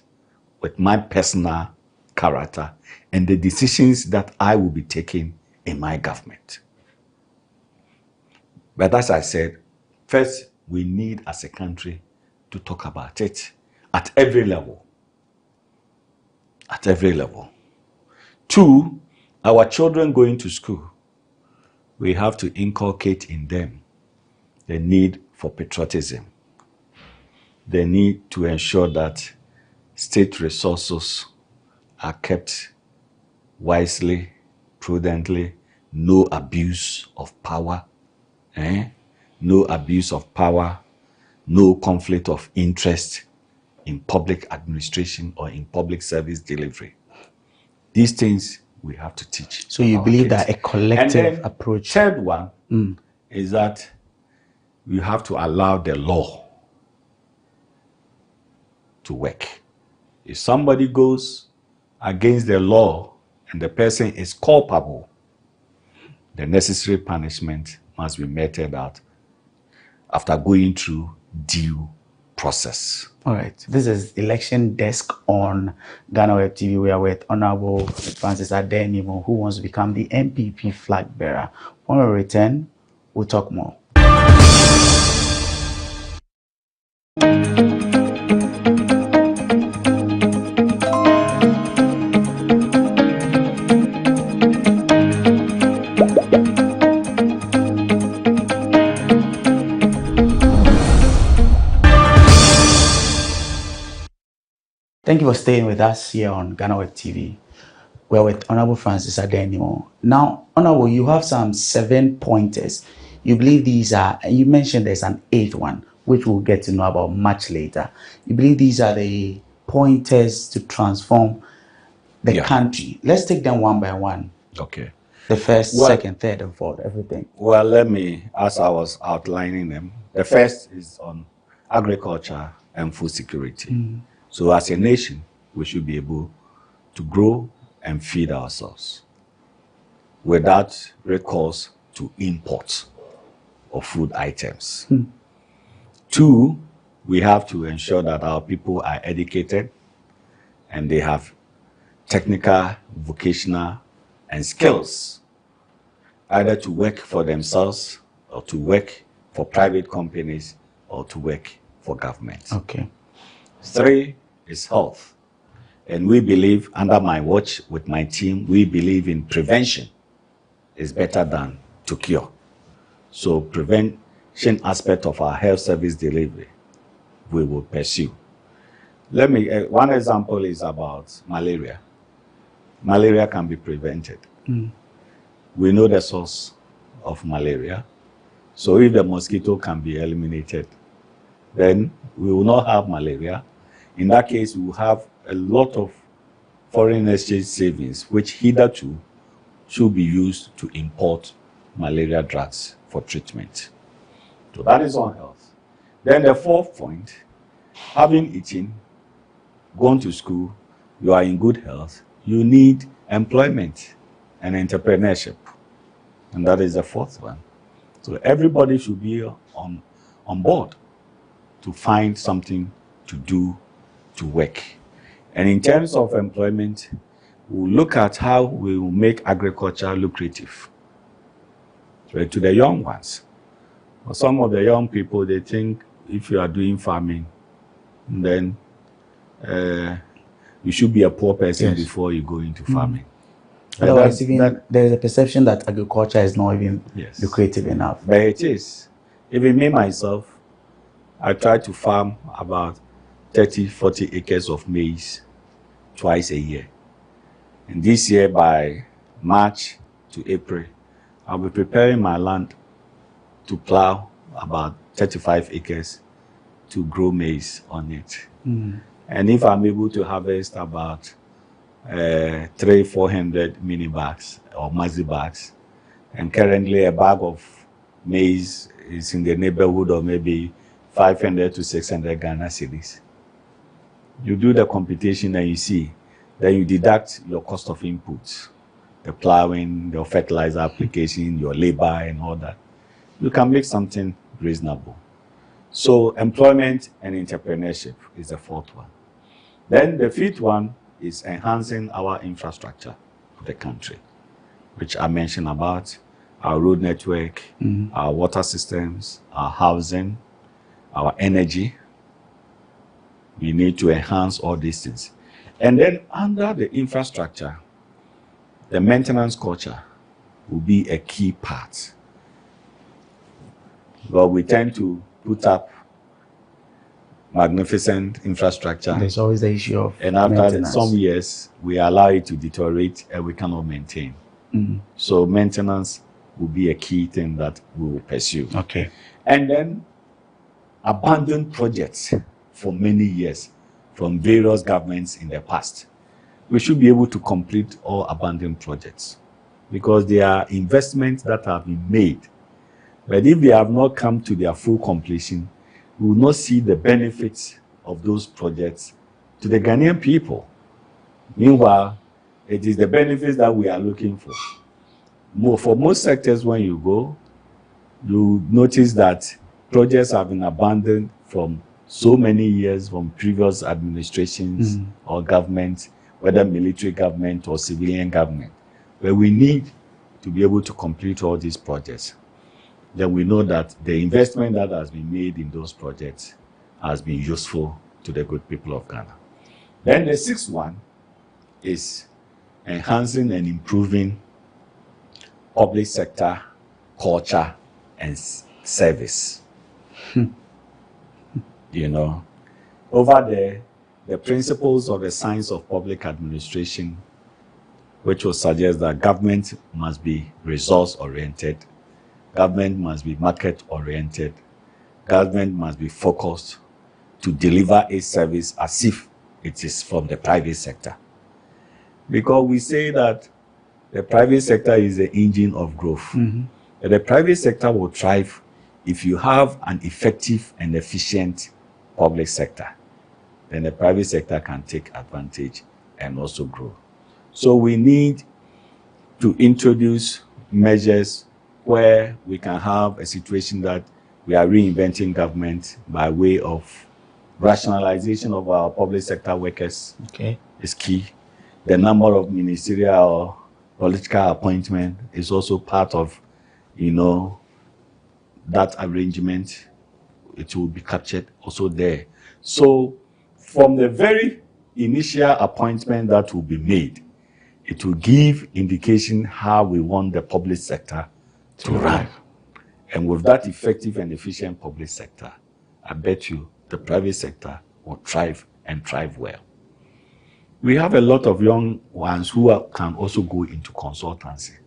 with my personal character and the decisions that I will be taking in my government. But as I said, first, we need as a country to talk about it at every level. At every level. 2, our children going to school, we have to inculcate in them the need for patriotism. The need to ensure that state resources are kept wisely, prudently, no abuse of power, no abuse of power, no conflict of interest in public administration or in public service delivery. These things we have to teach. So you believe that a collective approach. Third one is that we have to allow the law to work. If somebody goes against the law and the person is culpable, the necessary punishment must be meted out after going through due process. All right. This is Election Desk on GhanaWeb TV. We are with Honorable Francis Adenimo, who wants to become the MPP flag bearer. When we return, we'll talk more. Thank you for staying with us here on GhanaWeb TV. We're with Honorable Francis Adenimo. Now, Honorable, you have some 7 pointers. You believe these are, and you mentioned there's an 8th one, which we'll get to know about much later. You believe these are the pointers to transform the country. Let's take them one by one. Okay. The first, second, third, and fourth, everything. Well, let me, as I was outlining them, the first is on agriculture and food security. So as a nation, we should be able to grow and feed ourselves without recourse to import of food items. 2, we have to ensure that our people are educated and they have technical, vocational, and skills, either to work for themselves or to work for private companies or to work for government. Okay. 3 is health. And we believe, under my watch with my team, we believe in prevention is better than to cure. So prevention aspect of our health service delivery, we will pursue. Let me, one example is about malaria. Malaria can be prevented. We know the source of malaria. So if the mosquito can be eliminated, then we will not have malaria. In that case, we will have a lot of foreign exchange savings, which hitherto should be used to import malaria drugs for treatment. So that is on health. Then the 4th point, having eaten, gone to school, you are in good health, you need employment and entrepreneurship. And that is the 4th one. So everybody should be on board to find something to do, to work. And in terms of employment, we'll look at how we will make agriculture lucrative to the young ones. For some of the young people, they think if you are doing farming, then you should be a poor person before you go into farming. Otherwise, there's a perception that agriculture is not even lucrative enough. But it is. Even me, myself, I try to farm about 30, 40 acres of maize twice a year. And this year, by March to April, I'll be preparing my land to plow about 35 acres to grow maize on it. And if I'm able to harvest about 300-400 mini bags or maxi bags, and currently a bag of maize is in the neighborhood of maybe 500 to 600 Ghana cedis. You do the computation and you see, then you deduct your cost of inputs, the plowing, the fertilizer application, your labor and all that. You can make something reasonable. So employment and entrepreneurship is the 4th one. Then the 5th one is enhancing our infrastructure of the country, which I mentioned about our road network, our water systems, our housing, our energy. We need to enhance all these things. And then under the infrastructure, the maintenance culture will be a key part. But we tend to put up magnificent infrastructure. There's always the issue of and after maintenance. some years, we allow it to deteriorate and we cannot maintain. So maintenance will be a key thing that we will pursue. Okay. And then abandoned projects for many years from various governments in the past. We should be able to complete all abandoned projects because they are investments that have been made. But if they have not come to their full completion, we will not see the benefits of those projects to the Ghanaian people. Meanwhile, it is the benefits that we are looking for. For most sectors, when you go, you notice that projects have been abandoned from so many years from previous administrations or governments, whether military government or civilian government. But we need to be able to complete all these projects. Then we know that the investment that has been made in those projects has been useful to the good people of Ghana. Then the 6th one is enhancing and improving public sector culture and service. You know, over there, the principles of the science of public administration, which will suggest that government must be resource-oriented, government must be market-oriented, government must be focused to deliver a service as if it is from the private sector. Because we say that the private sector is the engine of growth. The private sector will thrive if you have an effective and efficient public sector. Then the private sector can take advantage and also grow. So we need to introduce measures where we can have a situation that we are reinventing government by way of rationalization of our public sector workers. Is key. The number of ministerial political appointment is also part of, that arrangement. It will be captured also there. So from the very initial appointment that will be made, it will give indication how we want the public sector to run. And with that effective and efficient public sector, I bet you the private sector will thrive and thrive well. We have a lot of young ones who can also go into consultancy.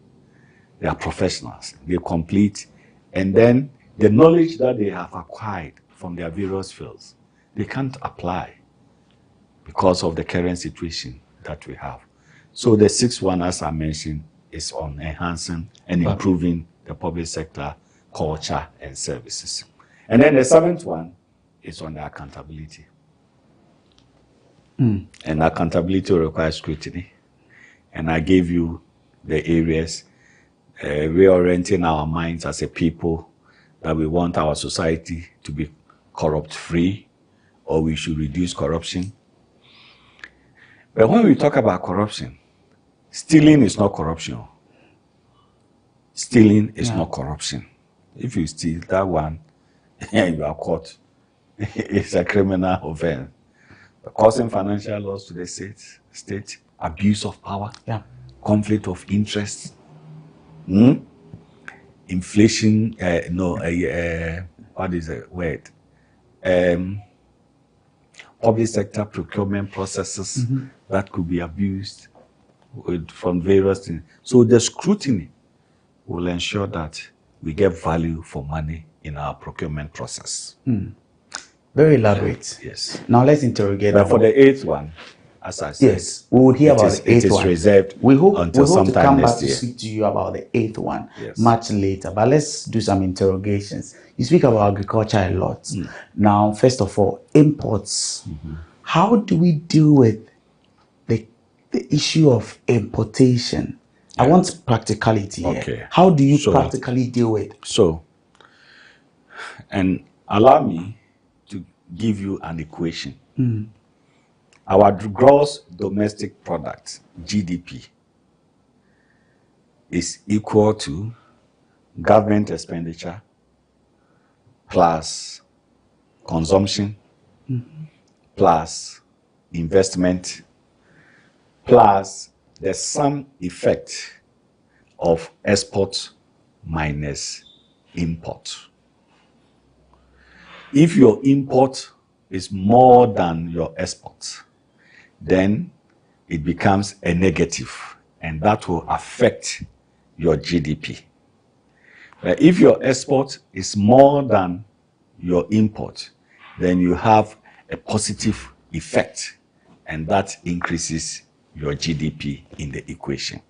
They are professionals. They complete, and then the knowledge that they have acquired from their various fields, they can't apply because of the current situation that we have. So the sixth one, as I mentioned, is on enhancing and improving the public sector culture and services. And then the seventh one is on the accountability. And accountability requires scrutiny. And I gave you the areas, reorienting our minds as a people, that we want our society to be corrupt-free, or we should reduce corruption. But when we talk about corruption, stealing is not corruption. Stealing is not corruption. If you steal that one, you are caught. It's a criminal offense. Causing financial loss to the state, abuse of power, conflict of interest, inflation, what is the word? Public sector procurement processes that could be abused from various things. So the scrutiny will ensure that we get value for money in our procurement process. Very elaborate. Yes. Now let's interrogate. But for the eighth one, as I said, yes, we would hear about the eighth one. It is reserved we hope until to come back next to year. speak to you about the eighth one much later. But let's do some interrogations. You speak about agriculture a lot. Now, first of all, imports. How do we deal with the issue of importation? I want practicality here. How do you practically deal with it? So, and allow me to give you an equation. Our gross domestic product, GDP, is equal to government expenditure plus consumption plus investment plus the sum effect of export minus import. If your import is more than your export, then it becomes a negative, and that will affect your GDP. But if your export is more than your import, then you have a positive effect, and that increases your GDP in the equation.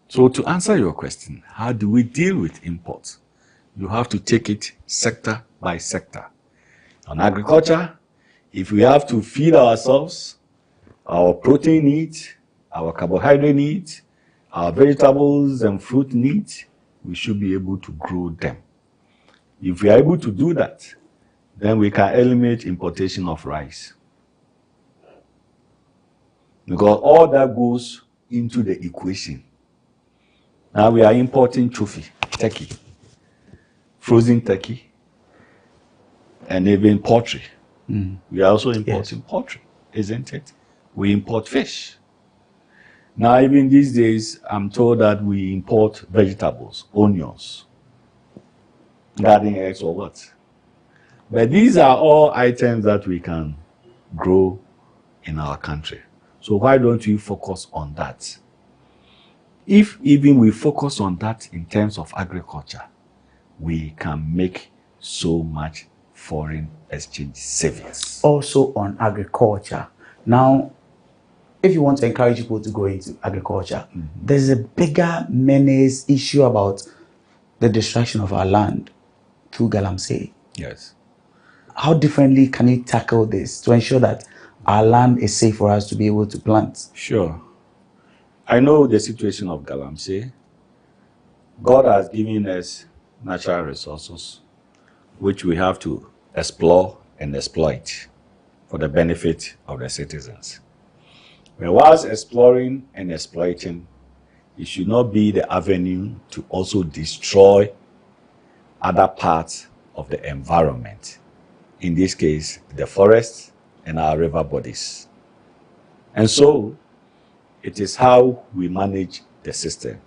So to answer your question, how do we deal with imports? You have to take it sector by sector. On agriculture, if we have to feed ourselves, our protein needs, our carbohydrate needs, our vegetables and fruit needs, we should be able to grow them. If we are able to do that, then we can eliminate importation of rice. Because all that goes into the equation. Now we are importing turkey, frozen turkey, and even poultry. We are also importing poultry, isn't it? We import fish. Now, even these days, I'm told that we import vegetables, onions, garden eggs or what. But these are all items that we can grow in our country. So why don't we focus on that? If even we focus on that in terms of agriculture, we can make so much foreign exchange savings. Also on agriculture. Now, if you want to encourage people to go into agriculture, there's a bigger menace issue about the destruction of our land through galamsey. Yes. How differently can you tackle this to ensure that our land is safe for us to be able to plant? Sure. I know the situation of galamsey. God has given us natural resources which we have to explore and exploit for the benefit of the citizens. But whilst exploring and exploiting, it should not be the avenue to also destroy other parts of the environment. In this case, the forests and our river bodies. And so, it is how we manage the system.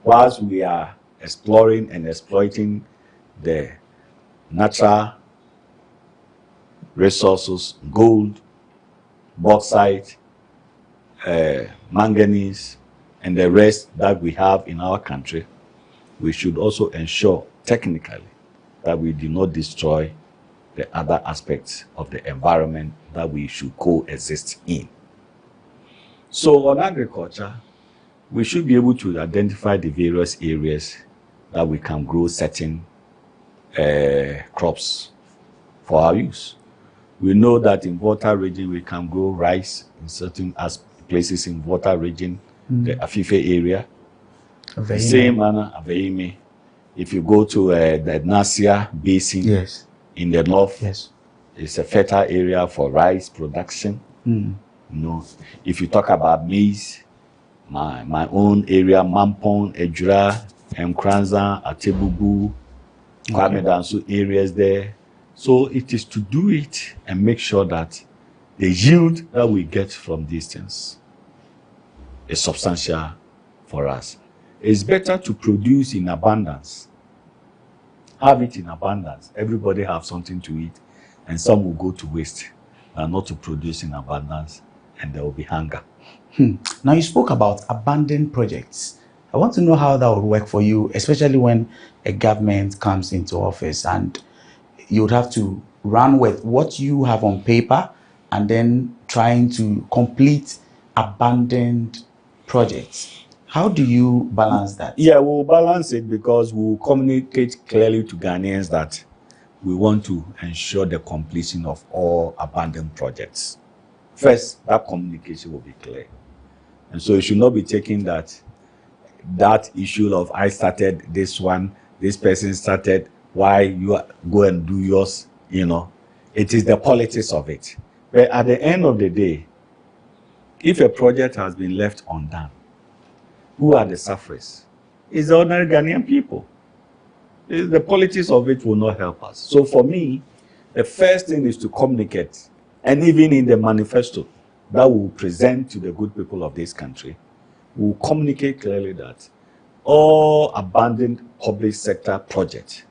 Whilst we are exploring and exploiting the natural resources, gold, bauxite, manganese, and the rest that we have in our country, we should also ensure technically that we do not destroy the other aspects of the environment that we should coexist in. So on agriculture, we should be able to identify the various areas that we can grow certain crops for our use. We know that in Volta region, we can grow rice in certain places in Volta region, the Afife area. The same manner, Aveime. If you go to the Nasia Basin in the north, it's a fertile area for rice production. You know, if you talk about maize, my own area, Mampong, Ejura, Mkranza, Atebubu, Kwame Danso areas there. So it is to do it and make sure that the yield that we get from these things is substantial for us. It's better to produce in abundance. Have it in abundance. Everybody have something to eat, and some will go to waste, and not to produce in abundance, and there will be hunger. Now you spoke about abandoned projects. I want to know how that would work for you, especially when a government comes into office and you would have to run with what you have on paper and then trying to complete abandoned projects. How do you balance that? Yeah, we'll balance it because we'll communicate clearly to Ghanaians that we want to ensure the completion of all abandoned projects. First, that communication will be clear. And so it should not be taken that issue of I started this one, this person started, why you go and do yours, you know. It is the politics of it. But at the end of the day, if a project has been left undone, who are the sufferers? It's the ordinary Ghanaian people. The politics of it will not help us. So for me, the first thing is to communicate, and even in the manifesto that we will present to the good people of this country, we will communicate clearly that all abandoned public sector projects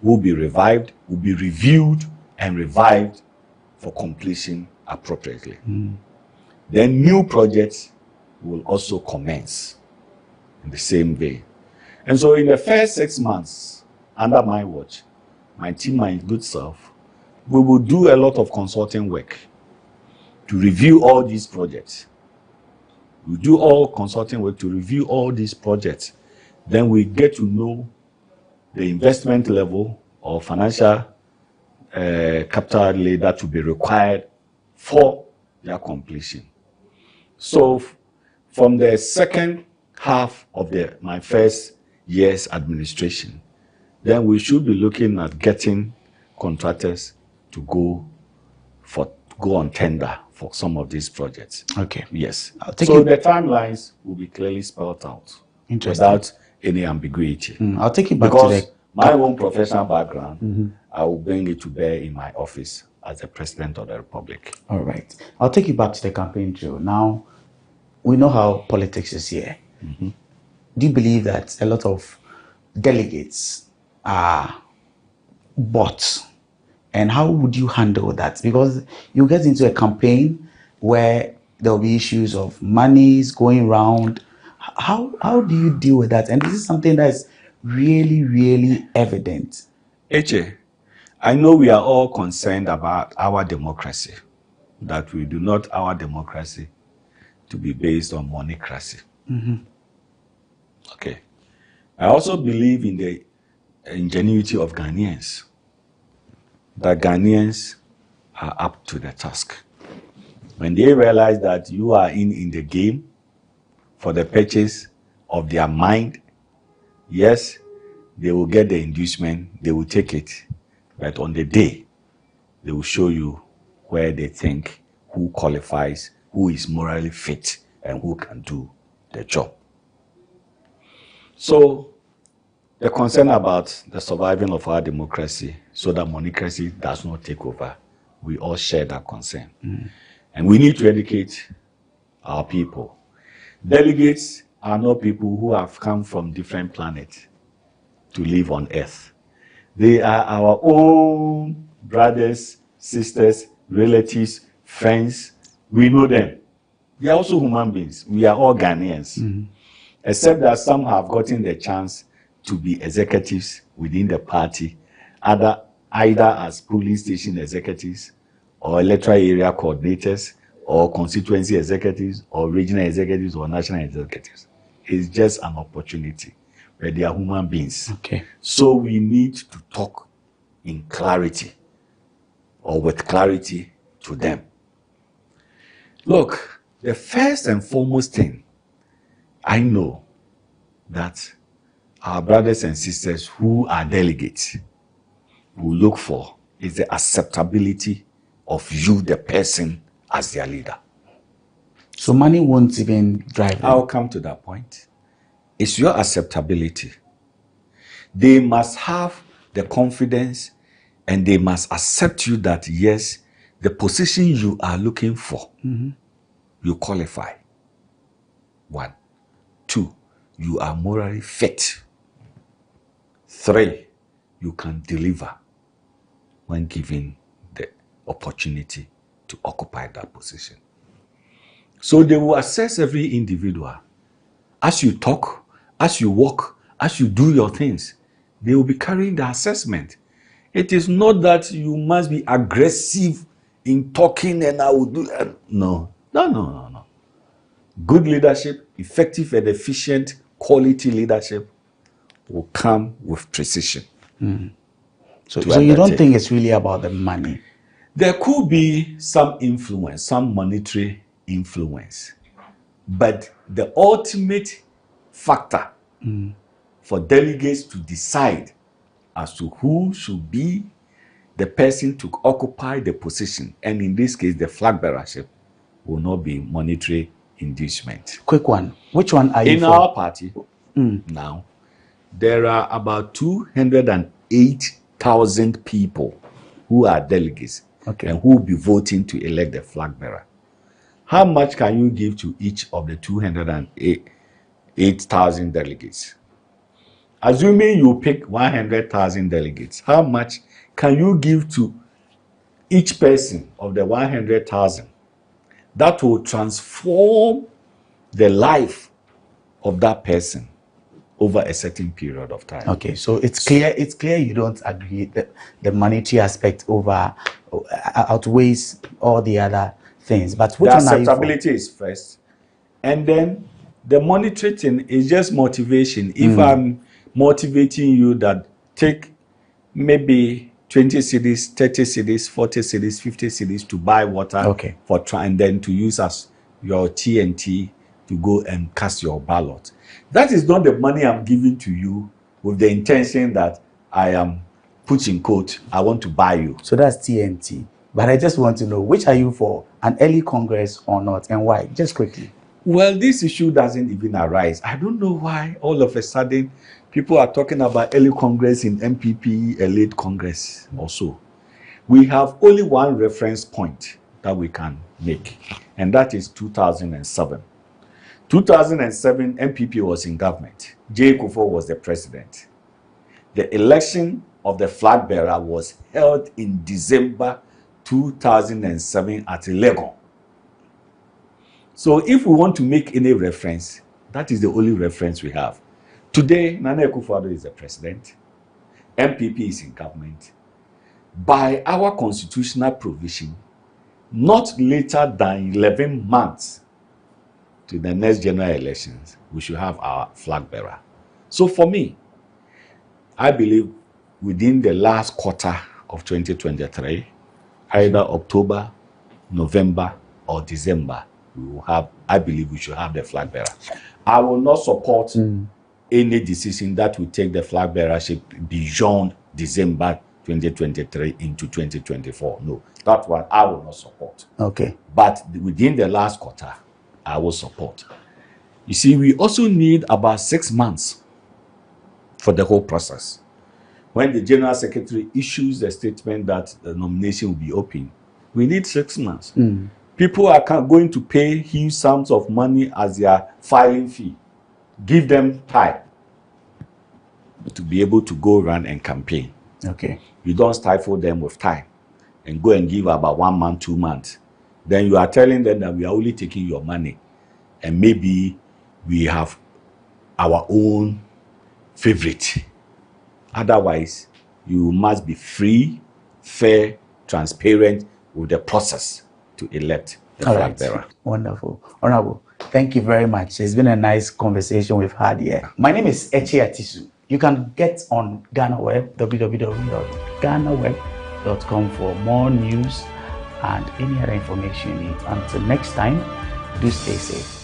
will be revived, will be reviewed and revived for completion appropriately. Then new projects will also commence in the same way. And so in the first 6 months, under my watch, my team, my good self, we will do a lot of consulting work to review all these projects. We do all consulting work to review all these projects. Then we get to know the investment level or financial capital outlay that will be required for their completion. So from the second half of my first year's administration, then we should be looking at getting contractors to go on tender for some of these projects. Okay. Yes. So the timelines will be clearly spelled out without any ambiguity. I'll take you back because to my own professional background, I will bring it to bear in my office as the President of the Republic. All right. I'll take you back to the campaign trail. Now, we know how politics is here. Do you believe that a lot of delegates are bought And how would you handle that? Because you get into a campaign where there'll be issues of monies going around. How do you deal with that? And this is something that's really, really evident. Eche, I know we are all concerned about our democracy, that we do not our democracy to be based on moneycracy. Okay. I also believe in the ingenuity of Ghanaians, that Ghanaians are up to the task. When they realize that you are in the game for the purchase of their mind, yes, they will get the inducement, they will take it. But on the day, they will show you where they think, who qualifies, who is morally fit, and who can do the job. So, the concern about the surviving of our democracy so that moneycracy does not take over, we all share that concern. And we need to educate our people. Delegates are not people who have come from different planets to live on earth. They are our own brothers, sisters, relatives, friends. We know them. They are also human beings. We are all Ghanaians. Except that some have gotten the chance to be executives within the party, either as polling station executives, or electoral area coordinators, or constituency executives, or regional executives, or national executives. It's just an opportunity, but they are human beings. Okay. So we need to talk in clarity, or with clarity to them. Look, the first and foremost thing I know that our brothers and sisters who are delegates will look for is the acceptability of you, the person, as their leader. So money won't even drive them. I'll come to that point. It's your acceptability. They must have the confidence and they must accept you that, yes, the position you are looking for, you qualify. 1. 2, you are morally fit. 3, you can deliver when given the opportunity to occupy that position. So they will assess every individual. As you talk, as you walk, as you do your things, they will be carrying the assessment. It is not that you must be aggressive in talking and I will do that. No. Good leadership, effective and efficient quality leadership will come with precision. So you don't think it's really about the money? There could be some influence, some monetary influence. But the ultimate factor for delegates to decide as to who should be the person to occupy the position, and in this case, the flag bearership, will not be monetary inducement. Quick one. Which one are you in for? our party now, there are about 208,000 people who are delegates and who will be voting to elect the flag bearer. How much can you give to each of the 208,000 delegates? Assuming you pick 100,000 delegates, how much can you give to each person of the 100,000? That will transform the life of that person over a certain period of time. Okay, so it's clear you don't agree that the monetary aspect outweighs all the other things. But which the one are you for? acceptability is first, and then the monetary thing is just motivation. If I'm motivating you that take maybe 20 cedis, 30 cedis, 40 cedis, 50 cedis to buy water for and then to use as your TNT to go and cast your ballot. That is not the money I'm giving to you with the intention that I am, put in quote, I want to buy you. So that's TNT. But I just want to know, which are you for, an early Congress or not, and why? Just quickly. Well, this issue doesn't even arise. I don't know why all of a sudden people are talking about early Congress in MPP, a late Congress also. We have only one reference point that we can make, and that is 2007. 2007, MPP was in government. J. Kufuor was the president. The election of the flag bearer was held in December 2007 at Legon. So if we want to make any reference, that is the only reference we have. Today, Nana Akufo-Addo is the president. MPP is in government. By our constitutional provision, not later than 11 months to the next general elections, we should have our flag bearer. So for me, I believe within the last quarter of 2023, either October, November, or December, we will have, I believe we should have the flag bearer. I will not support any decision that will take the flag bearership beyond December 2023 into 2024. No, that one I will not support. Okay. But within the last quarter, I will support. You see, we also need about 6 months for the whole process. When the General Secretary issues a statement that the nomination will be open, we need 6 months. People are going to pay huge sums of money as their filing fee. Give them time to be able to go run and campaign. Okay. You don't stifle them with time and go and give about 1 month, 2 months. Then you are telling them that we are only taking your money and maybe we have our own favorite. Otherwise, you must be free, fair, transparent with the process to elect the flag bearer. Wonderful. Honorable, thank you very much. It's been a nice conversation we've had here. My name is Echi Atisu. You can get on GhanaWeb, www.ghanaweb.com for more news and any other information you need. Until next time, do stay safe.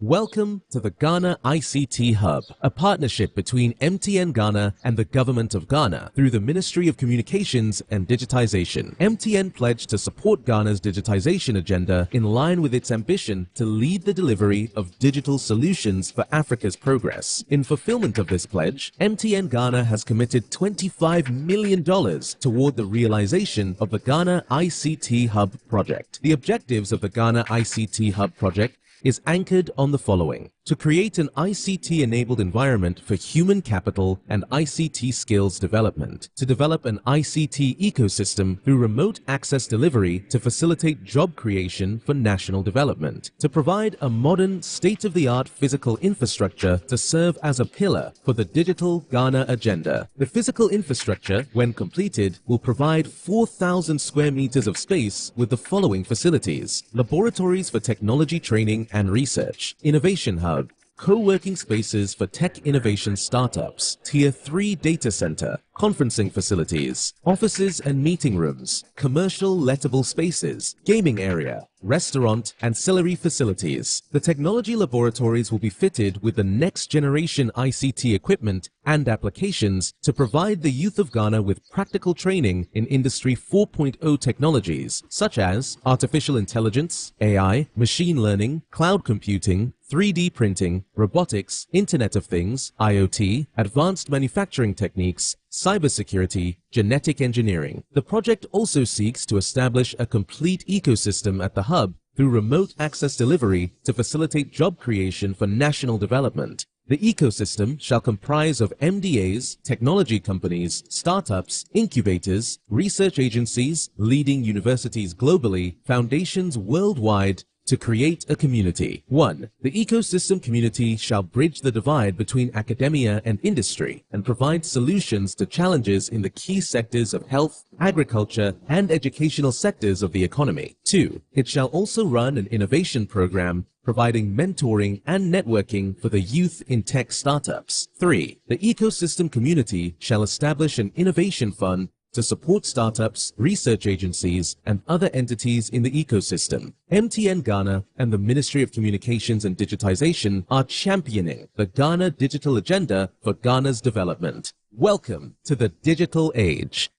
Welcome to the Ghana ICT Hub, a partnership between MTN Ghana and the Government of Ghana through the Ministry of Communications and Digitization. MTN pledged to support Ghana's digitization agenda in line with its ambition to lead the delivery of digital solutions for Africa's progress. In fulfillment of this pledge, MTN Ghana has committed $25 million toward the realization of the Ghana ICT Hub project. The objectives of the Ghana ICT Hub project is anchored on the following: to create an ICT-enabled environment for human capital and ICT skills development, to develop an ICT ecosystem through remote access delivery to facilitate job creation for national development, to provide a modern, state-of-the-art physical infrastructure to serve as a pillar for the digital Ghana agenda. The physical infrastructure, when completed, will provide 4,000 square meters of space with the following facilities: laboratories for technology training and research, innovation hub, co-working spaces for tech innovation startups, Tier 3 data center, conferencing facilities, offices and meeting rooms, commercial lettable spaces, gaming area, restaurant, ancillary facilities. The technology laboratories will be fitted with the next generation ICT equipment and applications to provide the youth of Ghana with practical training in Industry 4.0 technologies such as artificial intelligence, AI, machine learning, cloud computing, 3D printing, robotics, Internet of Things, IoT, advanced manufacturing techniques, cybersecurity, genetic engineering. The project also seeks to establish a complete ecosystem at the hub through remote access delivery to facilitate job creation for national development. The ecosystem shall comprise of MDAs, technology companies, startups, incubators, research agencies, leading universities globally, foundations worldwide, to create a community. 1. The ecosystem community shall bridge the divide between academia and industry and provide solutions to challenges in the key sectors of health, agriculture, and educational sectors of the economy. 2. It shall also run an innovation program providing mentoring and networking for the youth in tech startups. 3. The ecosystem community shall establish an innovation fund to support startups, research agencies, and other entities in the ecosystem. MTN Ghana and the Ministry of Communications and Digitization are championing the Ghana digital agenda for Ghana's development. Welcome to the digital age.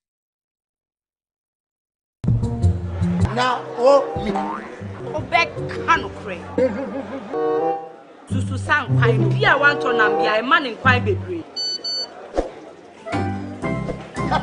Now, back canocre. Susu sang pine, be a want on a man in quite baby.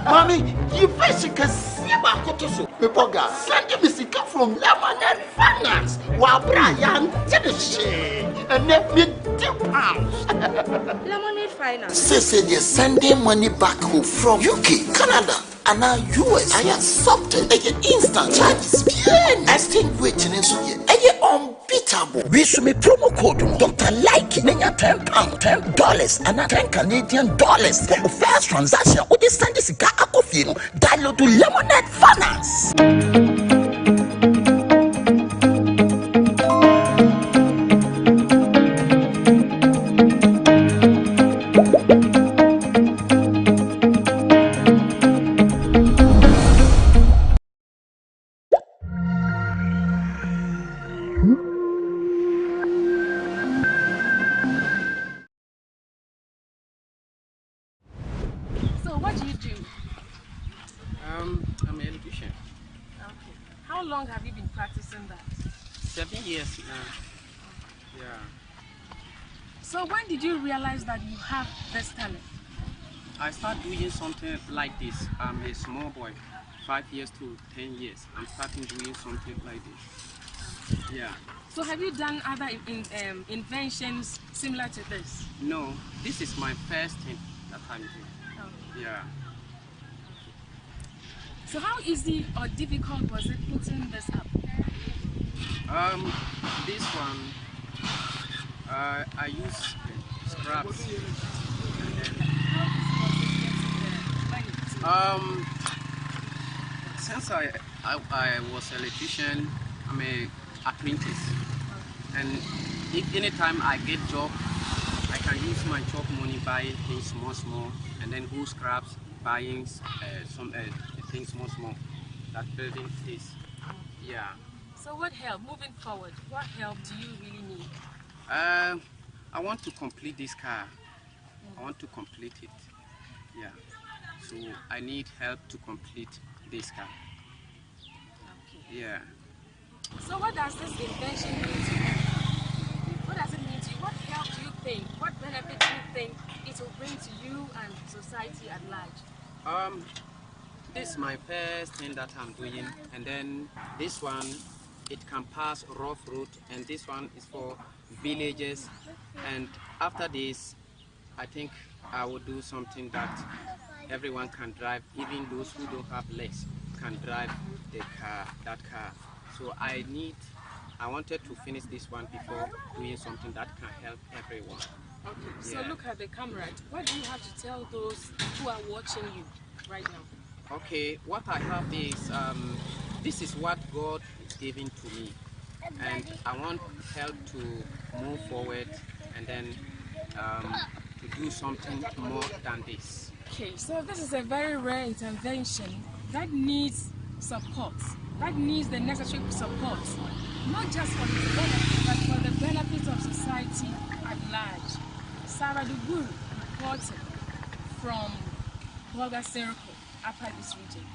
Mommy, you fish can see about Kotoso. Pepoga, send me sick from Lemonade Finance. While Brian did the shade and let me £2. Lemonade Finance. Say they're sending money back home from UK, Canada, and now US. I accepted instant charges. Extinguishing in so unbeatable. We should me promo code Dr. Like £10, $10, and $10 Canadian for the first transaction. What is send this guy Akofino? Download to Lemonade Finance. So what do you do? I'm an electrician. Okay. How long have you been practicing that? 7 years now. Yeah. So when did you realize that you have this talent? I started doing something like this. I'm a small boy, 5 years to 10 years. I'm starting doing something like this. Yeah. So have you done other inventions similar to this? No, this is my first thing that I'm doing. Yeah. So how easy or difficult was it putting this up? This one, I use scraps. Since I was an electrician, I'm an apprentice, and if anytime I get job, I can use my job money buy things small, and then go scraps buying some things small that building this. Yeah. So what help moving forward? What help do you really need? I want to complete this car. I want to complete it. Yeah. So I need help to complete this car. Okay. Yeah. So what does this invention mean to you? What does it mean to you? What help do you think? What benefit do you think it will bring to you and society at large? This is my first thing that I'm doing, and then this one, it can pass rough road, and this one is for villages, and after this I think I will do something that everyone can drive, even those who don't have legs can drive that car. So I wanted to finish this one before doing something that can help everyone. Okay, so Yeah. look at the camera. What do you have to tell those who are watching you right now? Okay, what I have is, this is what God is giving to me, and I want help to move forward and then to do something more than this. Okay, so this is a very rare intervention that needs support, that needs the necessary support, not just for the benefit, but for the benefit of society at large. Sarah Duguru reported from Volta Circle, Upper East region.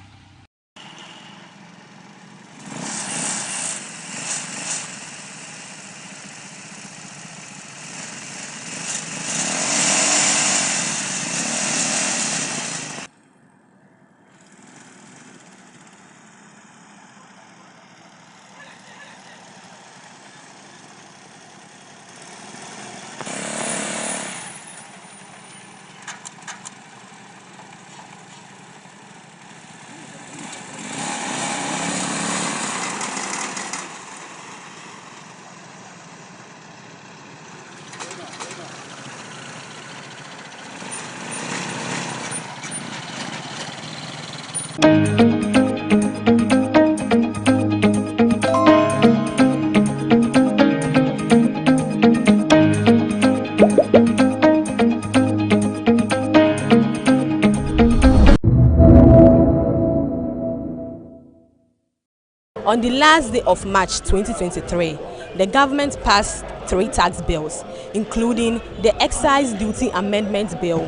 On the last day of March 2023, the government passed 3 tax bills, including the Excise Duty Amendment Bill,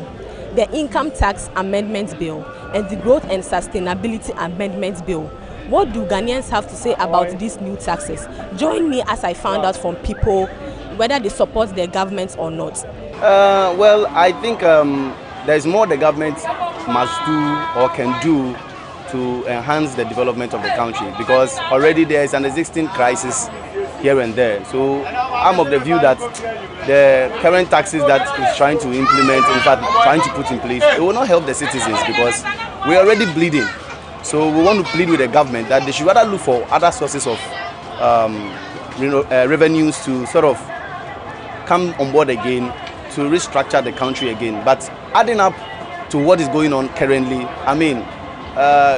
the Income Tax Amendment Bill, and the Growth and Sustainability Amendment Bill. What do Ghanaians have to say about these new taxes? Join me as I found out from people whether they support their government or not. Well, I think there's more the government must do or can do to enhance the development of the country, because already there is an existing crisis here and there. So I'm of the view that the current taxes that is trying to implement, in fact trying to put in place, it will not help the citizens because we're already bleeding. So we want to plead with the government that they should rather look for other sources of revenues to sort of come on board again, to restructure the country again. But adding up to what is going on currently, I mean,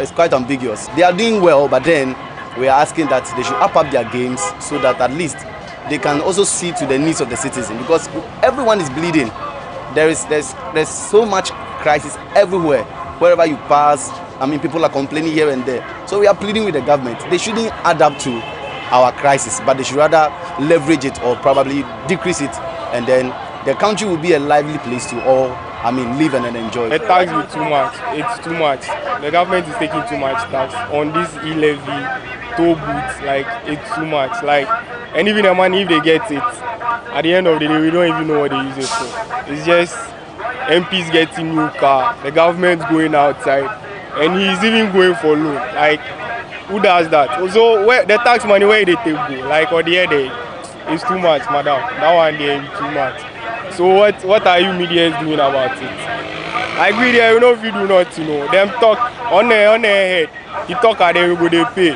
it's quite ambiguous. They are doing well, but then we are asking that they should up their games so that at least they can also see to the needs of the citizen, because everyone is bleeding. There's so much crisis everywhere. Wherever you pass, I mean, people are complaining here and there. So we are pleading with the government. They shouldn't add up to our crisis, but they should rather leverage it or probably decrease it, and then the country will be a lively place to all, I mean, live and enjoy. The tax is too much. It's too much. The government is taking too much tax on this e-levy, toll booths. Like, it's too much. Like, and even the money, if they get it, at the end of the day, we don't even know what they use it for. It's just MPs getting new car, the government going outside, and he's even going for loan. Like, who does that? Also, where the tax money, where they take go? Like, on the other day, it's too much, madam. That one day is too much. So what are you media doing about it? I agree there, you know, if you do not, you know, them talk on their head. You talk and then we go they pay.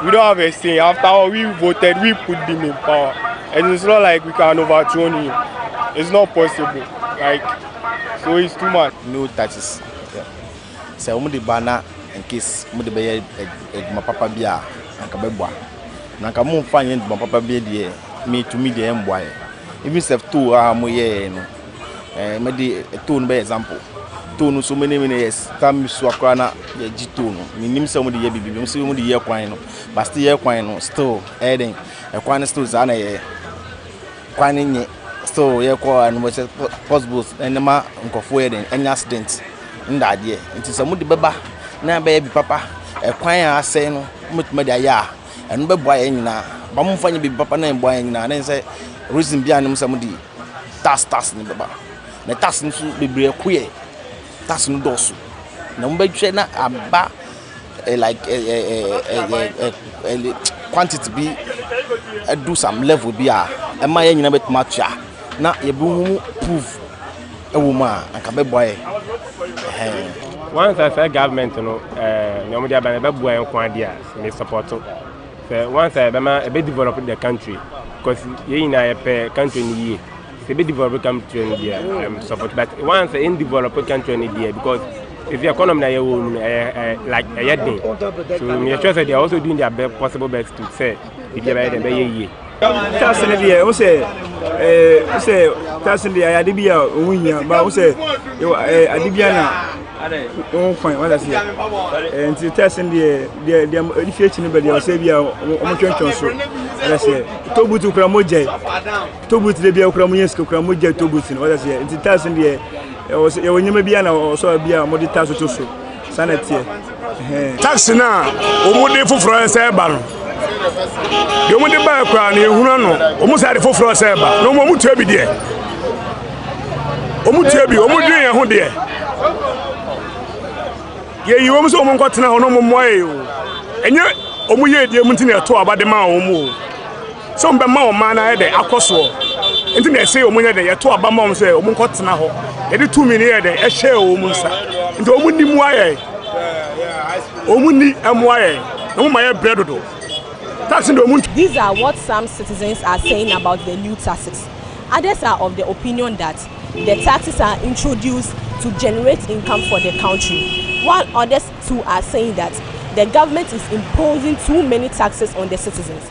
We don't have a say. After all, we voted, we put them in power. And it's not like we can overthrow him. It's not possible. Like, so it's too much. No taxes. So we the banner in case we the buy my papa bia and kabebwa. Na kamu find my papa bia there. Me to me the boy. Even if two are more no. Maybe two by example. Two no so many years. Time so akwana ye G2 no. Minim some the year bibi. So we the year kwan no. But still year kwan no still heading. E kwan still zana ye. Kwan nye still year kwan no possible. Enema nkofo heading any accident. Nda de. Nti some the beba na be bi papa. E kwan asay no mutuma dia ya. Enu be boy nyina. Ba mo fanye bi papa na boy nyina. Na say reason bia no some the tax ni beba. Na tax nso bebre kuye. Tax no dosu. Na mbe hwe na aba like quantity be do some level bia. E ma ye nyina betuma tua. Na ye be proof e wo ma anka be boy. Once I say government no no media ban be boy nkwa dia me support. Once I be develop the country, because you na a country ni ye. Se be develop country ni dia support, but once in develop country ni dia, because if the economy na you like a year, so me sure say they are also doing their best possible best to say if they be ye. Tax in the year, we say tax in the year, Adibia, Unya, but we say Adibiana. Oh, fine, what I say. And to test in the education, anybody will say, we are almost so. Let's say, Tobu to Kramoje, Tobu to the Bia Kramoyesko, Kramoje, Tobu, what I say. And to test in the year, was a Yamabiana or so be a moditazo to so. Sanity. Taxina, Omo for France, Eban. The only background, you know, almost had a full France, no more to be there. Omutebi, Omudia, who there. You almost got to know no more. And yet, Omuye, the Muntina to about the Mao. Some Bama man I had the Acoso. And then they say Omuya, they are to about Mom say, Omunkotana. Every 2 minutes, they share Omunsa. Into Omundi Muay. Omundi Amuay. No, my bread. These are what some citizens are saying about the new taxes. Others are of the opinion that the taxes are introduced to generate income for the country, while others too are saying that the government is imposing too many taxes on the citizens.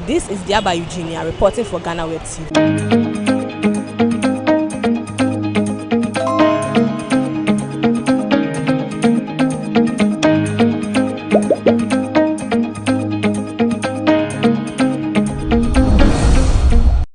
This is Diaba Eugenia reporting for GhanaWeb TV.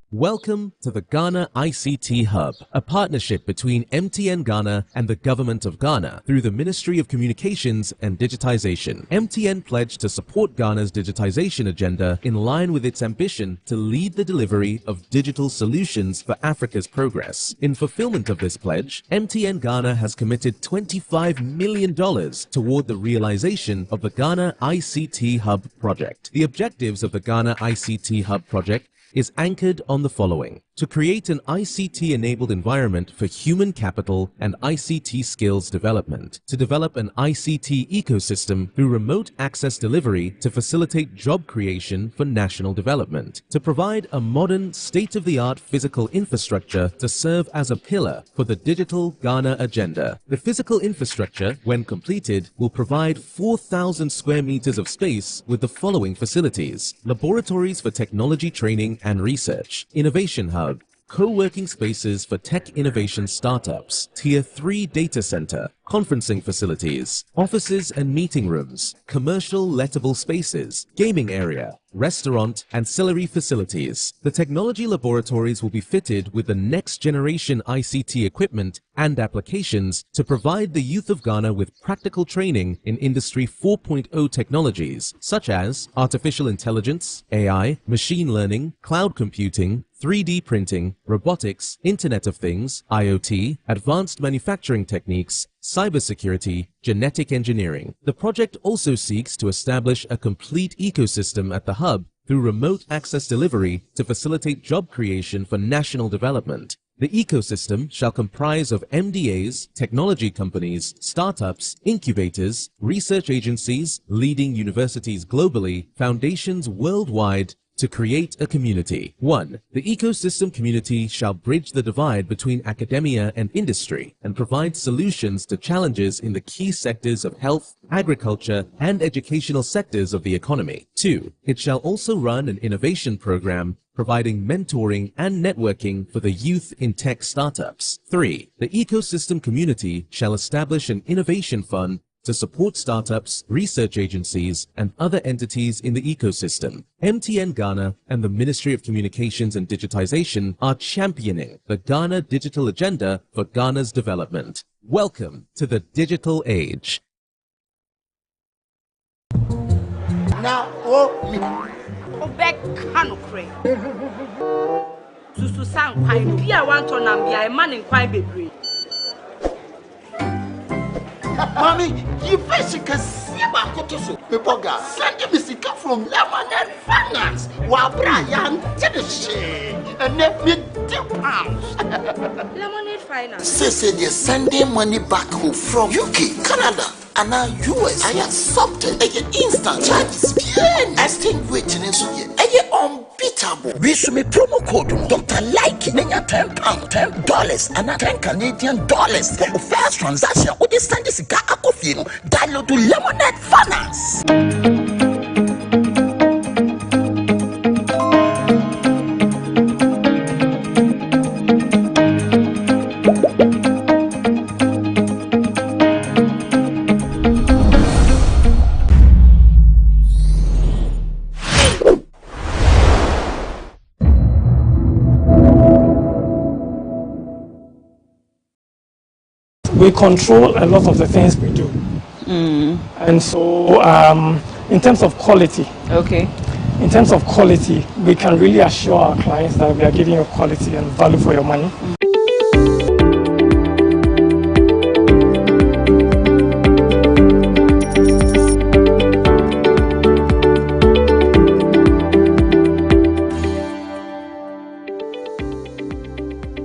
Welcome to to the Ghana ICT Hub, a partnership between MTN Ghana and the Government of Ghana through the Ministry of Communications and Digitization. MTN pledged to support Ghana's digitization agenda in line with its ambition to lead the delivery of digital solutions for Africa's progress. In fulfillment of this pledge, MTN Ghana has committed $25 million toward the realization of the Ghana ICT Hub project. The objectives of the Ghana ICT Hub project is anchored on the following: to create an ICT-enabled environment for human capital and ICT skills development, to develop an ICT ecosystem through remote access delivery to facilitate job creation for national development, to provide a modern, state-of-the-art physical infrastructure to serve as a pillar for the digital Ghana agenda. The physical infrastructure, when completed, will provide 4,000 square meters of space with the following facilities: laboratories for technology training and research, innovation hub, co-working spaces for tech innovation startups, Tier 3 data center, conferencing facilities, offices and meeting rooms, commercial lettable spaces, gaming area, restaurant, ancillary facilities. The technology laboratories will be fitted with the next generation ICT equipment and applications to provide the youth of Ghana with practical training in Industry 4.0 technologies such as artificial intelligence, AI, machine learning, cloud computing, 3D printing, robotics, Internet of Things, IoT, advanced manufacturing techniques, cybersecurity, genetic engineering. The project also seeks to establish a complete ecosystem at the hub through remote access delivery to facilitate job creation for national development. The ecosystem shall comprise of MDAs, technology companies, startups, incubators, research agencies, leading universities globally, foundations worldwide, to create a community. 1. The ecosystem community shall bridge the divide between academia and industry and provide solutions to challenges in the key sectors of health, agriculture, and educational sectors of the economy. 2. It shall also run an innovation program providing mentoring and networking for the youth in tech startups. 3. The ecosystem community shall establish an innovation fund to support startups, research agencies, and other entities in the ecosystem. MTN Ghana and the Ministry of Communications and Digitization are championing the Ghana digital agenda for Ghana's development. Welcome to the digital age. Now, Obek Kanukre. Susu sang pine, Pia want to Nambia, a man in quite bebre. Mommy, you face can see my cotoso. Pepoga, send me sick from Lemonade Finance. While Brian did the shade and let me £2. Lemonade Finance. Say they're sending money back home from UK, Canada, and now US. I accepted a instant charges. Extinguishing in Suya. Unbeatable. We should make promo code Dr. Like £10, $10, and $10 Canadian for the first transaction. What is send this guy coffee? Download to Lemonade Finance. We control a lot of the things we do. And so in terms of quality, we can really assure our clients that we are giving you quality and value for your money.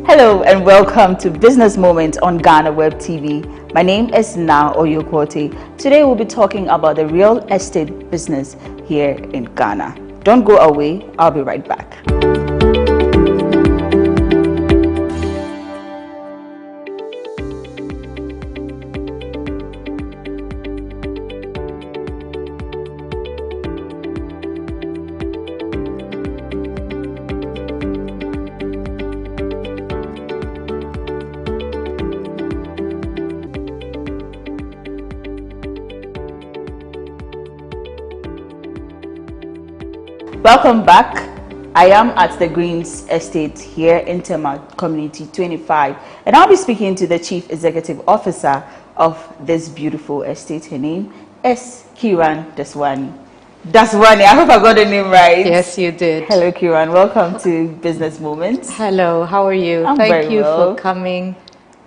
Hello and welcome to Business Moment on GhanaWeb TV. My name is Na Oyokwote. Today we'll be talking about the real estate business here in Ghana. Don't go away, I'll be right back. Welcome back. I am at the Greens Estate here in Tema Community 25, and I'll be speaking to the Chief Executive Officer of this beautiful estate. Her name is Kiran Daswani. I hope I got the name right. Yes, you did. Hello, Kiran. Welcome to Business Moments. Hello, how are you? I'm Thank very you well. for coming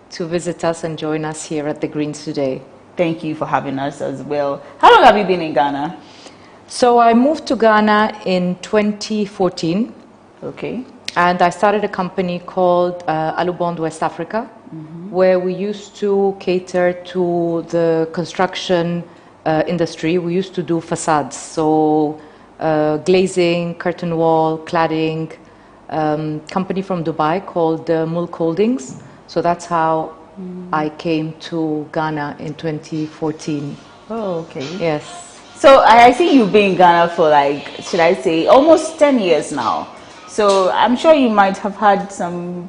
to visit us and join us here at the Greens today. Thank you for having us as well. How long have you been in Ghana? So I moved to Ghana in 2014. Okay. And I started a company called Alubond West Africa, where we used to cater to the construction industry. We used to do facades, so glazing, curtain wall, cladding. Company from Dubai called Mulk Holdings. So that's how I came to Ghana in 2014. Oh, okay. Yes. So I see you've been in Ghana for, like, should I say, almost 10 years now. So I'm sure you might have had some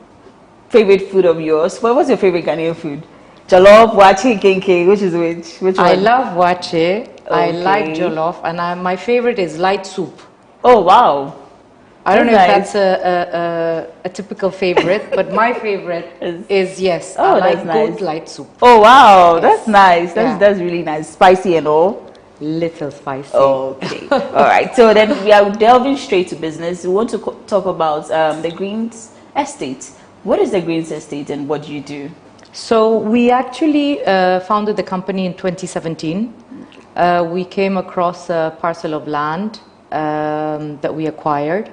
favorite food of yours. What was your favorite Ghanaian food? Jollof, wache, kenke, which is which? Which one? I love wache. I Okay. like jollof, and my favorite is light soup. Oh, wow. I don't know That's if that's a typical favorite, but my favorite is yes. I like that's nice. good light soup. Oh, wow. Yes. That's nice. Yeah. That's really nice. Spicy and all? Little spicy. Okay. All right. So then we are delving straight to business. We want to talk about the Greens Estate. What is the Greens Estate and what do you do? So we actually founded the company in 2017. We came across a parcel of land that we acquired,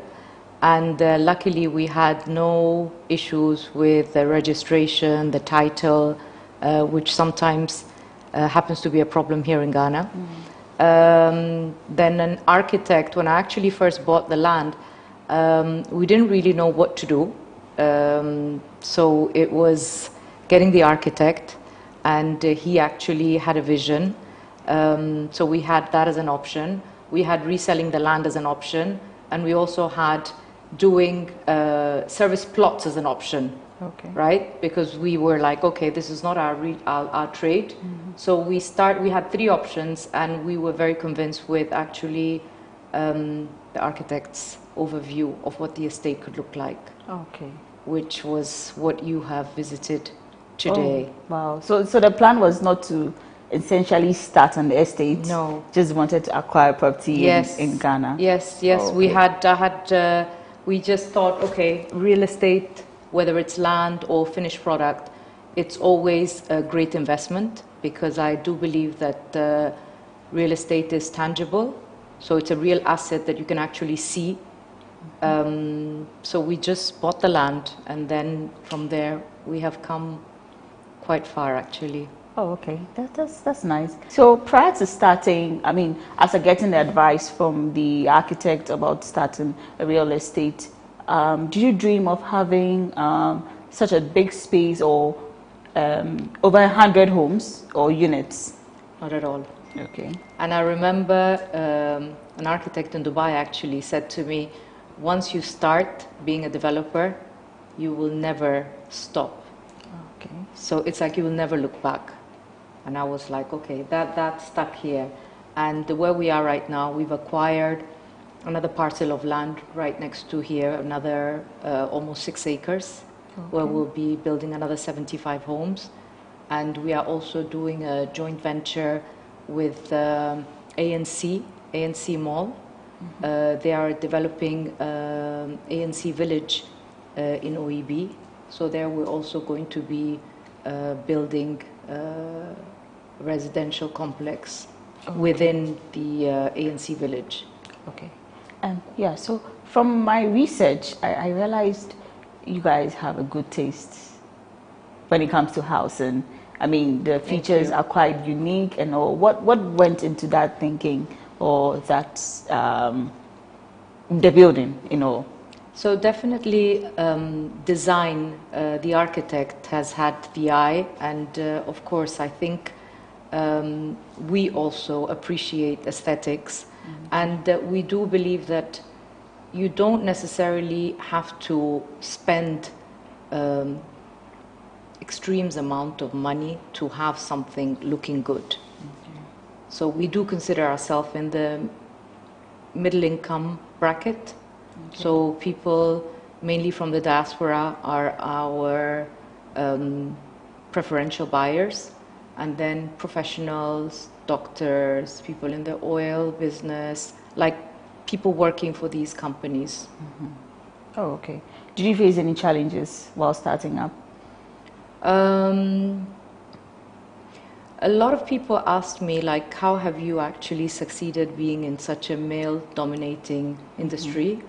and luckily we had no issues with the registration, the title, which sometimes happens to be a problem here in Ghana. Then an architect, when I actually first bought the land, we didn't really know what to do. So it was getting the architect, and he actually had a vision. So we had that as an option. We had reselling the land as an option, and we also had doing service plots as an option. Okay. Right? Because we were like, okay, this is not our trade. So we had three options, and we were very convinced with actually the architect's overview of what the estate could look like. Okay. Which was what you have visited today. Oh, wow. So the plan was not to essentially start on the estate. No. Just wanted to acquire property in Ghana. Yes. Oh, okay. We just thought, okay, real estate, whether it's land or finished product, it's always a great investment, because I do believe that real estate is tangible. So it's a real asset that you can actually see. So we just bought the land, and then from there we have come quite far actually. Oh, okay. That's nice. So prior to starting, I mean, after getting the advice from the architect about starting a real estate, did you dream of having such a big space or over 100 homes or units? Not at all. Okay. And I remember an architect in Dubai actually said to me, once you start being a developer, you will never stop. Okay. So it's like you will never look back. And I was like, okay, that stuck here. And where we are right now, we've acquired another parcel of land right next to here, another almost 6 acres, where we'll be building another 75 homes. And we are also doing a joint venture with ANC Mall. They are developing ANC Village in OEB. So there we're also going to be building residential complex within the ANC Village. Okay. Yeah, so from my research, I realized you guys have a good taste when it comes to housing. I mean, the features are quite unique and all. What went into that thinking, or that the building, you know? So definitely design, the architect has had the eye, and of course I think we also appreciate aesthetics, and we do believe that you don't necessarily have to spend extremes amount of money to have something looking good. So we do consider ourselves in the middle income bracket, So people mainly from the diaspora are our preferential buyers, and then professionals, doctors, people in the oil business, like people working for these companies. Oh, okay. Did you face any challenges while starting up? A lot of people asked me, like, how have you actually succeeded being in such a male-dominating industry?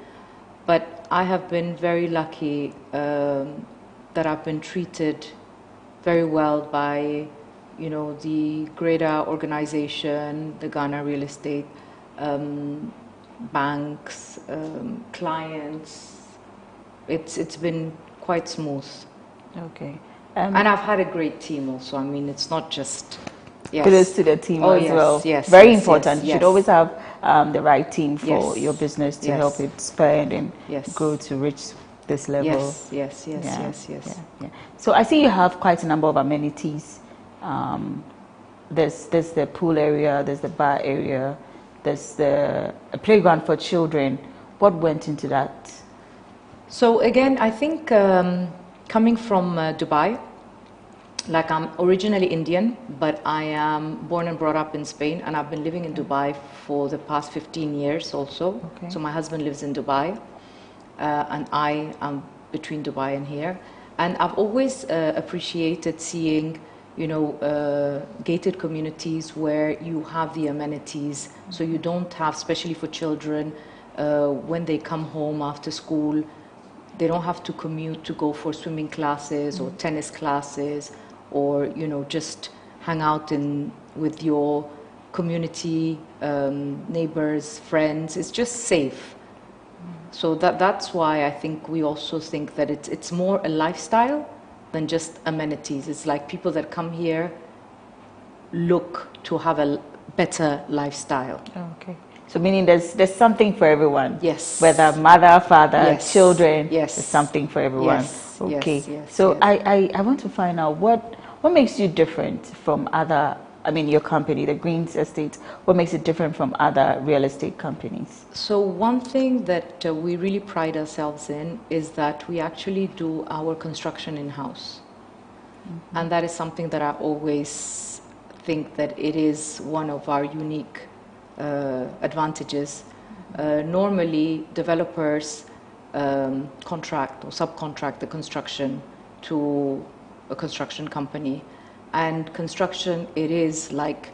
But I have been very lucky that I've been treated very well by, you know, the greater organization, the Ghana Real Estate, banks, clients. It's been quite smooth. Okay. And I've had a great team also. I mean, it's not just... Yes. Kudos to the team as well. Yes, very yes, important. Yes, you should always have the right team for your business to Yes. help it spread and Yes. grow to reach this level. Yes. Yeah. So I see you have quite a number of amenities. There's the pool area, there's the bar area, there's a playground for children. What went into that? So again, I think coming from Dubai, like I'm originally Indian, but I am born and brought up in Spain, and I've been living in Dubai for the past 15 years also. Okay. So my husband lives in Dubai, and I am between Dubai and here. And I've always appreciated seeing, you know, gated communities where you have the amenities, so you don't have, especially for children, when they come home after school, they don't have to commute to go for swimming classes or tennis classes, or, you know, just hang out with your community, neighbors, friends. It's just safe. So that's why I think we also think that it's more a lifestyle than just amenities. It's like people that come here look to have a better lifestyle. Okay. So meaning there's something for everyone. Yes. Whether mother, father, Yes. children, Yes. there's something for everyone. Yes. Okay. Yes. So I want to find out what makes you different from other, I mean, your company, the Greens Estate, what makes it different from other real estate companies? So one thing that we really pride ourselves in is that we actually do our construction in-house. And that is something that I always think that it is one of our unique advantages. Normally, developers contract or subcontract the construction to a construction company. And construction, it is like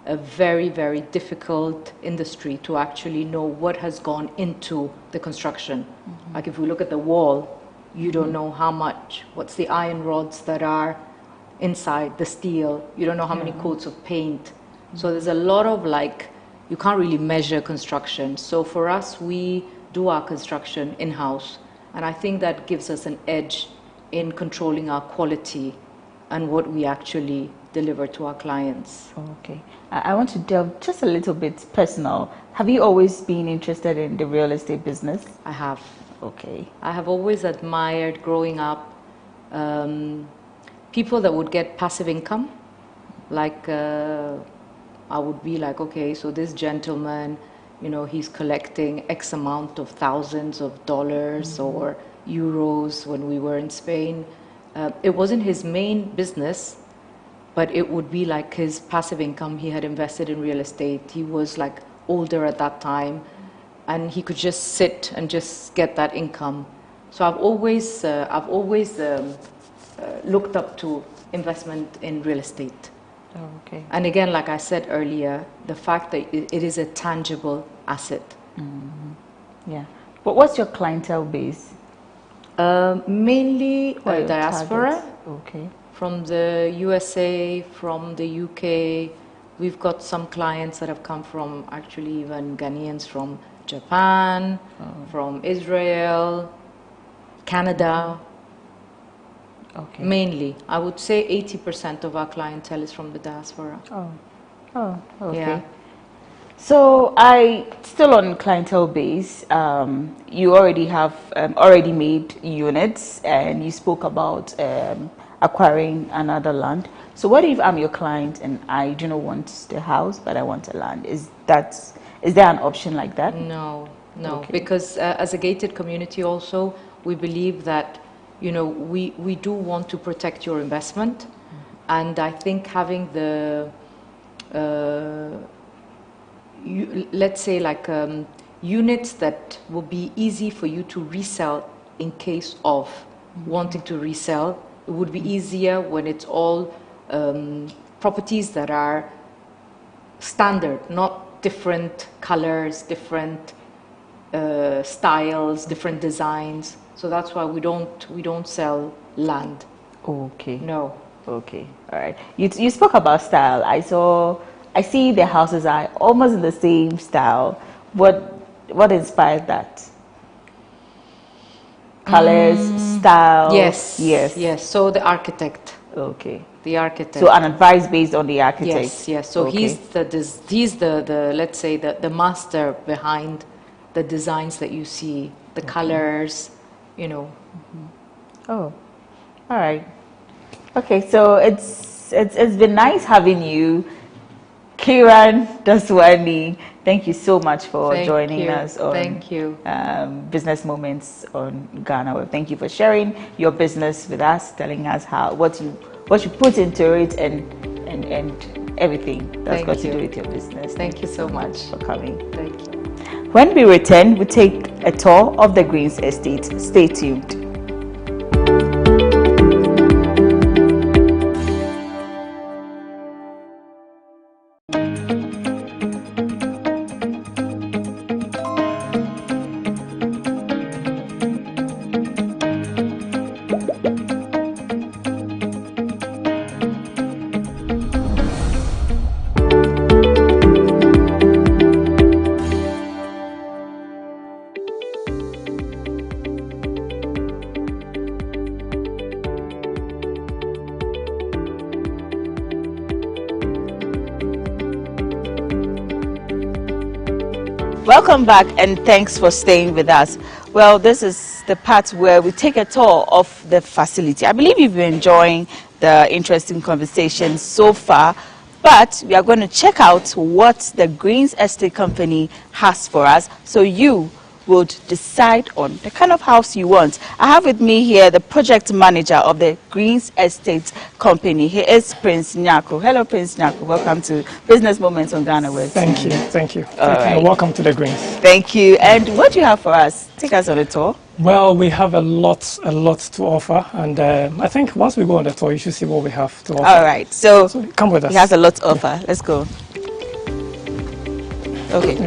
a very, very difficult industry to actually know what has gone into the construction. Like if we look at the wall, you don't know how much, what's the iron rods that are inside the steel, you don't know how many coats of paint. So there's a lot of like, you can't really measure construction. So for us, we do our construction in-house. And I think that gives us an edge in controlling our quality and what we actually deliver to our clients. Okay. I want to delve just a little bit personal. Have you always been interested in the real estate business? I have. Okay. I have always admired growing up people that would get passive income. Like I would be like, okay, so this gentleman, you know, he's collecting X amount of thousands of dollars or euros when we were in Spain. It wasn't his main business, but it would be like his passive income. He had invested in real estate. He was like older at that time, and he could just sit and just get that income. So I've always looked up to investment in real estate. Oh, okay. And again, like I said earlier, the fact that it is a tangible asset. Yeah. But what's your clientele base? Mainly Who are your diaspora. targets? Okay. From the USA, from the UK. We've got some clients that have come from, actually even Ghanaians from Japan, from Israel, Canada. Okay. Mainly. I would say 80% of our clientele is from the diaspora. Oh, okay. Yeah. So still on clientele base, you already have already made units, and you spoke about acquiring another land. So what if I'm your client and I do not want the house, but I want a land? Is there an option like that? No, No, because as a gated community also, we believe that, you know, we do want to protect your investment. And I think having the, let's say like units that will be easy for you to resell in case of wanting to resell, it would be easier when it's all properties that are standard, not different colors, different styles, different designs. So that's why we don't sell land. Okay. No. Okay. All right. You spoke about style. I see the houses are almost in the same style. What inspired that? Colors, style. Yes. So the architect. Okay. The architect. So an advice based on the architect. Yes. So okay. he's the let's say the master behind the designs that you see, the colors, you know. Oh, all right. Okay, so it's been nice having you, Kiran Daswani. Thank you so much for joining us on Business Moments on GhanaWeb. Thank you for sharing your business with us, telling us what you put into it and everything that's got to do with your business. Thank you so much for coming. Thank you. When we return, we take a tour of the Greens Estate. Stay tuned. Welcome back and thanks for staying with us. Well, this is the part where we take a tour of the facility. I believe you've been enjoying the interesting conversation so far, but we are going to check out what the Greens Estate Company has for us so you would decide on the kind of house you want. I have with me here the project manager of the Greens Estate Company. He is Prince Nyako. Hello, Prince Nyako. Welcome to Business Moments on GhanaWeb. Thank you. Thank you. Right. Welcome to the Greens. Thank you. And what do you have for us? Take us on a tour. Well, we have a lot to offer, and I think once we go on the tour, you should see what we have to offer. All right. So come with us. He has a lot to offer. Let's go. Okay.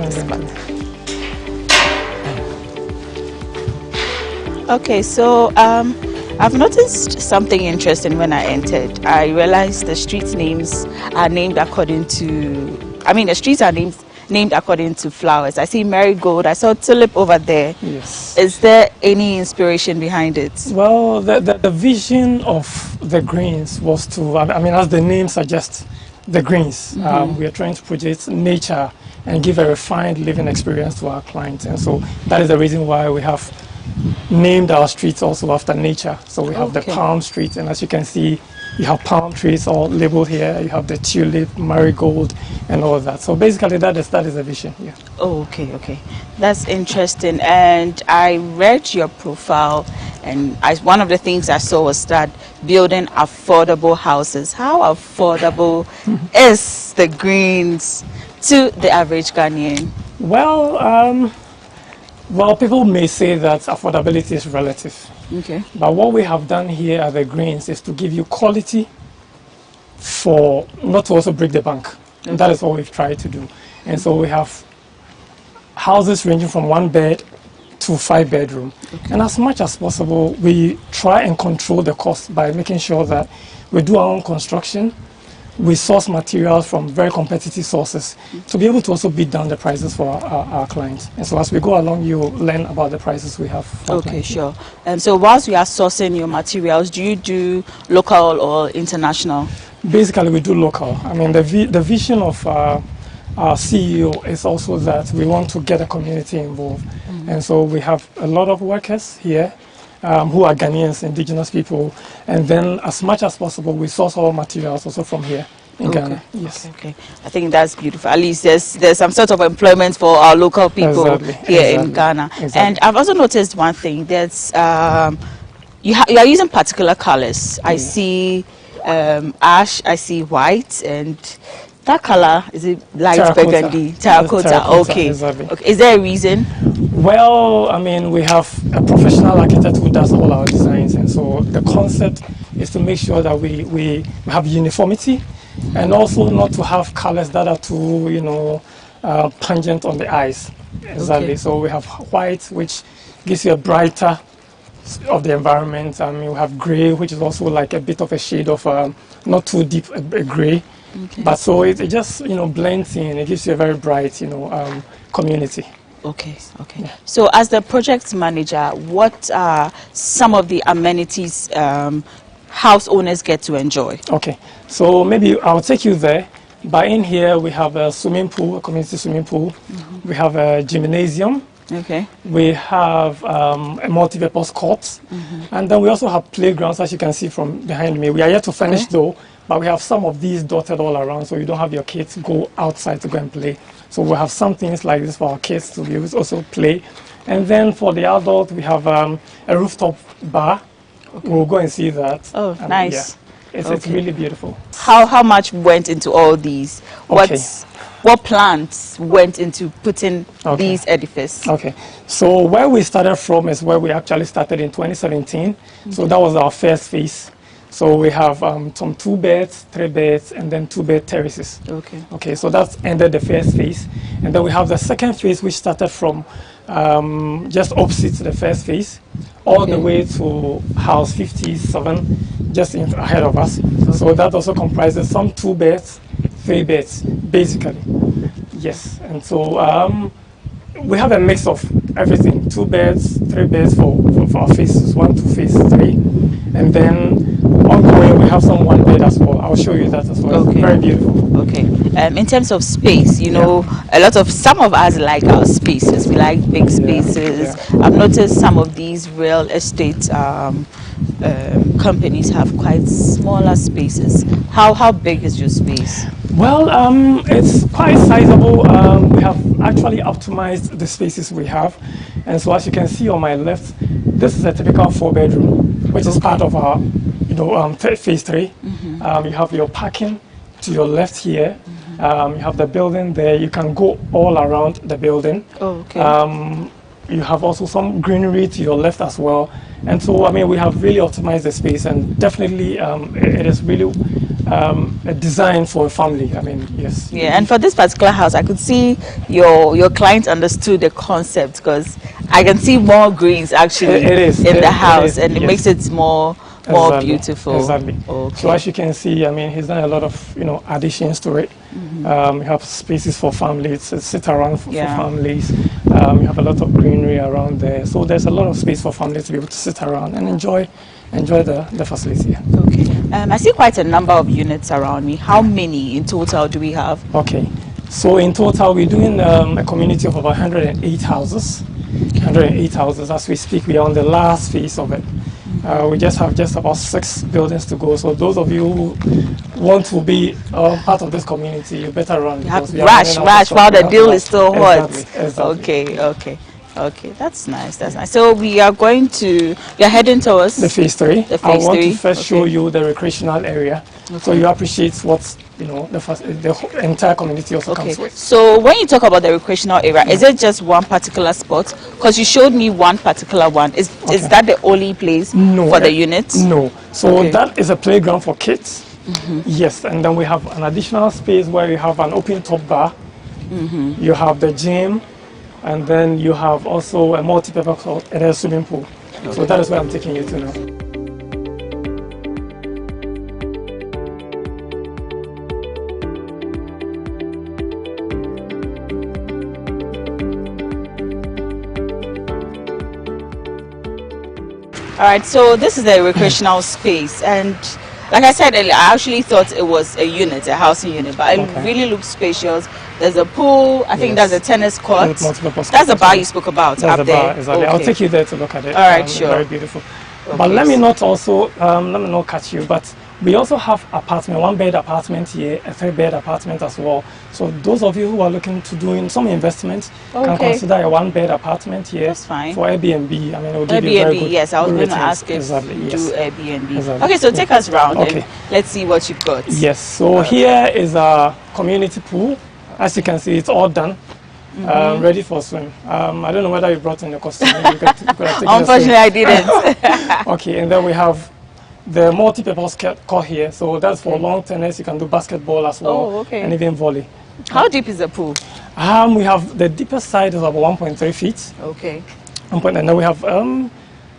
Okay, so I've noticed something interesting when I entered. I realized the street names are named according to, the streets are named according to flowers. I see marigold, I saw tulip over there. Yes. Is there any inspiration behind it? Well, the vision of the Greens was to, as the name suggests, the Greens. We are trying to project nature and give a refined living experience to our clients. And so that is the reason why we have named our streets also after nature. So we have the palm street, and as you can see, you have palm trees all labeled here. You have the tulip, marigold, and all of that. So basically, that is the vision. Yeah. Oh, okay. That's interesting. And I read your profile, and one of the things I saw was that building affordable houses. How affordable is the Greens to the average Ghanaian? Well, people may say that affordability is relative. Okay. But what we have done here at the Greens is to give you quality for not to also break the bank. Okay. And that is what we've tried to do. And so we have houses ranging from 1 bed to 5 bedroom. Okay. And as much as possible, we try and control the cost by making sure that we do our own construction. We source materials from very competitive sources to be able to also beat down the prices for our clients. And so as we go along, you learn about the prices we have. Okay, sure. So whilst we are sourcing your materials, do you do local or international? Basically, we do local. The vision of our CEO is also that we want to get the community involved. And so we have a lot of workers here who are Ghanaians, indigenous people, and then as much as possible we source all materials also from here in Ghana. Yes. Okay. I think that's beautiful. At least there's some sort of employment for our local people here in Ghana. And I've also noticed one thing. There's you are using particular colors. I see ash. I see white, and that color is it light burgundy, terracotta. Okay. Okay. Is there a reason? Well, I mean, we have a professional architect who does all our designs, and so the concept is to make sure that we have uniformity, and also not to have colors that are too, you know, pungent on the eyes. Exactly. So we have white, which gives you a brighter of the environment. I mean, we have gray, which is also like a bit of a shade of not too deep a gray, but so it just, you know, blends in. It gives you a very bright, you know, community. Okay, okay. Yeah. So as the project manager, what are some of the amenities house owners get to enjoy? Okay, so maybe I'll take you there. But in here we have a swimming pool, a community swimming pool. We have a gymnasium. Okay. We have a multi-purpose court. And then we also have playgrounds, as you can see from behind me. We are yet to finish though, but we have some of these dotted all around, so you don't have your kids go outside to go and play. So we have some things like this for our kids to be able to also play. And then for the adult, we have a rooftop bar. We'll go and see that. Oh, nice. Yeah, it's really beautiful. How much went into all these? What plans went into putting these edifices? Okay, so where we started from is where we actually started in 2017. So that was our first phase. So we have some 2 beds, 3 beds, and then 2 bed terraces. Okay. Okay, so that's ended the first phase. And then we have the second phase, which started from just opposite to the first phase, all the way to house 57, just ahead of us. So that also comprises some 2 beds, 3 beds, basically. Yes, and so we have a mix of everything: 2 beds, 3 beds for our phases 1 to phase 3, and then ongoing we have some 1 bed as well. I'll show you that as well. It's very beautiful. Okay. In terms of space, you know, some of us like our spaces. We like big spaces. I've noticed some of these real estate companies have quite smaller spaces. How big is your space? Well, it's quite sizable. We have actually optimized the spaces we have, and so as you can see on my left, this is a typical 4-bedroom, which is part of our, you know, phase 3. You have your parking to your left here. You have the building there. You can go all around the building. You have also some greenery to your left as well. And so, I mean, we have really optimized the space, and definitely it is really a design for a family. I mean, yes. Yeah, and for this particular house, I could see your client understood the concept, because I can see more greens actually in the house, and it makes it more beautiful. Exactly. So as you can see, I mean, he's done a lot of, you know, additions to it. We have spaces for families to sit around for families. We have a lot of greenery around there. So there's a lot of space for families to be able to sit around and enjoy the facility. Okay. I see quite a number of units around me. How many in total do we have? Okay. So in total, we're doing a community of about 108 houses. 108 houses as we speak. We are on the last phase of it. We just have about 6 buildings to go. So those of you who want to be part of this community, you better run. Rush while the deal is still hot. Exactly. Okay, that's nice. So we are heading towards the phase 3. I want to first show you the recreational area, so you appreciate what, you know, the entire community also comes with. So when you talk about the recreational area, is it just one particular spot? Because you showed me one particular one. Is that the only place for the units? No. So that is a playground for kids. Yes, and then we have an additional space where you have an open top bar. You have the gym. And then you have also a multi-purpose court and a swimming pool. So that is where I'm taking you to now. All right, so this is the recreational space, and like I said earlier, I actually thought it was a unit, a housing unit, but it really looks spacious. There's a pool. I think there's a tennis court. That's the bar you spoke about up there. Exactly. I'll take you there to look at it. All right, sure. Very beautiful. But let me not catch you. But We also have apartment, 1-bed apartment here, a 3-bed apartment as well. So those of you who are looking to do some investment can consider a 1-bed apartment here. That's fine. For Airbnb. I mean, it will give Airbnb, you very good, yes, I was going to ask if you do Airbnb. Okay, so take us around and let's see what you've got. Yes, so here is a community pool. As you can see, it's all done. Ready for swim. I don't know whether you brought in the costume. Unfortunately, I didn't. Okay, and then we have the multi-purpose court here. So that's for long tennis. You can do basketball as well, and even volley. How deep is the pool? We have the deepest side is about 1.3 feet. Okay. And then we have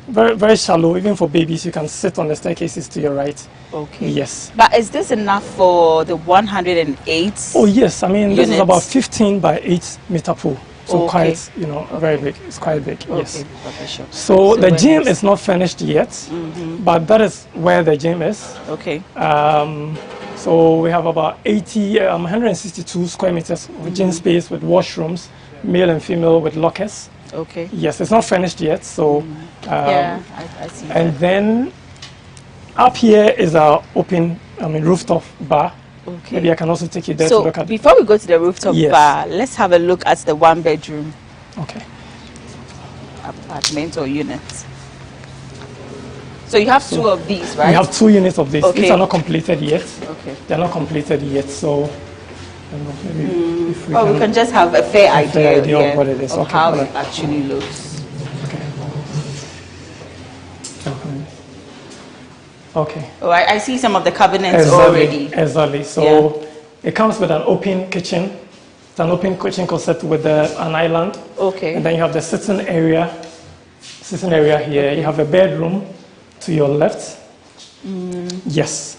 very, very shallow, even for babies. You can sit on the staircases to your right. Okay. Yes. But is this enough for the 108? Oh yes, I mean this is about 15 by 8 meter pool. So quite, very big. It's quite big. Yes. Okay, sure. So the gym is not finished yet, but that is where the gym is. Okay. So we have about 162 square meters of gym space with washrooms, male and female with lockers. Okay. Yes, it's not finished yet. So yeah, I see. And then up here is our open, rooftop bar. Okay. Maybe I can also take you there so to look at. Before we go to the rooftop bar, let's have a look at the 1-bedroom. Okay. Apartment or unit. So you have 2 of these, right? We have 2 units of these. Okay. These are not completed yet. Okay. They are not completed yet, so. Maybe if we we can just have a fair idea of what it is. Of how it actually looks. Okay. Oh, I see some of the cabinets already. Exactly. So it comes with an open kitchen. It's an open kitchen concept with an island. Okay. And then you have the sitting area here. You have a bedroom to your left. Yes.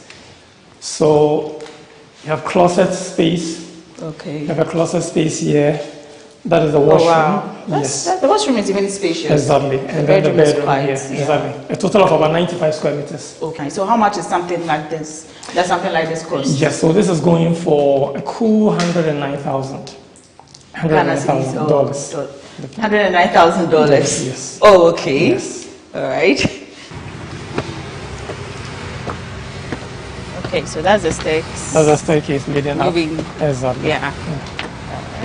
So you have closet space. Okay. You have a closet space here. That is the washroom. Oh, wow. The washroom is even spacious. Exactly. And then the bedroom here. Exactly. A total of about 95 square meters. Okay. So how much is something like this? Does something like this cost? Yes. So this is going for a cool $109,000. $109,000. $109,000. Yes. Oh, okay. Yes. All right. Okay, so that's the staircase. That's the staircase leading up. Exactly. Yeah.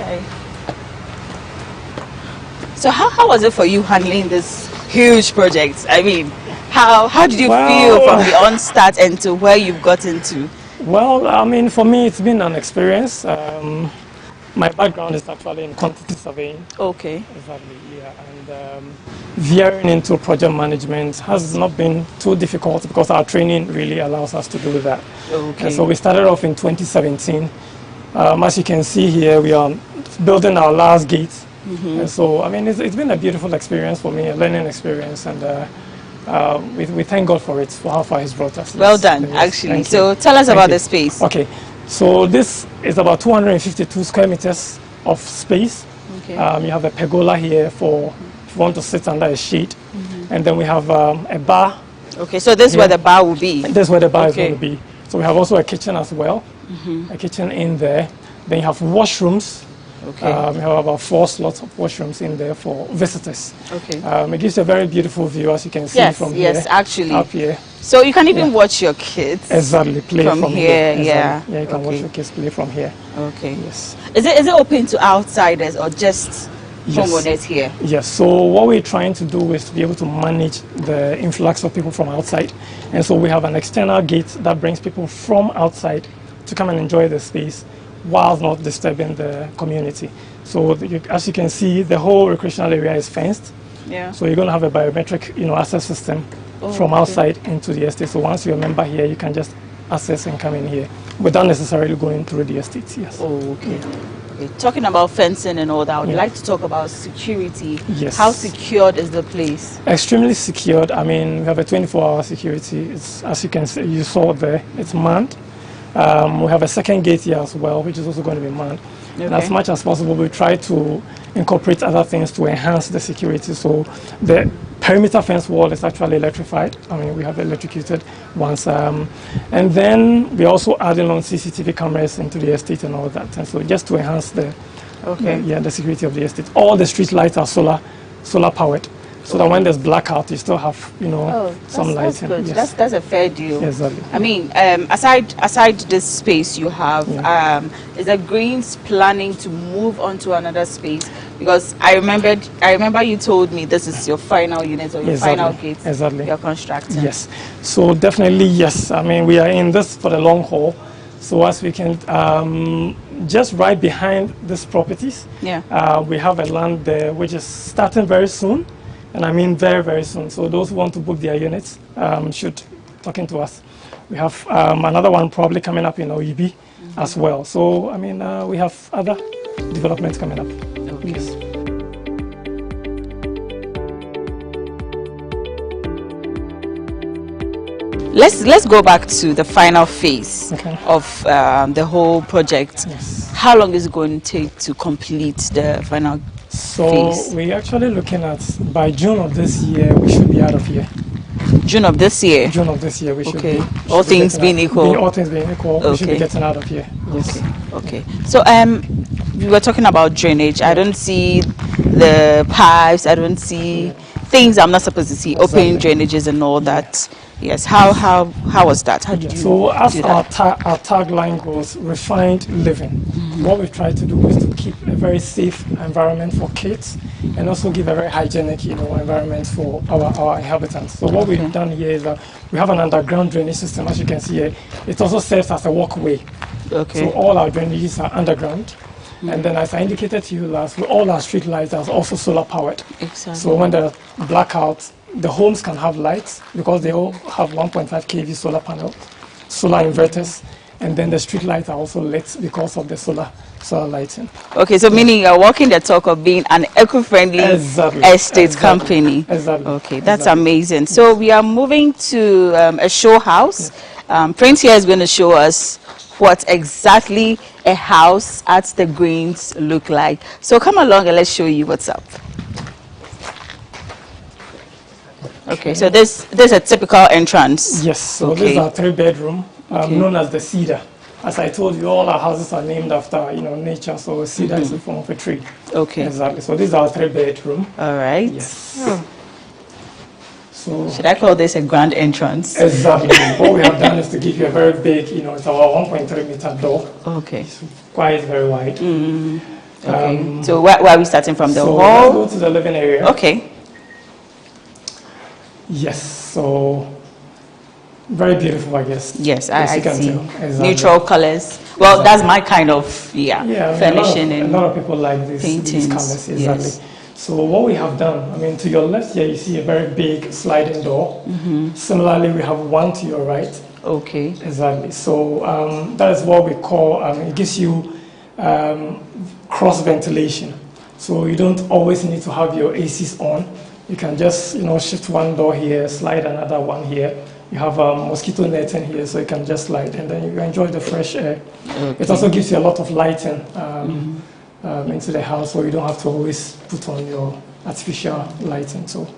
Okay. So how was it for you handling this huge project? I mean, how did you feel from the onstart and to where you've gotten to? Well, I mean, for me, it's been an experience. My background is actually in quantity surveying. Okay. Exactly, yeah. And veering into project management has not been too difficult because our training really allows us to do that. Okay. And so we started off in 2017. As you can see here, we are building our last gate. And so, I mean, it's been a beautiful experience for me, a learning experience, and we thank God for it, for how far He's brought us. Well done, actually. So tell us about the space. Okay, so this is about 252 square meters of space. Okay. You have a pergola here for if you want to sit under a shade, and then we have a bar. Okay, so this is where the bar will be. This is where the bar is going to be. So we have also a kitchen as well, a kitchen in there. Then you have washrooms. Okay. We have about 4 slots of washrooms in there for visitors. Okay. It gives a very beautiful view, as you can see from here. Yes, actually. Up here. So you can even watch your kids. Exactly, play from here. Exactly. Yeah, you can watch your kids play from here. Okay. Yes. Is it open to outsiders or just homeowners here? Yes. So what we're trying to do is to be able to manage the influx of people from outside, and so we have an external gate that brings people from outside to come and enjoy the space, while not disturbing the community. So as you can see, the whole recreational area is fenced. Yeah. So you're going to have a biometric, access system from outside into the estate. So once you're a member here, you can just access and come in here without necessarily going through the estate. Yes. Oh, okay. Talking about fencing and all that, I would like to talk about security. Yes. How secured is the place? Extremely secured. I mean, we have a 24-hour security. It's, as you can see, you saw there, it's manned. We have a second gate here as well, which is also going to be manned. Okay. And as much as possible, we try to incorporate other things to enhance the security. So the perimeter fence wall is actually electrified. I mean, we have electrocuted ones. And then we're also adding on CCTV cameras into the estate and all that. And so just to enhance the, the security of the estate. All the street lights are solar powered. so that when there's blackout, you still have, some lighting. That's good. Yes. That's a fair deal. Exactly. I mean, aside this space you have, is the Greens planning to move on to another space? Because I remember you told me this is your final unit or your final gate. Exactly. You're constructing. Yes. So definitely yes. I mean, we are in this for the long haul. So as we can, just right behind these properties, we have a land there which is starting very soon, and I mean very, very soon. So those who want to book their units should talk into us. We have another one probably coming up in OEB as well. So I mean, we have other developments coming up. Okay. Yes. Let's go back to the final phase of the whole project. Yes. How long is it going to take to complete the final phase? So we're actually looking at by June of this year we should be out of here. June of this year? June of this year we should be. All things being equal? All things being equal, we should be getting out of here. Yes. Okay. So we were talking about drainage. I don't see the pipes. I don't see things I'm not supposed to see. Open drainages and all that. Yes. How was that? How did you So as do our that? tagline goes, refined living. What we've tried to do is to keep a very safe environment for kids and also give a very hygienic, environment for our inhabitants. So what we've done here is that we have an underground drainage system, as you can see here. It also serves as a walkway. Okay. So all our drainages are underground. And then as I indicated to you last, all our street lights are also solar powered. Exactly. So when there are blackouts, the homes can have lights because they all have 1.5 kV solar panel, solar inverters, and then the street lights are also lit because of the solar lighting. Okay, so meaning you're walking the talk of being an eco-friendly estate company. Exactly. Okay, that's amazing. So we are moving to a show house. Prince here is going to show us what exactly a house at the Greens look like. So come along and let's show you what's up. Okay, so this is a typical entrance. Yes, so this is our 3-bedroom, known as the cedar. As I told you, all our houses are named after nature, so cedar is a form of a tree. Okay. Exactly. So this is our 3-bedroom. All right. Yes. Oh. So should I call this a grand entrance? Exactly. What we have done is to give you a very big, it's our 1.3 meter door. Okay. It's quite very wide. Okay. So where are we starting from? The so hall? Let's go to the living area. Okay. Yes. So very beautiful, I guess. Yes, I see. Exactly. Neutral colors. Well, that's my kind of furnishing a lot of people like these colors. Exactly. Yes. So what we have done, to your left here, you see a very big sliding door. Similarly, we have one to your right. Okay. Exactly. So that is what we call, it gives you cross ventilation. So you don't always need to have your ACs on. You can just, shift one door here, slide another one here. You have a mosquito netting here, so you can just slide, and then you enjoy the fresh air. Okay. It also gives you a lot of lighting into the house, so you don't have to always put on your artificial lighting. So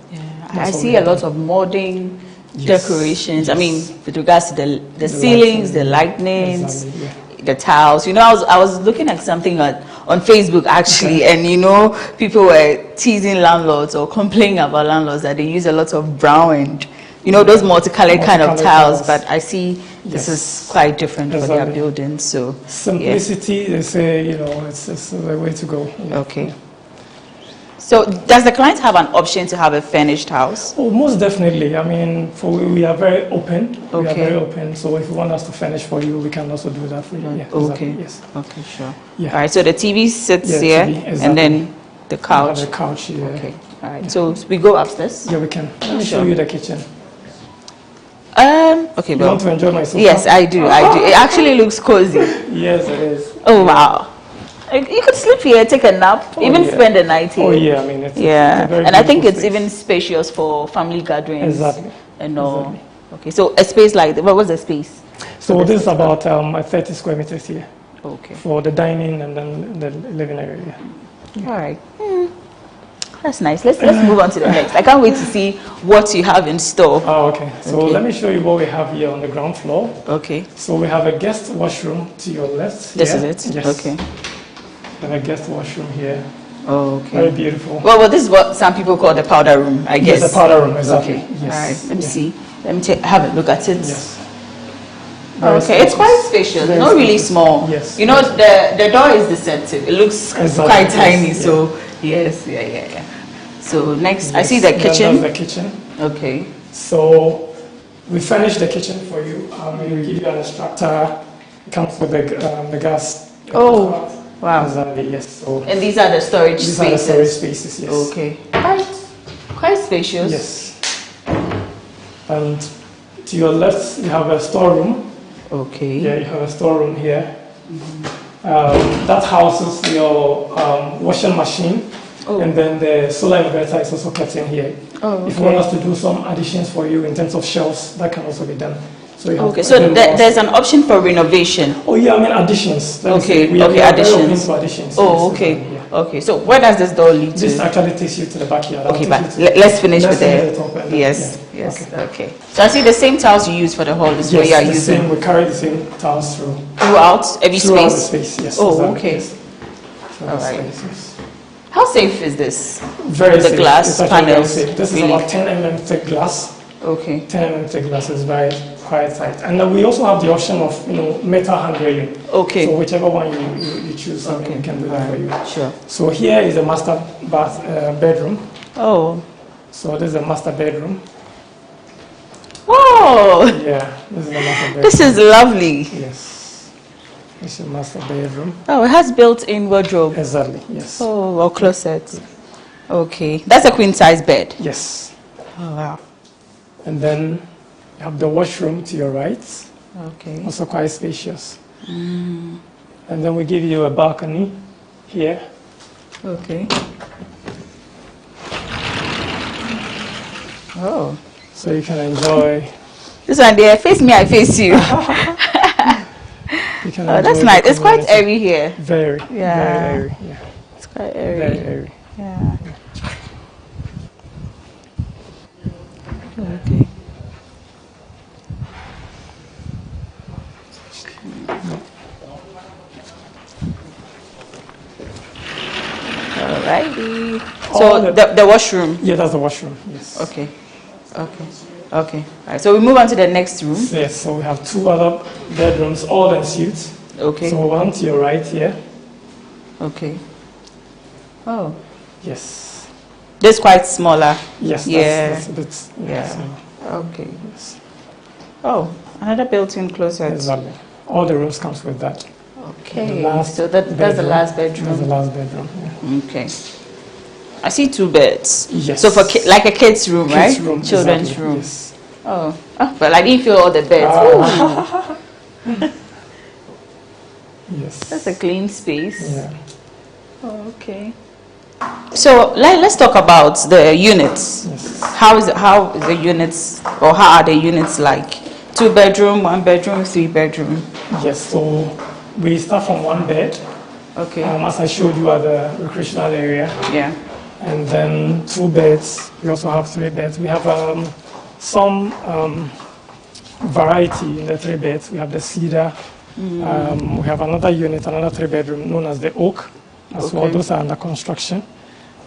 I see a lot of modding decorations. I mean, with regards to the ceilings, the lightnings, the tiles. I was looking at something on Facebook actually, and people were teasing landlords or complaining about landlords that they use a lot of brown and those multicolored kind of tiles. But I see this is quite different for their buildings. So simplicity, they say, it's the way to go. Okay. So does the client have an option to have a furnished house? Oh, most definitely. I mean, we are very open. Okay. We are very open. So if you want us to furnish for you, we can also do that for you. Yeah, okay. Exactly. Yes. Okay, sure. Yeah. All right. So the TV sits here, and then the couch. The couch. Yeah. Okay. All right. So we go upstairs. Yeah, we can. Let me show you the kitchen. Okay. You want to enjoy my sofa? Yes, I do. It actually looks cozy. Yes, it is. Oh wow. You could sleep here, take a nap, even spend the night here. Oh yeah, I mean it's and I think it's even spacious for family gatherings. Exactly. And all. Exactly. Okay, so a space like what was the space? So this is about 30 square meters here. Okay. For the dining and then the living area. Yeah. All right. That's nice. Let's move on to the next. I can't wait to see what you have in store. Oh, okay. So let me show you what we have here on the ground floor. Okay. So we have a guest washroom to your left. This is it? Yes. Okay. We have a guest washroom here. Oh, okay. Very beautiful. Well, this is what some people call the powder room, I guess. Yes, the powder room, exactly. Okay. Yes. All right. Let me see. Let me have a look at it. Yes. Okay, it's quite spacious. Very Not really spacious. small. Yes. You know, the door is deceptive. It looks Exactly. quite tiny. Yes, So yes, yeah. So next, I see the kitchen. That's the kitchen. Okay. So we furnished the kitchen for you. We will give you an extractor. It comes with the gas. Oh, wow. Exactly, yes. So And these are the storage these spaces. are the storage spaces, yes. Okay. Quite spacious. Yes. And to your left, you have a storeroom. Okay. Yeah, you have a storeroom here. That houses your washing machine. And then the solar inverter is also kept in here. Oh, If you want us to do some additions for you in terms of shelves, that can also be done. So you have Okay, so there's an option for renovation. Oh yeah, I mean additions. Let me Okay, say, we are very open additions. to additions. Oh, Yes, okay. yeah. Okay, so where does this door lead to? This actually takes you to the backyard. Okay, I'll but take you to- let's finish let's with finish the... top and then- Yes, yeah. yes, okay. So I see the same tiles you use for the hall is what you Yes, are the using. same. We carry the same tiles through. Throughout every Throughout space? the space, yes. Oh, exactly, okay. yes. All right. How safe is this? Very the safe. glass It's actually very panels. safe. This is really? about 10 mm thick glass. Okay. 10 mm thick glass is very quite tight. And then we also have the option of metal hand railing. Okay. So whichever one you choose, I mean, we can do that for you. Sure. So here is a master bedroom. Oh. So this is a master bedroom. Oh. Yeah, this is a master bedroom. This is lovely. Yes. This is a master bedroom. Oh, it has built-in wardrobe. Exactly, yes. Oh, or closet. Okay. That's a queen-size bed. Yes. Oh, wow. And then you have the washroom to your right. Okay. Also quite spacious. Mm. And then we give you a balcony here. Okay. Oh. So you can enjoy. This one there, face me, I face you. You can Oh, that's enjoy nice. the It's quite community. airy here. Very. Yeah. Very airy. Yeah. It's quite airy. Very airy. Yeah. Okay. Alrighty. So the washroom. Yeah, that's the washroom. Yes. Okay. Okay. Okay. All right. So we move on to the next room. Yes. So we have two other bedrooms, all en suite. Okay. So one to your right here. Okay. Oh. Yes. This quite smaller. Yes. Yeah. That's a bit. Yeah. Okay. Yes. Oh, another built-in closet. Exactly. All the rooms comes with that. Okay. So that's the last bedroom. That's the last bedroom. Yeah. Okay. I see two beds. Yes. So for like a kid's room, Kids' right? room, Children's exactly, room. yes. Oh. But I didn't feel all the beds. Yes. That's a clean space. Yeah. Oh, okay. So let's talk about the units. Yes. How is the units, or how are the units like? 2 bedroom, 1 bedroom, 3 bedroom. Yes. So we start from 1 bed. Okay. As I showed you at the recreational area. Yeah. And then 2 beds. We also have 3 beds. We have some variety in the 3 beds. We have the cedar. We have another unit, another 3-bedroom known as the oak as well. Those are under construction.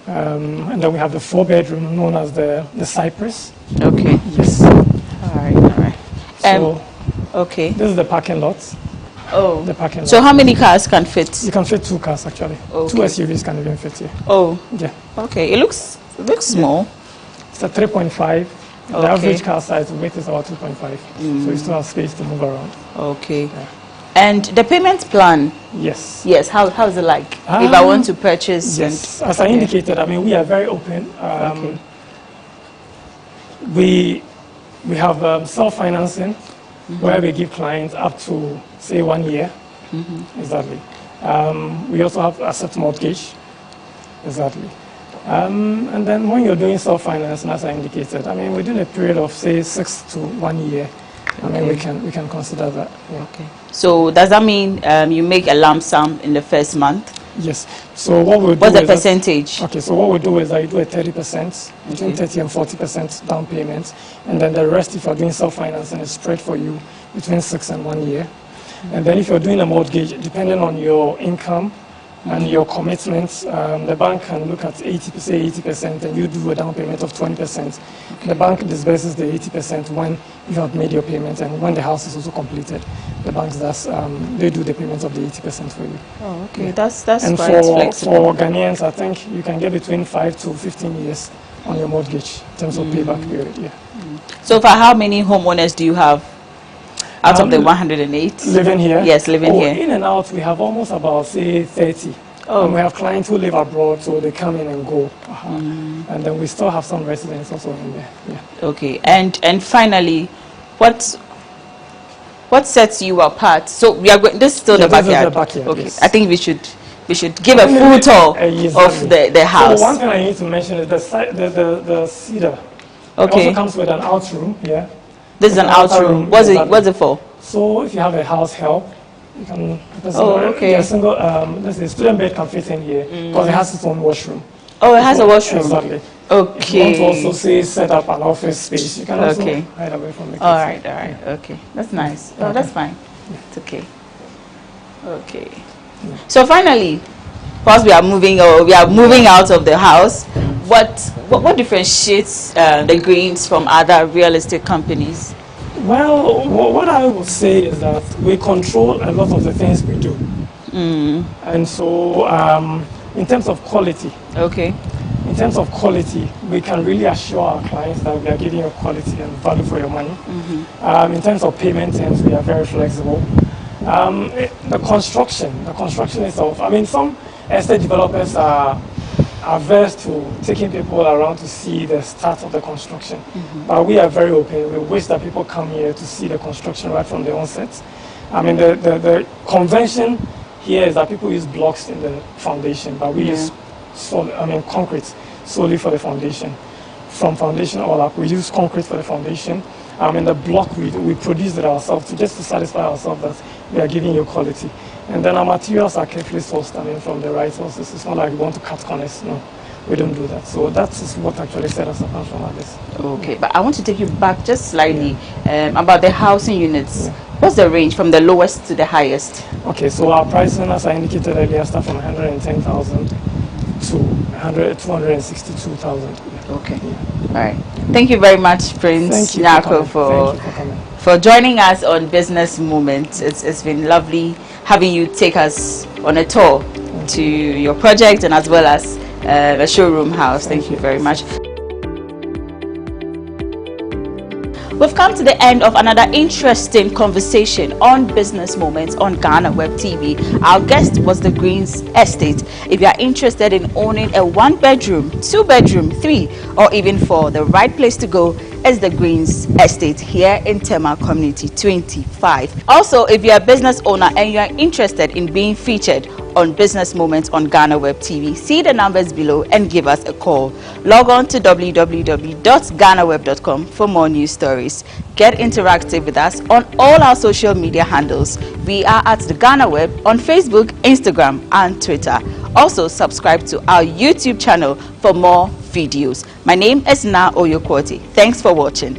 And then we have the 4-bedroom known as the cypress. Okay. Yes. All right. So, okay. This is the parking lot. Oh. The parking lot. So how many cars can fit? You can fit 2 cars actually. Okay. 2 SUVs can even fit here. Oh. Yeah. Okay. It looks small. It's a 3.5. The Okay. average car size weight is about 2.5. So you still have space to move around. Okay. Yeah. And the payment plan? Yes. Yes. How is it like? If I want to purchase? Yes. As I indicated, I mean, we are very open. Okay. We have self-financing where we give clients up to, say, 1 year. Exactly. We also have asset mortgage. Exactly. And then when you're doing self-financing, as I indicated, I mean, within a period of, say, 6 to 1 year, I mean, we can consider that. Yeah. Okay. So does that mean you make a lump sum in the first month? Yes. So what we'll do What's the is percentage? Okay. So what we do is that you do a 30%, between 30 and 40% down payment, and then the rest, if you're doing self-financing, is spread for you between 6 and 1 year. And then if you're doing a mortgage, depending on your income, and your commitments, the bank can look at 80%, and you do a down payment of 20%. The bank disburses the 80% when you have made your payment, and when the house is also completed, the bank does, they do the payments of the 80% for you. Oh, okay, that's and quite flexible. For Ghanaians, I think you can get between 5 to 15 years on your mortgage in terms of payback period, yeah. So for how many homeowners do you have out of the 108? Living here? Yes, living here. In and out, we have almost about, say, 30. Oh. And we have clients who live abroad, so they come in and go. And then we still have some residents also in there. Yeah. Okay, and finally, what sets you apart? So we are going. This is still the backyard. This is the backyard. Okay, yes. I think we should give a full tour of the house. So one thing I need to mention is the cedar. Okay. It also comes with an out room. Yeah. This is an out room. What's it for? So if you have a house help, you can. Okay. A single a student bed can fit in here because it has its own washroom. Oh, it has a washroom. Exactly. Okay. If you want to also say set up an office space, you can also hide away from the kids. All right. Okay, that's nice. Oh, that's fine. It's okay. Okay. So finally, whilst we are moving out of the house, what differentiates the Greens from other real estate companies? Well, what I would say is that we control a lot of the things we do. And so in terms of quality, in terms of quality, we can really assure our clients that we are giving you quality and value for your money. In terms of payment terms, we are very flexible. The construction itself, I mean, some estate developers are averse to taking people around to see the start of the construction. But we are very open. We wish that people come here to see the construction right from the onset. I mean, the convention here is that people use blocks in the foundation, but we use concrete solely for the foundation. From foundation all up, we use concrete for the foundation. In the block, we produce it ourselves to satisfy ourselves that we are giving you quality. And then our materials are carefully sourced, from the right sources. It's not like we want to cut corners. No, we don't do that. So that is what actually set us apart from others. Okay, but I want to take you back just slightly about the housing units. What's the range from the lowest to the highest? Okay, so our pricing, as I indicated earlier, start from 110,000 to 262,000. Okay. All right. Thank you very much, Prince Nyako, for joining us on Business Moment. It's been lovely having you take us on a tour to your project and as well as a showroom house. Thank you very much. We've come to the end of another interesting conversation on Business Moments on GhanaWeb TV. Our guest was the Greens Estate. If you are interested in owning a 1-bedroom, 2-bedroom, 3 or even 4, the right place to go is the Greens Estate here in Tema Community 25. Also, if you're a business owner and you are interested in being featured on Business Moments on GhanaWeb TV, see the numbers below and give us a call. Log on to www.ghanaweb.com for more news stories. Get interactive with us on all our social media handles. We are at the GhanaWeb on Facebook, Instagram and Twitter. Also subscribe to our YouTube channel for more videos. My name is Na Oyokwoti. Thanks for watching.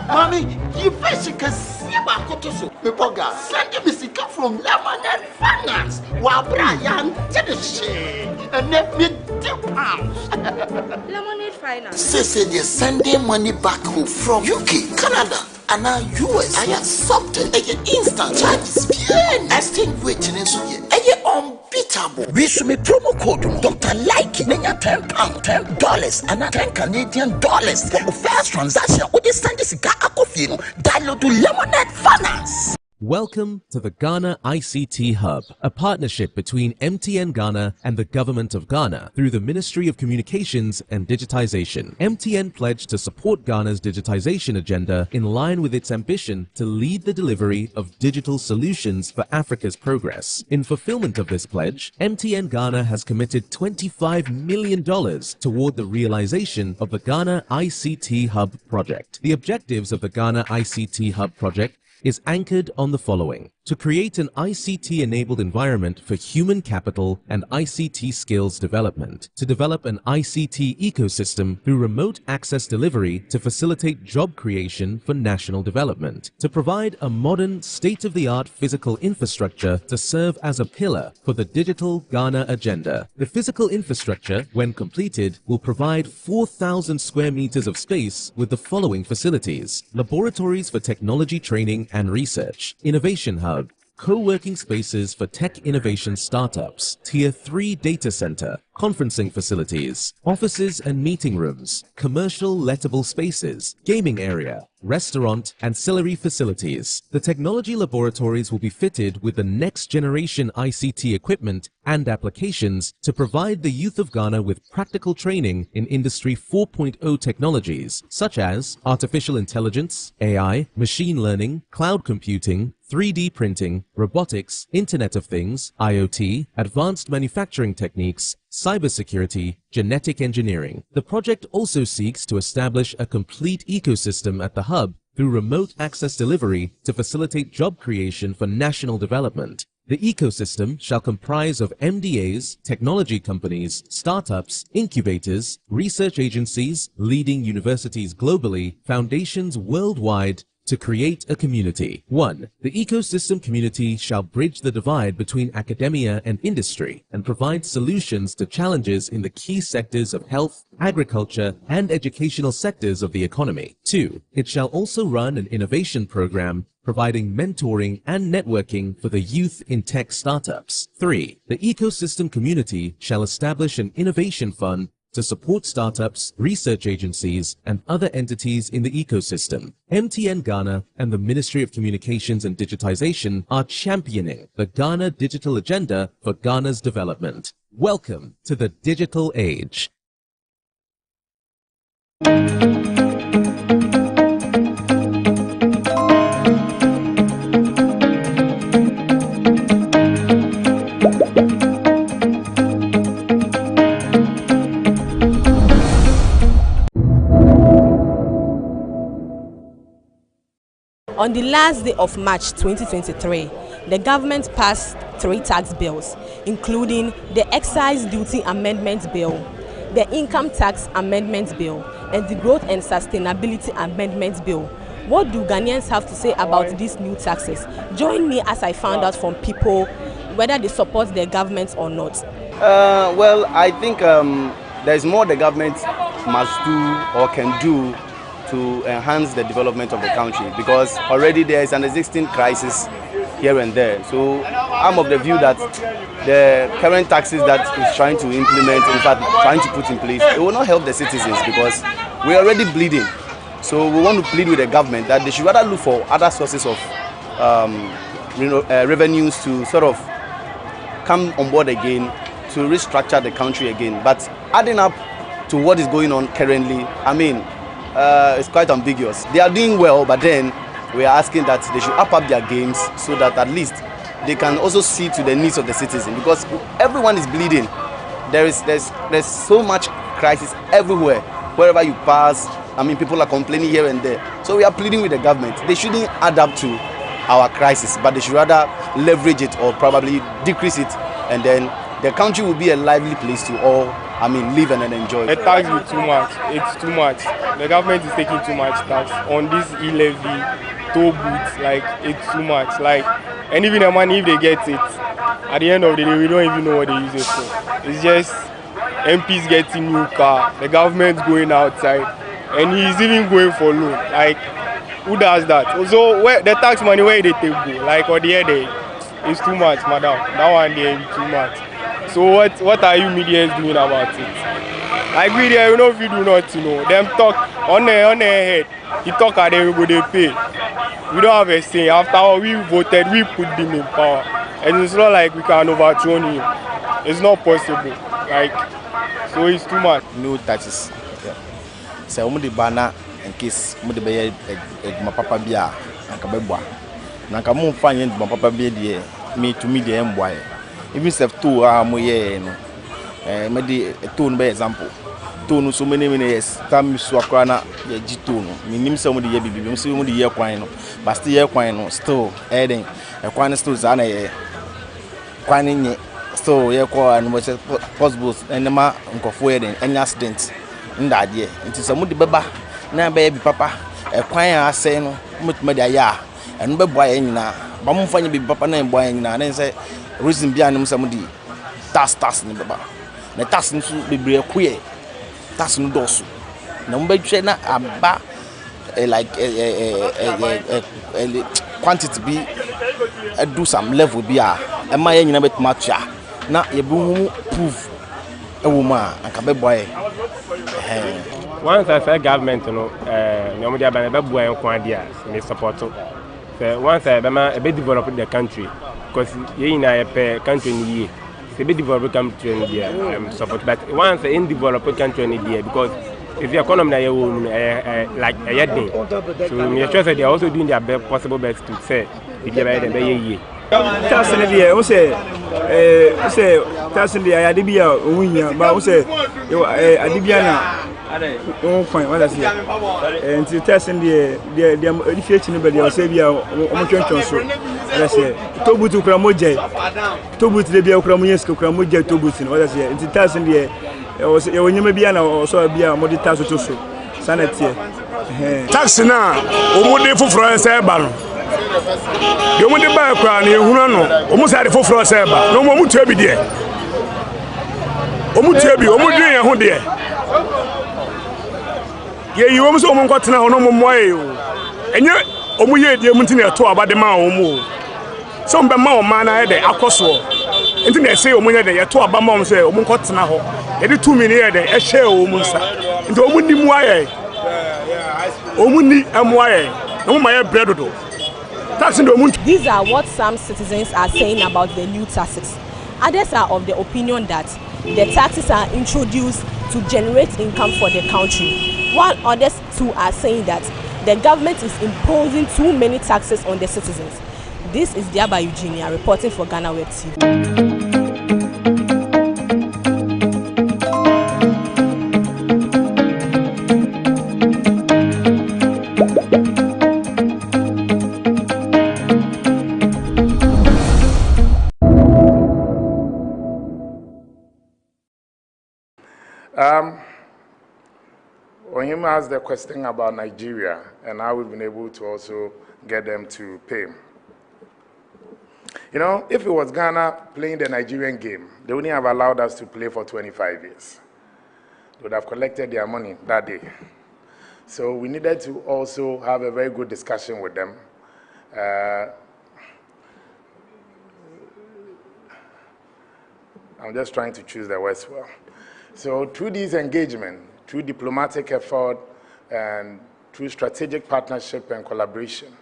Mommy, you can see about Kotoso. Pepoga, send me Sika from Lemonade Finance. While Brian did the shit and let me £2. Lemonade Finance. Say they're sending money back home from UK, Canada, and now US. I accepted a instant charges. Extinguishing in Suya. Unbeatable. We should make promo code Dr. Like £10, $10 and $10 Canadian for the first transaction. We just send this guy a coffee. Download to Lemonade Finance. Welcome to the Ghana ICT Hub, a partnership between MTN Ghana and the Government of Ghana through the Ministry of Communications and Digitization. MTN pledged to support Ghana's digitization agenda in line with its ambition to lead the delivery of digital solutions for Africa's progress. In fulfillment of this pledge, MTN Ghana has committed $25 million toward the realization of the Ghana ICT Hub project. The objectives of the Ghana ICT Hub project is anchored on the following: to create an ICT-enabled environment for human capital and ICT skills development, to develop an ICT ecosystem through remote access delivery to facilitate job creation for national development, to provide a modern, state-of-the-art physical infrastructure to serve as a pillar for the digital Ghana agenda. The physical infrastructure, when completed, will provide 4,000 square meters of space with the following facilities: laboratories for technology training and research, innovation hub, co-working spaces for tech innovation startups, Tier 3 data center, conferencing facilities, offices and meeting rooms, commercial lettable spaces, gaming area, restaurant, ancillary facilities. The technology laboratories will be fitted with the next generation ICT equipment and applications to provide the youth of Ghana with practical training in Industry 4.0 technologies such as artificial intelligence, AI, machine learning, cloud computing, 3D printing, robotics, Internet of Things, IoT, advanced manufacturing techniques, cybersecurity, genetic engineering. The project also seeks to establish a complete ecosystem at the hub through remote access delivery to facilitate job creation for national development. The ecosystem shall comprise of MDAs, technology companies, startups, incubators, research agencies, leading universities globally, foundations worldwide, to create a community. 1. The ecosystem community shall bridge the divide between academia and industry and provide solutions to challenges in the key sectors of health, agriculture, and educational sectors of the economy. 2. It shall also run an innovation program providing mentoring and networking for the youth in tech startups. 3. The ecosystem community shall establish an innovation fund to support startups, research agencies, and other entities in the ecosystem. MTN Ghana and the Ministry of Communications and Digitization are championing the Ghana digital agenda for Ghana's development. Welcome to the digital age. On the last day of March 2023, the government passed 3 tax bills, including the Excise Duty Amendment Bill, the Income Tax Amendment Bill, and the Growth and Sustainability Amendment Bill. What do Ghanaians have to say about these new taxes? Join me as I found out from people whether they support their government or not. Well, I think there's more the government must do or can do to enhance the development of the country, because already there is an existing crisis here and there. So I'm of the view that the current taxes that is trying to implement, in fact trying to put in place, it will not help the citizens because we're already bleeding. So we want to plead with the government that they should rather look for other sources of revenues to sort of come on board again, to restructure the country again. But adding up to what is going on currently, I mean, it's quite ambiguous. They are doing well, but then we are asking that they should up their games so that at least they can also see to the needs of the citizen, because everyone is bleeding. There's so much crisis everywhere. Wherever you pass, I mean, people are complaining here and there. So we are pleading with the government. They shouldn't add up to our crisis, but they should rather leverage it or probably decrease it, and then the country will be a lively place to all, I mean, live and enjoy. The tax will be too much. It's too much. The government is taking too much tax on this e-levy, toll booths. Like, it's too much. Like, and even the money, if they get it, at the end of the day, we don't even know what they use it for. It's just MPs getting new car, the government's going outside, and he's even going for loan. Like, who does that? Also, where the tax money, where they take go? Like, or the other, it's too much, madam. That one there is too much. So what are you medias doing about it? Like we there, we know if you do nothing, you know. Them talk on their head. You talk and then we go they pay. We don't have a say. After all we voted, we put them in power. And it's not like we can overthrow him. It's not possible. Like, so it's too much. No taxes. So we the banner in case we the buy my papa bia and kabebwa. Na kamu find my papa bia there. Me to me the boy. Even if two mo ye no. Me the two by example. Two so many years. Time so akra na ye G2 no. Me nim say mo the ye bibi. Me say mo the ye kwan no. But still ye kwan no. Still heading. E kwan still za na ye. Kwan nye. So ye kwa and much possible and ma nkofo heading any accident. Nda de. Nti say mo the beba na be bi papa. E kwan asay no. Mo tuma de aya. And be boy nyina. Ba mo fanya bi papa na boy nyina. Na say reason bia no say mo di tax ni beba. Na tax nso bebre kuye. Tax no dosu. Na mo be hwe na aba like quantity be do some level bia. E ma ye nyina betuma tua. Na ye bu proof e wo ma anka be boy. Once I say government no no media ban be boy kwan dia me support. So once I be develop the country because ye na ye pe country ni ye. Se be develop country ni dia support, but once in develop country ni dia because if the economy na ye like a year so me sure say they are also doing their best possible best to say the dia be ye. Tax in the air, say tax in the air, Adibia, Winya, but say, Adibiana, don't find what I say. And to test in the edification, but they will say, we are almost so. That's it. Tobu to Kramoje, Tobu to the Biokramoyesko, Kramoje, Tobu, what I say. And to test in the air, when you may be an or so be a moditazo to so. Sanity. Tax now, Omode for France, you want to buy a crown, you know, almost had a full floor server. No more to be there. Omutebi, Omudri, who there. Yeah, you almost got to know no more. And yet, Omuye, the Muntina to about the Mao. Some Bama man I had a crosswalk. And then they say, Omuya, they are to about Mom say, Omunkotana. Every 2 minutes, they share Omunsa. Into Omundi Mwaye. Omundi Amwaye. No, my bread. These are what some citizens are saying about the new taxes. Others are of the opinion that the taxes are introduced to generate income for the country, while others too are saying that the government is imposing too many taxes on the citizens. This is Diaba Eugenia reporting for GhanaWeb TV. When him asked the question about Nigeria and how we've been able to also get them to pay. You know, if it was Ghana playing the Nigerian game, they wouldn't have allowed us to play for 25 years. They would have collected their money that day. So we needed to also have a very good discussion with them. I'm just trying to choose the words well. So through this engagement, through diplomatic effort, and through strategic partnership and collaboration,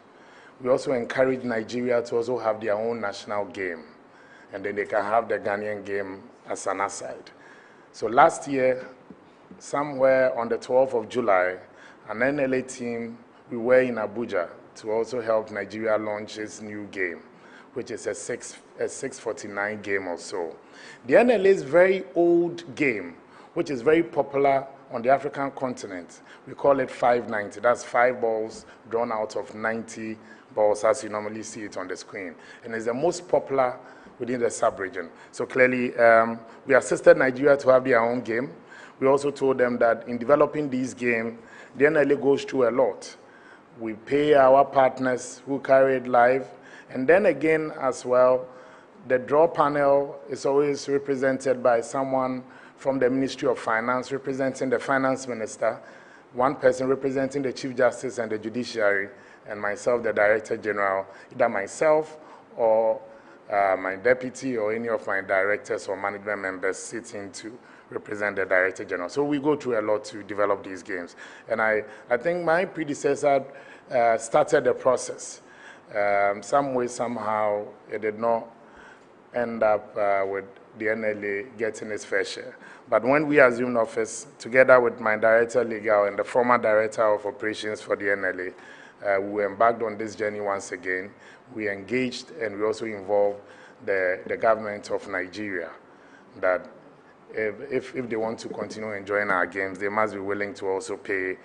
we also encourage Nigeria to also have their own national game. And then they can have the Ghanaian game as an aside. So last year, somewhere on the 12th of July, an NLA team, we were in Abuja to also help Nigeria launch its new game, which is a 649 game or so. The NLA's very old game, which is very popular on the African continent, we call it 590. That's 5 balls drawn out of 90 balls as you normally see it on the screen. And it's the most popular within the sub-region. So clearly, we assisted Nigeria to have their own game. We also told them that in developing this game, the NLA goes through a lot. We pay our partners who carry it live. And then again as well, the draw panel is always represented by someone from the Ministry of Finance, representing the Finance Minister, one person representing the Chief Justice and the Judiciary, and myself, the Director General, either myself or my deputy or any of my directors or management members sitting to represent the Director General. So we go through a lot to develop these games. And I think my predecessor started the process. Some way, somehow, it did not end up with the NLA getting its fair share. But when we assumed office, together with my Director Legal and the former Director of Operations for the NLA, we embarked on this journey once again. We engaged and we also involved the government of Nigeria that if they want to continue enjoying our games, they must be willing to also pay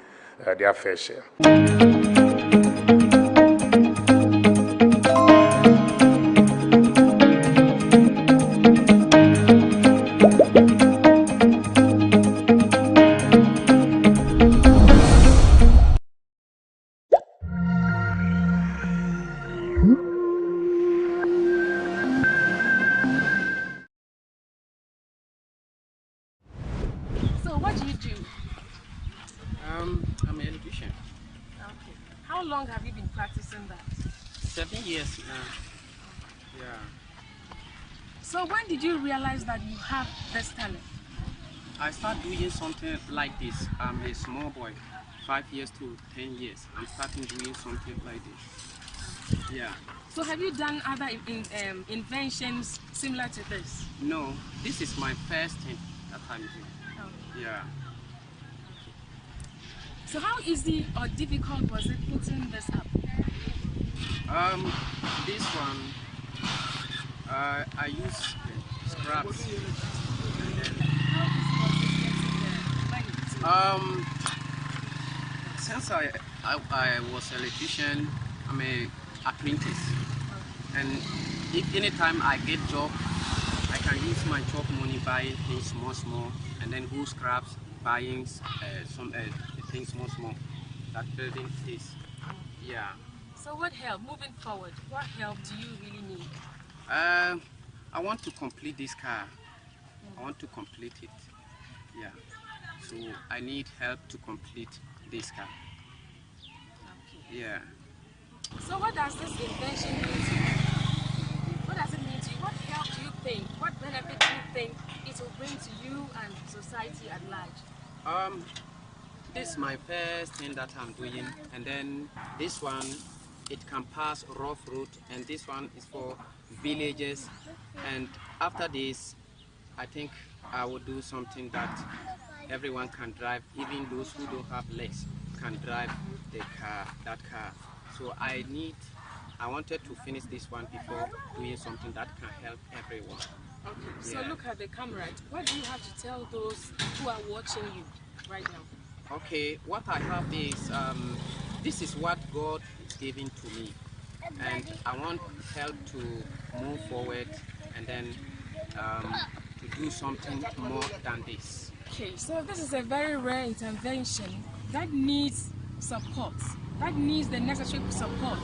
their fair share. I'm an electrician. Okay. How long have you been practicing that? 7 years now. Yeah. So when did you realize that you have this talent? I started doing something like this. I'm a small boy, 5 years to 10 years. I'm starting doing something like this. Yeah. So have you done other inventions similar to this? No, this is my first thing that I'm doing. Oh. Yeah. So how easy or difficult was it putting this up? This one, I use scraps. Since I was an electrician, I'm an apprentice. And if anytime I get job, I can use my job money, buy things small, and then go scraps, buying some things small. That building is, yeah. So what help, moving forward, what help do you really need? I want to complete this car. I want to complete it, yeah. So I need help to complete this car. Okay. Yeah. So what does this invention mean to you? What does it mean to you? What help do you think, what benefit do you think it will bring to you and society at large? This is my first thing that I'm doing, and then this one, it can pass rough road, and this one is for villages. And after this, I think I will do something that everyone can drive, even those who don't have legs can drive that car. So I wanted to finish this one before doing something that can help everyone. Okay, so yeah. Look at the camera. What do you have to tell those who are watching you right now? Okay, what I have is, this is what God is giving to me. And I want help to move forward and then to do something more than this. Okay, so this is a very rare intervention that needs support, that needs the necessary support,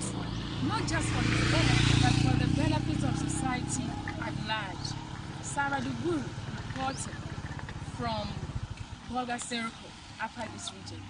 not just for the benefit, but for the benefit of society at large. Sarah Duguru reported from Volta Circle, Upper East region.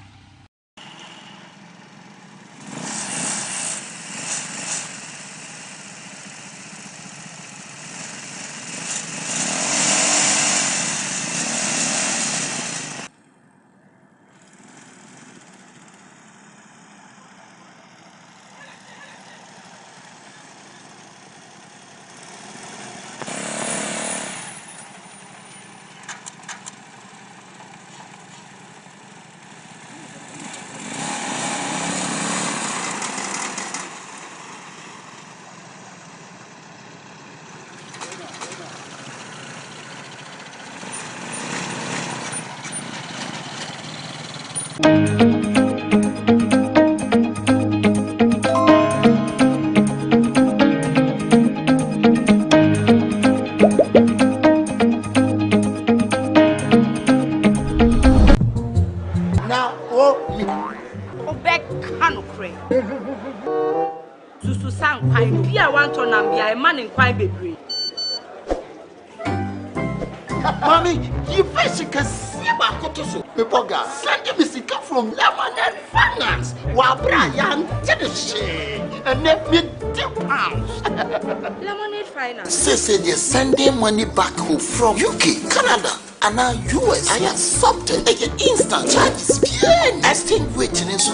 Mommy, you first can see my cotoso. Pepoga, send me sick from Lemonade Finance. While Brian did the shit and let me £10. Lemonade Finance. Say, they're sending money back home from UK, Canada, and now US. I accepted instant charges. Bien. Extinguishing so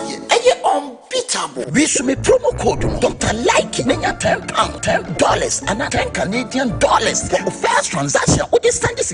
unbeatable. We should make promo code Dr. Like £10, $10 and $10 for the first transaction. What is this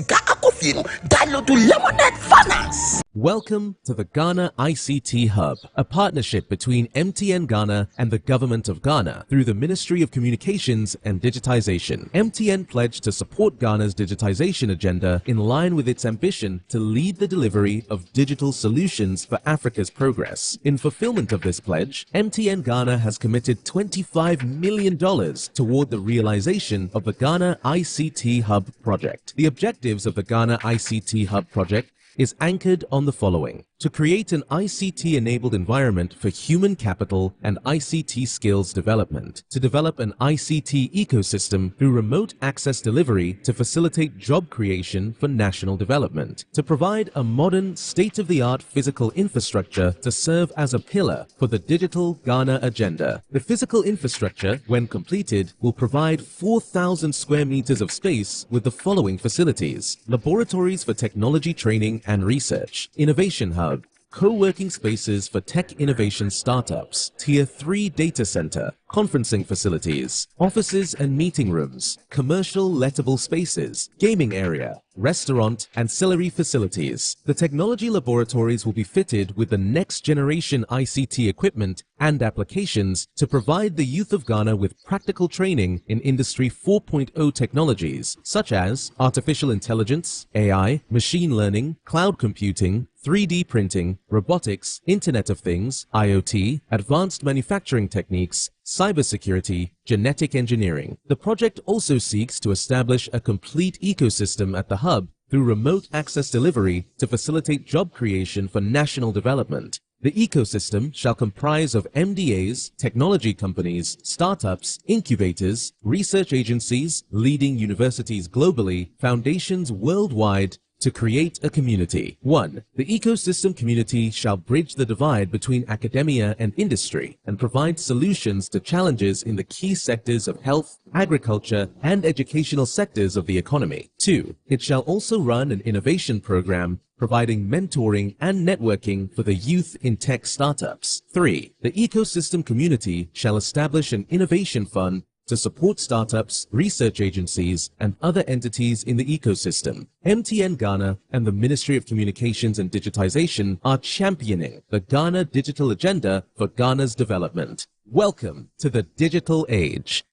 download to Lemonade Finance. Welcome to the Ghana ICT Hub, a partnership between MTN Ghana and the Government of Ghana through the Ministry of Communications and Digitization. MTN pledged to support Ghana's digitization agenda in line with its ambition to lead the delivery of digital solutions for Africa's progress. In fulfillment of this pledge, MTN Ghana has committed $25 million toward the realization of the Ghana ICT Hub project. The objectives of the Ghana ICT Hub project is anchored on the following: to create an ICT-enabled environment for human capital and ICT skills development, to develop an ICT ecosystem through remote access delivery to facilitate job creation for national development, to provide a modern, state-of-the-art physical infrastructure to serve as a pillar for the digital Ghana agenda. The physical infrastructure, when completed, will provide 4,000 square meters of space with the following facilities: laboratories for technology training and research, innovation hub, co-working spaces for tech innovation startups, Tier 3 data center, conferencing facilities, offices and meeting rooms, commercial lettable spaces, gaming area, restaurant, ancillary facilities. The technology laboratories will be fitted with the next generation ICT equipment and applications to provide the youth of Ghana with practical training in Industry 4.0 technologies such as artificial intelligence, AI, machine learning, cloud computing, 3D printing, robotics, Internet of Things, IoT, advanced manufacturing techniques, cybersecurity, genetic engineering. The project also seeks to establish a complete ecosystem at the hub through remote access delivery to facilitate job creation for national development. The ecosystem shall comprise of MDAs, technology companies, startups, incubators, research agencies, leading universities globally, foundations worldwide, to create a community. 1. The ecosystem community shall bridge the divide between academia and industry and provide solutions to challenges in the key sectors of health, agriculture, and educational sectors of the economy. 2. It shall also run an innovation program providing mentoring and networking for the youth in tech startups. 3. The ecosystem community shall establish an innovation fund to support startups, research agencies, and other entities in the ecosystem. MTN Ghana and the Ministry of Communications and Digitization are championing the Ghana Digital Agenda for Ghana's development. Welcome to the digital age.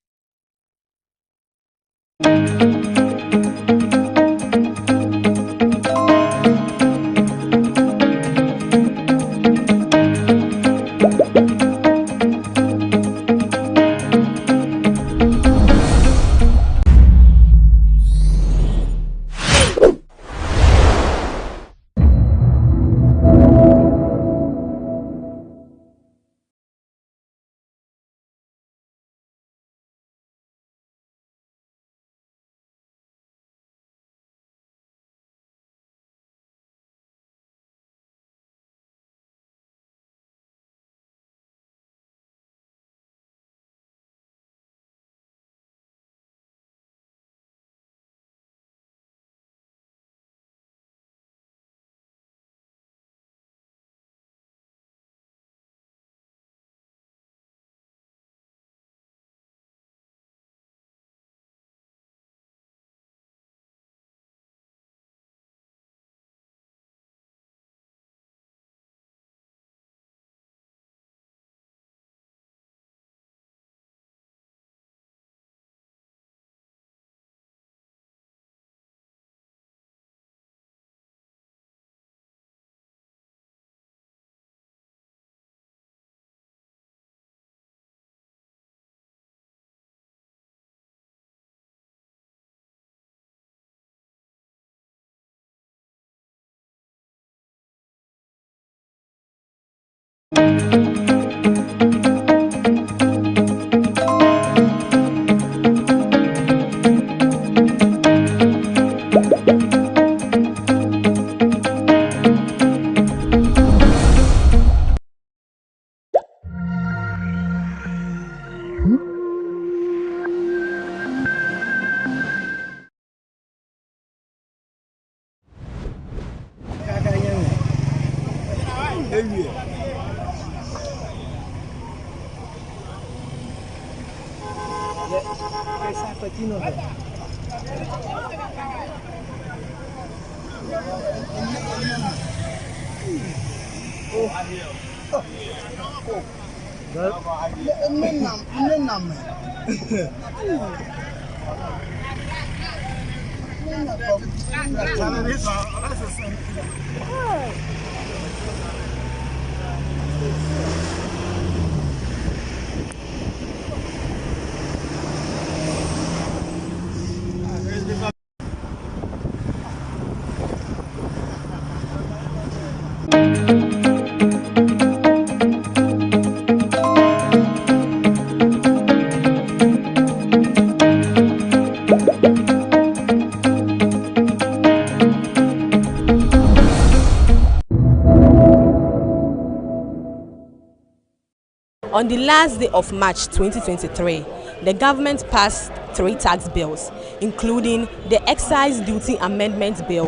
On the last day of March 2023, the government passed 3 tax bills, including the Excise Duty Amendment Bill,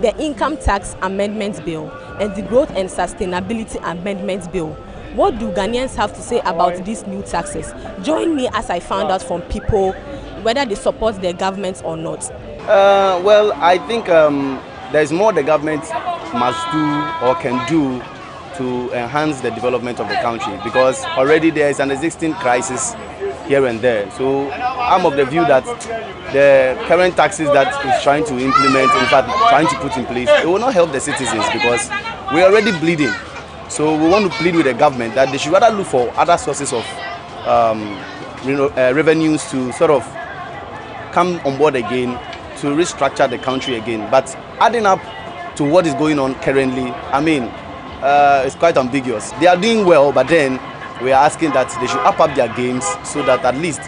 the Income Tax Amendment Bill, and the Growth and Sustainability Amendment Bill. What do Ghanaians have to say about these new taxes? Join me as I found out from people whether they support their government or not. Well, I think there's more the government must do or can do to enhance the development of the country, because already there is an existing crisis here and there. So I'm of the view that the current taxes that is trying to implement, in fact trying to put in place, it will not help the citizens because we're already bleeding. So we want to plead with the government that they should rather look for other sources of revenues to sort of come on board again, to restructure the country again. But adding up to what is going on currently, I mean, it's quite ambiguous. They are doing well, but then we are asking that they should up their games so that at least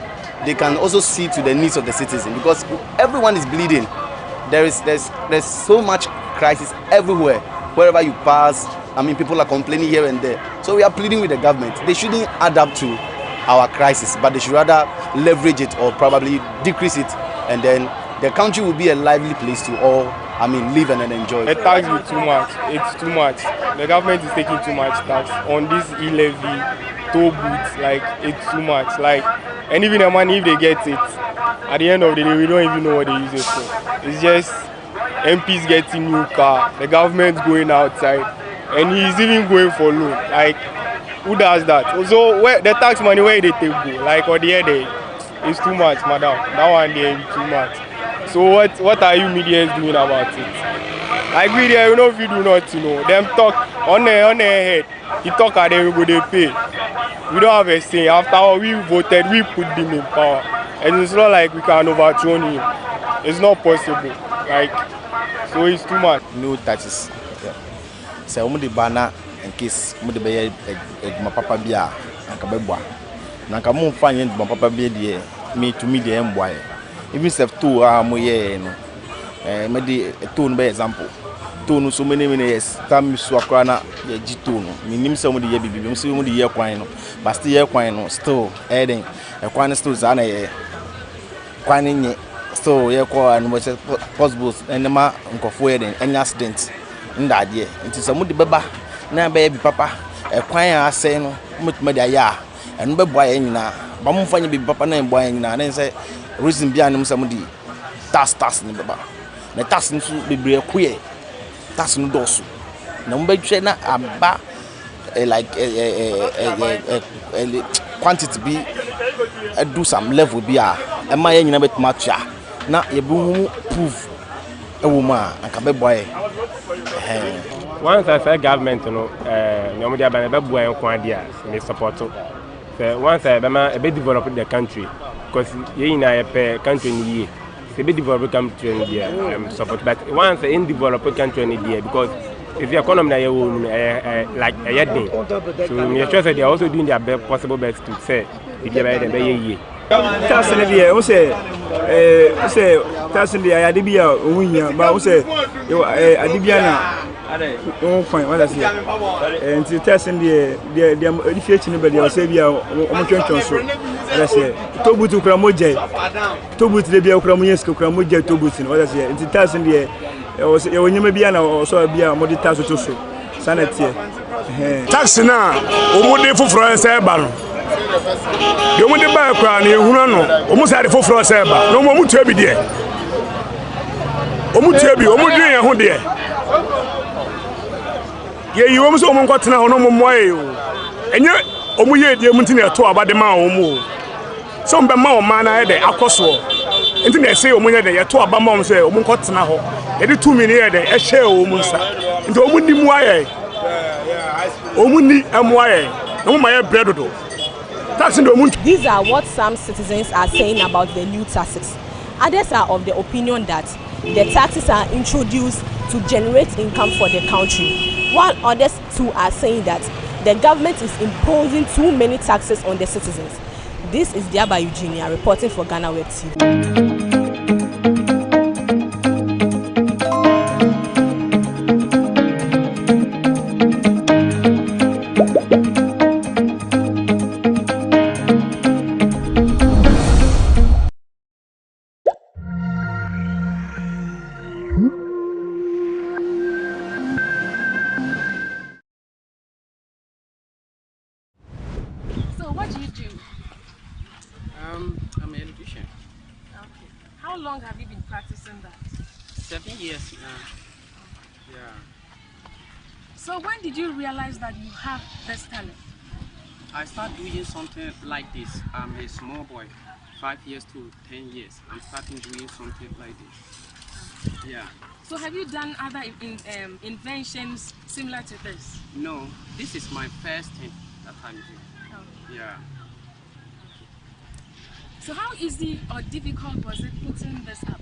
they can also see to the needs of the citizen, because everyone is bleeding. There's so much crisis everywhere. Wherever you pass, I mean, people are complaining here and there. So we are pleading with the government. They shouldn't add up to our crisis, but they should rather leverage it or probably decrease it, and then the country will be a lively place to all, I mean, live and enjoy. The tax is too much. It's too much. The government is taking too much tax on this e-levy, toll booths. Like, it's too much. Like, and even the money, if they get it, at the end of the day, we don't even know what they use it for. It's just MPs getting new car, the government's going outside, and he's even going for loan. Like, who does that? So where the tax money, where they take go? Like, on the other, it's too much, madam. That one there is too much. So what are you media doing about it? Like we there, you know, if you do not know, them talk on their head. You talk at them, we go they pay. We don't have a say. After we voted, we put them in power, and it's not like we can overthrow him. It's not possible. Like, so it's too much. No taxes. So we the banner in case we the buy my papa bia and kabebwa. Na kamu find my papa bia there. Me to me the boy. Even if two moye no me di tone by example tone so many years time so akra na ye gi tone minim se mo di ye bibi mo se mo di ye kwan no but still ye kwan no still eden e kwan still za na ye kwan nye still ye ko an mo se possible enema nkofo eden any accident nda de nti se mo di beba na be bi papa e kwan ase no mo tuma di aya eno be boa ye nyina ba mo fanya bi papa na boa ye nyina na se reason behind them some di tax ni baba na tax nso bebre akuye tax no dosu na mo betwe na aba like quantity be do some level be a e ma ye nyina betuma tua na ye bu proof e wo ma aka be boy once I say government no nyomo dia ba be boy nko dia me support so once I be develop the country, because you in a country ni it's a bit developed country in there support, but once in developed country in there, because if the economy like a year, so me sure they are also doing their best possible best to say if they are ye tax in the say tax in the idea unya ba say adibia oh fine, what I say. And to test in the future, nobody will say, "We are so." I say, "Tobu to Kramoje, Tobu to the Bia Kramoyesko, Kramoje, Tobu." What I say, and to test in the when you may be an also be a modern task to so. sanity. Taxi na omude fufuro se ba no. De omude ba kwa na ehunu no, omu sare fufuro se ba. No omu tu abi de. Omu tu abi, omu dwen ye ho de. Ye yi omu so omu nkotena ho no omu moye o. Enye omu ye die mu ntine to abade ma omu o. So mbe ma o ma na ye de akoso. Ntine se omu ye de ye to abama omu se omu nkotena ho. Ye de 2 million ye de e share omu nsa. Nti omu ni mu aye. These are what some citizens are saying about the new taxes. Others are of the opinion that the taxes are introduced to generate income for the country, while others too are saying that the government is imposing too many taxes on the citizens. This is Diaba Eugenia reporting for GhanaWeb TV. I'm an electrician. Okay. How long have you been practicing that? 7 years now. Yeah. So when did you realize that you have this talent? I started doing something like this. I'm a small boy, 5 years to 10 years. I'm starting doing something like this. Yeah. So have you done other inventions similar to this? No, this is my first thing that I'm doing. Oh. Yeah. So how easy or difficult was it putting this up?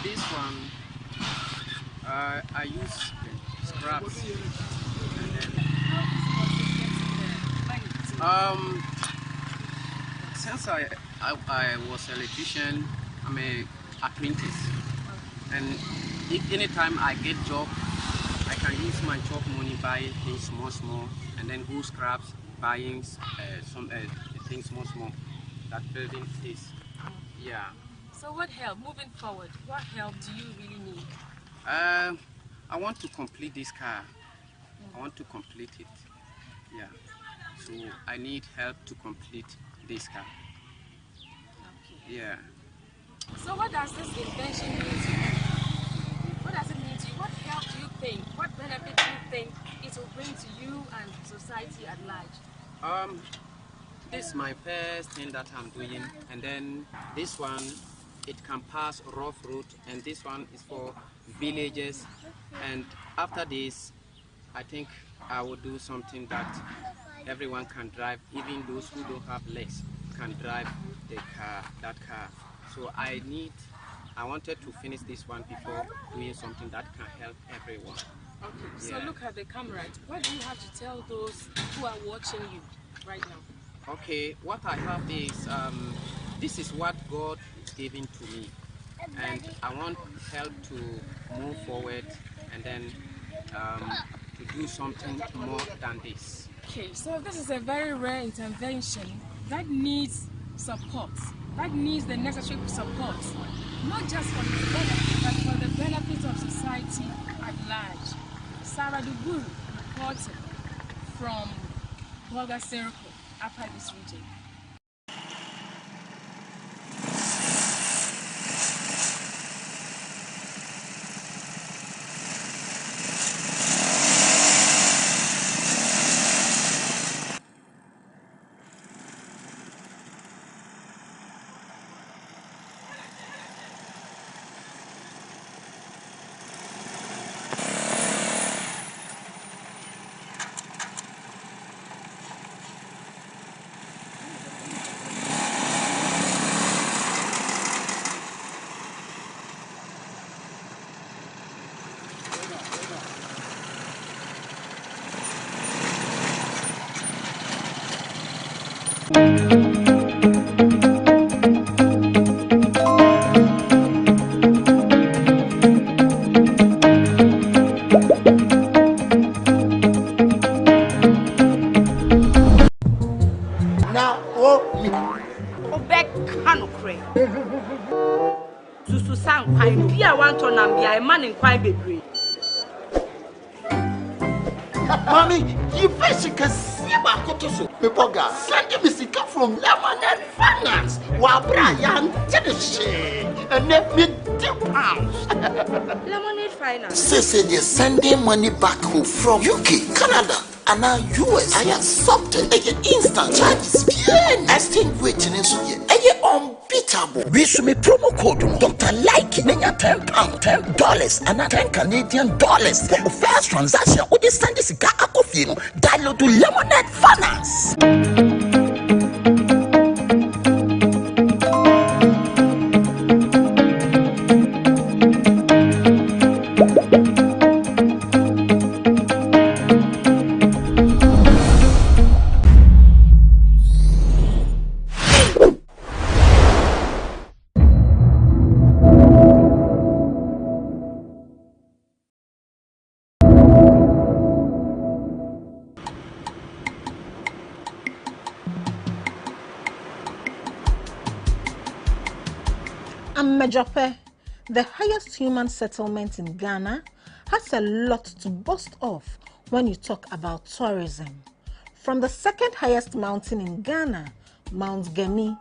This one, I use scraps. And then, since I was an electrician, I'm an apprentice. And if anytime I get job, I can use my job money, buy things small, and then go scraps, buying some things small. That building is, yeah. So what help moving forward? What help do you really need? I want to complete this car. I want to complete it. Yeah. So I need help to complete this car. Okay. Yeah. So what does this invention mean to you? What does it mean to you? What help do you think? What benefit do you think it will bring to you and society at large? This is my first thing that I'm doing, and then this one, it can pass rough road, and this one is for villages. And after this, I think I will do something that everyone can drive, even those who don't have legs can drive the car, that car. So I wanted to finish this one before doing something that can help everyone. Okay, Yeah. so look at the camera. What do you have to tell those who are watching you right now? Okay, what I have is, this is what God is giving to me, and I want help to move forward and then to do something more than this. Okay, so this is a very rare intervention that needs support, that needs the necessary support, not just for the benefit, but for the benefit of society at large. Sarah Duburu reported from Volta Circle, Upper East region. Mommy, you first can see my cotoso. Pepoga, send me sika from Lemonade Finance. Brian, and let me £10. Lemonade Finance. Say they're sending money back home from UK, Canada, and now US. I accepted instant charges. Extinguishing unbeatable. Wish me promo code Dr. Like £10, $10, and $10 Canadian dollars for the first transaction. With this Sunday cigar coffee, download to Lemonade Finance. Jope, the highest human settlement in Ghana, has a lot to boast of when you talk about tourism. From the second highest mountain in Ghana, Mount Gemi,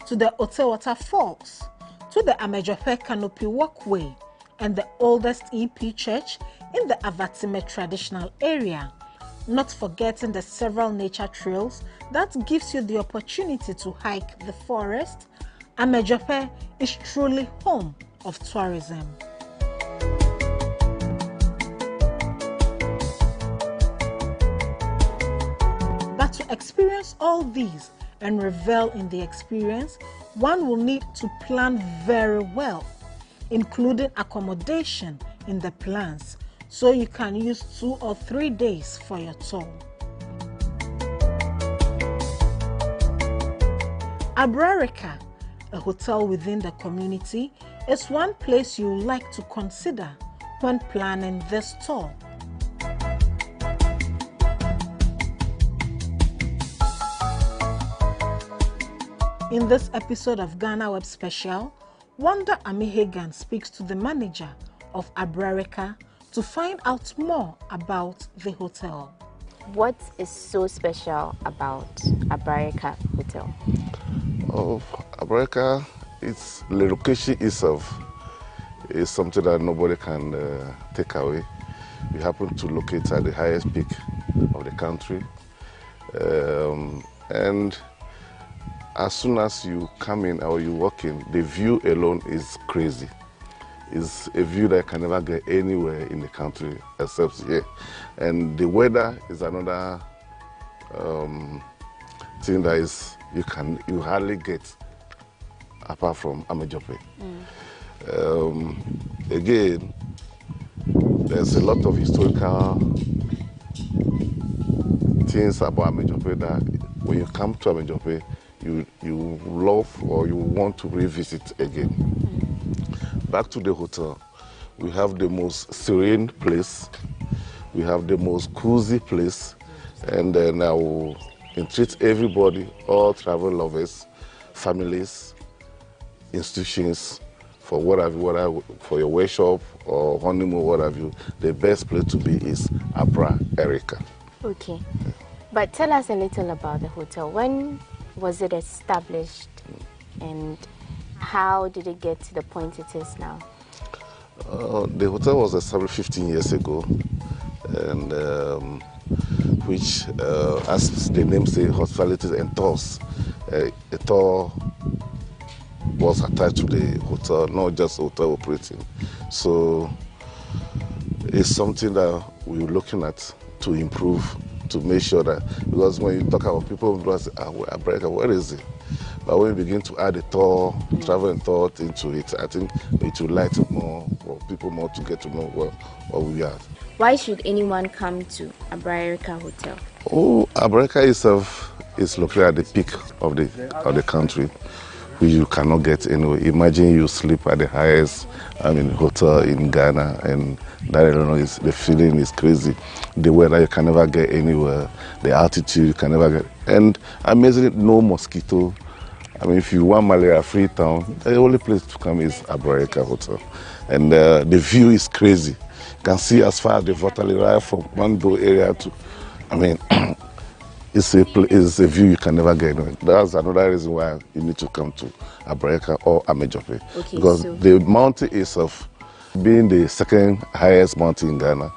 to the Otewata Falls, to the Amejope Canopy Walkway, and the oldest EP church in the Avatime traditional area, not forgetting the several nature trails that gives you the opportunity to hike the forest. Amejope is truly home of tourism. But to experience all these and revel in the experience, one will need to plan very well, including accommodation in the plans, so you can use 2 or 3 days for your tour. Abrarica, a hotel within the community, is one place you like to consider when planning this tour. In this episode of GhanaWeb Special, Wanda Amihegan speaks to the manager of Abrarica to find out more about the hotel. What is so special about Abrarica Hotel? Oh, Abrarica, it's the location itself is something that nobody can take away. We happen to locate at the highest peak of the country, and as soon as you come in or you walk in, the view alone is crazy. It's a view that can never get anywhere in the country except here. And the weather is another thing that is you hardly get apart from Amejope. Again, there's a lot of historical things about Amejope that when you come to Amejope, you love or you want to revisit again. Back to the hotel, we have the most serene place, we have the most cozy place, and then I will entreat everybody, all travel lovers, families, institutions, for whatever, for your workshop or honeymoon, what have you, the best place to be is Abrarica. Okay, but tell us a little about the hotel. When was it established and how did it get to the point it is now? The hotel was established 15 years ago, and which, as the name says, hospitality and tours. A tour was attached to the hotel, not just hotel operating. So it's something that we're looking at to improve, to make sure that, because when you talk about people who say, Abrarica, where is it? But when we begin to add a tour, travel and thought into it, I think it will lighten more for people more to get to know what we are. Why should anyone come to Abrarica Hotel? Oh, Abrarica itself is located at the peak of the country, which you cannot get anywhere. Imagine you sleep at the highest hotel in Ghana, and that I don't know, the feeling is crazy. The weather you can never get anywhere, the altitude you can never get, and amazingly no mosquito. I mean, if you want malaria-free town, the only place to come is Abrarica Hotel, and the view is crazy. You can see as far as the Volta from Mando area to, I mean, it's a view you can never get anywhere. That's another reason why you need to come to Abreka or Amejope. Okay, because the mountain itself, being the second highest mountain in Ghana,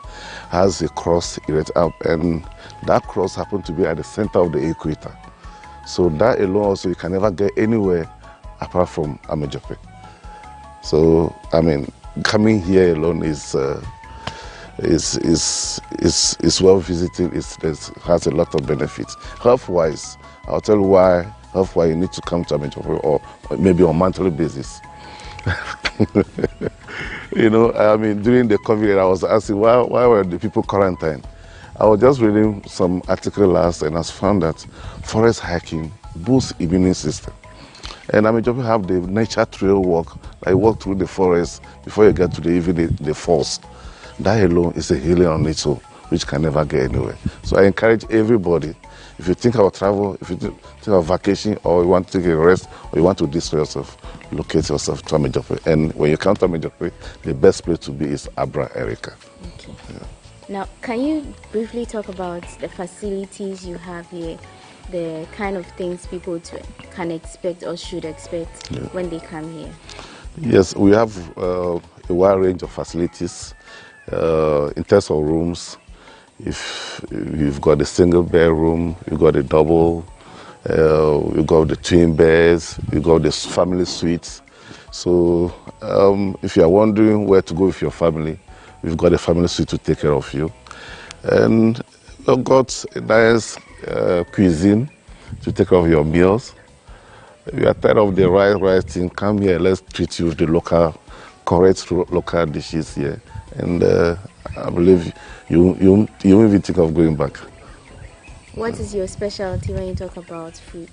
has a cross erect up, and that cross happened to be at the center of the equator. So that alone also you can never get anywhere apart from Amejope. So I mean, coming here alone is well visited. It has a lot of benefits. Health-wise, I'll tell you why. Health-wise, you need to come to Amejope, or maybe on a monthly basis. You know, I mean, during the COVID, I was asking why were the people quarantined? I was just reading some article last, and I found that forest hiking boosts immune system. And I mean, just have the nature trail walk. I walk through the forest before you get to the falls. That alone is a healing on its own, which can never get anywhere. So I encourage everybody, if you think about travel, if you think about vacation, or you want to take a rest, or you want to distract yourself, locate yourself to Amejope. And when you come to Amejope, the best place to be is Abra Erica. Okay. Yeah. Now, can you briefly talk about the facilities you have here, the kind of things people can expect or should expect when they come here? Yes, we have a wide range of facilities. In terms of rooms, if you've got a single bedroom, you've got a double, you've got the twin beds, you've got the family suites. So if you are wondering where to go with your family, we've got a family suite to take care of you. And we've got a nice cuisine to take care of your meals. If you are tired of the rice thing, come here, let's treat you with the correct local dishes here. And I believe you won't even think of going back. What is your specialty when you talk about food?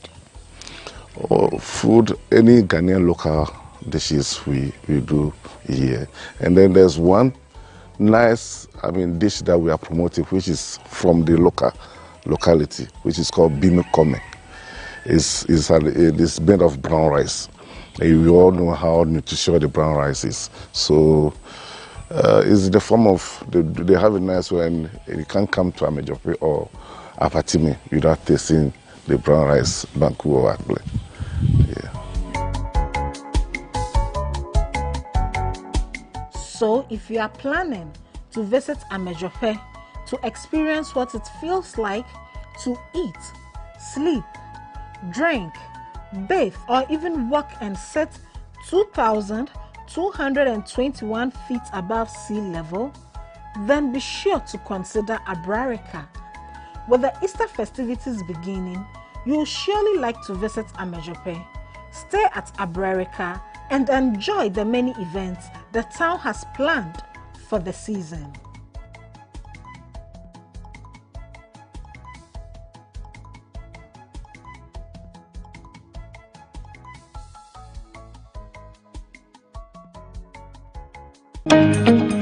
Oh, food, any Ghanaian local dishes we do here. And then there's one nice, dish that we are promoting, which is from the locality, which is called bimikome. It's made of brown rice. And we all know how nutritious the brown rice is. So it's the form of, they have a nice one, and you can't come to Amejope or Apatimi without tasting the brown rice, banku or akble. So if you are planning to visit Amejope to experience what it feels like to eat, sleep, drink, bathe, or even walk and sit 2,221 feet above sea level, then be sure to consider Abrarica. With the Easter festivities beginning, you'll surely like to visit Amejope, stay at Abrarica, and enjoy the many events the town has planned for the season. Thank you.